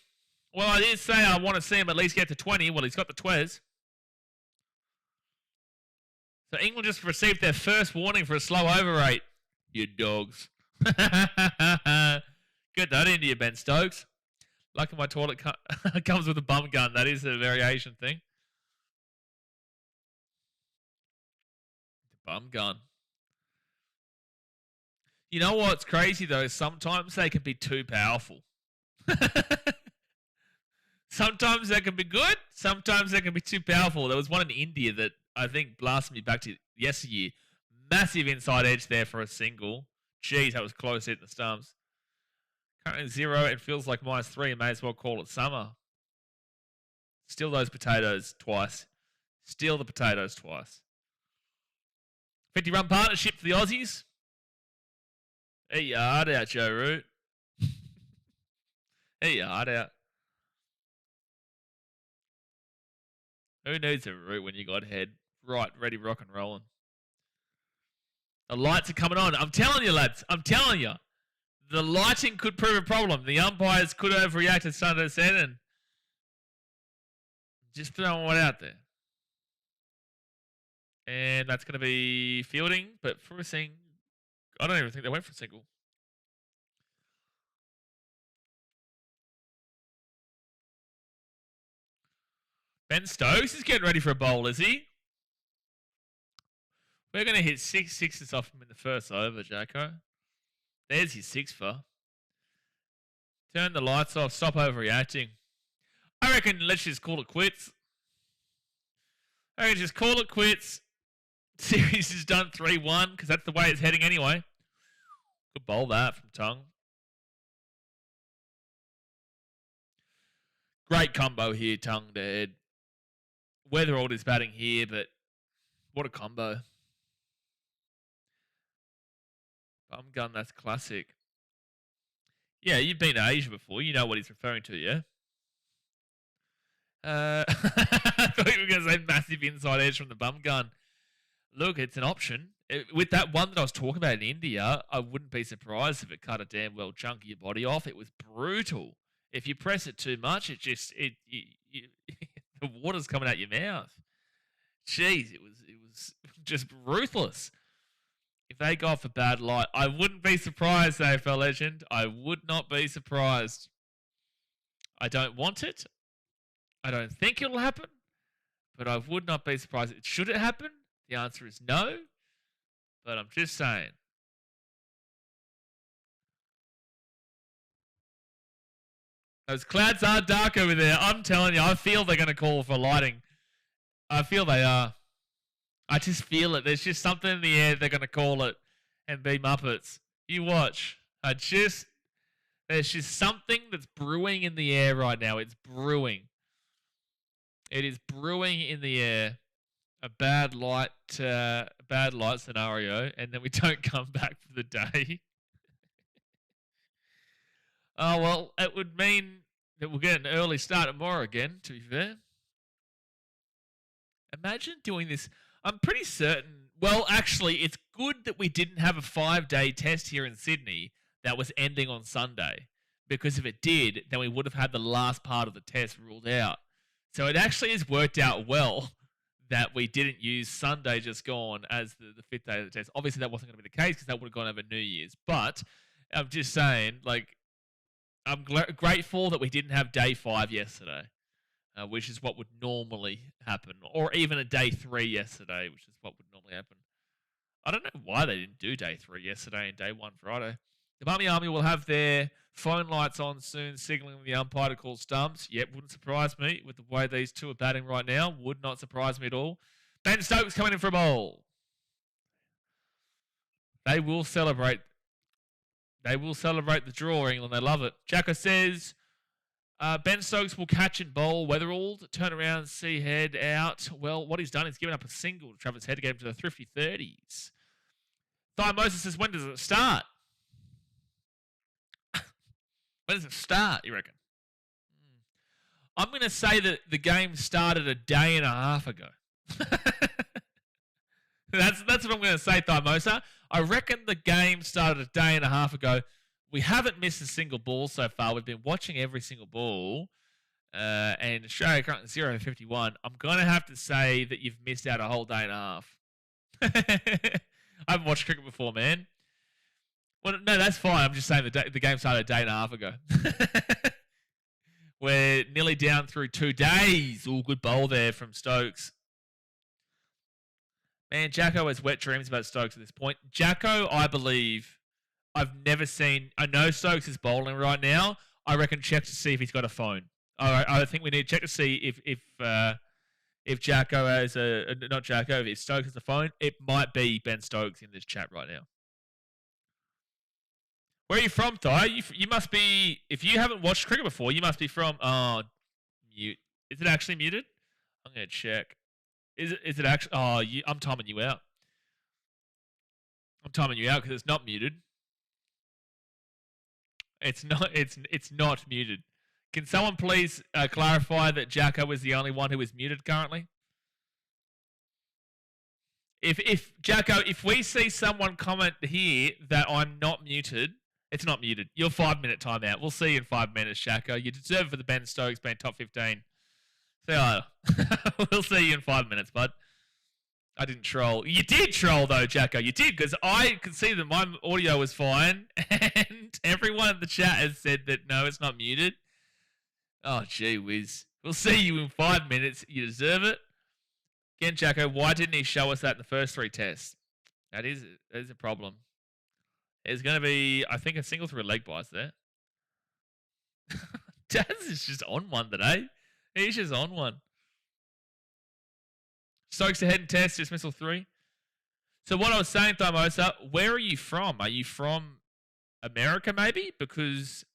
Well, I did say I want to see him at least get to 20. Well, he's got the 20s. So England just received their first warning for a slow over rate. You dogs. Good night, India, Ben Stokes. Lucky my toilet comes with a bum gun. That is a variation thing. Bum gun. You know what's crazy, though? Sometimes they can be too powerful. Sometimes they can be good. Sometimes they can be too powerful. There was one in India that I think blasted me back to yesteryear. Massive inside edge there for a single. Jeez, that was close hitting the stumps. Currently 0. It feels like -3. May as well call it summer. Steal those potatoes twice. Steal the potatoes twice. 50-run partnership for the Aussies. Eat your heart out, Joe Root. Eat your heart out. Who needs a Root when you got head? Right, ready, rock and rolling. The lights are coming on. I'm telling you, lads. I'm telling you. The lighting could prove a problem. The umpires could have reacted Sunday said, and just throwing one out there. And that's going to be fielding, but for a single, I don't even think they went for a single. Ben Stokes is getting ready for a bowl, is he? We're going to hit 6 sixes off him in the first over, Jacko. There's his 6-fer. Turn the lights off. Stop overreacting. I reckon let's just call it quits. I reckon just call it quits. Series is done 3-1 because that's the way it's heading anyway. Good bowl that from Tongue. Great combo here, Tongue to head. Weatherald is batting here, but what a combo. Bum gun, that's classic. Yeah, you've been to Asia before. You know what he's referring to, yeah? I thought you were going to say massive inside edge from the bum gun. Look, it's an option. With that one that I was talking about in India, I wouldn't be surprised if it cut a damn well chunk of your body off. It was brutal. If you press it too much, it just the water's coming out your mouth. Jeez, it was just ruthless. If they go off a bad light, I wouldn't be surprised, AFL legend. I would not be surprised. I don't want it. I don't think it'll happen, but I would not be surprised. Should it happen? The answer is no, but I'm just saying. Those clouds are dark over there. I'm telling you, I feel they're going to call for lighting. I feel they are. I just feel it. There's just something in the air they're going to call it and be Muppets. You watch. There's just something that's brewing in the air right now. It's brewing. It is brewing in the air. A bad light scenario, and then we don't come back for the day. Oh, well, it would mean that we'll get an early start tomorrow again, to be fair. Imagine doing this. I'm pretty certain. Well, actually, it's good that we didn't have a 5-day test here in Sydney that was ending on Sunday. Because if it did, then we would have had the last part of the test ruled out. So it actually has worked out well that we didn't use Sunday just gone as the 5th day of the test. Obviously, that wasn't going to be the case because that would have gone over New Year's. But I'm just saying, like, I'm grateful that we didn't have day 5 yesterday, which is what would normally happen. Or even a day 3 yesterday, which is what would normally happen. I don't know why they didn't do day 3 yesterday and day 1 Friday. The Mummy Army will have their phone lights on soon, signalling the umpire to call stumps. Yep, wouldn't surprise me with the way these two are batting right now. Would not surprise me at all. Ben Stokes coming in for a bowl. They will celebrate. They will celebrate the draw, England. They love it. Jacko says, Ben Stokes will catch and bowl Weatherald. Turn around, see head out. Well, what he's done is given up a single to Travis Head to get him to the thrifty 30s. Moses says, when does it start? When does it start, you reckon? I'm going to say that the game started a day and a half ago. That's what I'm going to say, Thymosa. I reckon the game started a day and a half ago. We haven't missed a single ball so far. We've been watching every single ball. And Australia currently 0-51. I'm going to have to say that you've missed out a whole day and a half. I haven't watched cricket before, man. Well, no, that's fine. I'm just saying the game started a day and a half ago. We're nearly down through 2 days. Ooh, good bowl there from Stokes. Man, Jacko has wet dreams about Stokes at this point. Jacko, I believe, I've never seen. I know Stokes is bowling right now. I reckon check to see if he's got a phone. I think we need to check to see if Jacko has not Jacko, if Stokes has a phone. It might be Ben Stokes in this chat right now. Where are you from, Thai? You must be, if you haven't watched cricket before, you must be from, mute. Is it actually muted? I'm going to check. Is it actually? Oh, I'm timing you out. I'm timing you out because it's not muted. It's not. It's not muted. Can someone please clarify that Jacko is the only one who is muted currently? If Jacko, if we see someone comment here that I'm not muted, it's not muted. Your 5-minute timeout. We'll see you in 5 minutes, Jacko. You deserve for the Ben Stokes being top 15. See you later. We'll see you in 5 minutes, bud. I didn't troll. You did troll though, Jacko. You did, because I could see that my audio was fine, and everyone in the chat has said that no, it's not muted. Oh, gee whiz. We'll see you in 5 minutes. You deserve it. Again, Jacko, why didn't he show us that in the first 3 tests? That is a problem. There's going to be, I think, a single through a leg bias there. Daz is just on one today. He's just on one. Stokes ahead in test, dismissal 3. So what I was saying, Thymosa, where are you from? Are you from America, maybe? Because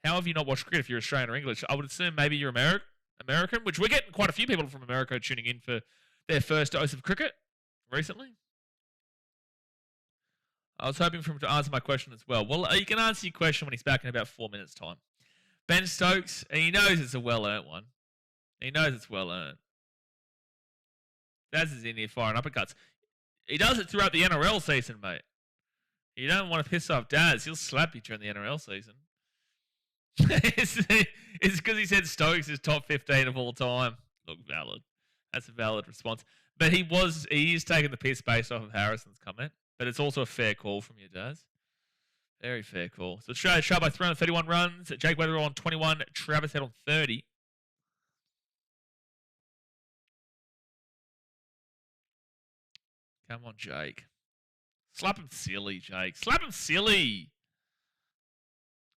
how have you not watched cricket if you're Australian or English? I would assume maybe you're American, which we're getting quite a few people from America tuning in for their first dose of cricket recently. I was hoping for him to answer my question as well. Well, he can answer your question when he's back in about 4 minutes' time. Ben Stokes, he knows it's a well-earned one. He knows it's well-earned. Daz is in here firing uppercuts. He does it throughout the NRL season, mate. You don't want to piss off Daz. He'll slap you during the NRL season. It's because he said Stokes is top 15 of all time. Look, valid. That's a valid response. But he is taking the piss based off of Harrison's comment. But it's also a fair call from you, Daz. Very fair call. So Australia trailed by 331 runs. Jake Weatherall on 21. Travis Head on 30. Come on, Jake. Slap him silly, Jake. Slap him silly.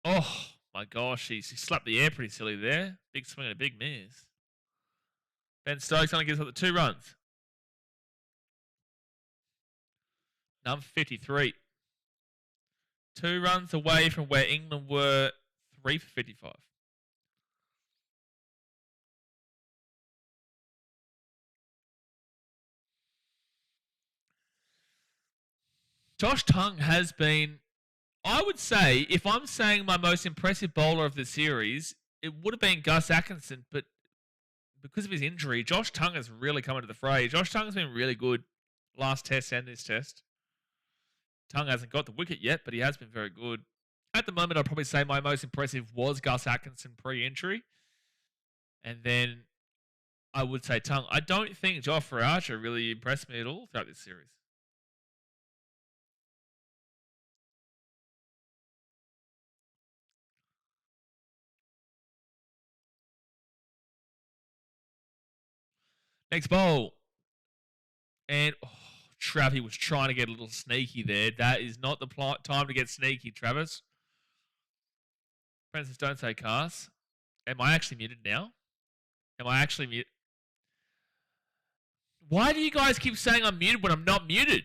Oh, my gosh. He slapped the air pretty silly there. Big swing and a big miss. Ben Stokes only gives up the 2 runs. Number 53. 2 runs away from where England were 3 for 55. Josh Tongue has been, I would say, if I'm saying my most impressive bowler of the series, it would have been Gus Atkinson, but because of his injury, Josh Tongue has really come into the fray. Josh Tongue has been really good last test and this test. Tongue hasn't got the wicket yet, but he has been very good. At the moment, I'd probably say my most impressive was Gus Atkinson pre-injury. And then I would say Tongue. I don't think Jofra Archer really impressed me at all throughout this series. Next bowl. And Travie was trying to get a little sneaky there. That is not the time to get sneaky, Travis. Francis, don't say cast. Am I actually muted now? Am I actually muted? Why do you guys keep saying I'm muted when I'm not muted?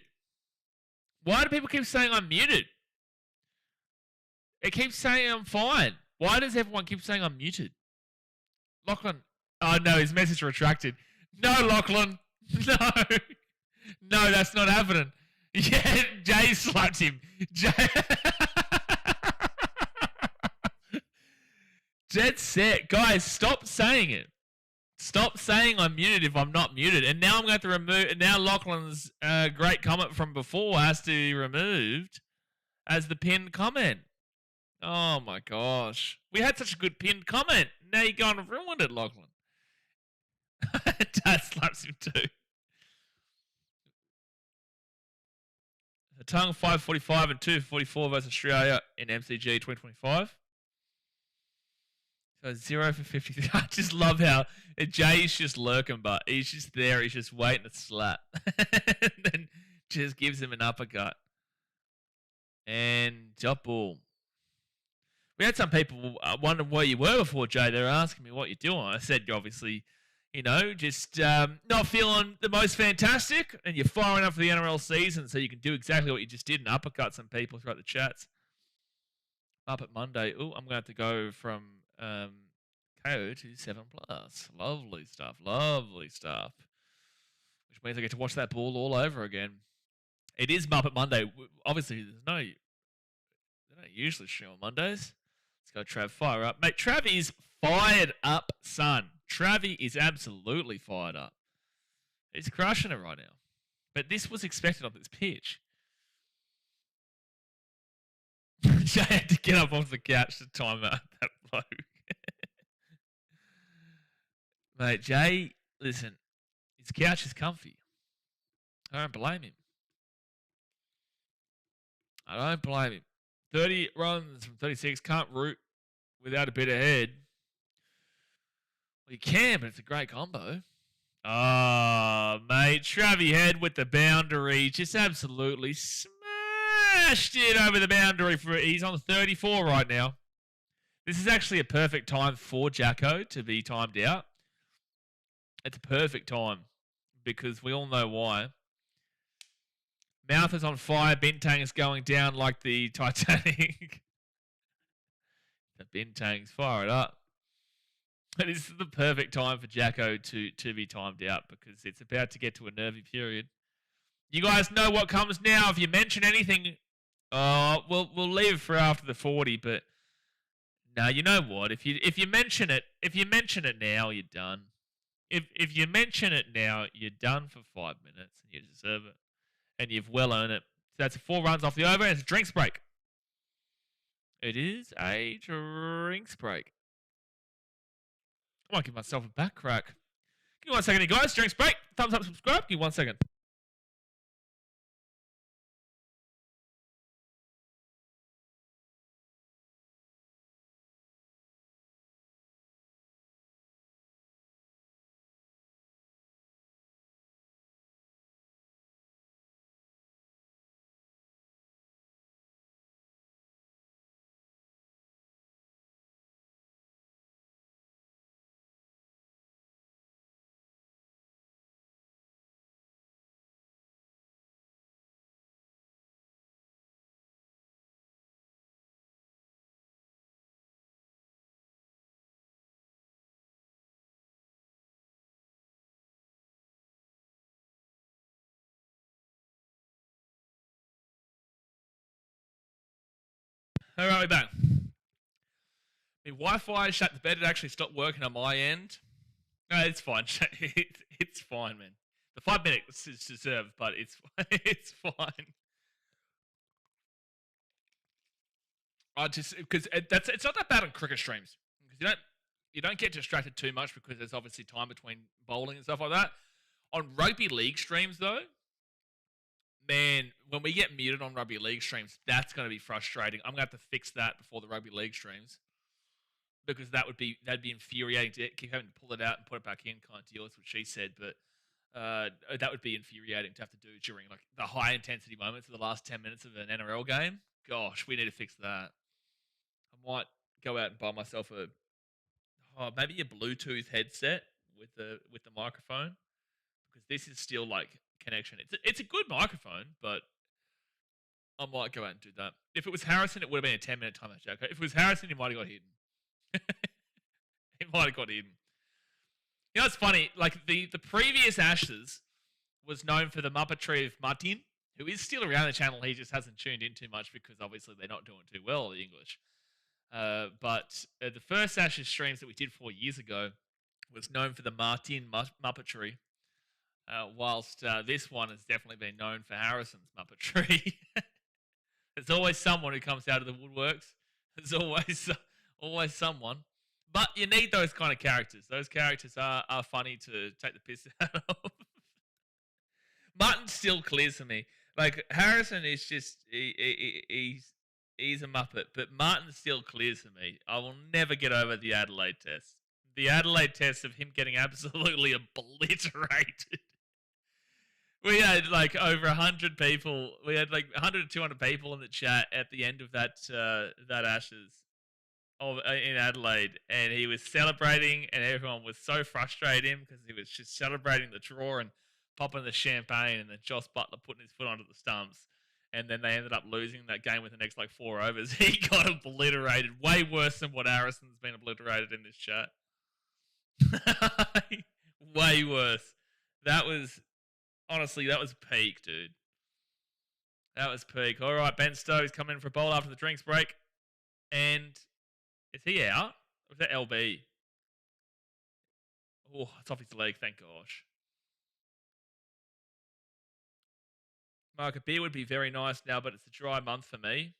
Why do people keep saying I'm muted? It keeps saying I'm fine. Why does everyone keep saying I'm muted? Lachlan. Oh, no, his message retracted. No, Lachlan. No. No, that's not happening. Yeah, Jay slapped him. Dead set. Guys, stop saying it. Stop saying I'm muted if I'm not muted. And now I'm going to remove... Now Lachlan's great comment from before has to be removed as the pinned comment. Oh, my gosh. We had such a good pinned comment. Now you're going to ruin it, Lachlan. Dad slaps him too. The Tongue 545 and 244 versus Australia in MCG 2025. So 0 for 53. I just love how Jay's just lurking, but he's just there. He's just waiting to slap. And then just gives him an uppercut. And drop ball. We had some people wondering where you were before, Jay. They were asking me what you're doing. I said, you're obviously, just not feeling the most fantastic, and you're firing up for the NRL season, so you can do exactly what you just did and uppercut some people throughout the chats. Up at Monday. Oh, I'm going to have to go from KO to 7+. Lovely stuff. Lovely stuff. Which means I get to watch that ball all over again. It is Muppet Monday. Obviously, they don't usually stream on Mondays. Let's go, Trav. Fire up. Mate, Trav is fired up, son. Travi is absolutely fired up. He's crushing it right now. But this was expected on this pitch. Jay had to get up off the couch to time out that bloke. Mate, Jay, listen, his couch is comfy. I don't blame him. 30 runs from 36. Can't root without a bit of head. Well, you can, but it's a great combo. Oh, mate. Travi Head with the boundary. Just absolutely smashed it over the boundary. He's on 34 right now. This is actually a perfect time for Jacko to be timed out. It's a perfect time because we all know why. Mouth is on fire. Bintang is going down like the Titanic. The Bintang's fire it up. It is the perfect time for Jacko to be timed out because it's about to get to a nervy period. You guys know what comes now. If you mention anything, we'll leave it for after the 40. But no, you know what? If you mention it now, you're done. If you mention it now, you're done for 5 minutes and you deserve it. And you've well earned it. So that's 4 runs off the over, and it's a drinks break. It is a drinks break. I might give myself a back crack. Give me 1 second, you guys. Drinks break. Thumbs up, subscribe. Give me 1 second. All right, we're back. The Wi-Fi shut the bed. It actually stopped working on my end. No, it's fine. It's fine, man. The 5 minutes is deserved, but it's fine. I just because it's not that bad on cricket streams because you don't get distracted too much because there's obviously time between bowling and stuff like that. On rugby league streams though, man, when we get muted on rugby league streams, that's going to be frustrating. I'm going to have to fix that before the rugby league streams because that'd be infuriating to keep having to pull it out and put it back in, kind of deal with what she said. But that would be infuriating to have to do during like the high intensity moments of the last 10 minutes of an NRL game. Gosh, we need to fix that. I might go out and buy myself maybe a Bluetooth headset with the microphone because this is still like connection. It's a good microphone, but I might go out and do that. If it was Harrison, it would have been a 10-minute timeout, Jacko. If it was Harrison, he might have got hidden. He might have got hidden. You know, it's funny. Like the previous Ashes was known for the Muppetry of Martin, who is still around the channel. He just hasn't tuned in too much because obviously they're not doing too well, the English. But the first Ashes streams that we did 4 years ago was known for the Martin Muppetry. Whilst this one has definitely been known for Harrison's Muppetry. There's always someone who comes out of the woodworks. There's always someone. But you need those kind of characters. Those characters are funny to take the piss out of. Martin still clears for me. Like, Harrison is just, he's a Muppet. But Martin still clears for me. I will never get over the Adelaide test. The Adelaide test of him getting absolutely obliterated. We had like over 100 people. We had like 100 to 200 people in the chat at the end of that Ashes in Adelaide, and he was celebrating, and everyone was so frustrated because he was just celebrating the draw and popping the champagne, and then Joss Butler putting his foot onto the stumps, and then they ended up losing that game with the next like 4 overs. He got obliterated, way worse than what Harrison's been obliterated in this chat. Way worse. That was, honestly, that was peak, dude. That was peak. All right, Ben Stokes coming in for a bowl after the drinks break. And is he out? Or is that LB? Oh, it's off his leg, thank gosh. Mark, a beer would be very nice now, but it's a dry month for me.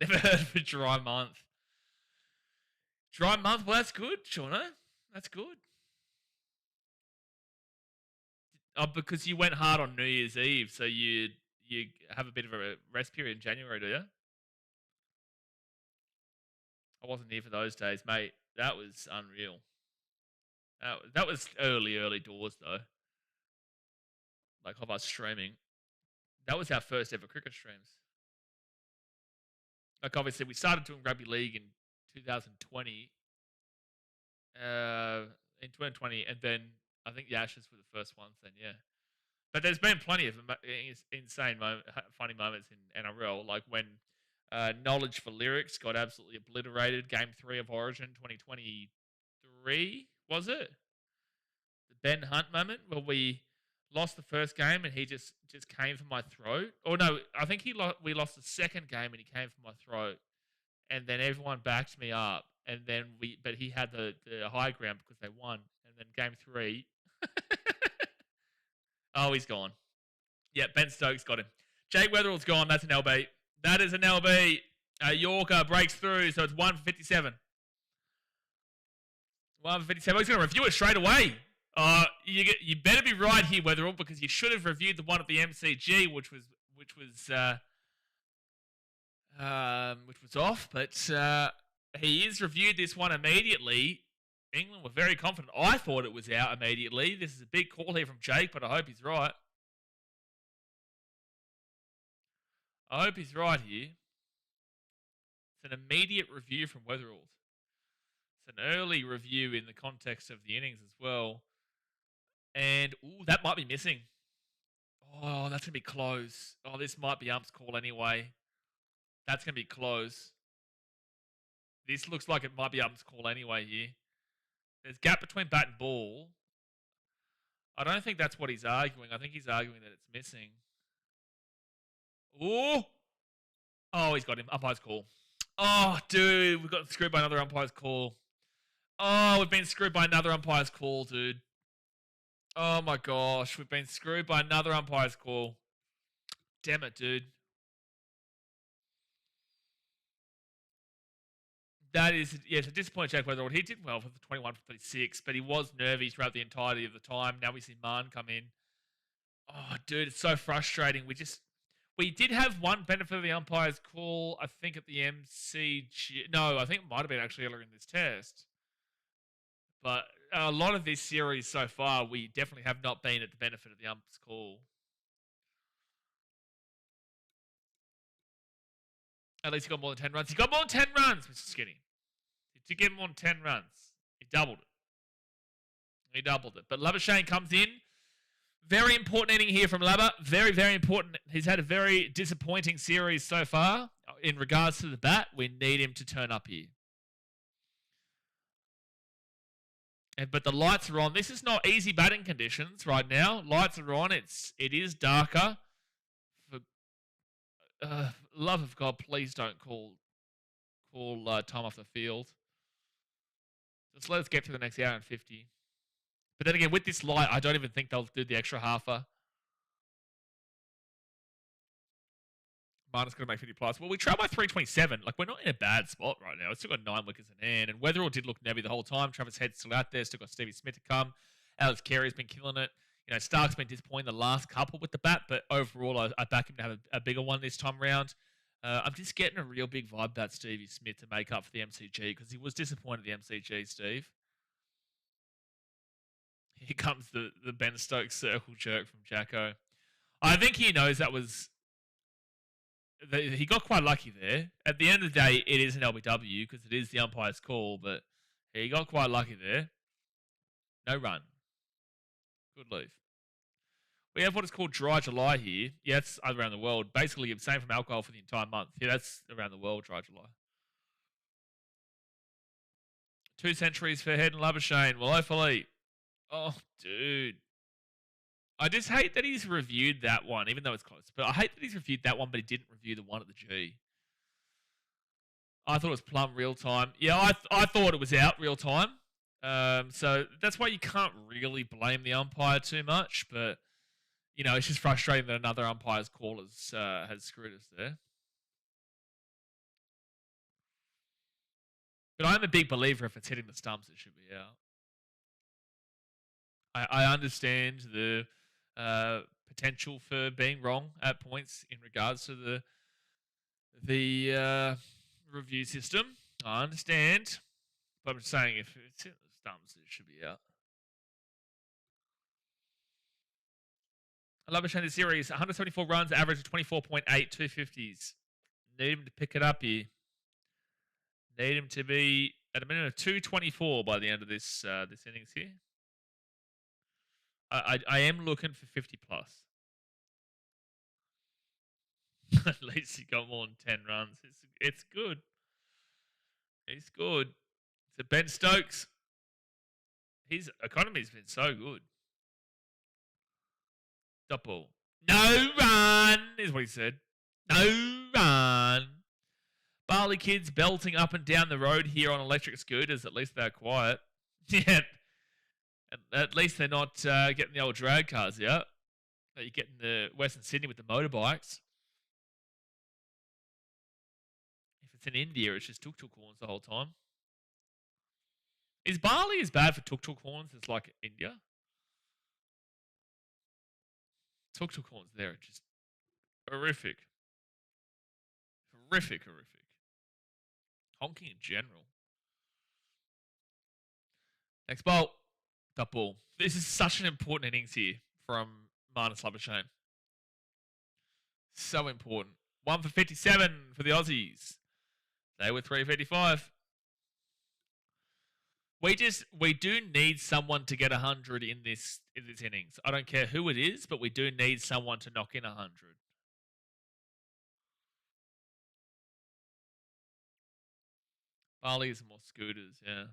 Never heard of a dry month. Dry month? Well, that's good, Shauna. That's good. Oh, because you went hard on New Year's Eve, so you have a bit of a rest period in January, do you? I wasn't here for those days, mate. That was unreal. That was early doors, though. Like, of us streaming. That was our first ever cricket streams. Like, obviously, we started doing rugby league in 2020. In 2020, and then I think the Ashes were the first ones. Then, yeah. But there's been plenty of insane, funny moments in NRL, like when Knowledge for Lyrics got absolutely obliterated. Game 3 of Origin 2023, was it? The Ben Hunt moment where we lost the first game and he just came for my throat. Or no, I think we lost the second game and he came for my throat. And then everyone backed me up. And then but he had the high ground because they won. And then game 3. Oh, he's gone. Yeah, Ben Stokes got him. Jake Weatherall's gone. That's an LB. That is an LB. Yorker breaks through, so it's 1 for 57. 1 for 57. He's going to review it straight away. You better be right here, Weatherall, because you should have reviewed the one at the MCG, which was off. But he is reviewed this one immediately. England were very confident. I thought it was out immediately. This is a big call here from Jake, but I hope he's right. I hope he's right here. It's an immediate review from Weatherall. It's an early review in the context of the innings as well. And, that might be missing. Oh, that's going to be close. Oh, this might be ump's call anyway. That's going to be close. This looks like it might be ump's call anyway here. There's gap between bat and ball. I don't think that's what he's arguing. I think he's arguing that it's missing. Oh, he's got him. Umpire's call. Oh, dude, we've got screwed by another umpire's call. Oh, we've been screwed by another umpire's call, dude. Oh, my gosh. We've been screwed by another umpire's call. Damn it, dude. That is, it's a disappointing Jack Weatherall. He did well for the 21 for 36, but he was nervy throughout the entirety of the time. Now we see Marn come in. Oh, dude, it's so frustrating. We did have one benefit of the umpire's call, I think, at the MCG. No, I think it might have been actually earlier in this test. But a lot of this series so far, we definitely have not been at the benefit of the ump's call. At least he got more than 10 runs. He got more than 10 runs, Mr. Skinny. He did get more than 10 runs. He doubled it. But Labuschagne comes in. Very important inning here from Labba. Very, very important. He's had a very disappointing series so far. In regards to the bat, we need him to turn up here. But the lights are on. This is not easy batting conditions right now. Lights are on. It is darker. For love of God, please don't call time off the field. Just let us get to the next hour and 50. But then again, with this light, I don't even think they'll do the extra halfer. Martin's going to make 50 plus. Well, we trail by 327. Like, we're not in a bad spot right now. It's still got 9 wickets in hand. And Weatherall did look nervy the whole time. Travis Head's still out there. Still got Stevie Smith to come. Alex Carey's been killing it. Stark's been disappointing the last couple with the bat. But overall, I back him to have a bigger one this time around. I'm just getting a real big vibe about Stevie Smith to make up for the MCG. Because he was disappointed at the MCG, Steve. Here comes the Ben Stokes circle jerk from Jacko. I think he knows that was... He got quite lucky there. At the end of the day, it is an LBW because it is the umpire's call, but he got quite lucky there. No run. Good leave. We have what is called Dry July here. Yeah, that's around the world. Basically, abstain from alcohol for the entire month. Yeah, that's around the world, Dry July. 2 centuries for Head and Labuschagne. Well, hopefully. Oh, dude. I just hate that he's reviewed that one, even though it's close. But I hate that he's reviewed that one, but he didn't review the one at the G. I thought it was plumb real time. Yeah, I thought it was out real time. So that's why you can't really blame the umpire too much. But, it's just frustrating that another umpire's call has screwed us there. But I'm a big believer if it's hitting the stumps, it should be out. I understand the potential for being wrong at points in regards to the review system. I understand. But I'm just saying if it's hitting the stumps, it should be out. I love the series. 174 runs, average of 24.8, 250s. Need him to pick it up here. Need him to be at a minimum of 224 by the end of this innings here. I am looking for 50 plus. At least he got more than 10 runs. It's good. He's good. So Ben Stokes. His economy's been so good. Dot ball. No run is what he said. No run. Barley kids belting up and down the road here on electric scooters. At least they're quiet. Yeah. At least they're not getting the old drag cars out. You're getting the Western Sydney with the motorbikes. If it's in India, it's just tuk-tuk horns the whole time. Is Bali as bad for tuk-tuk horns as like India? Tuk-tuk horns there are just horrific. Horrific. Honking in general. Next ball. That ball. This is such an important innings here from Marnus Labuschagne. So important. 1 for 57 for the Aussies. They were 3 for 85. We do need someone to get 100 in this innings. I don't care who it is, but we do need someone to knock in 100. Bali is more scooters, yeah.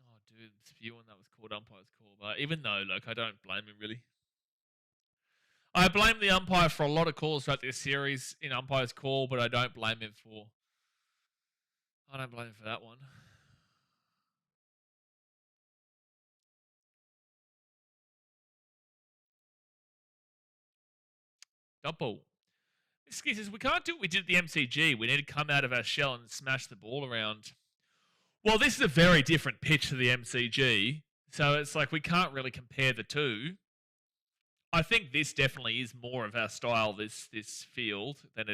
Oh, dude, spewing that was called umpire's call. But even though, I don't blame him, really. I blame the umpire for a lot of calls throughout this series in umpire's call, but I don't blame him for that one. Double. Excuses, we can't do what we did at the MCG. We need to come out of our shell and smash the ball around. Well, this is a very different pitch to the MCG, so it's like we can't really compare the two. I think this definitely is more of our style, this field, than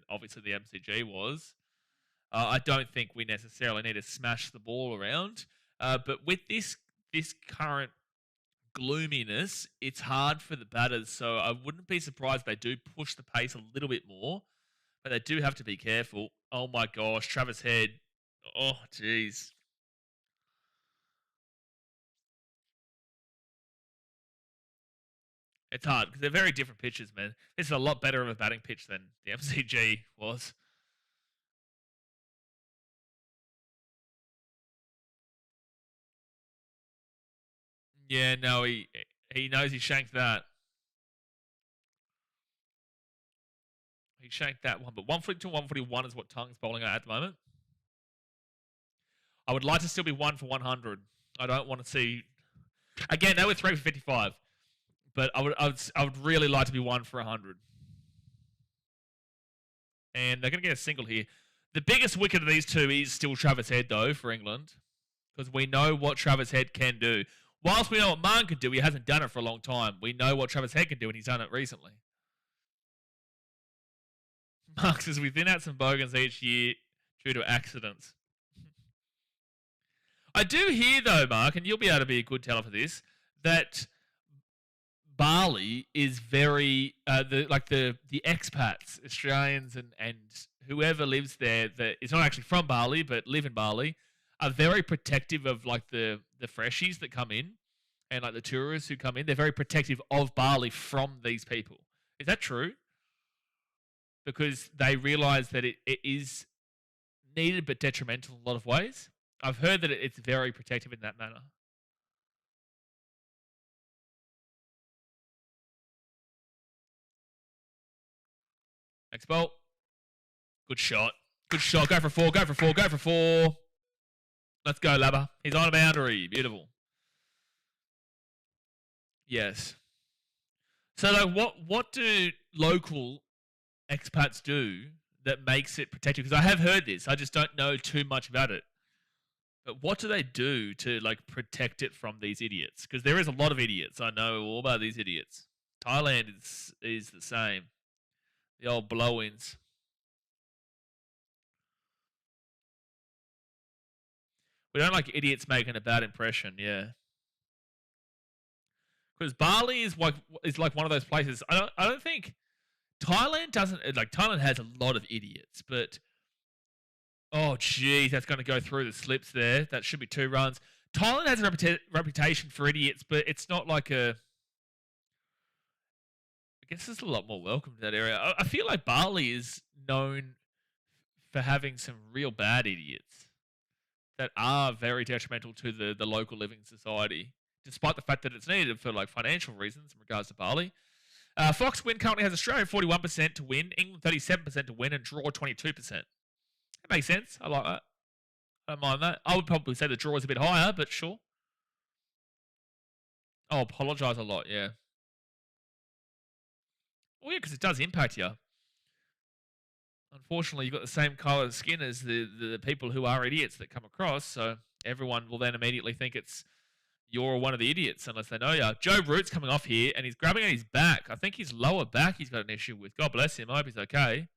obviously the MCG was. I don't think we necessarily need to smash the ball around, but with this current gloominess, it's hard for the batters, so I wouldn't be surprised if they do push the pace a little bit more, but they do have to be careful. Oh my gosh, Travis Head. Oh, jeez. It's hard because they're very different pitches, man. This is a lot better of a batting pitch than the MCG was. Yeah, no, he knows he shanked that. He shanked that one, but 142 and 141 is what Tung's bowling at the moment. I would like to still be 1 for 100. I don't want to see. Again, they were 3 for 55, but I would really like to be 1 for 100. And they're going to get a single here. The biggest wicket of these two is still Travis Head, though, for England, because we know what Travis Head can do. Whilst we know what Marn can do, he hasn't done it for a long time. We know what Travis Head can do, and he's done it recently. Mark says we thin out some bogans each year due to accidents. I do hear, though, Mark, and you'll be able to be a good teller for this, that Bali is very the expats, Australians and whoever lives there that is not actually from Bali but live in Bali, are very protective of the freshies that come in and the tourists who come in. They're very protective of Bali from these people. Is that true? Because they realise that it is needed but detrimental in a lot of ways. I've heard that it's very protective in that manner. Next ball. Good shot. Good shot. Go for 4. Go for 4. Go for 4. Let's go, Labber. He's on a boundary. Beautiful. Yes. So, like, what do local expats do that makes it protected? Because I have heard this. I just don't know too much about it. But what do they do to, like, protect it from these idiots? Because there is a lot of idiots. I know all about these idiots. Thailand is the same. The old blow-ins. We don't like idiots making a bad impression, yeah. Because Bali is like one of those places. I don't think Thailand doesn't like. Thailand has a lot of idiots, but oh geez, that's going to go through the slips there. That should be 2 runs. Thailand has a reputation for idiots, but it's not like a. I guess it's a lot more welcome to that area. I feel like Bali is known for having some real bad idiots that are very detrimental to the local living society, despite the fact that it's needed for like financial reasons in regards to Bali. Fox win currently has Australia 41% to win, England 37% to win, and draw 22%. That makes sense. I like that. I don't mind that. I would probably say the draw is a bit higher, but sure. I'll apologise a lot, yeah. Well, yeah, because it does impact you. Unfortunately, you've got the same colour of skin as the people who are idiots that come across, so everyone will then immediately think you're one of the idiots unless they know you. Joe Root's coming off here, and he's grabbing at his back. I think his lower back he's got an issue with. God bless him. I hope he's okay.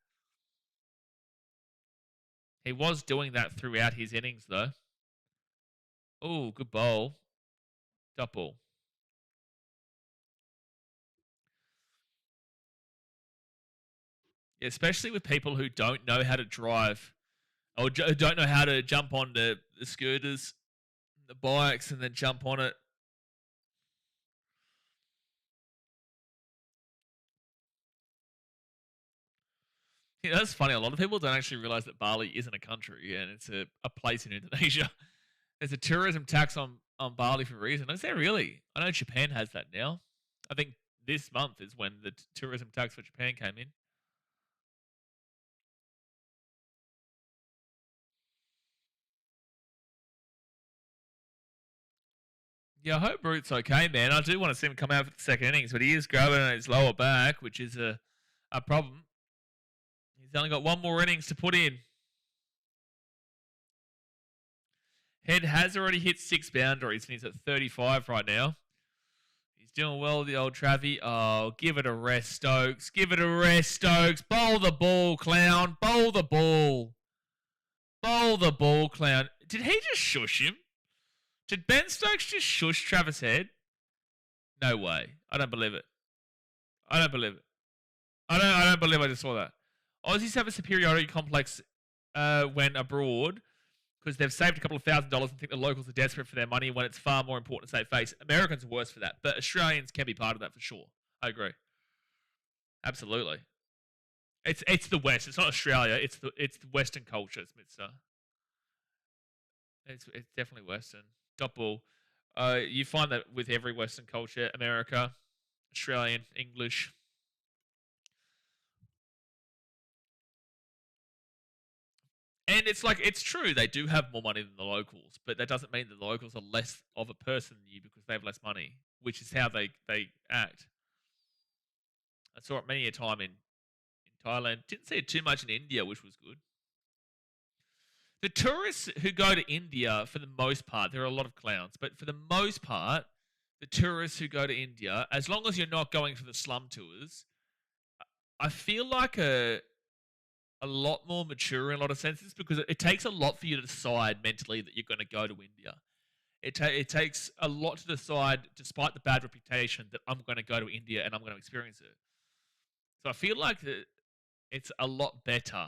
He was doing that throughout his innings, though. Oh, good bowl. Dot ball. Yeah, especially with people who don't know how to drive or don't know how to jump on the scooters, the bikes, and then jump on it. Yeah, that's funny. A lot of people don't actually realize that Bali isn't a country and it's a place in Indonesia. There's a tourism tax on Bali for a reason. Is there really? I know Japan has that now. I think this month is when the tourism tax for Japan came in. Yeah, I hope Root's okay, man. I do want to see him come out for the second innings, but he is grabbing at his lower back, which is a problem. He's only got 1 more innings to put in. Head has already hit 6 boundaries, and he's at 35 right now. He's doing well, the old Travie. Oh, give it a rest, Stokes. Give it a rest, Stokes. Bowl the ball, clown. Bowl the ball. Bowl the ball, clown. Did he just shush him? Did Ben Stokes just shush Travis Head? No way. I don't believe it. I don't believe it. I don't believe I just saw that. Aussies have a superiority complex when abroad because they've saved a couple of $1,000s and think the locals are desperate for their money when it's far more important to save face. Americans are worse for that, but Australians can be part of that for sure. I agree. Absolutely. It's the West. It's not Australia. It's the Western culture, Smitzer. It's definitely Western. Dot ball. You find that with every Western culture, America, Australian, English. And it's like, it's true, they do have more money than the locals, but that doesn't mean that the locals are less of a person than you because they have less money, which is how they act. I saw it many a time in Thailand. Didn't see it too much in India, which was good. The tourists who go to India, for the most part, there are a lot of clowns, but for the most part, the tourists who go to India, as long as you're not going for the slum tours, I feel like a lot more mature in a lot of senses because it takes a lot for you to decide mentally that you're going to go to India. It takes a lot to decide, despite the bad reputation, that I'm going to go to India and I'm going to experience it. So I feel like it's a lot better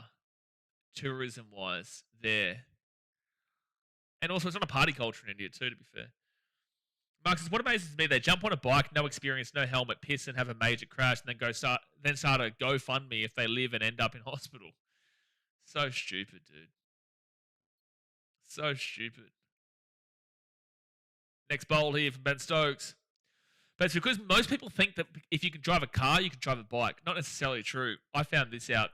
tourism-wise there. And also, it's not a party culture in India too, to be fair. Mark says, what amazes me, they jump on a bike, no experience, no helmet, piss and have a major crash, and then start a GoFundMe if they live and end up in hospital. So stupid, dude. So stupid. Next bowl here from Ben Stokes. But it's because most people think that if you can drive a car, you can drive a bike. Not necessarily true. I found this out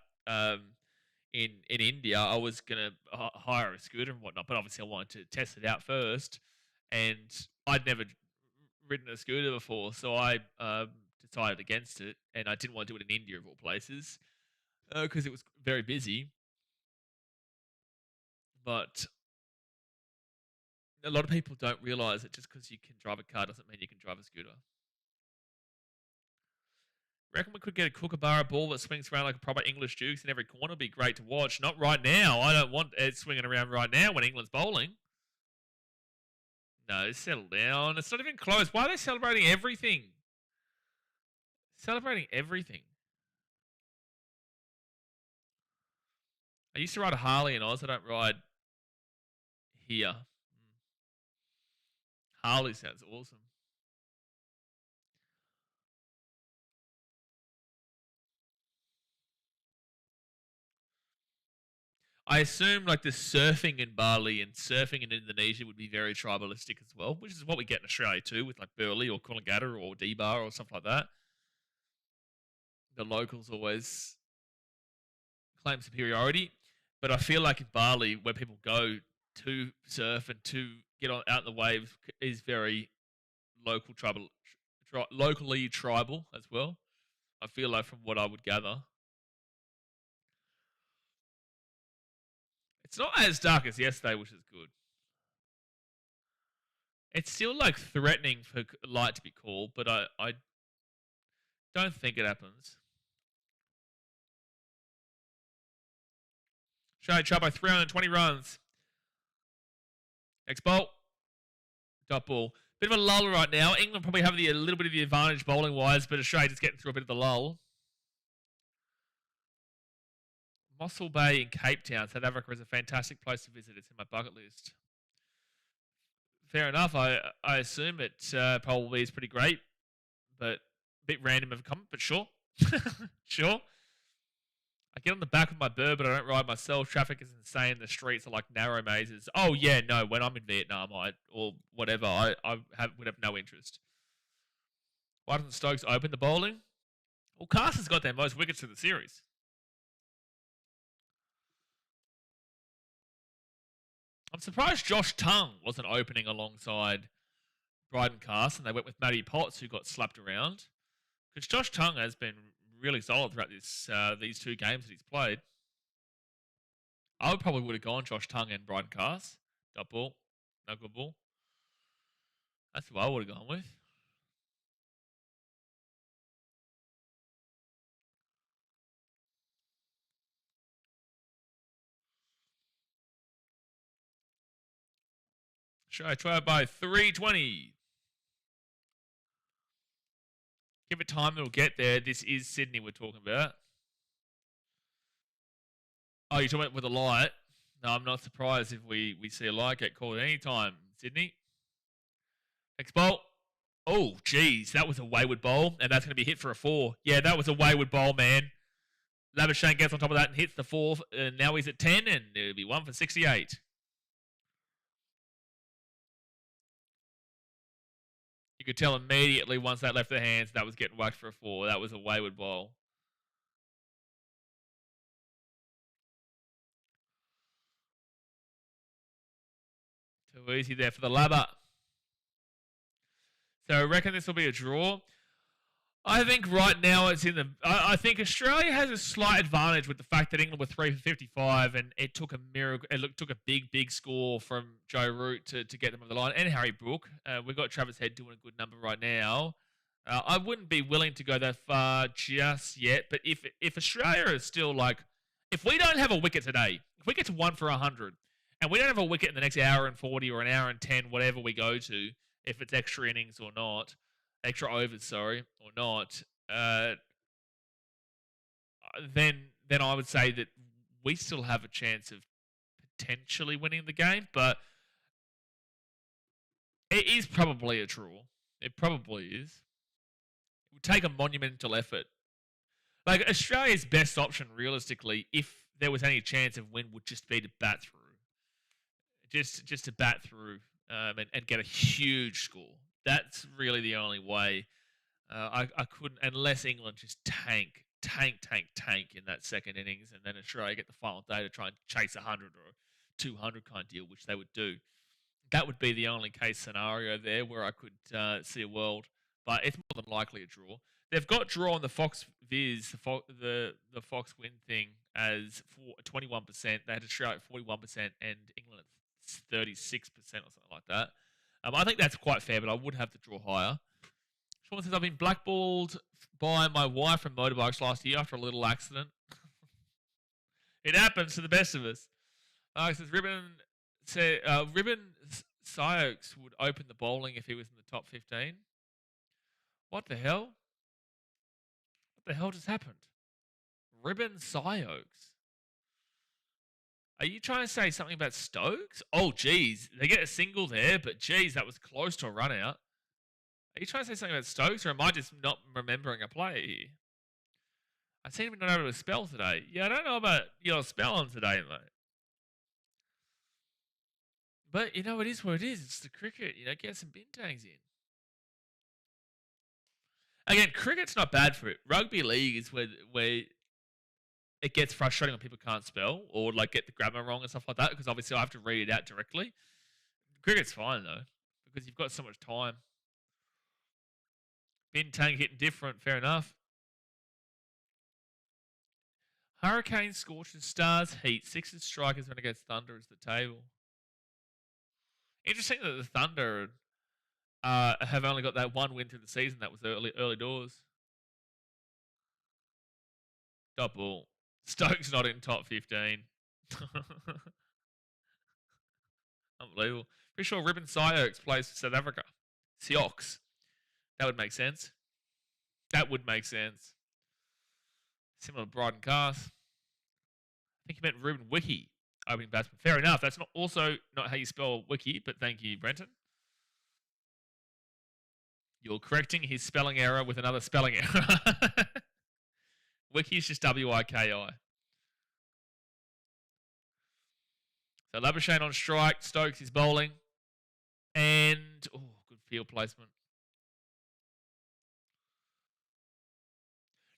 in India. I was going to hire a scooter and whatnot, but obviously I wanted to test it out first. And I'd never ridden a scooter before, so I decided against it. And I didn't want to do it in India, of all places, because it was very busy. But a lot of people don't realise that just because you can drive a car doesn't mean you can drive a scooter. Reckon we could get a Kookaburra ball that swings around like a proper English Dukes in every corner? Would be great to watch. Not right now. I don't want it swinging around right now when England's bowling. No, settle down. It's not even close. Why are they celebrating everything? Celebrating everything. I used to ride a Harley in Oz. I don't ride here. Harley sounds awesome. I assume like the surfing in Bali and surfing in Indonesia would be very tribalistic as well, which is what we get in Australia too, with like Burleigh or Coolangatta or D-Bar or stuff like that. The locals always claim superiority, but I feel like in Bali, where people go to surf and to get out in the waves, is very locally tribal as well. I feel like from what I would gather. It's not as dark as yesterday, which is good. It's still like threatening for light to be called, but I don't think it happens. Australia trapped by 320 runs. Next bolt. Dot ball. Bit of a lull right now. England probably have a little bit of the advantage bowling wise, but Australia just getting through a bit of the lull. Mossel Bay in Cape Town, South Africa is a fantastic place to visit. It's in my bucket list. Fair enough. I assume it probably is pretty great, but a bit random of a comment, but sure. Sure. I get on the back of my bird, but I don't ride myself. Traffic is insane. The streets are like narrow mazes. Oh, yeah, no. When I'm in Vietnam or whatever, I would have no interest. Why doesn't Stokes open the bowling? Well, Carson's got their most wickets of the series. I'm surprised Josh Tongue wasn't opening alongside Bryden Carson. They went with Matty Potts, who got slapped around. Because Josh Tongue has been really solid throughout these two games that he's played. I probably would have gone Josh Tongue and Bryden Carson. Dot ball. No good ball. That's what I would have gone with. Should I try it by 320? Give it time, it'll get there. This is Sydney we're talking about. Oh, you're talking about with a light? No, I'm not surprised if we see a light get called at any time, Sydney. Next bowl. Oh, geez, that was a wayward bowl, and that's going to be hit for a 4. Yeah, that was a wayward bowl, man. Labuschagne gets on top of that and hits the 4, and now he's at 10, and it'll be 1 for 68. You could tell immediately once that left their hands that was getting whacked for a 4. That was a wayward ball. Too easy there for the Labber. So I reckon this will be a draw. I think right now it's in the... I think Australia has a slight advantage with the fact that England were 3 for 55 and it took a miracle. It took a big score from Joe Root to get them over the line, and Harry Brook. We've got Travis Head doing a good number right now. I wouldn't be willing to go that far just yet, but if Australia is still like... If we don't have a wicket today, if we get to 1 for 100, and we don't have a wicket in the next hour and 40 or an hour and 10, whatever we go to, if it's extra innings or not... Extra overs, sorry, or not, then I would say that we still have a chance of potentially winning the game. But It is probably a draw. It probably is. It would take a monumental effort. Like, Australia's best option, realistically, if there was any chance of win, would just be to bat through. Just to bat through and get a huge score. That's really the only way. I couldn't, unless England just tank in that second innings, and then Australia get the final day to try and chase 100 or 200 kind of deal, which they would do. That would be the only case scenario there where I could see a world, but it's more than likely a draw. They've got draw on the Fox Viz, the Fox win thing as 21%. They had Australia at 41% and England at 36% or something like that. I think that's quite fair, but I would have to draw higher. Sean says, I've been blackballed by my wife from motorbikes last year after a little accident. It happens to the best of us. Says, Ribbon Siox would open the bowling if he was in the top 15. What the hell? What the hell just happened? Ribbon Siox. Are you trying to say something about Stokes? Oh, geez. They get a single there, but geez, that was close to a run out. Are you trying to say something about Stokes, or am I just not remembering a play here? I seem to be not able to spell today. Yeah, I don't know about your spelling today, mate. But, it is what it is. It's the cricket. Get some bintangs in. Again, cricket's not bad for it. Rugby league is where it gets frustrating when people can't spell or get the grammar wrong and stuff like that, because obviously I have to read it out directly. Cricket's fine though, because you've got so much time. Bintang hitting different, fair enough. Hurricane, Scorchers, Stars, Heat, Sixers, Strikers, Renegades, Thunder is the table. Interesting that the Thunder have only got that one win through the season. That was early doors. Double. Stokes not in top 15. Unbelievable. Pretty sure Ribbon Siox plays for South Africa. Siox. That would make sense. Similar to Bryden Cast. I think you meant Ruben Wiki, opening batsman. Fair enough. That's not how you spell Wiki, but thank you, Brenton. You're correcting his spelling error with another spelling error. Wiki is just W-I-K-I. So Labuschagne on strike. Stokes is bowling. And, good field placement.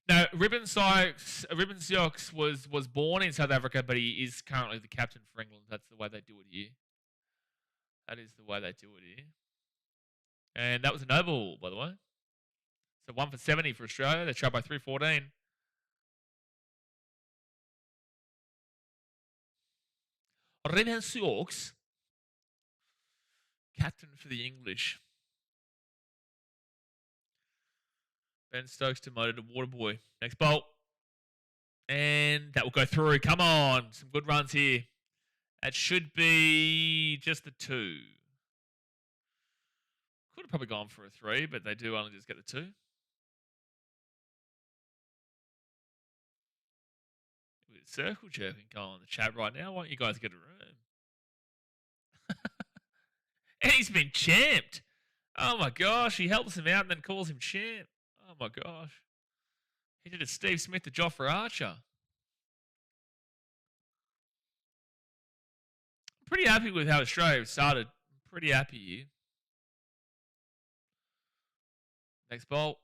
Now, Ribbon Siox was born in South Africa, but he is currently the captain for England. That's the way they do it here. That is the way they do it here. And that was a no ball, by the way. So 1 for 70 for Australia. They trailed by 314. Ribbon Siox, captain for the English. Ben Stokes demoted to Waterboy. Next bolt. And that will go through. Come on. Some good runs here. That should be just the 2. Could have probably gone for a 3, but they do only just get the 2. With circle jerking going on in the chat right now. Why don't you guys get a room? And he's been champed. Oh my gosh. He helps him out and then calls him champ. Oh my gosh. He did a Steve Smith to Jofra Archer. I'm pretty happy with how Australia started. I'm pretty happy here. Next bolt.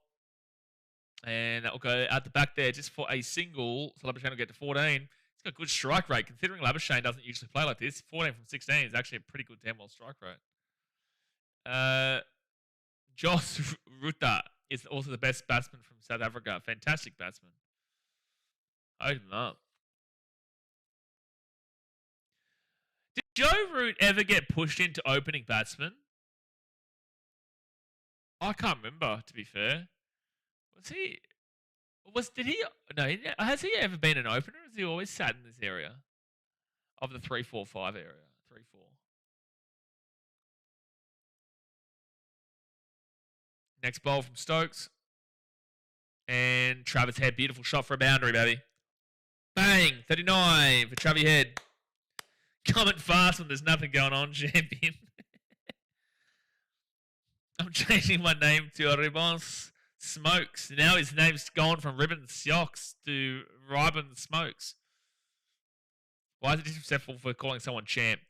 And that will go out the back there just for a single. So Labuschagne will get to 14. He's got a good strike rate. Considering Labuschagne doesn't usually play like this, 14 from 16 is actually a pretty good damn well strike rate. Josh Ruta is also the best batsman from South Africa. Fantastic batsman. Open him up. Did Joe Root ever get pushed into opening batsman? I can't remember, to be fair. Has he ever been an opener? Has he always sat in this area? Of the 3-4-5 area. 3-4. Next bowl from Stokes. And Travis Head. Beautiful shot for a boundary, baby. Bang! 39 for Travis Head. Comment fast when there's nothing going on, champion. I'm changing my name to Ribbons Smokes. Now his name's gone from Ribbon Siox to Ribbon Smokes. Why is it disrespectful for calling someone champ?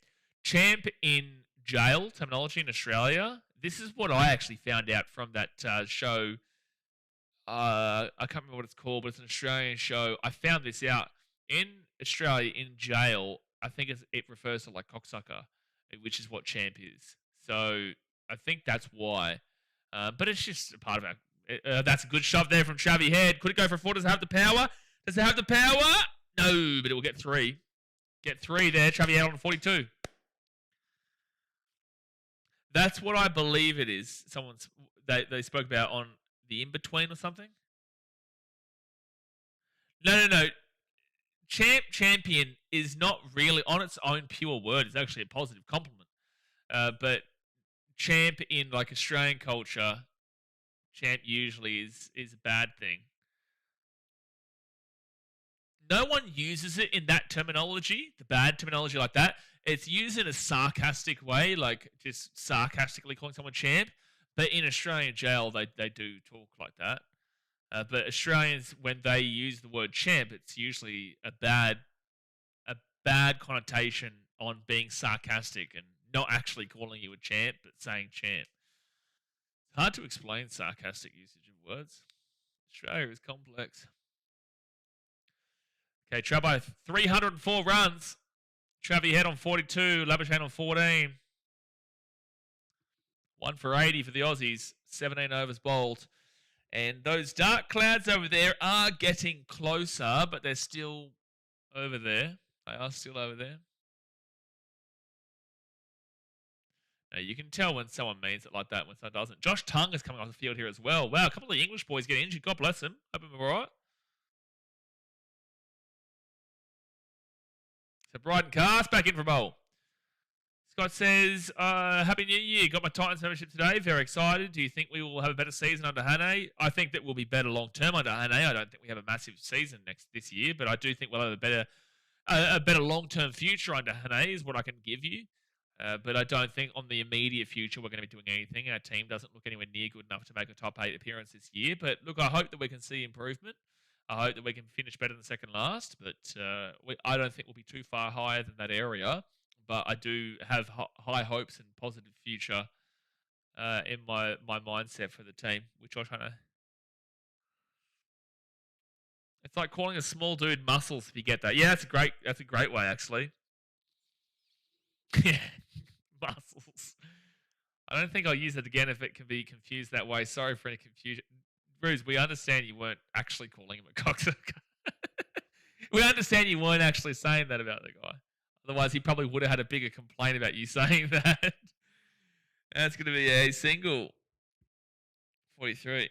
Champ in jail terminology in Australia. This is what I actually found out from that show. I can't remember what it's called, but it's an Australian show. I found this out. In Australia, in jail, I think it refers to like cocksucker, which is what champ is. So I think that's why. But it's just a part of our. That's a good shove there from Travi Head. Could it go for 4? Does it have the power? Does it have the power? No, but it will get 3. Get 3 there. Travi Head on 42. That's what I believe it is. They spoke about on the in-between or something. No. Champion is not really on its own pure word. It's actually a positive compliment. But champ in like Australian culture, champ usually is a bad thing. No one uses it in that terminology, the bad terminology like that. It's used in a sarcastic way, like just sarcastically calling someone champ. But in Australian jail, they do talk like that. But Australians, when they use the word champ, it's usually a bad connotation on being sarcastic and not actually calling you a champ, but saying champ. It's hard to explain sarcastic usage of words. Australia is complex. Okay, Trabbo, 304 runs. Travi Head on 42, Labuschagne on 14. 1 for 80 for the Aussies. 17 overs bowled. And those dark clouds over there are getting closer, but they're still over there. They are still over there. Now, you can tell when someone means it like that, when someone doesn't. Josh Tongue is coming off the field here as well. Wow, a couple of the English boys get injured. God bless them. Hope I'm all right. So Bryden Cast back in for a bowl. Scott says, Happy New Year. Got my Titans membership today. Very excited. Do you think we will have a better season under Hannay? I think that we'll be better long term under Hannay. I don't think we have a massive season this year, but I do think we'll have a better long term future under Hannay is what I can give you. But I don't think on the immediate future we're going to be doing anything. Our team doesn't look anywhere near good enough to make a top 8 appearance this year. But look, I hope that we can see improvement. I hope that we can finish better than second last, but I don't think we'll be too far higher than that area. But I do have high hopes and positive future in my mindset for the team, which I'm trying to. It's like calling a small dude muscles. If you get that, yeah, that's a great way actually. Yeah, muscles. I don't think I'll use it again if it can be confused that way. Sorry for any confusion. Bruce, we understand you weren't actually calling him a cocksucker. We understand you weren't actually saying that about the guy. Otherwise, he probably would have had a bigger complaint about you saying that. That's going to be a single. 43.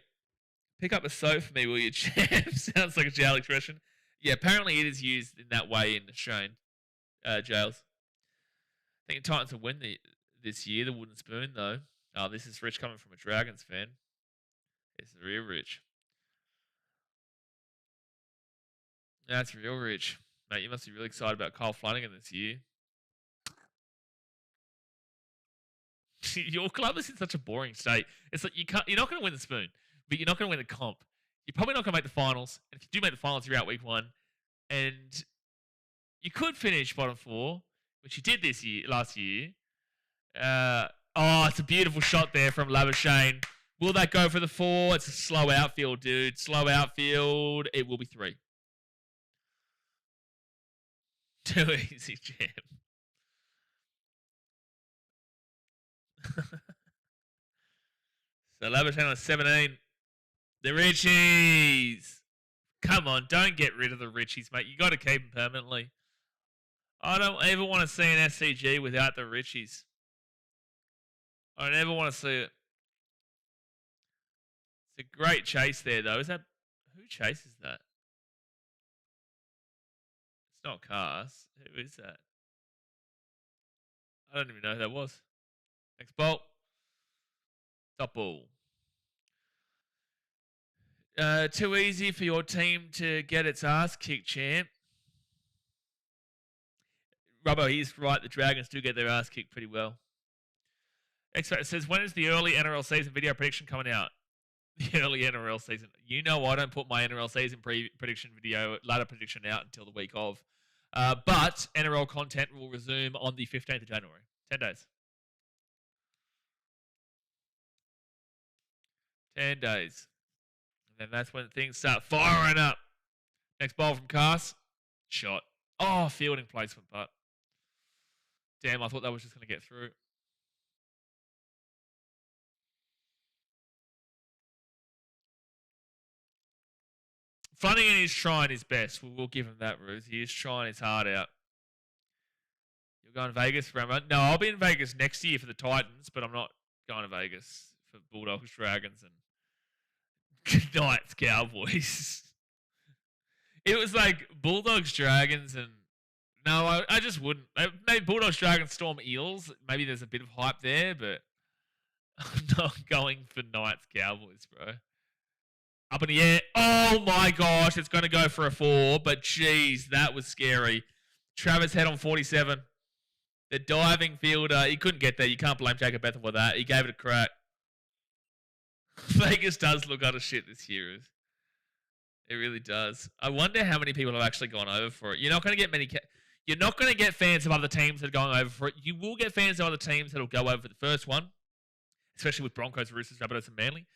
Pick up a soap for me, will you, champ? Sounds like a jail expression. Yeah, apparently it is used in that way in Australian jails. I think the Titans will win this year, the wooden spoon, though. Oh, this is Rich coming from a Dragons fan. It's real rich. That's real rich. Mate, you must be really excited about Kyle Flanagan this year. Your club is in such a boring state. It's like you're not going to win the spoon, but you're not going to win the comp. You're probably not going to make the finals. And if you do make the finals, you're out week 1. And you could finish bottom 4, which you did last year. It's a beautiful shot there from Labuschagne. Will that go for the 4? It's a slow outfield, dude. Slow outfield. It will be 3. Too easy, champ. So Labuschagne on 17. The Richies. Come on, don't get rid of the Richies, mate. You got to keep them permanently. I don't ever want to see an SCG without the Richies. I don't ever want to see it. It's a great chase there, though. Is that who chases that? It's not Cars. Who is that? I don't even know who that was. Next ball. Top ball. Too easy for your team to get its ass kicked, champ. Robbo, he's right. The Dragons do get their ass kicked pretty well. Expert says, when is the early NRL season video prediction coming out? The early NRL season. You know I don't put my NRL season prediction video, ladder prediction out until the week of. But NRL content will resume on the 15th of January. 10 days. 10 days. And then that's when things start firing up. Next ball from Cass. Shot. Oh, fielding placement, but damn, I thought that was just going to get through. Flanagan is trying his best. We'll give him that, Ruth. He is trying his heart out. You're going to Vegas, Ramon? No, I'll be in Vegas next year for the Titans, but I'm not going to Vegas for Bulldogs, Dragons, and Knights, Cowboys. It was like Bulldogs, Dragons, and no, I just wouldn't. Maybe Bulldogs, Dragons, Storm, Eels. Maybe there's a bit of hype there, but I'm not going for Knights, Cowboys, bro. Up in the air. Oh my gosh, it's going to go for a 4, but geez, that was scary. Travis Head on 47. The diving fielder, he couldn't get there. You can't blame Jacob Bethel for that. He gave it a crack. Vegas does look utter shit this year. It really does. I wonder how many people have actually gone over for it. You're not going to get many. You're not going to get fans of other teams that are going over for it. You will get fans of other teams that will go over for the first one, especially with Broncos, Roosters, Rabbitohs, and Manly.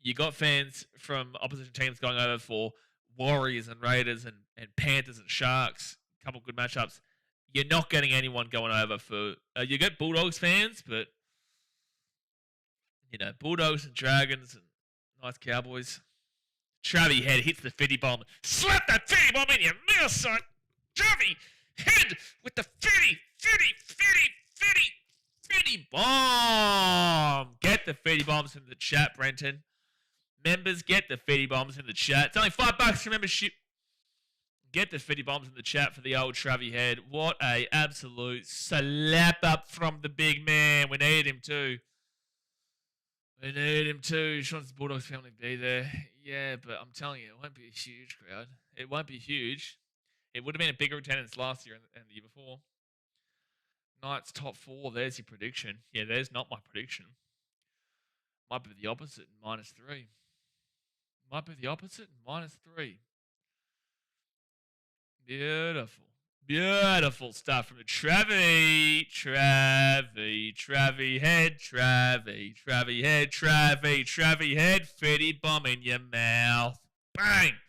You got fans from opposition teams going over for Warriors and Raiders and Panthers and Sharks. A couple of good matchups. You're not getting anyone going over for... you get Bulldogs fans, but... You know, Bulldogs and Dragons and nice Cowboys. Travie Head hits the 50 bomb. Slap that 50 bomb in your mouth, son! Travie Head with the 50 bomb! Get the 50 bombs in the chat, Brenton. Members, get the 50 bombs in the chat. It's only $5 for membership. Get the 50 bombs in the chat for the old Travie Head. What a absolute slap up from the big man. We need him too. We need him too. He wants the Bulldogs family to be there. Yeah, but I'm telling you, it won't be a huge crowd. It won't be huge. It would have been a bigger attendance last year and the year before. Knights top 4. There's your prediction. Yeah, there's not my prediction. Might be the opposite, -3. Might be the opposite, -3. Beautiful. Beautiful stuff from the Travie Head, 50 bomb in your mouth. Bang!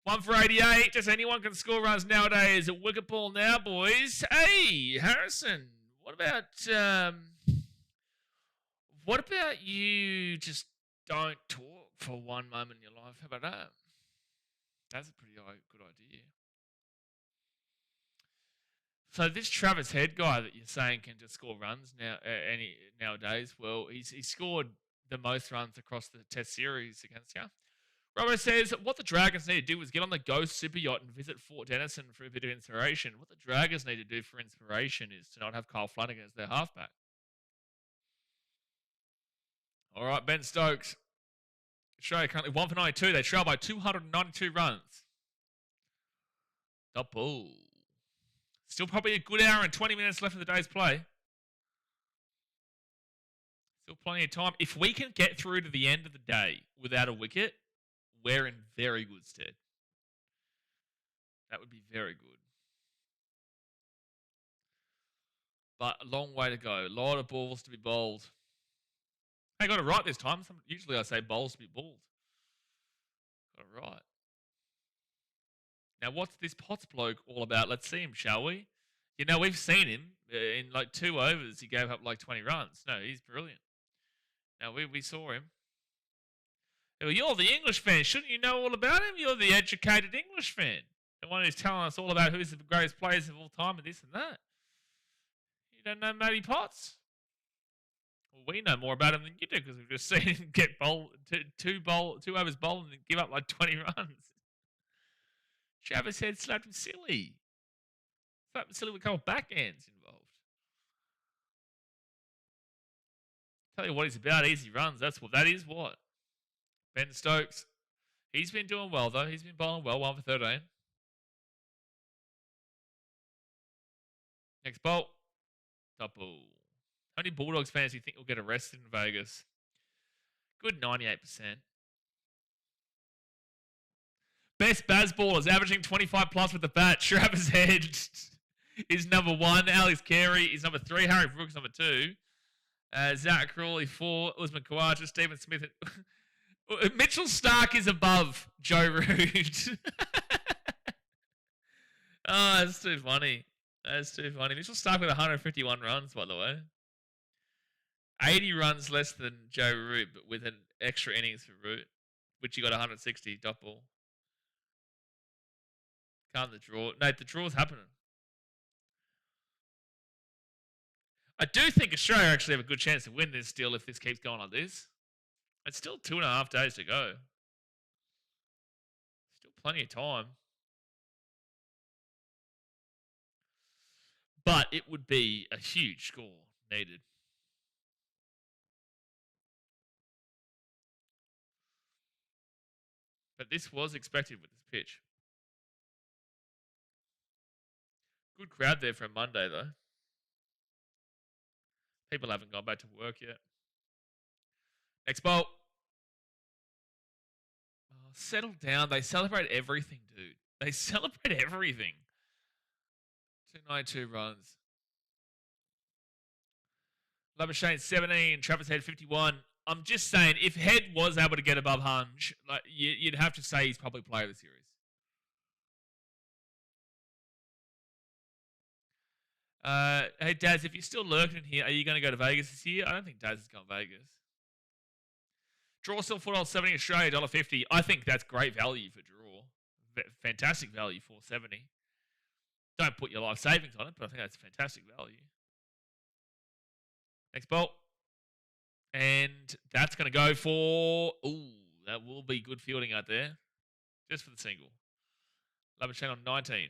1 for 88. Just anyone can score runs nowadays at wicket ball now, boys. Hey, Harrison, what about you just don't talk for one moment in your life? How about that? That's a pretty good idea. So this Travis Head guy that you're saying can just score runs nowadays, well, he's scored the most runs across the Test series against you. Robert says, what the Dragons need to do is get on the Ghost Super Yacht and visit Fort Denison for a bit of inspiration. What the Dragons need to do for inspiration is to not have Kyle Flanagan as their halfback. All right, Ben Stokes. Australia currently 1 for 92. They trail by 292 runs. Double. Still probably a good hour and 20 minutes left of the day's play. Still plenty of time. If we can get through to the end of the day without a wicket, we're in very good stead. That would be very good. But a long way to go. A lot of balls to be bowled. I got it right this time. Usually I say bowls to be balled. Got it right. Now, what's this Potts bloke all about? Let's see him, shall we? You know, we've seen him in like 2 overs. He gave up like 20 runs. No, he's brilliant. Now, we saw him. Well, you're the English fan. Shouldn't you know all about him? You're the educated English fan. The one who's telling us all about who's the greatest players of all time and this and that. You don't know Matty Potts? Well, we know more about him than you do because we've just seen him get two overs bowled and give up like 20 runs. Travis Head slapped him silly. Slapped him silly with a couple of backhands involved. Tell you what he's about, easy runs. That is what. Ben Stokes. He's been doing well though. He's been bowling well, 1 for 13. Next bolt. Double. Only Bulldogs fans who think will get arrested in Vegas. Good 98%. Best Bazball is averaging 25 plus with the bat. Travis Head is number 1. Alex Carey is number 3. Harry Brooks number 2. Zach Crawley 4. Usman Khawaja, Stephen Smith. Mitchell Stark is above Joe Root. Oh, that's too funny. That's too funny. Mitchell Stark with 151 runs, by the way. 80 runs less than Joe Root, but with an extra innings for Root, which he got 160 dot ball. Can't the draw? No, the draw's happening. I do think Australia actually have a good chance to win this still if this keeps going like this. It's still 2.5 days to go. Still plenty of time. But it would be a huge score needed. But this was expected with this pitch. Good crowd there for a Monday, though. People haven't gone back to work yet. Next ball. Oh, settle down. They celebrate everything, dude. They celebrate everything. 292 runs. Labuschagne 17. Travis Head 51. I'm just saying, if Head was able to get above Hunch, like you'd have to say he's probably player of the series. Hey, Daz, if you're still lurking here, are you going to go to Vegas this year? I don't think Daz is going to Vegas. Draw still $4.70 Australia, $1.50. I think that's great value for draw. Fantastic value, $4.70. Don't put your life savings on it, but I think that's fantastic value. Next ball. And that's going to go for... Ooh, that will be good fielding out there. Just for the single. Labuschagne on 19.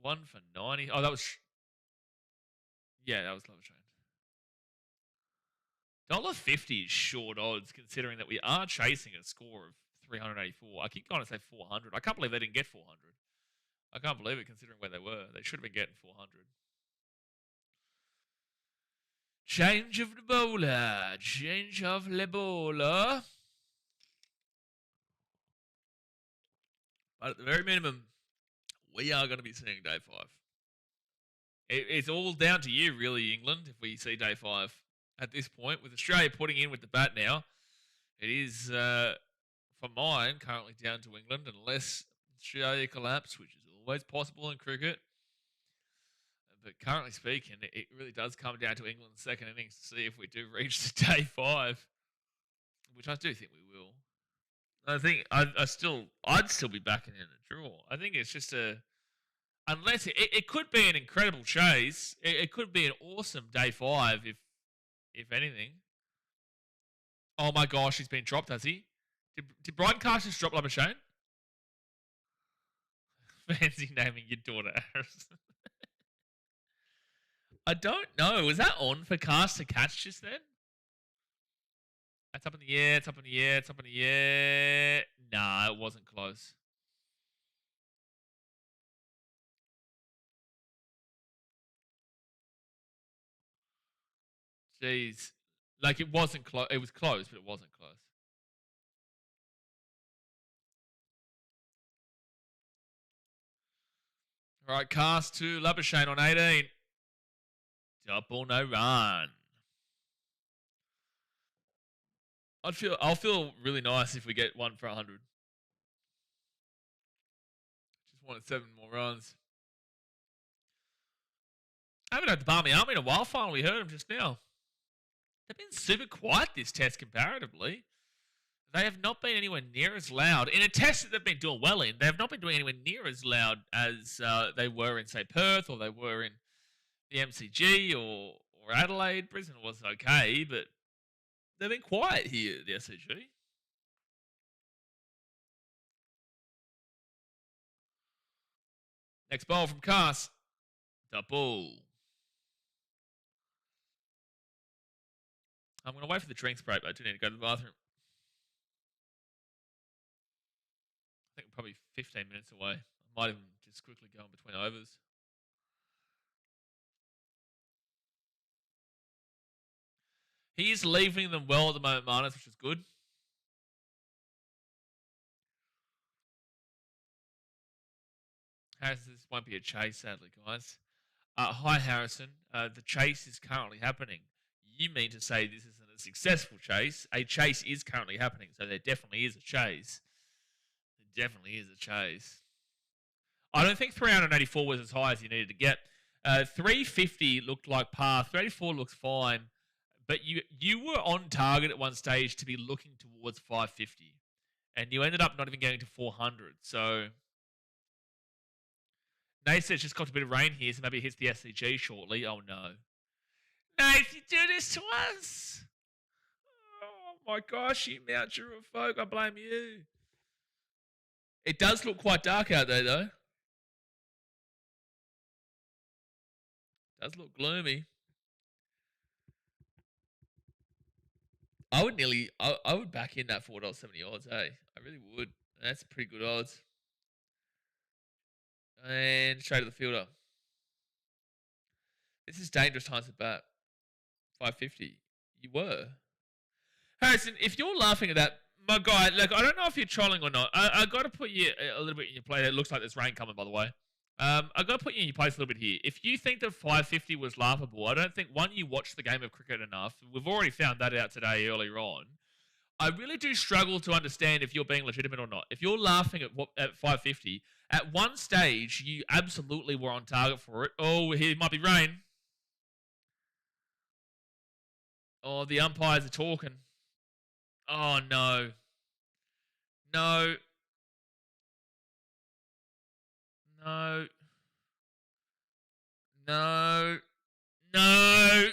1 for 90. Oh, that was... Yeah, that was Labuschagne. $1.50 is short odds, considering that we are chasing a score of 384. I keep going to say 400. I can't believe they didn't get 400. I can't believe it, considering where they were. They should have been getting 400. Change of the bowler. Change of the bowler. But at the very minimum, we are going to be seeing day 5. It's all down to you, really, England, if we see day 5. At this point, with Australia putting in with the bat now, it is, for mine, currently down to England, unless Australia collapse, which is always possible in cricket. But currently speaking, it really does come down to England's second innings to see if we do reach the day 5, which I do think we will. I think I'd still be backing in a draw. I think it's just unless it could be an incredible chase. It could be an awesome day 5 if anything. Oh my gosh, he's been dropped, has he? Did Brian Casters drop Labuschagne? Fancy naming your daughter Harris. I don't know. Was that on for Cast to catch just then? That's up in the air. It's up in the air. It's up in the air. Nah, it wasn't close. Jeez. Like, it wasn't close. It was close, but it wasn't close. All right, Cast to Labuschagne on 18. Double, no run. I'll feel really nice if we get 1 for 100. Just wanted 7 more runs. I haven't had the Barmy Army in a while. Finally heard them just now. They've been super quiet this test comparatively. They have not been anywhere near as loud. In a test that they've been doing well in, they have not been doing anywhere near as loud as they were in, say, Perth, or they were in the MCG or Adelaide. Brisbane was okay, but they've been quiet here at the SCG. Next ball from Cass. Double. I'm going to wait for the drinks break, but I do need to go to the bathroom. I think we're probably 15 minutes away. I might even just quickly go in between overs. He is leaving them well at the moment, Marnus, which is good. Harrison, this won't be a chase, sadly, guys. Hi, Harrison. The chase is currently happening. You mean to say this isn't a successful chase? A chase is currently happening, so there definitely is a chase. There definitely is a chase. I don't think 384 was as high as you needed to get. 350 looked like par. 384 looks fine. But you were on target at one stage to be looking towards 550. And you ended up not even getting to 400. So Nate says just got a bit of rain here, so maybe it hits the SCG shortly. Oh, no. Nate, you do this to us. Oh, my gosh, you Mount Druitt folk. I blame you. It does look quite dark out there, though. It does look gloomy. I would back in that $4.70 odds, hey. I really would. That's pretty good odds. And straight to the fielder. This is dangerous times at bat. 550. You were. Harrison, if you're laughing at that, my guy, look, I don't know if you're trolling or not. I got to put you a little bit in your play. It looks like there's rain coming, by the way. I got to put you in your place a little bit here. If you think that 550 was laughable, I don't think, one, you watched the game of cricket enough. We've already found that out today earlier on. I really do struggle to understand if you're being legitimate or not. If you're laughing at 550, at one stage, you absolutely were on target for it. Oh, here might be rain. Oh, the umpires are talking. Oh, no. No. No. No. No.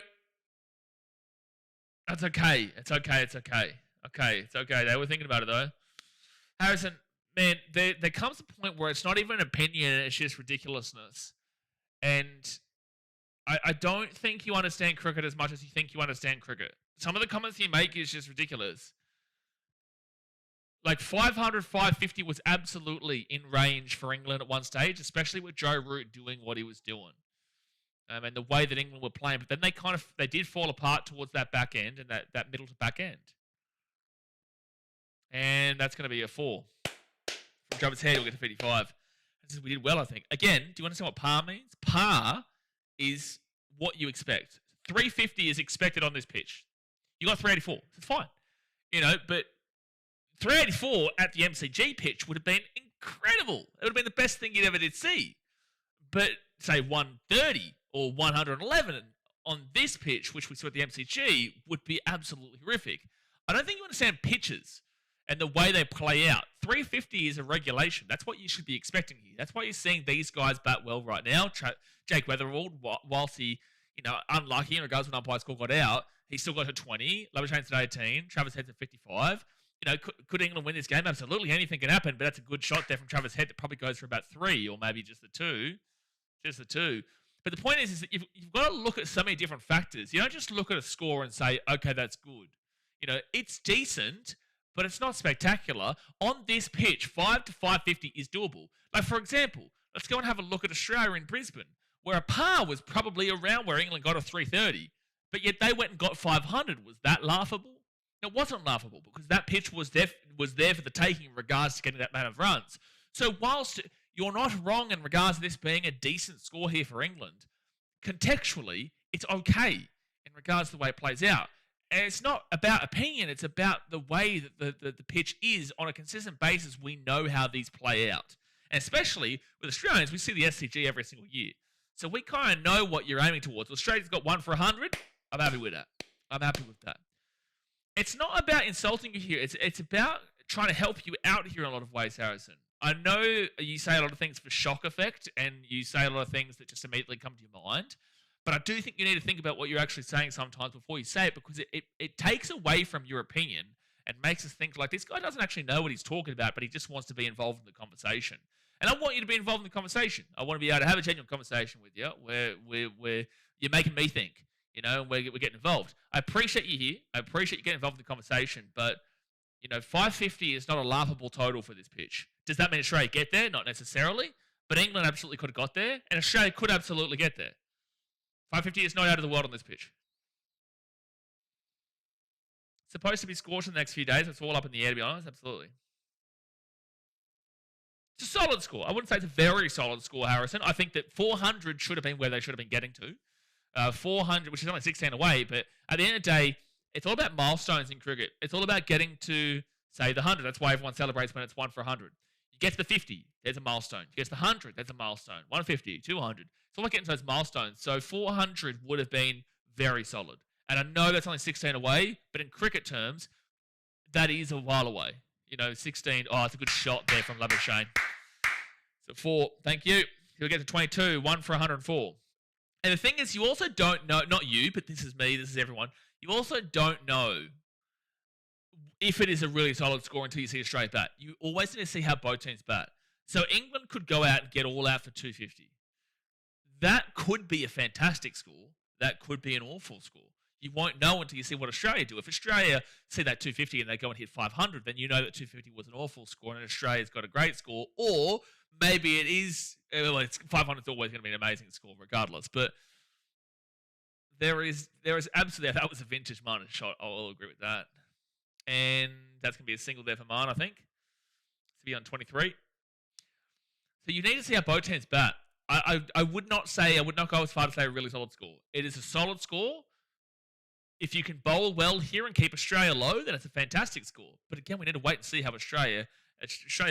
That's okay. It's okay. It's okay. Okay, it's okay. They were thinking about it, though. Harrison, man, there comes a point where it's not even an opinion, it's just ridiculousness. And I don't think you understand cricket as much as you think you understand cricket. Some of the comments you make is just ridiculous. Like 500, 550 was absolutely in range for England at one stage, especially with Joe Root doing what he was doing. And the way that England were playing. But then they did fall apart towards that back end and that middle to back end. And that's going to be a 4. From Travis Head, we'll get to 55. We did well, I think. Again, do you understand what par means? Par is what you expect. 350 is expected on this pitch. You got 384. It's fine. But 384 at the MCG pitch would have been incredible. It would have been the best thing you'd ever did see. But, say, 130 or 111 on this pitch, which we saw at the MCG, would be absolutely horrific. I don't think you understand pitches and the way they play out. 350 is a regulation. That's what you should be expecting here. That's why you're seeing these guys bat well right now. Jake Weatherald, whilst he, unlucky in regards to when umpire score got out, he still got to 20. Labuschagne's at 18. Travis Head's at 55. Could England win this game? Absolutely. Anything can happen, but that's a good shot there from Travis Head that probably goes for about 3 or maybe just the 2. Just the 2. But the point is that you've got to look at so many different factors. You don't just look at a score and say, okay, that's good. It's decent, but it's not spectacular. On this pitch, 5 to 550 is doable. Like, for example, let's go and have a look at Australia in Brisbane, where a par was probably around where England got a 330, but yet they went and got 500. Was that laughable? It wasn't laughable because that pitch was there for the taking in regards to getting that amount of runs. So whilst you're not wrong in regards to this being a decent score here for England, contextually, it's okay in regards to the way it plays out. And it's not about opinion, it's about the way that the pitch is on a consistent basis. We know how these play out. And especially with Australians, we see the SCG every single year. So we kind of know what you're aiming towards. Australia's got 1 for 100. I'm happy with that. I'm happy with that. It's not about insulting you here. It's about trying to help you out here in a lot of ways, Harrison. I know you say a lot of things for shock effect, and you say a lot of things that just immediately come to your mind. But I do think you need to think about what you're actually saying sometimes before you say it, because it takes away from your opinion and makes us think like this guy doesn't actually know what he's talking about, but he just wants to be involved in the conversation. And I want you to be involved in the conversation. I want to be able to have a genuine conversation with you where you're making me think, and we're getting involved. I appreciate you here. I appreciate you getting involved in the conversation, but 550 is not a laughable total for this pitch. Does that mean Australia get there? Not necessarily, but England absolutely could have got there, and Australia could absolutely get there. 550 is not out of the world on this pitch. Supposed to be scorched in the next few days. It's all up in the air, to be honest. Absolutely. It's a solid score. I wouldn't say it's a very solid score, Harrison. I think that 400 should have been where they should have been getting to. 400, which is only 16 away, but at the end of the day, it's all about milestones in cricket. It's all about getting to, say, the 100. That's why everyone celebrates when it's 1 for 100. You get to the 50, there's a milestone. You get to the 100, there's a milestone. 150, 200. It's all about getting to those milestones. So 400 would have been very solid. And I know that's only 16 away, but in cricket terms, that is a while away. 16. Oh, it's a good shot there from Labuschagne. So 4, thank you. He'll get to 22, 1 for 104. And the thing is, you also don't know, not you, but this is me, this is everyone, you also don't know if it is a really solid score until you see Australia bat. You always need to see how both teams bat. So England could go out and get all out for 250. That could be a fantastic score. That could be an awful score. You won't know until you see what Australia do. If Australia see that 250 and they go and hit 500, then you know that 250 was an awful score and Australia's got a great score. Or maybe it is, 500 is always going to be an amazing score regardless. But there is absolutely, that was a vintage Marner shot. I'll agree with that. And that's going to be a single there for Marner, I think. To be on 23. So you need to see how both teams bat. I would not go as far to say a really solid score. It is a solid score. If you can bowl well here and keep Australia low, then it's a fantastic score. But again, we need to wait and see how Australia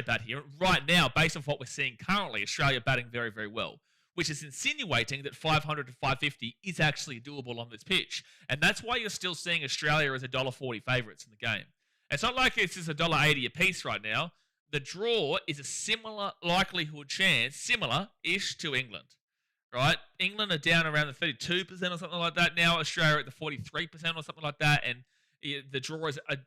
bat here. Right now, based on what we're seeing currently, Australia batting very, very well, which is insinuating that 500 to 550 is actually doable on this pitch. And that's why you're still seeing Australia as $1.40 favourites in the game. It's not like it's just $1.80 a piece right now. The draw is a similar likelihood chance, similar-ish to England. Right? England are down around the 32% or something like that now. Australia at the 43% or something like that. And the draw is a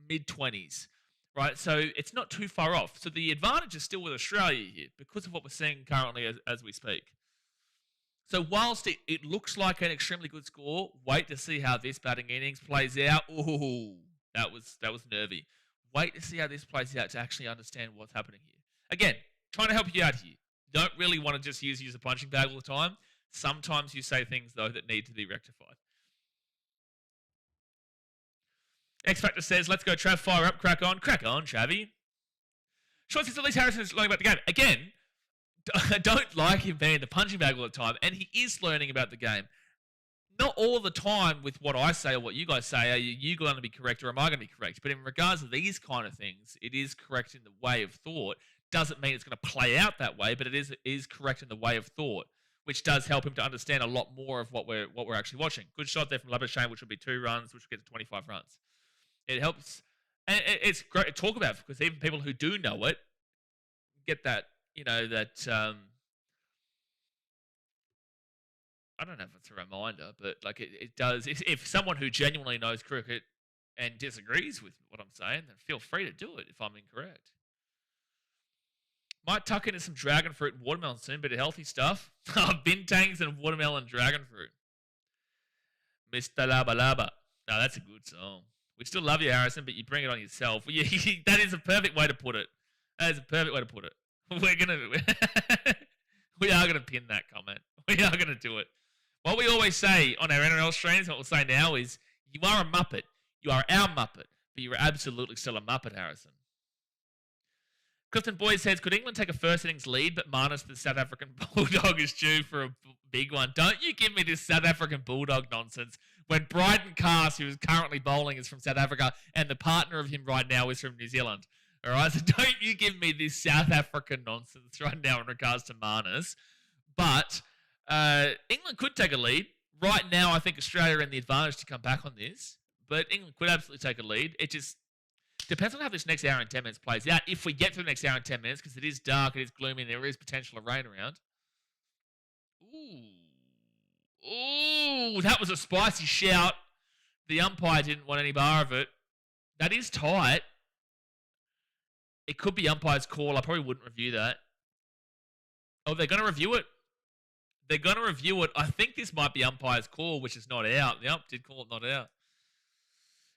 mid-20s. Right? So it's not too far off. So the advantage is still with Australia here because of what we're seeing currently as we speak. So whilst it looks like an extremely good score, wait to see how this batting innings plays out. Ooh, that was nervy. Wait to see how this plays out to actually understand what's happening here. Again, trying to help you out here. Don't really want to just use a punching bag all the time. Sometimes you say things, though, that need to be rectified. X Factor says, let's go, Trav, fire up, crack on, Travie. Sean says, at least Harrison is learning about the game. Again, I don't like him being the punching bag all the time, and he is learning about the game. Not all the time with what I say or what you guys say are you going to be correct or am I going to be correct. But in regards to these kind of things, it is correct in the way of thought. Doesn't mean it's going to play out that way, but it is correct in the way of thought, which does help him to understand a lot more of what we're actually watching. Good shot there from Labuschagne, which will be 2 runs, which will get to 25 runs. It helps, and it's great to talk about because even people who do know it get that, I don't know if it's a reminder, but like it does. If someone who genuinely knows cricket and disagrees with what I'm saying, then feel free to do it if I'm incorrect. Might tuck into some dragon fruit and watermelon soon, bit of healthy stuff. Bintangs and watermelon dragon fruit. Mr. Laba Laba. No, that's a good song. We still love you, Harrison, but you bring it on yourself. That is a perfect way to put it. That is a perfect way to put it. We are gonna pin that comment. We are gonna do it. What we always say on our NRL streams, what we'll say now is, you are a Muppet. You are our Muppet, but you're absolutely still a Muppet, Harrison. Clifton Boyd says, could England take a first innings lead, but minus the South African Bulldog is due for a big one? Don't you give me this South African Bulldog nonsense when Bryden Cast, who is currently bowling, is from South Africa, and the partner of him right now is from New Zealand. All right, so don't you give me this South African nonsense right now in regards to Marnus. But England could take a lead. Right now, I think Australia are in the advantage to come back on this. But England could absolutely take a lead. It just depends on how this next hour and 10 minutes plays out. If we get to the next hour and 10 minutes, because it is dark, it is gloomy, and there is potential of rain around. Ooh, that was a spicy shout. The umpire didn't want any bar of it. That is tight. It could be umpire's call. I probably wouldn't review that. Oh, they're going to review it? They're going to review it. I think this might be umpire's call, which is not out. The ump did call it not out.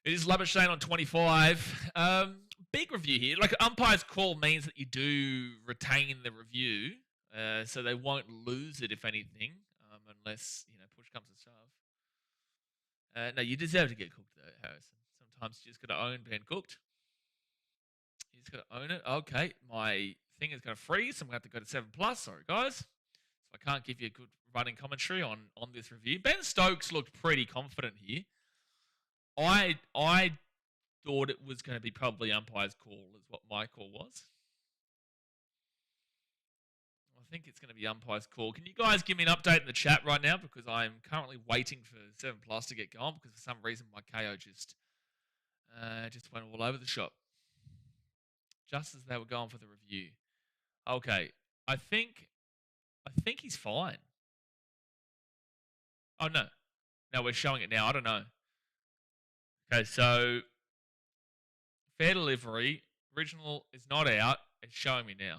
It is Labuschagne on 25. Big review here. Like, umpire's call means that you do retain the review, so they won't lose it, if anything, unless, push comes to shove. No, you deserve to get cooked, though, Harrison. Sometimes you just got to own being cooked. You just got to own it. Okay, my thing is going to freeze. So I'm going to have to go to 7+. Sorry, guys. So I can't give you a good running commentary on this review. Ben Stokes looked pretty confident here. I thought it was going to be probably umpire's call is what my call was. I think it's going to be umpire's call. Can you guys give me an update in the chat right now? Because I'm currently waiting for 7+ to get going because for some reason my KO just went all over the shop. Just as they were going for the review. Okay. I think he's fine. Oh, no. No, we're showing it now. I don't know. Okay, so fair delivery. Original is not out. It's showing me now.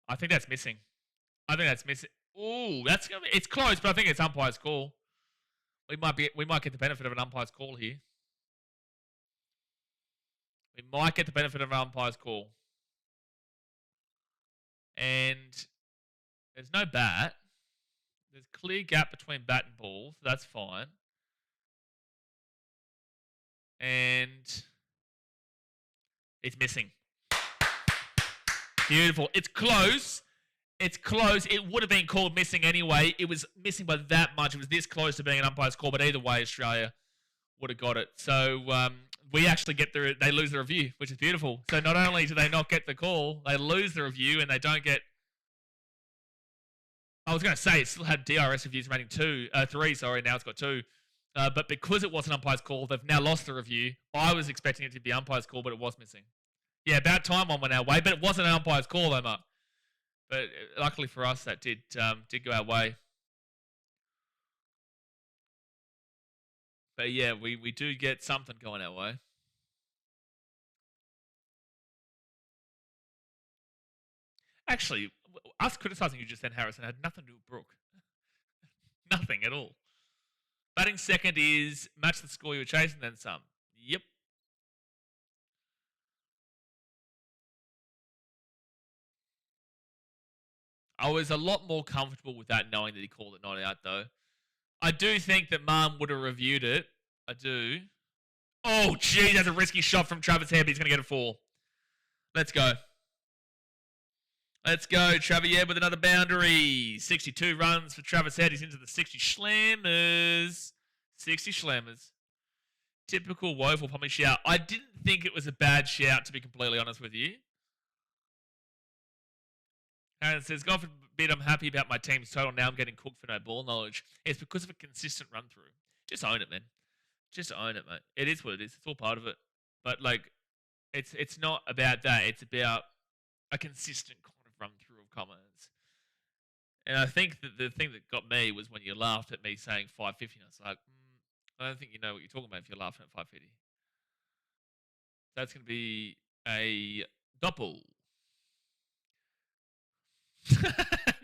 I think that's missing. Ooh, that's gonna be. It's close, but I think it's umpire's call. We might get the benefit of an umpire's call here. We might get the benefit of an umpire's call. And there's no bat. There's a clear gap between bat and ball, so that's fine. And it's missing. Beautiful. It's close. It's close. It would have been called missing anyway. It was missing by that much. It was this close to being an umpire's call, but either way, Australia would have got it. So we actually they lose the review, which is beautiful. So not only do they not get the call, they lose the review and they don't get. I was going to say it still had DRS reviews rating 3. Sorry, now it's got 2. But because it was an umpire's call, they've now lost the review. I was expecting it to be umpire's call, but it was missing. Yeah, about time one went our way, but it wasn't an umpire's call, though, Mark. But luckily for us, that did go our way. But yeah, we do get something going our way. Actually, us criticising you just then, Harrison, had nothing to do with Brooke. Nothing at all. Batting second is match the score you were chasing, then some. Yep. I was a lot more comfortable with that knowing that he called it not out, though. I do think that Mom would have reviewed it. I do. Oh, geez, that's a risky shot from Travis Head, but he's going to get a 4. Let's go. Let's go. Travis Head with another boundary. 62 runs for Travis Head. He's into the 60 slammers. 60 slammers. Typical woeful pumming shout. I didn't think it was a bad shout, to be completely honest with you. Aaron says, God forbid I'm happy about my team's total. Now I'm getting cooked for no ball knowledge. It's because of a consistent run through. Just own it, man. Just own it, mate. It is what it is. It's all part of it. But, like, it's not about that. It's about a consistent kind of run through of comments. And I think that the thing that got me was when you laughed at me saying 550. And I was like, I don't think you know what you're talking about if you're laughing at 550. That's going to be a double.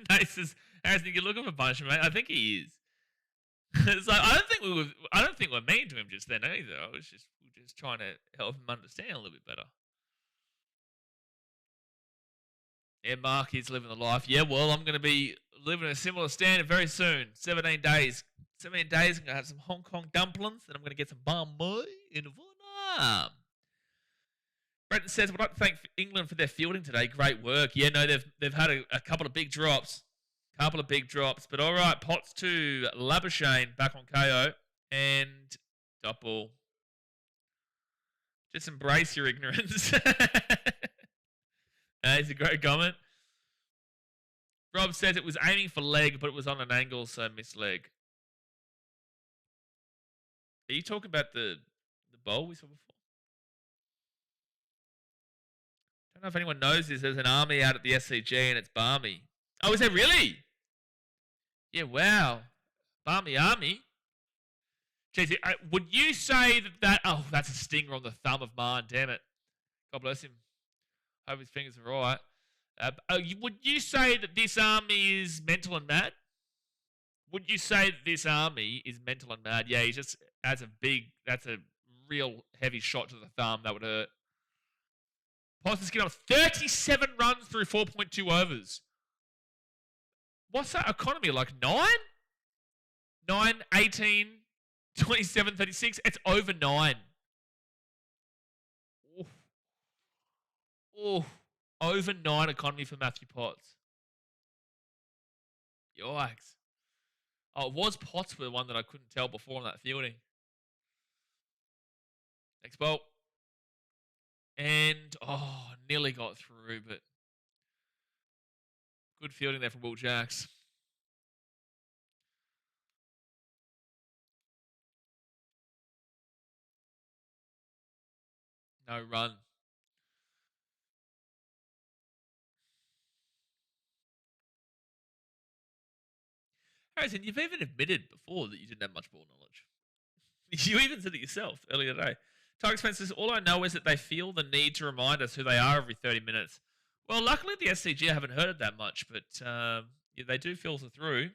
Nice says, Harrison, you're looking for punishment, mate. I think he is. It's like I don't think we're mean to him just then either. We're just trying to help him understand a little bit better. Yeah, Mark, he's living the life. Yeah, well, I'm going to be living a similar standard very soon. 17 days. 17 days, I'm going to have some Hong Kong dumplings, and I'm going to get some banh mi in Vietnam. Brenton says, "Would like to thank England for their fielding today. Great work." Yeah, no, they've had a couple of big drops. But all right, Potts to Labuschagne back on KO. And dot ball. Just embrace your ignorance. It's a great comment. Rob says it was aiming for leg, but it was on an angle, so missed leg. Are you talking about the bowl we saw before? I don't know if anyone knows this. There's an army out at the SCG and it's Barmy. Oh, is there really? Yeah, wow. Barmy Army. Jeez, would you say that... Oh, that's a stinger on the thumb of mine. Damn it. God bless him. Hope his fingers are all right. Would you say that this army is mental and mad? Would you say that this army is mental and mad? Yeah, he just has that's a real heavy shot to the thumb. That would hurt. Posters get on 37 runs through 4.2 overs. What's that economy, like 9? 9, 18, 27, 36. It's over 9. Oof. Oof. Over 9 economy for Matthew Potts. Yikes. Oh, it was Potts the one that I couldn't tell before on that fielding. Next ball. And, nearly got through, but good fielding there from Will Jacks. No run. Harrison, you've even admitted before that you didn't have much ball knowledge. You even said it yourself earlier today. Tigers fan says, all I know is that they feel the need to remind us who they are every 30 minutes. Well, luckily the SCG, I haven't heard it that much, but yeah, they do filter through.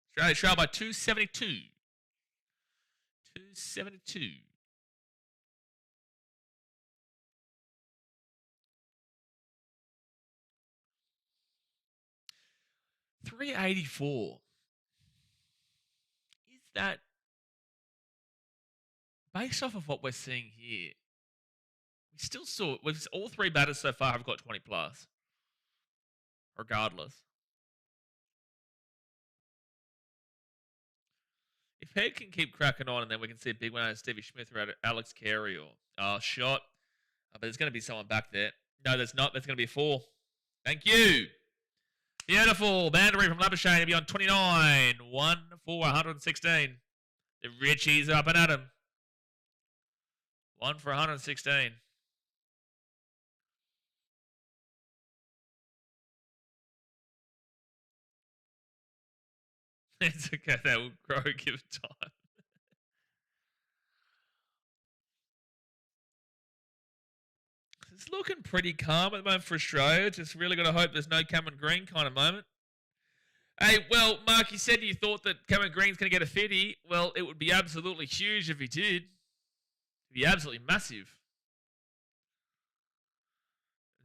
Australia trail by 272. 272. $384. Is that based off of what we're seeing here? We still saw all three batters so far have got 20 plus, regardless. If Head can keep cracking on, and then we can see a big one out of Stevie Smith or Alex Carey or shot, but there's going to be someone back there. No, there's not. There's going to be a 4. Thank you. Beautiful. Boundary from Labuschagne to be on 29. 1 for 116. The Richies up and at him. 1 for 116. It's okay. That will grow. Give it time. It's looking pretty calm at the moment for Australia. Just really got to hope there's no Cameron Green kind of moment. Hey, well, Mark, you said you thought that Cameron Green's going to get a 50. Well, it would be absolutely huge if he did. It'd be absolutely massive.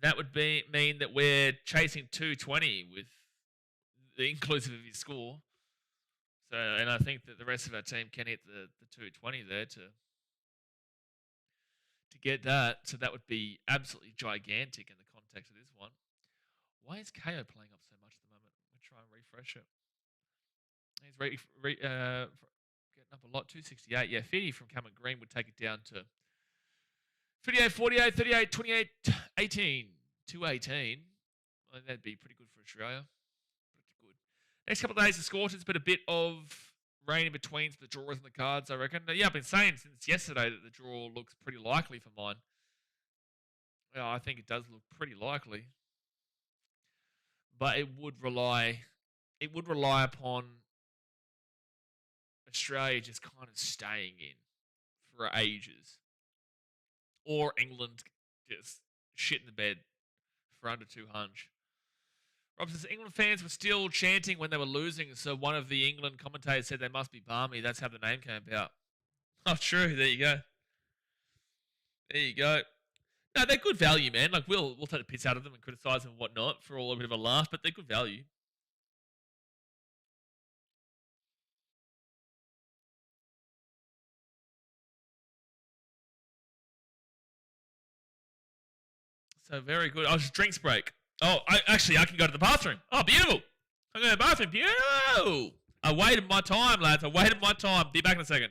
That would mean that we're chasing 220 with the inclusive of his score. So, and I think that the rest of our team can hit the 220 there to get that. So that would be absolutely gigantic in the context of this one. Why is KO playing up so much at the moment? We'll try and refresh it. He's getting up a lot. 268. Yeah, 50 from Cameron Green would take it down to 58, 48, 38, 28, 18, 218. I think that'd be pretty good for Australia. Pretty good. Next couple of days, the scorchers, but a bit of rain in between the drawers and the cards, I reckon. Yeah, I've been saying since yesterday that the draw looks pretty likely for mine. Yeah, I think it does look pretty likely. But it would rely upon Australia just kind of staying in for ages. Or England just shit in the bed for under 200. Rob says, England fans were still chanting when they were losing, so one of the England commentators said they must be balmy. That's how the name came about. Oh, true. There you go. There you go. No, they're good value, man. Like, we'll take the piss out of them and criticise them and whatnot for all a bit of a laugh, but they're good value. So, very good. Oh, it's drinks break. Oh, I can go to the bathroom. Oh, beautiful. I'm going to the bathroom. Beautiful. I waited my time, lads. I waited my time. Be back in a second.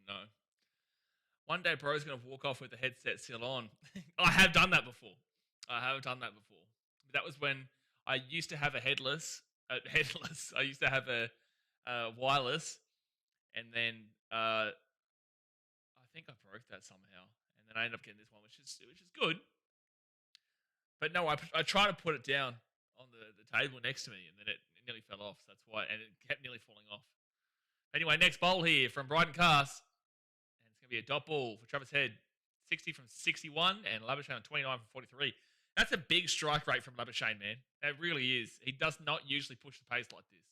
no. One day, bro's going to walk off with the headset still on. I have done that before. That was when I used to have a headless. I used to have a wireless, and then I think I broke that somehow, and then I ended up getting this one, which is good. But no, I tried to put it down on the table next to me, and then it nearly fell off. So that's why, and it kept nearly falling off. Anyway, next bowl here from Brighton Cast. And it's going to be a dot ball for Travis Head. 60 from 61 and Labuschagne on 29 from 43. That's a big strike rate from Labuschagne, man. That really is. He does not usually push the pace like this.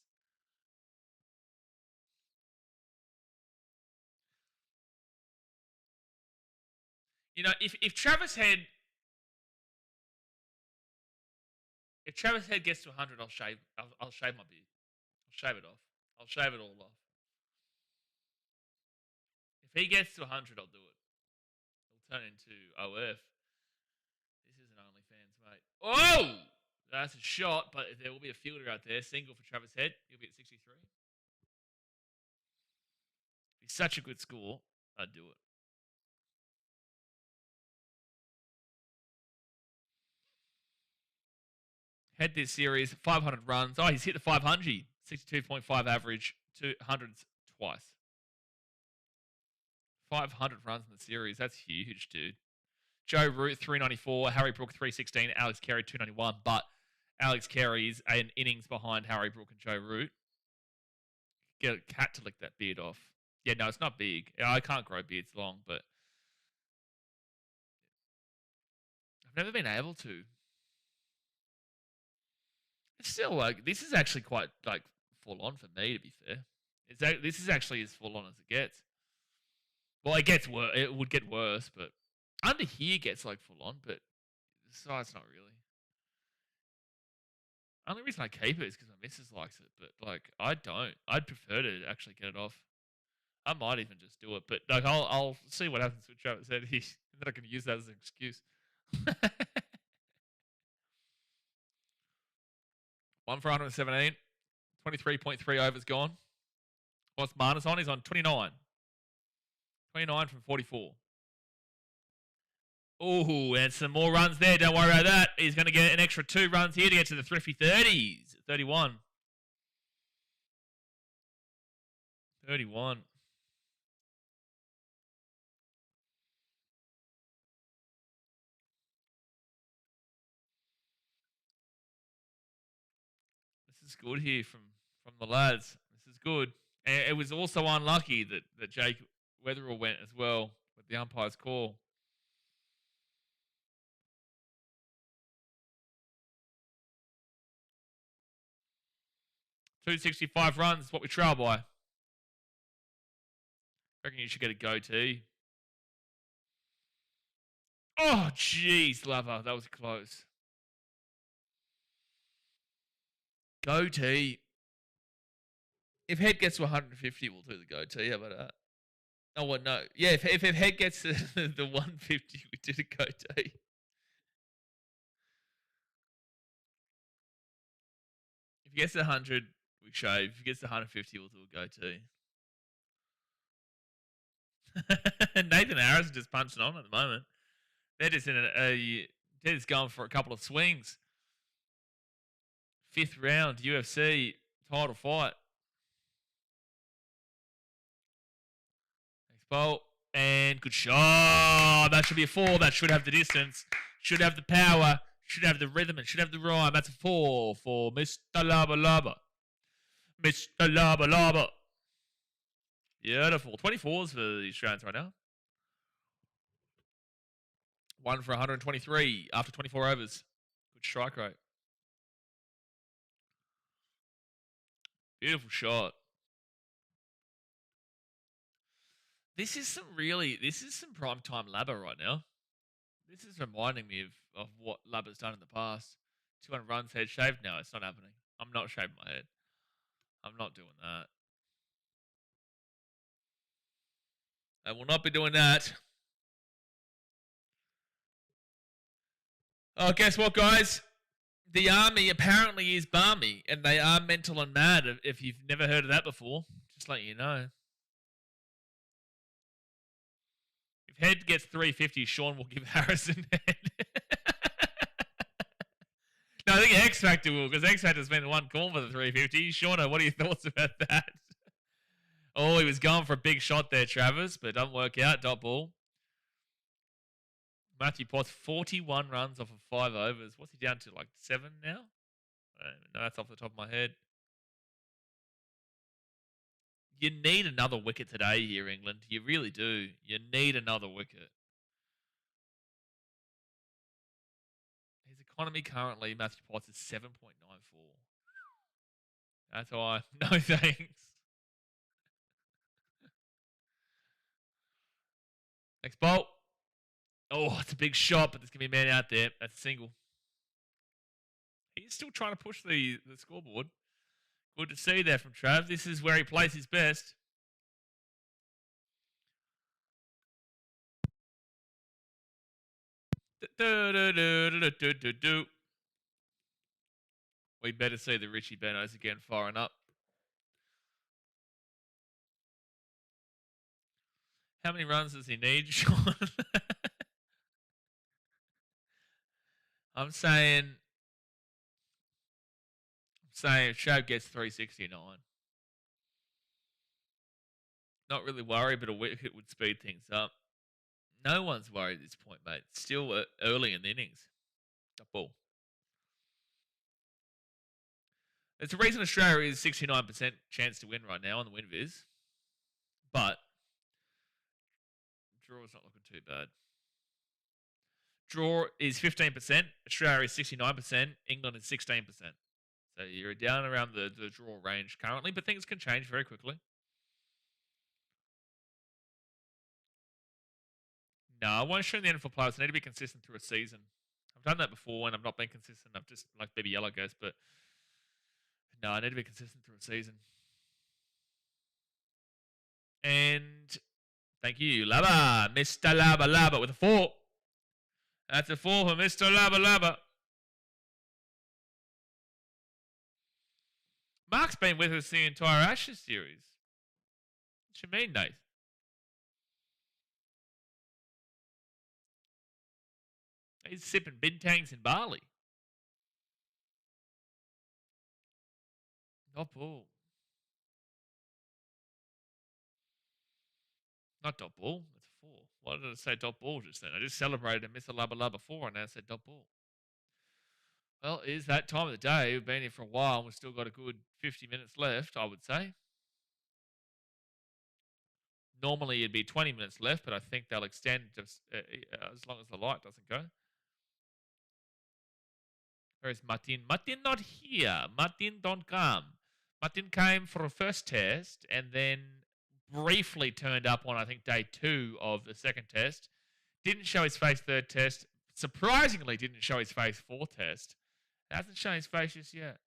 You know, if Travis Head gets to 100, I'll shave my beard. I'll shave it off. I'll shave it all off. If he gets to 100, I'll do it. It'll turn into OF. This isn't OnlyFans, mate. Oh! That's a shot, but there will be a fielder out there. Single for Travis Head. He'll be at 63. Be such a good score. I'd do it. Head this series, 500 runs. Oh, he's hit the 500. 62.5 average, 200s twice. 500 runs in the series. That's huge, dude. Joe Root, 394. Harry Brook, 316. Alex Carey, 291. But Alex Carey is an innings behind Harry Brook and Joe Root. Get a cat to lick that beard off. Yeah, no, it's not big. I can't grow beards long, but I've never been able to. It's still like, this is actually quite like full on for me, to be fair. This is actually as full on as it gets. Well, it gets worse. It would get worse, but under here gets like full on, but the side's not really. Only reason I keep it is because my missus likes it, but like I don't. I'd prefer to actually get it off. I might even just do it, but like I'll see what happens with Travis Head, and then I can use that as an excuse. 1 for 117. 23.3 overs gone. What's Marnus on? He's on 29. 29 from 44. Oh, and some more runs there. Don't worry about that. He's going to get an extra 2 runs here to get to the thrifty 30s. 31. 31. This is good here from the lads. This is good. And it was also unlucky that Jake Weatherall went as well with the umpire's call. $265 runs is what we trail by. I reckon you should get a goatee. Oh, jeez, lover. That was close. Goatee. If Head gets to 150, we'll do the goatee. How about that? Oh, well, no. Yeah, if Head gets to the 150, we did a goatee. If he gets to 100, we shave. If he gets to 150, we'll do a goatee. Nathan Harris is just punching on at the moment. They're just they're just going for a couple of swings. 5th round UFC title fight. Next bowl. And good shot. That should be a 4. That should have the distance. Should have the power. Should have the rhythm. And should have the rhyme. That's a 4 for Mr. Laba Laba. Mr. Laba Laba. Beautiful. 24s for the Australians right now. 1 for 123 after 24 overs. Good strike rate. Beautiful shot. This is some primetime Labba right now. This is reminding me of what Labba's done in the past. 200 runs, head shaved. No, it's not happening. I'm not shaving my head. I'm not doing that. I will not be doing that. Oh, guess what, guys? The army apparently is balmy, and they are mental and mad. If you've never heard of that before, just let you know. If Head gets 350, Sean will give Harrison Head. No, I think X Factor will, because X Factor's been the one call for the 350. Shauna, what are your thoughts about that? Oh, he was going for a big shot there, Travis, but it doesn't work out. Dot ball. Matthew Potts, 41 runs off of 5 overs. What's he down to, like 7 now? No, that's off the top of my head. You need another wicket today here, England. You really do. You need another wicket. His economy currently, Matthew Potts, is 7.94. That's why. No thanks. Next bolt. Oh, it's a big shot, but there's going to be a man out there. That's a single. He's still trying to push the scoreboard. Good to see there from Trav. This is where he plays his best. We better see the Richie Benos again firing up. How many runs does he need, Sean? I'm saying if Trav gets 369. Not really worried, but a wicket would speed things up. No one's worried at this point, mate. Still early in the innings. That ball. There's a reason Australia is 69% chance to win right now on the WinViz. But draw is not looking too bad. Draw is 15%. Australia is 69%. England is 16%. So you're down around the draw range currently, but things can change very quickly. No, I won't show the NFL players. I need to be consistent through a season. I've done that before and I've not been consistent. I've just, like Baby Yellow goes, but no, I need to be consistent through a season. And thank you, Laba. Mr. Laba Laba with a 4. That's a 4 for Mr. Laba Laba. Mark's been with us the entire Ashes series. What you mean, Nate? He's sipping bintangs in Bali. Dot ball. Not dot ball. It's a 4. Why did I say dot ball just then? I just celebrated Mr. Laba Laba 4 and now I said dot ball. Well, it is that time of the day. We've been here for a while and we've still got a good 50 minutes left, I would say. Normally it'd be 20 minutes left, but I think they'll extend just as long as the light doesn't go. Where is Martin? Martin not here. Martin don't come. Martin came for a first test and then briefly turned up on, I think, day 2 of the second test. Didn't show his face third test. Surprisingly, didn't show his face fourth test. Hasn't shown his face just yet.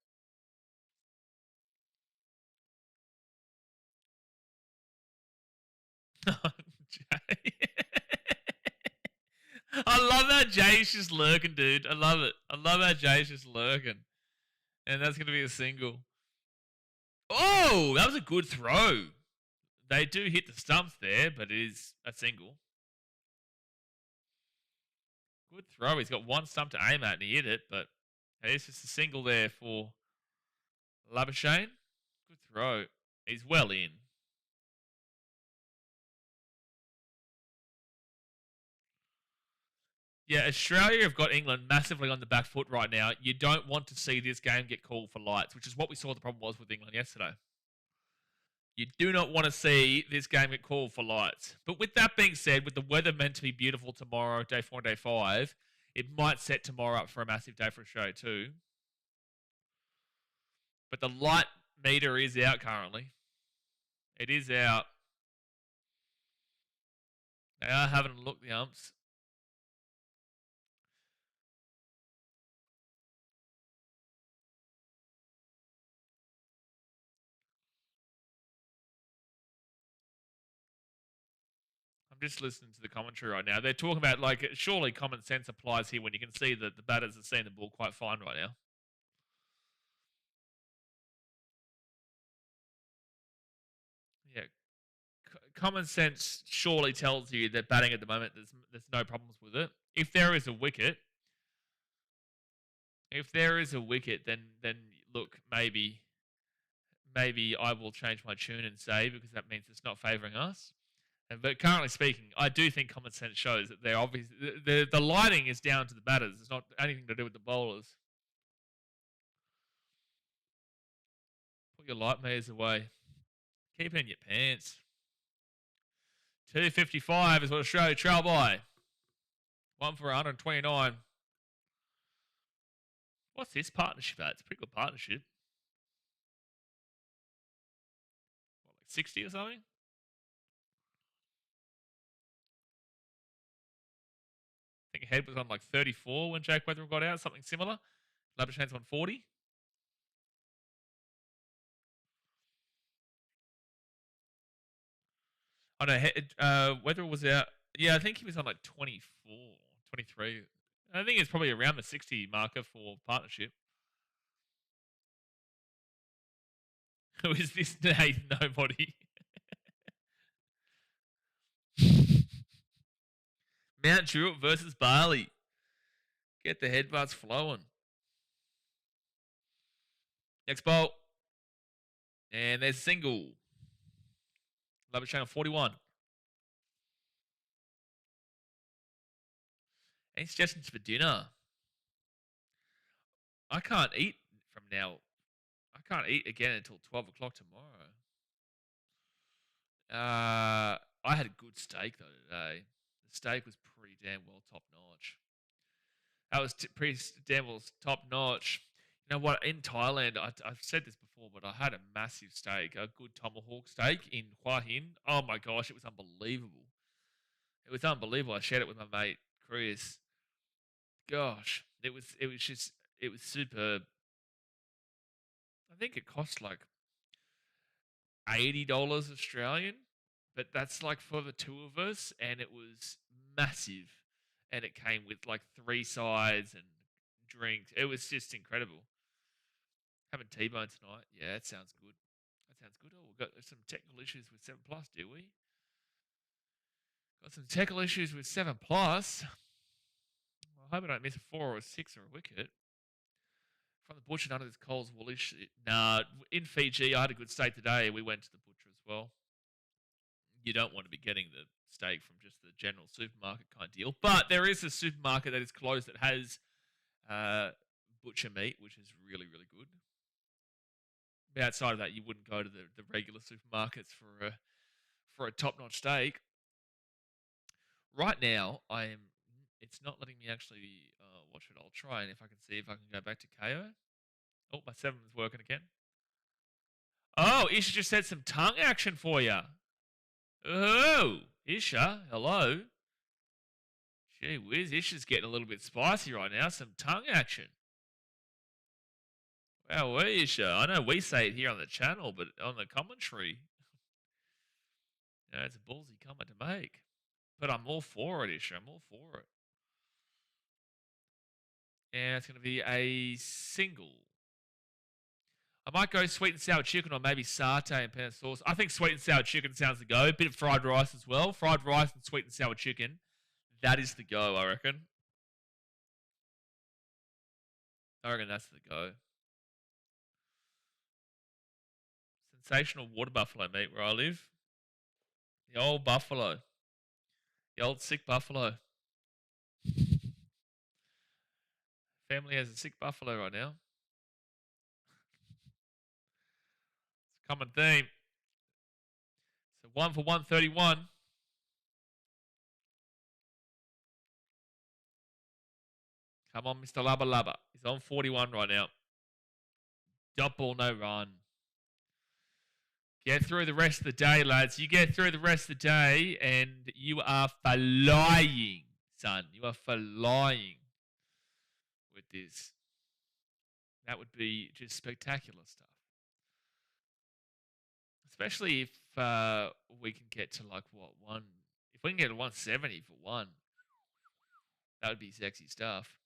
Jay. I love how Jay's just lurking, dude. I love it. I love how Jay's just lurking. And that's going to be a single. Oh, that was a good throw. They do hit the stumps there, but it is a single. Good throw. He's got one stump to aim at and he hit it, but it's just a single there for Labuschagne. Good throw. He's well in. Yeah, Australia have got England massively on the back foot right now. You don't want to see this game get called for lights, which is what we saw the problem was with England yesterday. You do not want to see this game get called for lights. But with that being said, with the weather meant to be beautiful tomorrow, day 4 and day 5, it might set tomorrow up for a massive day for Australia too. But the light meter is out currently. It is out. They are having a look, the umps. Just listening to the commentary right now. They're talking about, like, surely common sense applies here when you can see that the batters are seeing the ball quite fine right now. Yeah. common sense surely tells you that batting at the moment, there's no problems with it. If there is a wicket, then look, maybe I will change my tune and say, because that means it's not favouring us. But currently speaking, I do think common sense shows that they're obvious. The lighting is down to the batters. It's not anything to do with the bowlers. Put your light meters away. Keep it in your pants. 255 is what Australia trail by. 1 for 129. What's this partnership at? It's a pretty good partnership. What, like 60 or something? I think Head was on like 34 when Jake Weatherall got out, something similar. Labuschagne's on 40. Oh no, Weatherall was out. Yeah, I think he was on like 24, 23. I think it's probably around the 60 marker for partnership. Who is this day? Nobody. Mount Druitt versus Barley. Get the headbutts flowing. Next bowl. And there's a single. Labuschagne 41. Any suggestions for dinner? I can't eat from now. I can't eat again until 12 o'clock tomorrow. I had a good steak though today. The steak was pretty damn well top notch. That was pretty damn well top notch. You know what? In Thailand, I've said this before, but I had a massive steak, a good tomahawk steak in Hua Hin. Oh my gosh, it was unbelievable. It was unbelievable. I shared it with my mate Chris. Gosh, it was superb. I think it cost like $80 Australian, but that's like for the two of us, and it was massive, and it came with like 3 sides and drinks. It was just incredible. Having T-bone tonight, yeah, that sounds good. Oh, we've got some technical issues with 7 Plus, do we? Got some technical issues with 7 Plus. Well, I hope I don't miss a 4 or a 6 or a wicket. From the butcher, none of this Coles woolly shit. Nah, in Fiji, I had a good steak today. We went to the butcher as well. You don't want to be getting the steak from just the general supermarket kind of deal. But there is a supermarket that is closed that has butcher meat, which is really, really good. But outside of that, you wouldn't go to the regular supermarkets for a top-notch steak. Right now, it's not letting me actually watch it. I'll try, and if I can see if I can go back to KO. Oh, my 7 is working again. Oh, Isha just said some tongue action for you. Oh, Isha, hello. Gee whiz, Isha's getting a little bit spicy right now. Some tongue action. Wow, Isha. I know we say it here on the channel, but on the commentary, it's a ballsy comment to make. But I'm all for it, Isha. I'm all for it. And it's going to be a single. I might go sweet and sour chicken or maybe satay and penne sauce. I think sweet and sour chicken sounds the go. A bit of fried rice as well. Fried rice and sweet and sour chicken. That is the go, I reckon. I reckon that's the go. Sensational water buffalo meat where I live. The old buffalo. The old sick buffalo. Family has a sick buffalo right now. It's a common theme. So 1 for 131. Come on, Mr. Lubba Lubba. He's on 41 right now. Dot ball, no run. Get through the rest of the day, lads. You get through the rest of the day, and you are flying, son. You are flying with this. That would be just spectacular stuff. Especially if we can get to like one. If we can get to 170 for 1, that would be sexy stuff.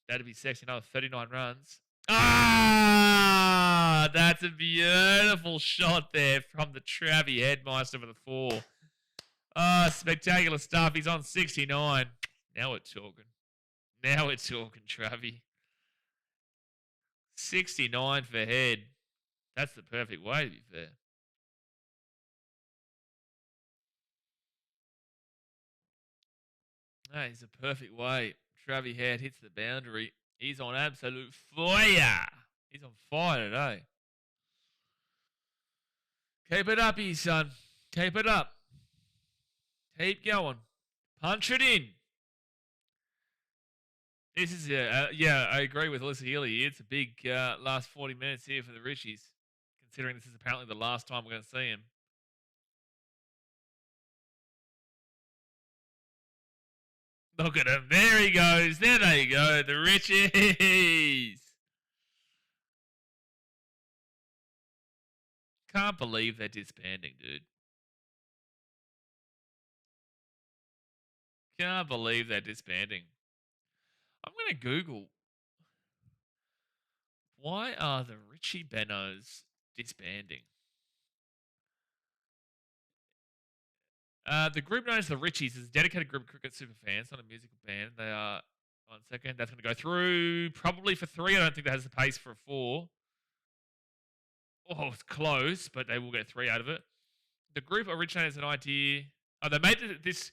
That'd be sexy. Another 39 runs. Ah, that's a beautiful shot there from the Travie headmaster for the 4. Ah, spectacular stuff. He's on 69. Now we're talking. Now we're talking, Travie. 69 for head. That's the perfect way, to be fair. That is a perfect way. Travie Head hits the boundary. He's on absolute fire. He's on fire today. Keep it up, you son. Keep it up. Keep going. Punch it in. This is, yeah, I agree with Alyssa Healy. It's a big last 40 minutes here for the Richies, considering this is apparently the last time we're going to see him. Look at him. There he goes. There they go. The Richies. Can't believe they're disbanding, dude. Can't believe they're disbanding. I'm going to Google, why are the Richie Bennos disbanding? The group known as the Richies is a dedicated group of cricket super fans, not a musical band. They are, 1 second, that's going to go through probably for 3. I don't think that has the pace for a 4. Oh, it's close, but they will get 3 out of it. The group originated as an idea. Oh, they made this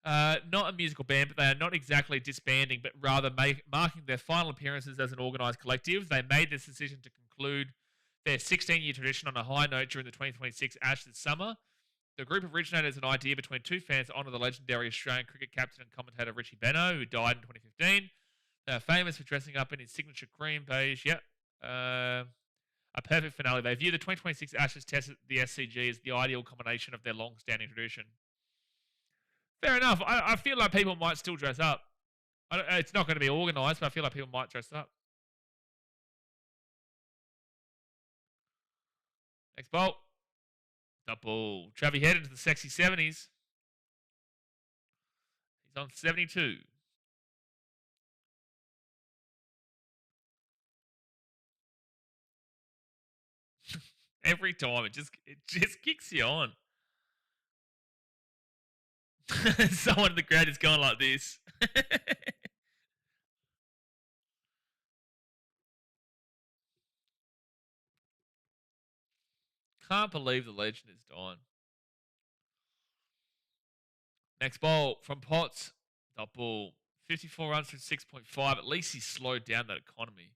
not a musical band, but they are not exactly disbanding, but rather marking their final appearances as an organised collective. They made this decision to conclude their 16-year tradition on a high note during the 2026 Ashes summer. The group originated as an idea between 2 fans to honour the legendary Australian cricket captain and commentator Richie Benno, who died in 2015. They are famous for dressing up in his signature cream beige. Yep. A perfect finale. They view the 2026 Ashes test at the SCG as the ideal combination of their long-standing tradition. Fair enough. I feel like people might still dress up. It's not going to be organised, but I feel like people might dress up. Next ball. Double. Travie Head into the sexy 70s. He's on 72. Every time it just kicks you on. Someone in the crowd is going like this. Can't believe the legend is dying. Next ball from Potts. Double. 54 runs from 6.5. At least he slowed down that economy.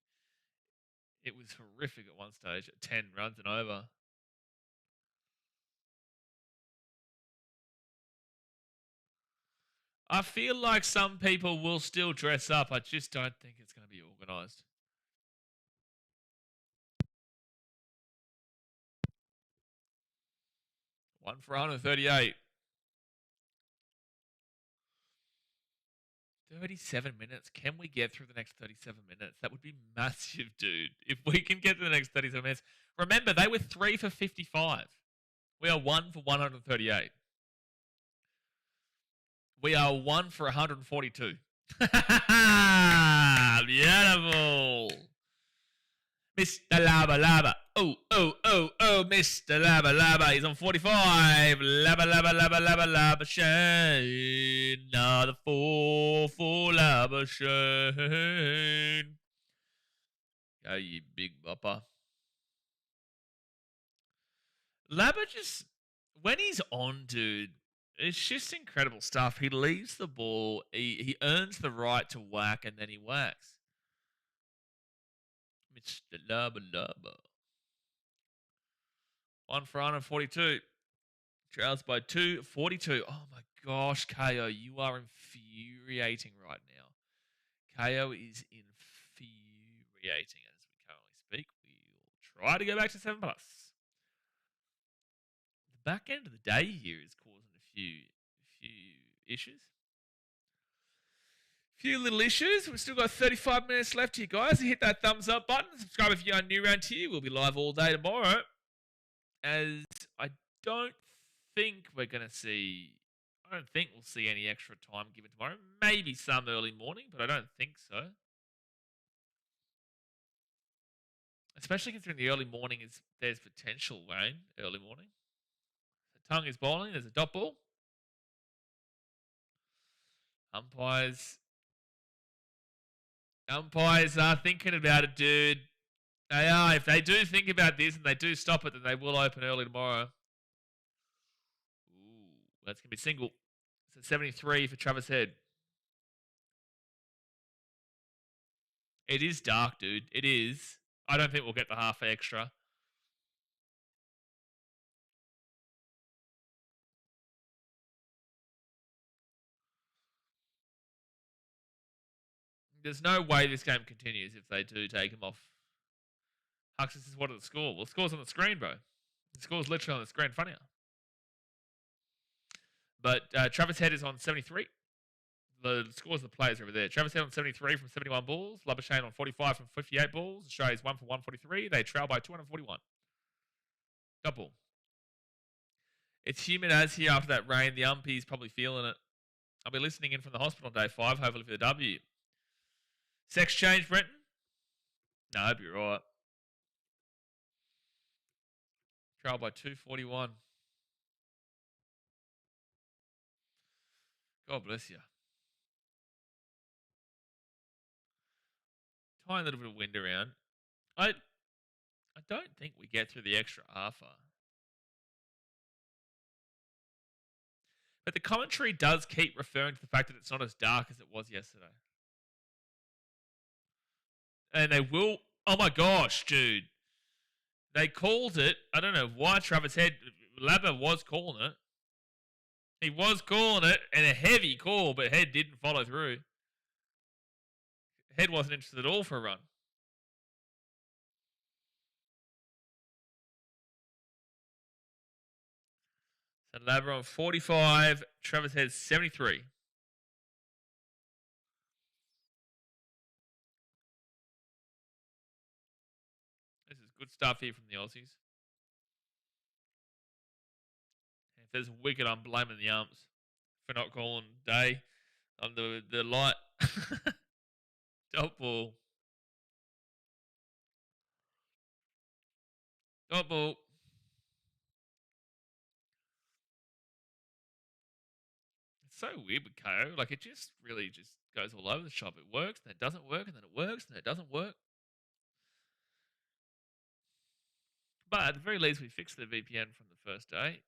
It was horrific at one stage at 10 runs and over. I feel like some people will still dress up. I just don't think it's going to be organised. One for 138. 37 minutes. Can we get through the next 37 minutes? That would be massive, dude. If we can get through the next 37 minutes. Remember, they were 3 for 55. We are 1 for 138. We are 1 for 142. Beautiful. Mr. Lava Lava. Oh, Mr. Lava Lava. He's on 45. Lava Lava Lava Lava Lava Shane. Another 4 for Lava Shane. Go, you big bopper. Lava just, when he's on, dude, it's just incredible stuff. He leaves the ball. He earns the right to whack, and then he whacks. Mr. Lubba Lubba. 1 for 142. Trails by 2. 42. Oh my gosh, KO, you are infuriating right now. KO is infuriating as we currently speak. We'll try to go back to 7+. The back end of the day here is causing a few issues. Few little issues. We've still got 35 minutes left here, guys. Hit that thumbs up button. Subscribe if you are new around here. We'll be live all day tomorrow. As I don't think we're going to see... I don't think we'll see any extra time given tomorrow. Maybe some early morning, but I don't think so. Especially considering the early morning there's potential rain early morning. The tongue is bowling. There's a dot ball. Umpires are thinking about it, dude. They are. If they do think about this and they do stop it, then they will open early tomorrow. Ooh, that's going to be single. It's a 73 for Travis Head. It is dark, dude. It is. I don't think we'll get the half extra. There's no way this game continues if they do take him off. Hux, this is what the score. Well, the score's on the screen, bro. The score's literally on the screen in front of you. But Travis Head is on 73. The scores of the players over there. Travis Head on 73 from 71 balls. Labuschagne on 45 from 58 balls. Australia's 1 for 143. They trail by 241. Double. It's humid as here after that rain. The umpy's probably feeling it. I'll be listening in from the hospital on day 5, hopefully for the W. Sex change, Brenton? No, I'd be right. Trail by 241. God bless you. Tiny little bit of wind around. I don't think we get through the extra halfer. But the commentary does keep referring to the fact that it's not as dark as it was yesterday. And they will... Oh my gosh, dude. They called it. I don't know why Travis Head... Labba was calling it. He was calling it, and a heavy call, but Head didn't follow through. Head wasn't interested at all for a run. So Labra on 45, Travis Head 73. This is good stuff here from the Aussies. If there's a wicket, I'm blaming the umps for not calling day on the light. Dot ball. Dot ball. It's so weird with KO. Like, it just really just goes all over the shop. It works, then it doesn't work, and then it works, and then it doesn't work. But at the very least, we fixed the VPN from the first day.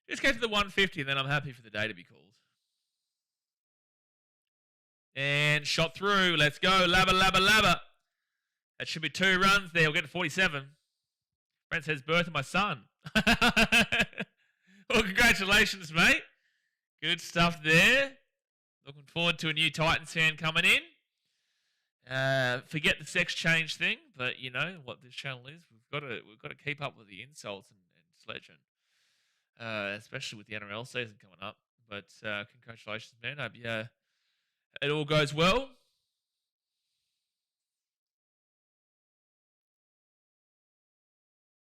Just get to the 150, and then I'm happy for the day to be called. And shot through. Let's go. Labba, labba, labba. That should be 2 runs there. We'll get to 47. Brent says, birth of my son. Well, congratulations, mate. Good stuff there. Looking forward to a new Titans fan coming in. Forget the sex change thing, but you know what this channel is. We've got to keep up with the insults and sledging, especially with the NRL season coming up. But congratulations, man. Hope it all goes well.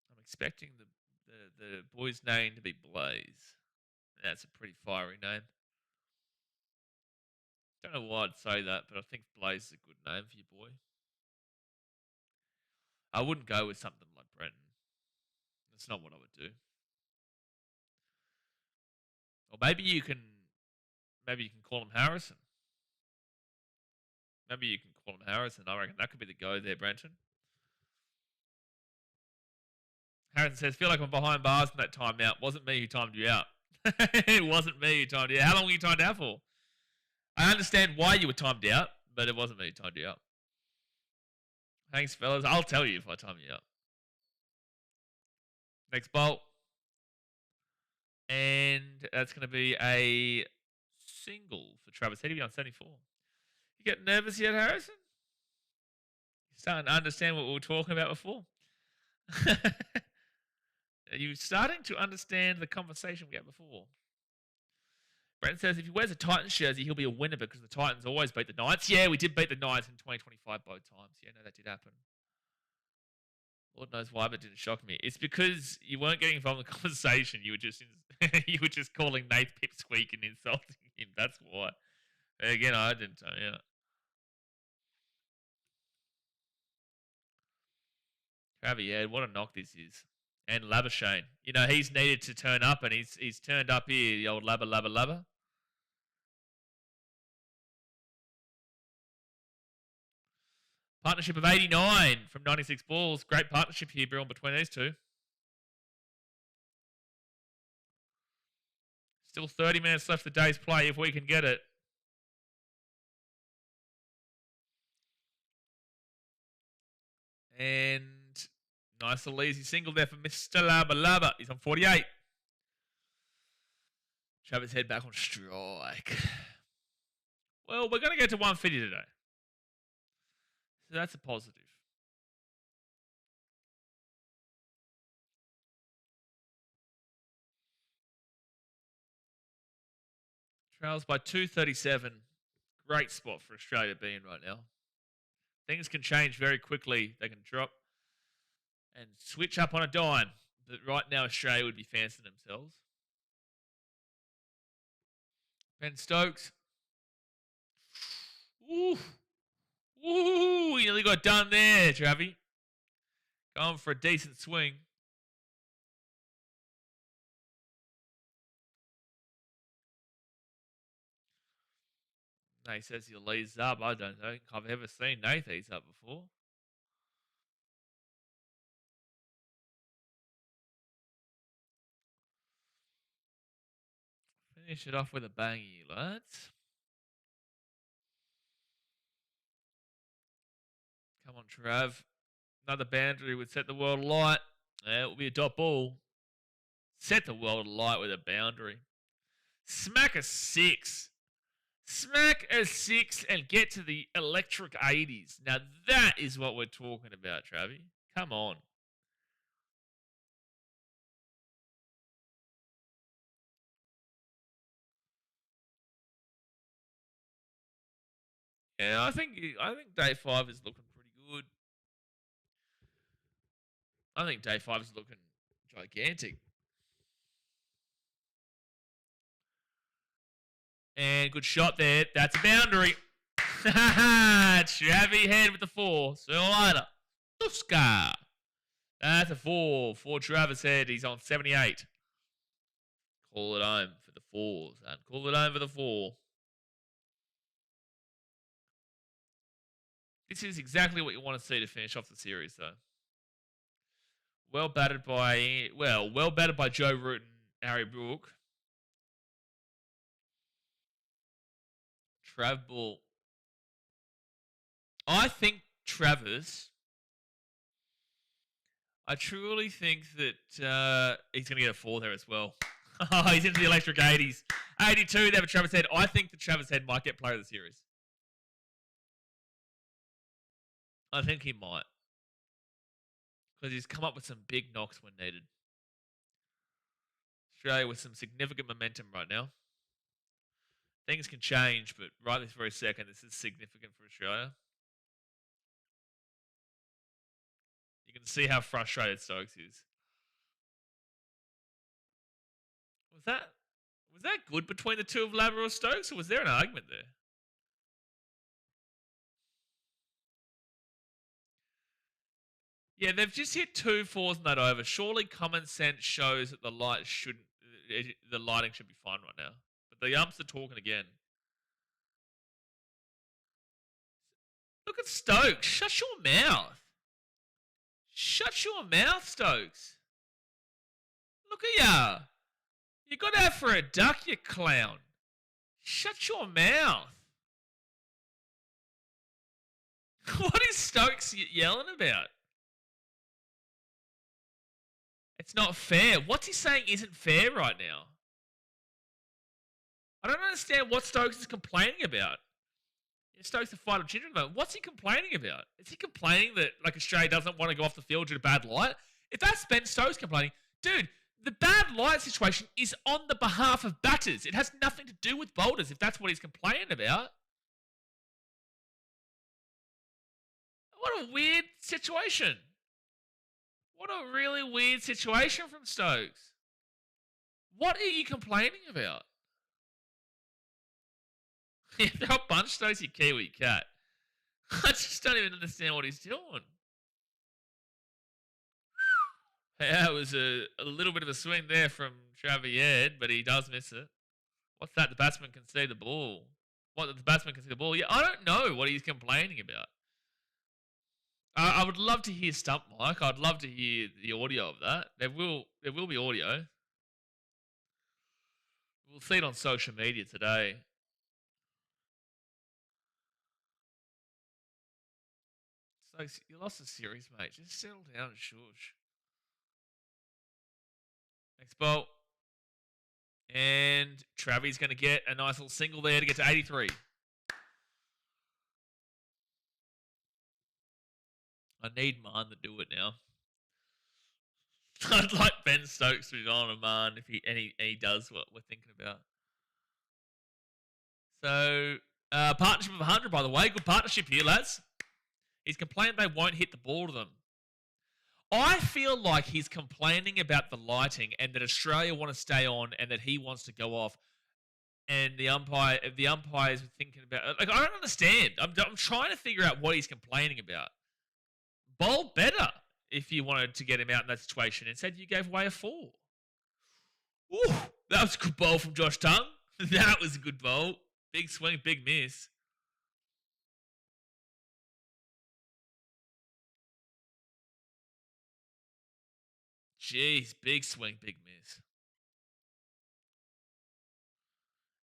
I'm expecting the boy's name to be Blaze. That's a pretty fiery name. Don't know why I'd say that, but I think Blaze is a good name for your boy. I wouldn't go with something like Brenton. That's not what I would do. Or maybe you can call him Harrison. Maybe you can call him Harrison. I reckon that could be the go there, Brenton. Harrison says, feel like I'm behind bars in that timeout. Wasn't me who timed you out. It wasn't me who timed you out. How long were you timed out for? I understand why you were timed out, but it wasn't me who timed you out. Thanks, fellas. I'll tell you if I time you out. Next bolt. And that's going to be a single for Travis Head on 74. You getting nervous yet, Harrison? You're starting to understand what we were talking about before? Are you starting to understand the conversation we had before? Brent says if he wears a Titans jersey, he'll be a winner because the Titans always beat the Knights. Yeah, we did beat the Knights in 2025 both times. Yeah, no, that did happen. Lord knows why, but it didn't shock me. It's because you weren't getting involved in the conversation. You were just you were just calling Nath Pipsqueak and insulting him. That's why. Again, I didn't tell you. Travi, yeah, what a knock this is. And Labuschagne. You know, he's needed to turn up, and he's turned up here, the old Labba. Partnership of 89 from 96 balls. Great partnership here, Bill, between these two. Still 30 minutes left of the day's play if we can get it. And nice little easy single there for Mr. Labba. He's on 48. Shove his head back on strike. Well, we're going to get to 150 today. So that's a positive. Trails by 237. Great spot for Australia to be in right now. Things can change very quickly. They can drop and switch up on a dime. But right now, Australia would be fancying themselves. Ben Stokes. Ooh. Ooh, he nearly got done there, Travi. Going for a decent swing. Nate says he'll ease up. I don't think I've ever seen Nate ease up before. Finish it off with a bangy, lads. Come on, Trav. Another boundary would set the world alight. It will be a dot ball. Set the world alight with a boundary. Smack a 6. Smack a 6 and get to the electric 80s. Now that is what we're talking about, Travi. Come on. Yeah, I think day 5 is looking pretty good. I think day 5 is looking gigantic. And good shot there. That's a boundary. Travi head with the 4. See you later. Tuska. That's a 4 for Travis Head. He's on 78. Call it home for the 4s. And call it home for the 4. This is exactly what you want to see to finish off the series, though. Well batted by Joe Root and Harry Brook. Trav Ball. I think Travis. I truly think that he's going to get a 4 there as well. He's into the electric 80s. 82 there for Travis Head. I think that Travis Head might get player of the series. I think he might. Because he's come up with some big knocks when needed. Australia with some significant momentum right now. Things can change, but right this very second, this is significant for Australia. You can see how frustrated Stokes is. Was that good between the two of Labrador Stokes, or was there an argument there? Yeah, they've just hit 2 4s in that over. Surely common sense shows that the lighting should be fine right now. But the umps are talking again. Look at Stokes. Shut your mouth. Shut your mouth, Stokes. Look at ya. You got out for a duck, you clown. Shut your mouth. What is Stokes yelling about? It's not fair. What's he saying isn't fair right now? I don't understand what Stokes is complaining about. Stokes the fight of children, though. What's he complaining about? Is he complaining that Australia doesn't want to go off the field due to bad light? If that's Ben Stokes complaining, dude, the bad light situation is on the behalf of batters. It has nothing to do with bowlers, if that's what he's complaining about. What a weird situation. What a really weird situation from Stokes. What are you complaining about? Throw a bunch, Stokes, you Kiwi cat. I just don't even understand what he's doing. That was a little bit of a swing there from Travier, but he does miss it. What's that? The batsman can see the ball. What, the batsman can see the ball? Yeah, I don't know what he's complaining about. I would love to hear Stump Mike. I'd love to hear the audio of that. There will be audio. We'll see it on social media today. So you lost the series, mate. Just settle down and shush. Next ball. And Travi's going to get a nice little single there to get to 83. I need Marn to do it now. I'd like Ben Stokes to be on a Marn if he does what we're thinking about. So, partnership of 100, by the way. Good partnership here, lads. He's complaining they won't hit the ball to them. I feel like he's complaining about the lighting and that Australia want to stay on and that he wants to go off. And the umpires are thinking about... Like, I don't understand. I'm trying to figure out what he's complaining about. Bowl better if you wanted to get him out in that situation. Instead, you gave away a 4. Ooh, that was a good bowl from Josh Tongue. That was a good bowl. Big swing, big miss. Jeez, big swing, big miss.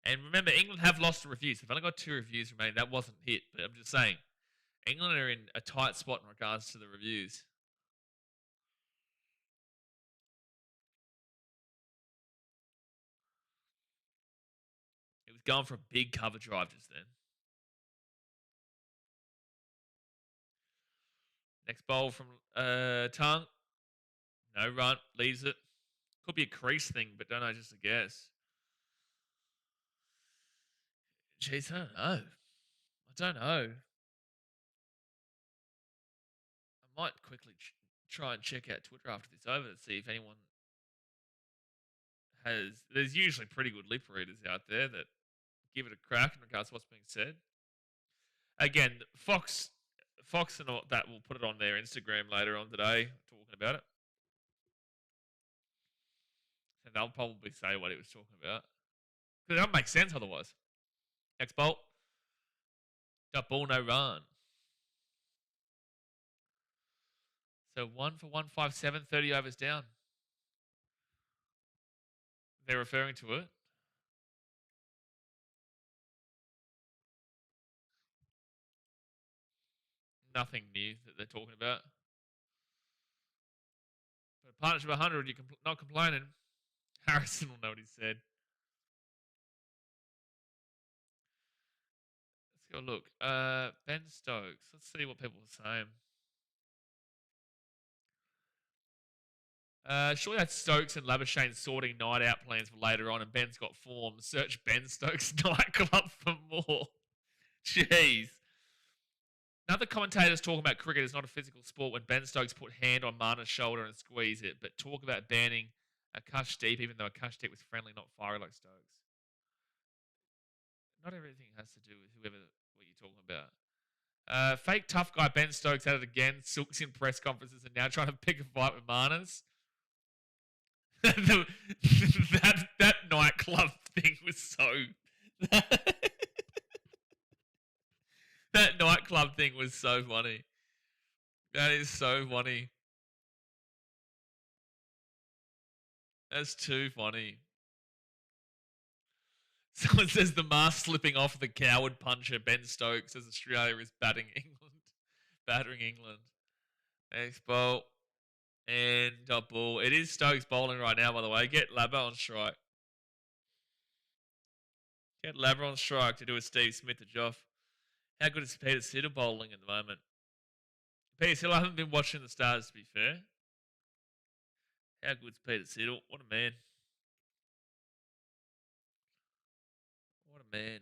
And remember, England have lost the reviews. They've only got 2 reviews remaining. That wasn't hit, but I'm just saying. England are in a tight spot in regards to the reviews. It was going for a big cover drive just then. Next bowl from Tongue. No run. Leaves it. Could be a crease thing, but don't know, just a guess. Jeez, I don't know. I might quickly try and check out Twitter after this over to see if anyone has... There's usually pretty good lip readers out there that give it a crack in regards to what's being said. Again, Fox and all that will put it on their Instagram later on today, talking about it. And they'll probably say what he was talking about. Because it don't make sense otherwise. Next bolt. Got ball, no run. So 1 for 157, 30 overs down. They're referring to it. Nothing new that they're talking about. But a partnership 100, you're not complaining. Harrison will know what he said. Let's go look. Ben Stokes. Let's see what people are saying. Surely that's Stokes and Labuschagne sorting night out plans for later on, and Ben's got form. Search Ben Stokes nightclub for more. Jeez. Another commentator's talking about cricket is not a physical sport when Ben Stokes put hand on Marner's shoulder and squeeze it, but talk about banning Akashdeep, even though Akashdeep was friendly, not fiery like Stokes. Not everything has to do with what you're talking about. Fake tough guy Ben Stokes at it again. Silks in press conferences and now trying to pick a fight with Marners. that nightclub thing was so... That nightclub thing was so funny. That is so funny. That's too funny. Someone says the mask slipping off the coward puncher Ben Stokes as Australia is battering England. Next ball. And top ball. It is Stokes bowling right now, by the way. Get Labba on strike. Get Labba on strike to do a Steve Smith to Joff. How good is Peter Siddle bowling at the moment? Peter Siddle, I haven't been watching the Stars, to be fair. How good's Peter Siddle? What a man. What a man.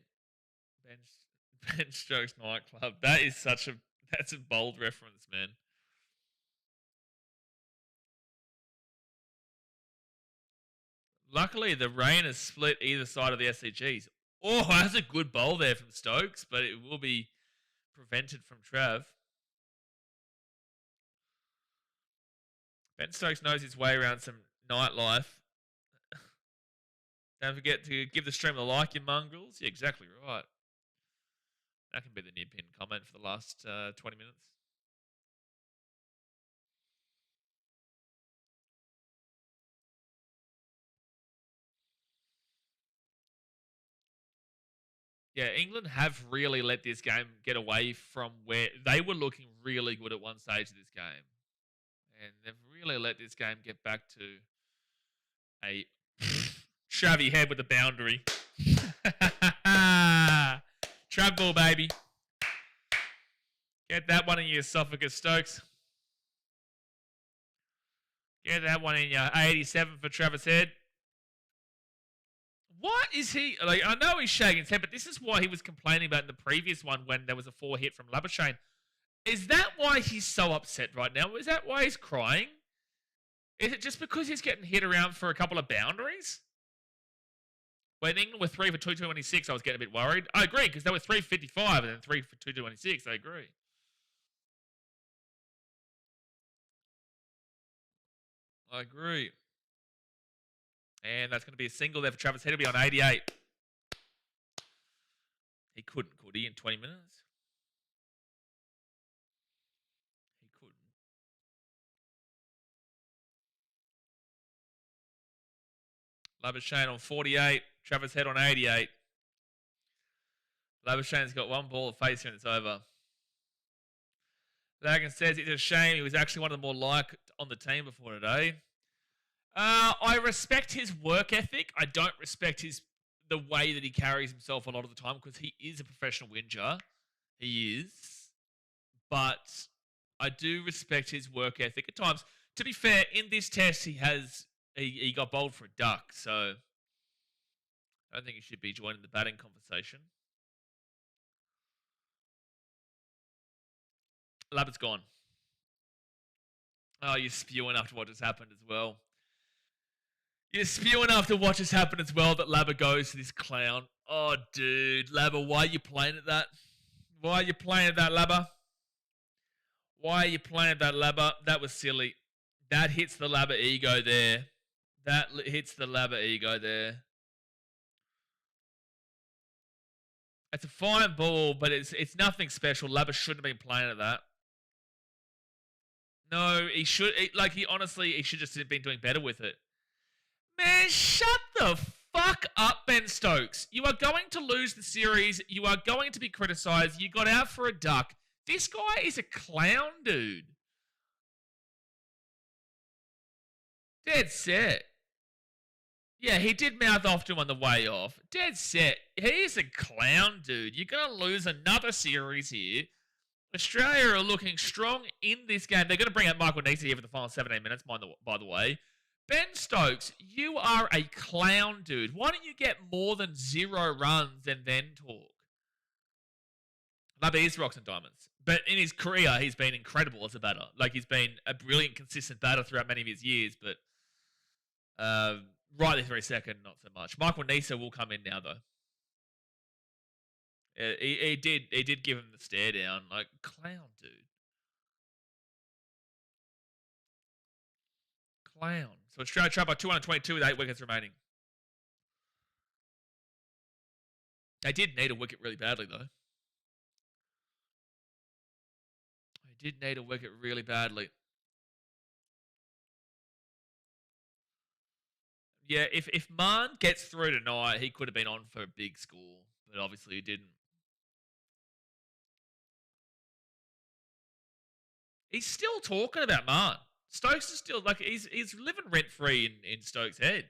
Ben Stokes nightclub. That's a bold reference, man. Luckily, the rain has split either side of the SCGs. Oh, that's a good bowl there from Stokes, but it will be prevented from Trav. Ben Stokes knows his way around some nightlife. Don't forget to give the stream a like, you mongrels. Yeah, exactly right. That can be the near pin comment for the last 20 minutes. Yeah, England have really let this game get away from where they were looking really good at one stage of this game. And they've really let this game get back to a shabby head with a boundary. Trap ball, baby. Get that one in your esophagus, Stokes. Get that one in your 87 for Travis Head. What is he like? I know he's shaking his head, but this is why he was complaining about in the previous one when there was a 4 hit from Labuschagne. Is that why he's so upset right now? Is that why he's crying? Is it just because he's getting hit around for a couple of boundaries? When England were 3 for 226, I was getting a bit worried. I agree, because they were 3 for 55 and then 3 for 226. I agree. I agree. And that's going to be a single there for Travis Head. He'll be on 88. He couldn't, could he, in 20 minutes? He couldn't. Labuschagne on 48. Travis Head on 88. Labuschagne's got one ball to face here and it's over. Lagan says it's a shame he was actually one of the more liked on the team before today. I respect his work ethic. I don't respect the way that he carries himself a lot of the time because he is a professional whinger. He is. But I do respect his work ethic at times. To be fair, in this test, he got bowled for a duck, so I don't think he should be joining the batting conversation. Labbert's gone. Oh, you're spewing after what just happened as well. You're spewing after what just happened as well that Labber goes to this clown. Oh, dude. Labber, why are you playing at that? Why are you playing at that, Labber? Why are you playing at that, Labber? That was silly. That hits the Labber ego there. That hits the Labber ego there. It's a fine ball, but it's nothing special. Labber shouldn't have been playing at that. No, he should. He should just have been doing better with it. Man, shut the fuck up, Ben Stokes. You are going to lose the series. You are going to be criticised. You got out for a duck. This guy is a clown, dude. Dead set. Yeah, he did mouth off to him on the way off. Dead set. He's a clown, dude. You're going to lose another series here. Australia are looking strong in this game. They're going to bring out Michael Neese here for the final 17 minutes, by the way. Ben Stokes, you are a clown, dude. Why don't you get more than 0 runs and then talk? Maybe he's rocks and diamonds. But in his career, he's been incredible as a batter. Like, he's been a brilliant, consistent batter throughout many of his years. But right this very second, not so much. Michael Neese will come in now, though. He did give him the stare down. Like, clown, dude. Clown. So Australia trapped by 222 with 8 wickets remaining. They did need a wicket really badly, though. They did need a wicket really badly. Yeah, if Mann gets through tonight, he could have been on for a big score, but obviously he didn't. He's still talking about Mann. Stokes is still, like, he's living rent-free in Stokes' head.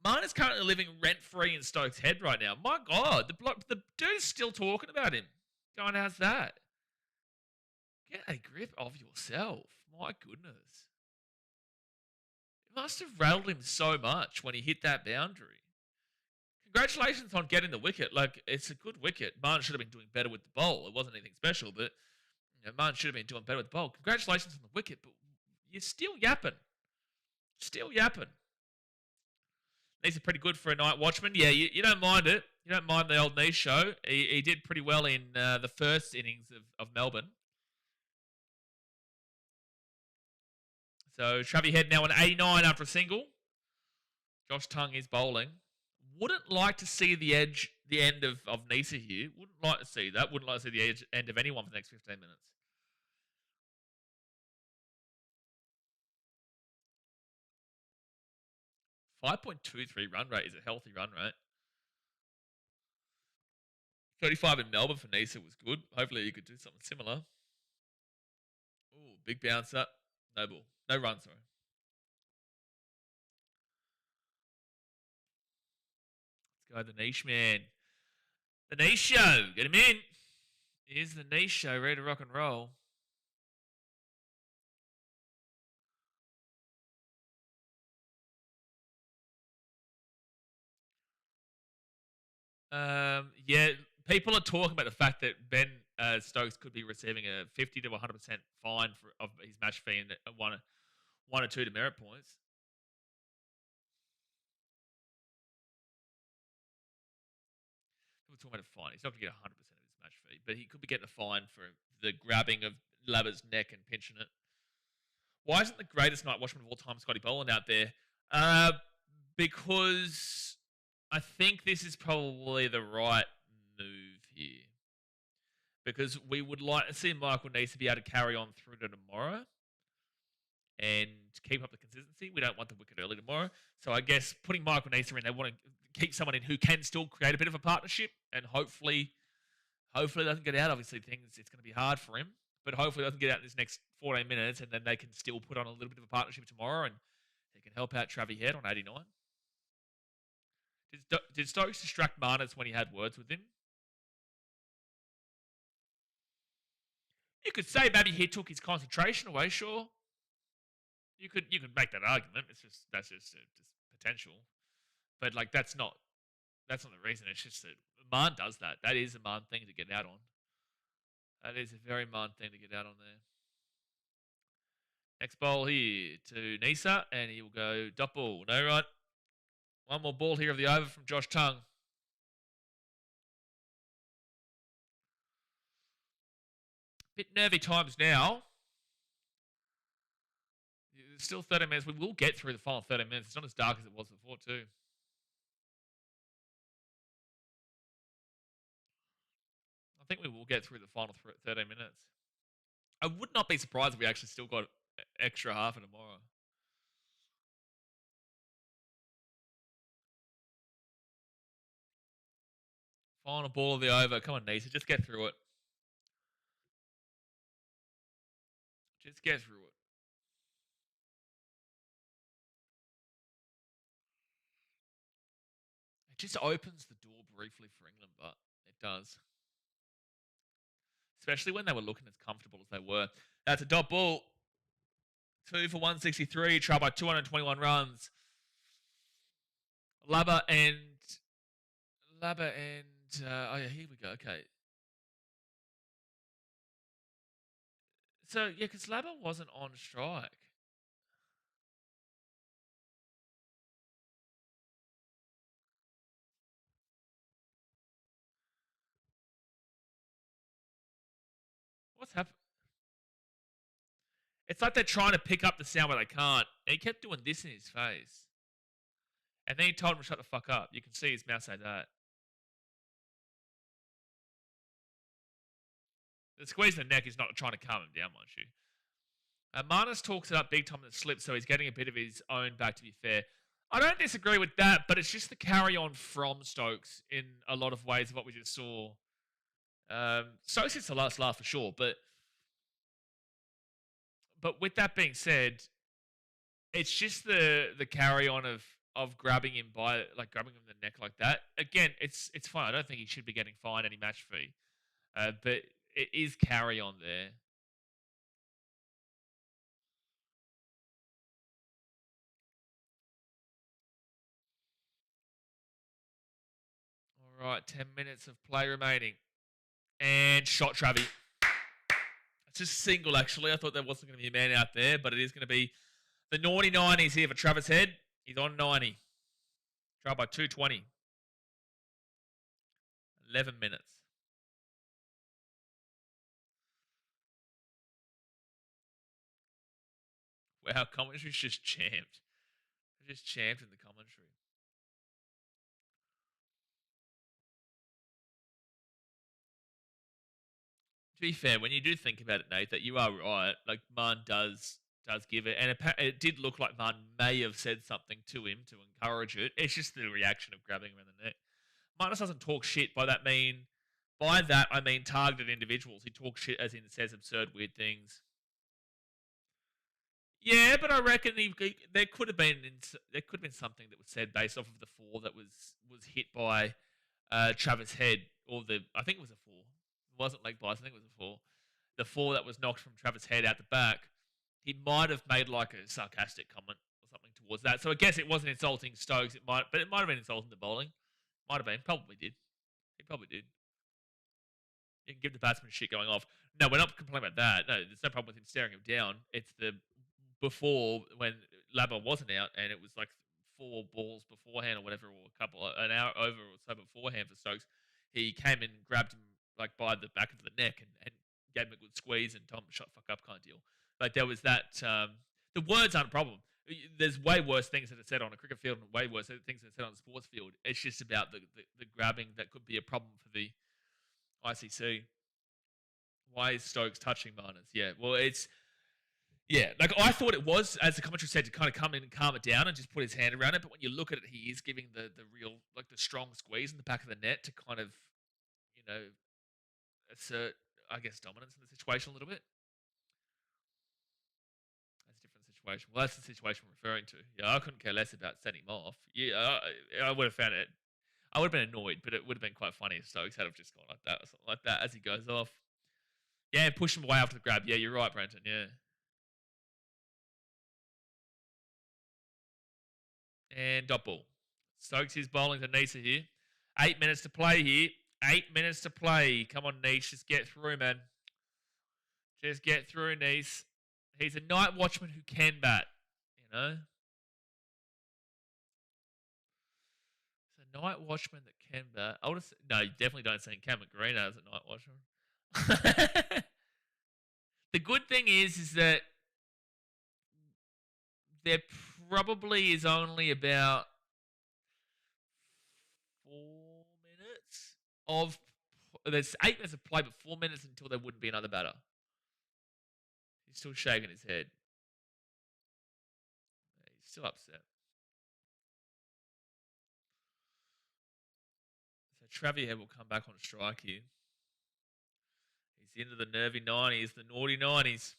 Mann is currently living rent-free in Stokes' head right now. My God, the dude's still talking about him. Going, how's that? Get a grip of yourself. My goodness. It must have rattled him so much when he hit that boundary. Congratulations on getting the wicket. Like, it's a good wicket. Mann should have been doing better with the bowl. It wasn't anything special, but Mann should have been doing better with the bowl. Congratulations on the wicket, but you're still yapping. Still yapping. These are pretty good for a night watchman. Yeah, you don't mind it. You don't mind the old niche show. He did pretty well in the first innings of Melbourne. So Travi Head now on 89 after a single. Josh Tongue is bowling. Wouldn't like to see the end of Nisa here. Wouldn't like to see that. Wouldn't like to see the end of anyone for the next 15 minutes. 5.23 run rate is a healthy run rate. 35 in Melbourne for Nisa was good. Hopefully he could do something similar. Ooh, big bouncer. No ball. No run, sorry. Let's go the niche man. The niche show. Get him in. Here's the niche show, ready to rock and roll. Yeah, people are talking about the fact that Ben Stokes could be receiving a 50 to 100% fine of his match fee and one or two demerit points. We're talking about a fine. He's not going to get 100% of his match fee, but he could be getting a fine for the grabbing of Labber's neck and pinching it. Why isn't the greatest night watchman of all time Scotty Boland out there? Because I think this is probably the right move here. Because we would like to see Michael needs to be able to carry on through to tomorrow and keep up the consistency. We don't want the wicket early tomorrow. So I guess putting Michael Neser in, they want to keep someone in who can still create a bit of a partnership and hopefully doesn't get out. Obviously, it's going to be hard for him, but hopefully doesn't get out in this next 14 minutes and then they can still put on a little bit of a partnership tomorrow and he can help out Travi Head on 89. Did Stokes distract Marnus when he had words with him? You could say maybe he took his concentration away, sure. You could make that argument. That's just potential, but like that's not the reason. It's just that Marn does that. That is a Marn thing to get out on. That is a very Marn thing to get out on there. Next ball here to Nisa, and he will go dot ball. No run. One more ball here of the over from Josh Tongue. Bit nervy times now. It's still 30 minutes. We will get through the final 30 minutes. It's not as dark as it was before, too. I think we will get through the final 30 minutes. I would not be surprised if we actually still got extra half of tomorrow. Final ball of the over. Come on, Nisa. Just get through it. Just get through it. It just opens the door briefly for England, but it does. Especially when they were looking as comfortable as they were. That's a dot ball. 2 for 163, trail by 221 runs. Labber and oh yeah, here we go. Okay. So yeah, because Labber wasn't on strike. What's happened? It's like they're trying to pick up the sound, but they can't. And he kept doing this in his face. And then he told him to shut the fuck up. You can see his mouth say that. The squeeze in the neck is not trying to calm him down, mind you. Marnus talks it up big time in the slip, so he's getting a bit of his own back, to be fair. I don't disagree with that, but it's just the carry on from Stokes in a lot of ways of what we just saw. Stokes is the last laugh for sure, but with that being said, it's just the carry on of grabbing him grabbing him in the neck like that. Again, it's fine. I don't think he should be getting fined any match fee, but it is carry on there. All right, 10 minutes of play remaining. And shot Travi. It's just single, actually. I thought there wasn't going to be a man out there, but it is going to be the naughty 90s here for Travis Head. He's on 90. Trial by 220. 11 minutes. Wow, commentary's just champed. Just champed in the commentary. To be fair, when you do think about it, Nate, that you are right. Like Marn does give it, and it did look like Marn may have said something to him to encourage it. It's just the reaction of grabbing him around the neck. Marnus doesn't talk shit. By that I mean targeted individuals. He talks shit as in says absurd, weird things. Yeah, but I reckon there could have been something that was said based off of the four that was hit by Travis Head, or I think it was a four. It wasn't leg bias. I think it was a four. The four that was knocked from Travis Head out the back. He might have made like a sarcastic comment or something towards that. So I guess it wasn't insulting Stokes. But it might have been insulting the bowling. Might have been. Probably did. He probably did. You can give the batsman shit going off. No, we're not complaining about that. No, there's no problem with him staring him down. It's the before when Labba wasn't out and it was like 4 balls beforehand or whatever, or an hour over or so beforehand for Stokes. He came in and grabbed him like by the back of the neck and gave him a good squeeze and told him to shut the fuck up kind of deal. Like there was that. The words aren't a problem. There's way worse things that are said on a cricket field and way worse things that are said on a sports field. It's just about the grabbing that could be a problem for the ICC. Why is Stokes touching Marnus? Yeah, well, like I thought it was, as the commentary said, to kind of come in and calm it down and just put his hand around it. But when you look at it, he is giving the real, like the strong squeeze in the back of the net to kind of, assert, I guess, dominance in the situation a little bit. That's a different situation. Well, that's the situation we're referring to. Yeah, I couldn't care less about setting him off. Yeah, I would have found it. I would have been annoyed, but it would have been quite funny if Stokes had just gone like that or something like that as he goes off. Yeah, push him away after the grab. Yeah, you're right, Brenton. Yeah. And dot ball. Stokes is bowling to Nisa here. 8 minutes to play here. 8 minutes to play. Come on, Nice. Just get through, man. Just get through, Nice. He's a night watchman who can bat. He's a night watchman that can bat. No, you definitely don't see Cam McGreen as a night watchman. The good thing is that there probably is only about 4 minutes of. There's 8 minutes of play, but 4 minutes until there wouldn't be another batter. He's still shaking his head. He's still upset. So Traviehead will come back on strike here. He's into the nervy 90s, the naughty 90s.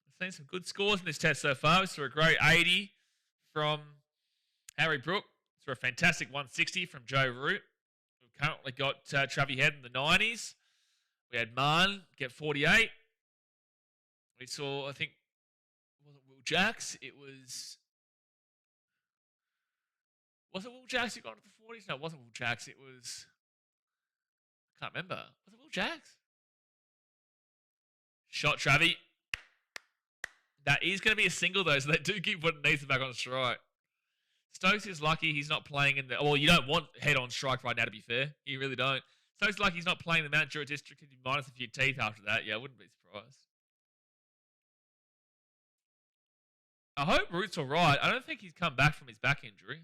I've seen some good scores in this test so far. We saw a great 80 from Harry Brook. We saw a fantastic 160 from Joe Root. We've currently got Traviehead in the 90s. We had Marn get 48. We saw, I think, was it Will Jacks? Was it Will Jacks who got into the 40s? No, it wasn't Will Jacks. It was, I can't remember. Was it Will Jacks? Shot Travie. That is going to be a single, though, so they do keep putting Nathan back on strike. Stokes is lucky he's not playing in the... Well, you don't want head on strike right now, to be fair. You really don't. Stokes is lucky he's not playing the Mount Druitt District. He'd be minus a few teeth after that. Yeah, I wouldn't be surprised. I hope Root's all right. I don't think he's come back from his back injury.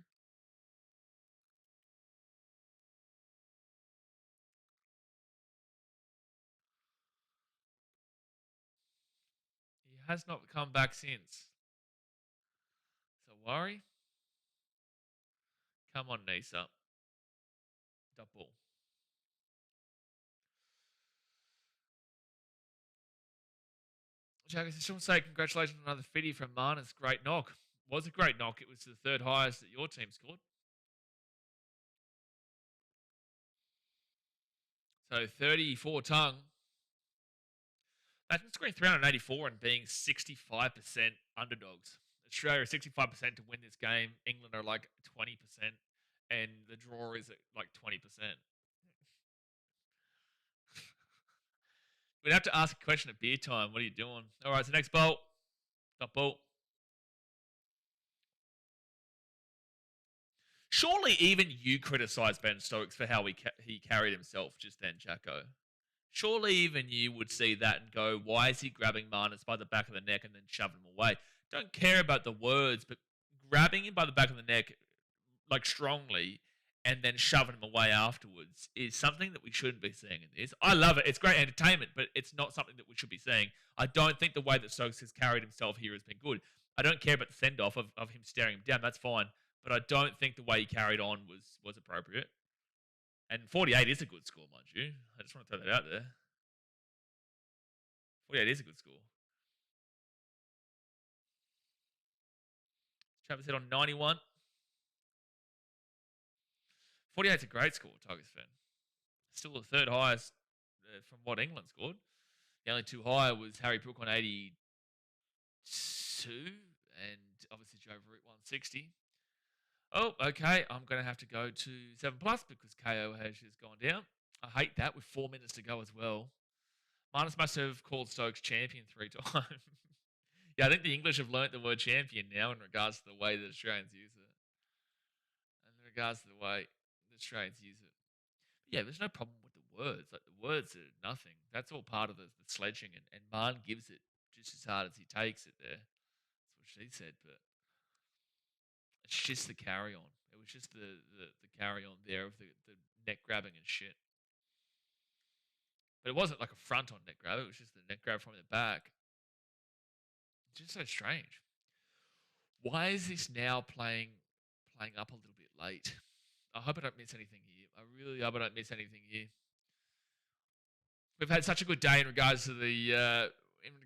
He has not come back since. So worry. Come on, Nisa. Double. Jack, I just want to say congratulations on another 50 from Marnus. Great knock. Was a great knock. It was the third highest that your team scored. So 34 tongue. That's scoring 384 and being 65% underdogs. Australia are 65% to win this game. England are like 20%. And the draw is at like 20%. We'd have to ask a question at beer time. What are you doing? All right, so next bolt. Top bolt. Surely even you criticise Ben Stokes for how he carried himself just then, Jacko. Surely even you would see that and go, why is he grabbing Marnus by the back of the neck and then shoving him away? Don't care about the words, but grabbing him by the back of the neck, like strongly, and then shoving him away afterwards is something that we shouldn't be seeing in this. I love it. It's great entertainment, but it's not something that we should be seeing. I don't think the way that Stokes has carried himself here has been good. I don't care about the send-off of him staring him down. That's fine. But I don't think the way he carried on was appropriate. And 48 is a good score, mind you. I just want to throw that out there. 48 is a good score. Travis hit on 91. 48 is a great score, Tigers fan. Still the third highest from what England scored. The only two higher was Harry Brook on 82, and obviously Joe Root 160. Oh, okay. I'm going to have to go to 7+ because KO has just gone down. I hate that with 4 minutes to go as well. Marnus must have called Stokes champion 3 times. Yeah, I think the English have learnt the word champion now in regards to the way that Australians use it. And in regards to the way the Australians use it. But yeah, there's no problem with the words. Like, the words are nothing. That's all part of the sledging. And Marn gives it just as hard as he takes it there. That's what she said, but it's just the carry on. It was just the carry on there of the neck grabbing and shit. But it wasn't like a front on neck grab. It was just the neck grab from the back. It's just so strange. Why is this now playing up a little bit late? I hope I don't miss anything here. I really hope I don't miss anything here. We've had such a good day in regards to the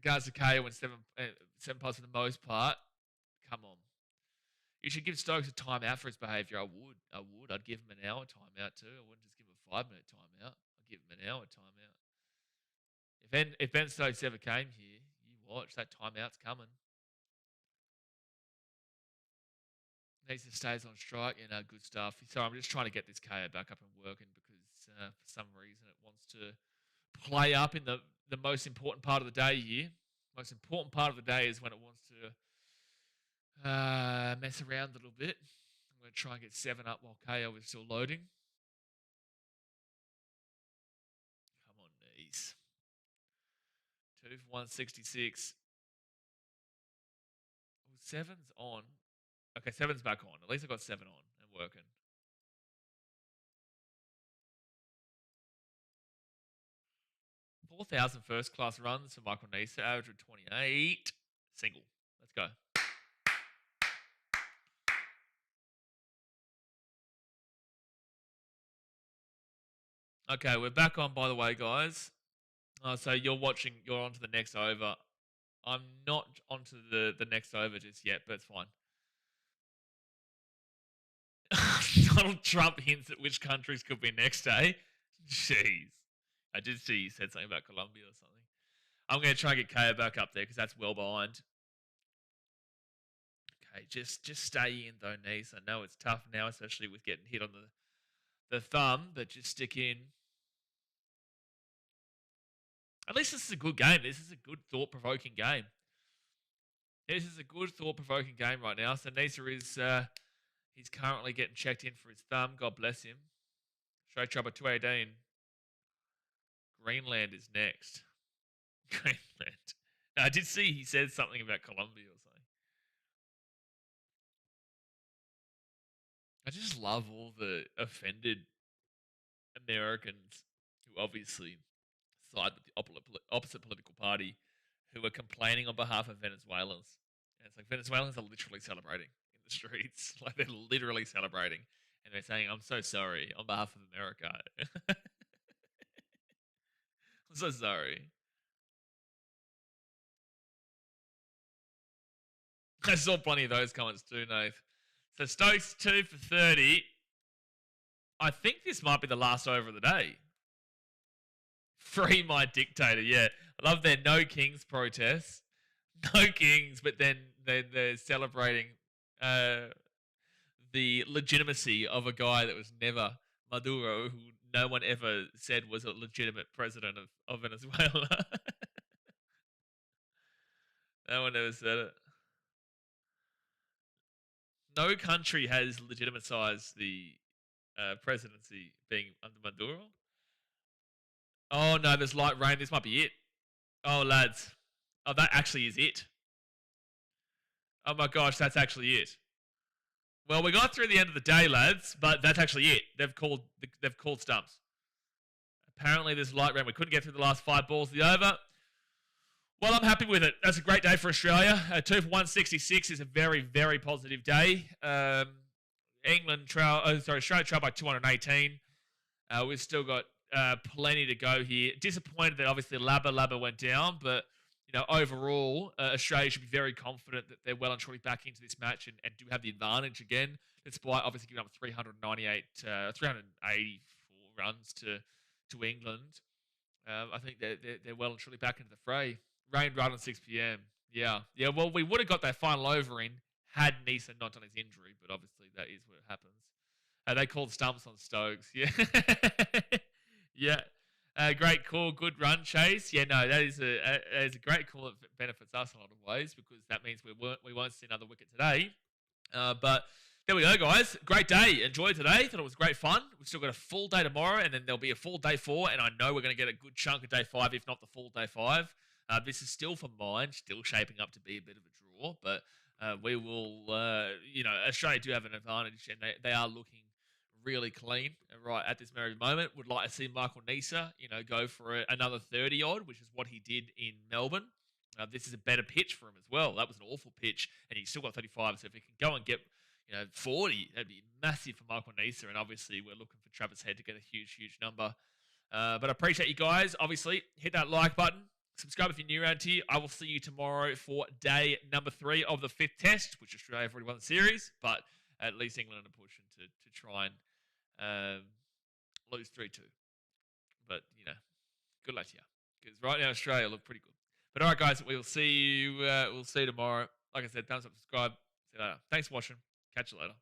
KO and 7+ for the most part. Come on. You should give Stokes a timeout for his behaviour. I would. I'd give him an hour timeout too. I wouldn't just give him a 5-minute timeout. I'd give him an hour timeout. If Ben Stokes ever came here, you watch, that timeout's coming. Needs to stays on strike. Good stuff. Sorry, I'm just trying to get this KO back up and working because for some reason it wants to play up in the most important part of the day here. Most important part of the day is when it wants to mess around a little bit. I'm going to try and get 7 up while KO is still loading. Come on, knees. 2 for 166. Well, 7's on. Okay, 7's back on. At least I got 7 on and working. $4,000 first-class runs for Michael Neser, average of 28. Single. Let's go. Okay, we're back on, by the way, guys. So you're on to the next over. I'm not onto the next over just yet, but it's fine. Donald Trump hints at which countries could be next, eh? Jeez. I did see he said something about Colombia or something. I'm going to try and get KO back up there because that's well behind. Okay, just stay in though, Nice. I know it's tough now, especially with getting hit on the thumb, but just stick in. At least this is a good game. This is a good thought-provoking game. This is a good thought-provoking game right now. So Nisa is he's currently getting checked in for his thumb. God bless him. Straight trouble 218. Greenland is next. Greenland. Now, I did see he said something about Colombia or something. I just love all the offended Americans who obviously side with the opposite political party who are complaining on behalf of Venezuelans. And it's like Venezuelans are literally celebrating in the streets. Like they're literally celebrating. And they're saying, I'm so sorry on behalf of America. I'm so sorry. I saw plenty of those comments too, Nath. So Stokes 2 for 30. I think this might be the last over of the day. Free my dictator, yeah. I love their no kings protests. No kings, but then they're celebrating the legitimacy of a guy that was never Maduro, who no one ever said was a legitimate president of Venezuela. No one ever said it. No country has legitimatized the presidency being under Maduro. Oh no, there's light rain. This might be it. Oh lads, oh that actually is it. Oh my gosh, that's actually it. Well, we got through the end of the day, lads, but that's actually it. They've called stumps. Apparently, there's light rain. We couldn't get through the last 5 balls of the over. Well, I'm happy with it. That's a great day for Australia. 2 for 166 is a very, very positive day. Australia trailed by 218. We've still got plenty to go here. Disappointed that obviously Labba went down, but overall, Australia should be very confident that they're well and truly back into this match and do have the advantage again, despite obviously giving up 384 runs to England. I think they're well and truly back into the fray. Rain right on 6 p.m. Yeah. Well, we would have got that final over in had Nisa not done his injury, but obviously that is what happens. They called stumps on Stokes. Yeah. Yeah. Great call, good run, Chase. Yeah, no, that is a great call that benefits us in a lot of ways because that means we won't see another wicket today. But there we go, guys. Great day. Enjoyed today. Thought it was great fun. We've still got a full day tomorrow, and then there'll be a full day 4, and I know we're going to get a good chunk of day 5, if not the full day 5. This is still for mine, still shaping up to be a bit of a draw, but we will, Australia do have an advantage, and they are looking really clean right at this very moment. Would like to see Michael Nisa, go for another 30 odd, which is what he did in Melbourne. This is a better pitch for him as well. That was an awful pitch, and he's still got 35. So if he can go and get 40, that'd be massive for Michael Nisa. And obviously, we're looking for Travis Head to get a huge, huge number. But I appreciate you guys. Obviously, hit that like button. Subscribe if you're new around here. I will see you tomorrow for day number 3 of the 5th test, which Australia have already won the series, but at least England are pushing to try and lose 3-2. But, good luck to you. Because right now, Australia look pretty good. But all right, guys, we'll see you tomorrow. Like I said, thumbs up, subscribe. See you later. Thanks for watching. Catch you later.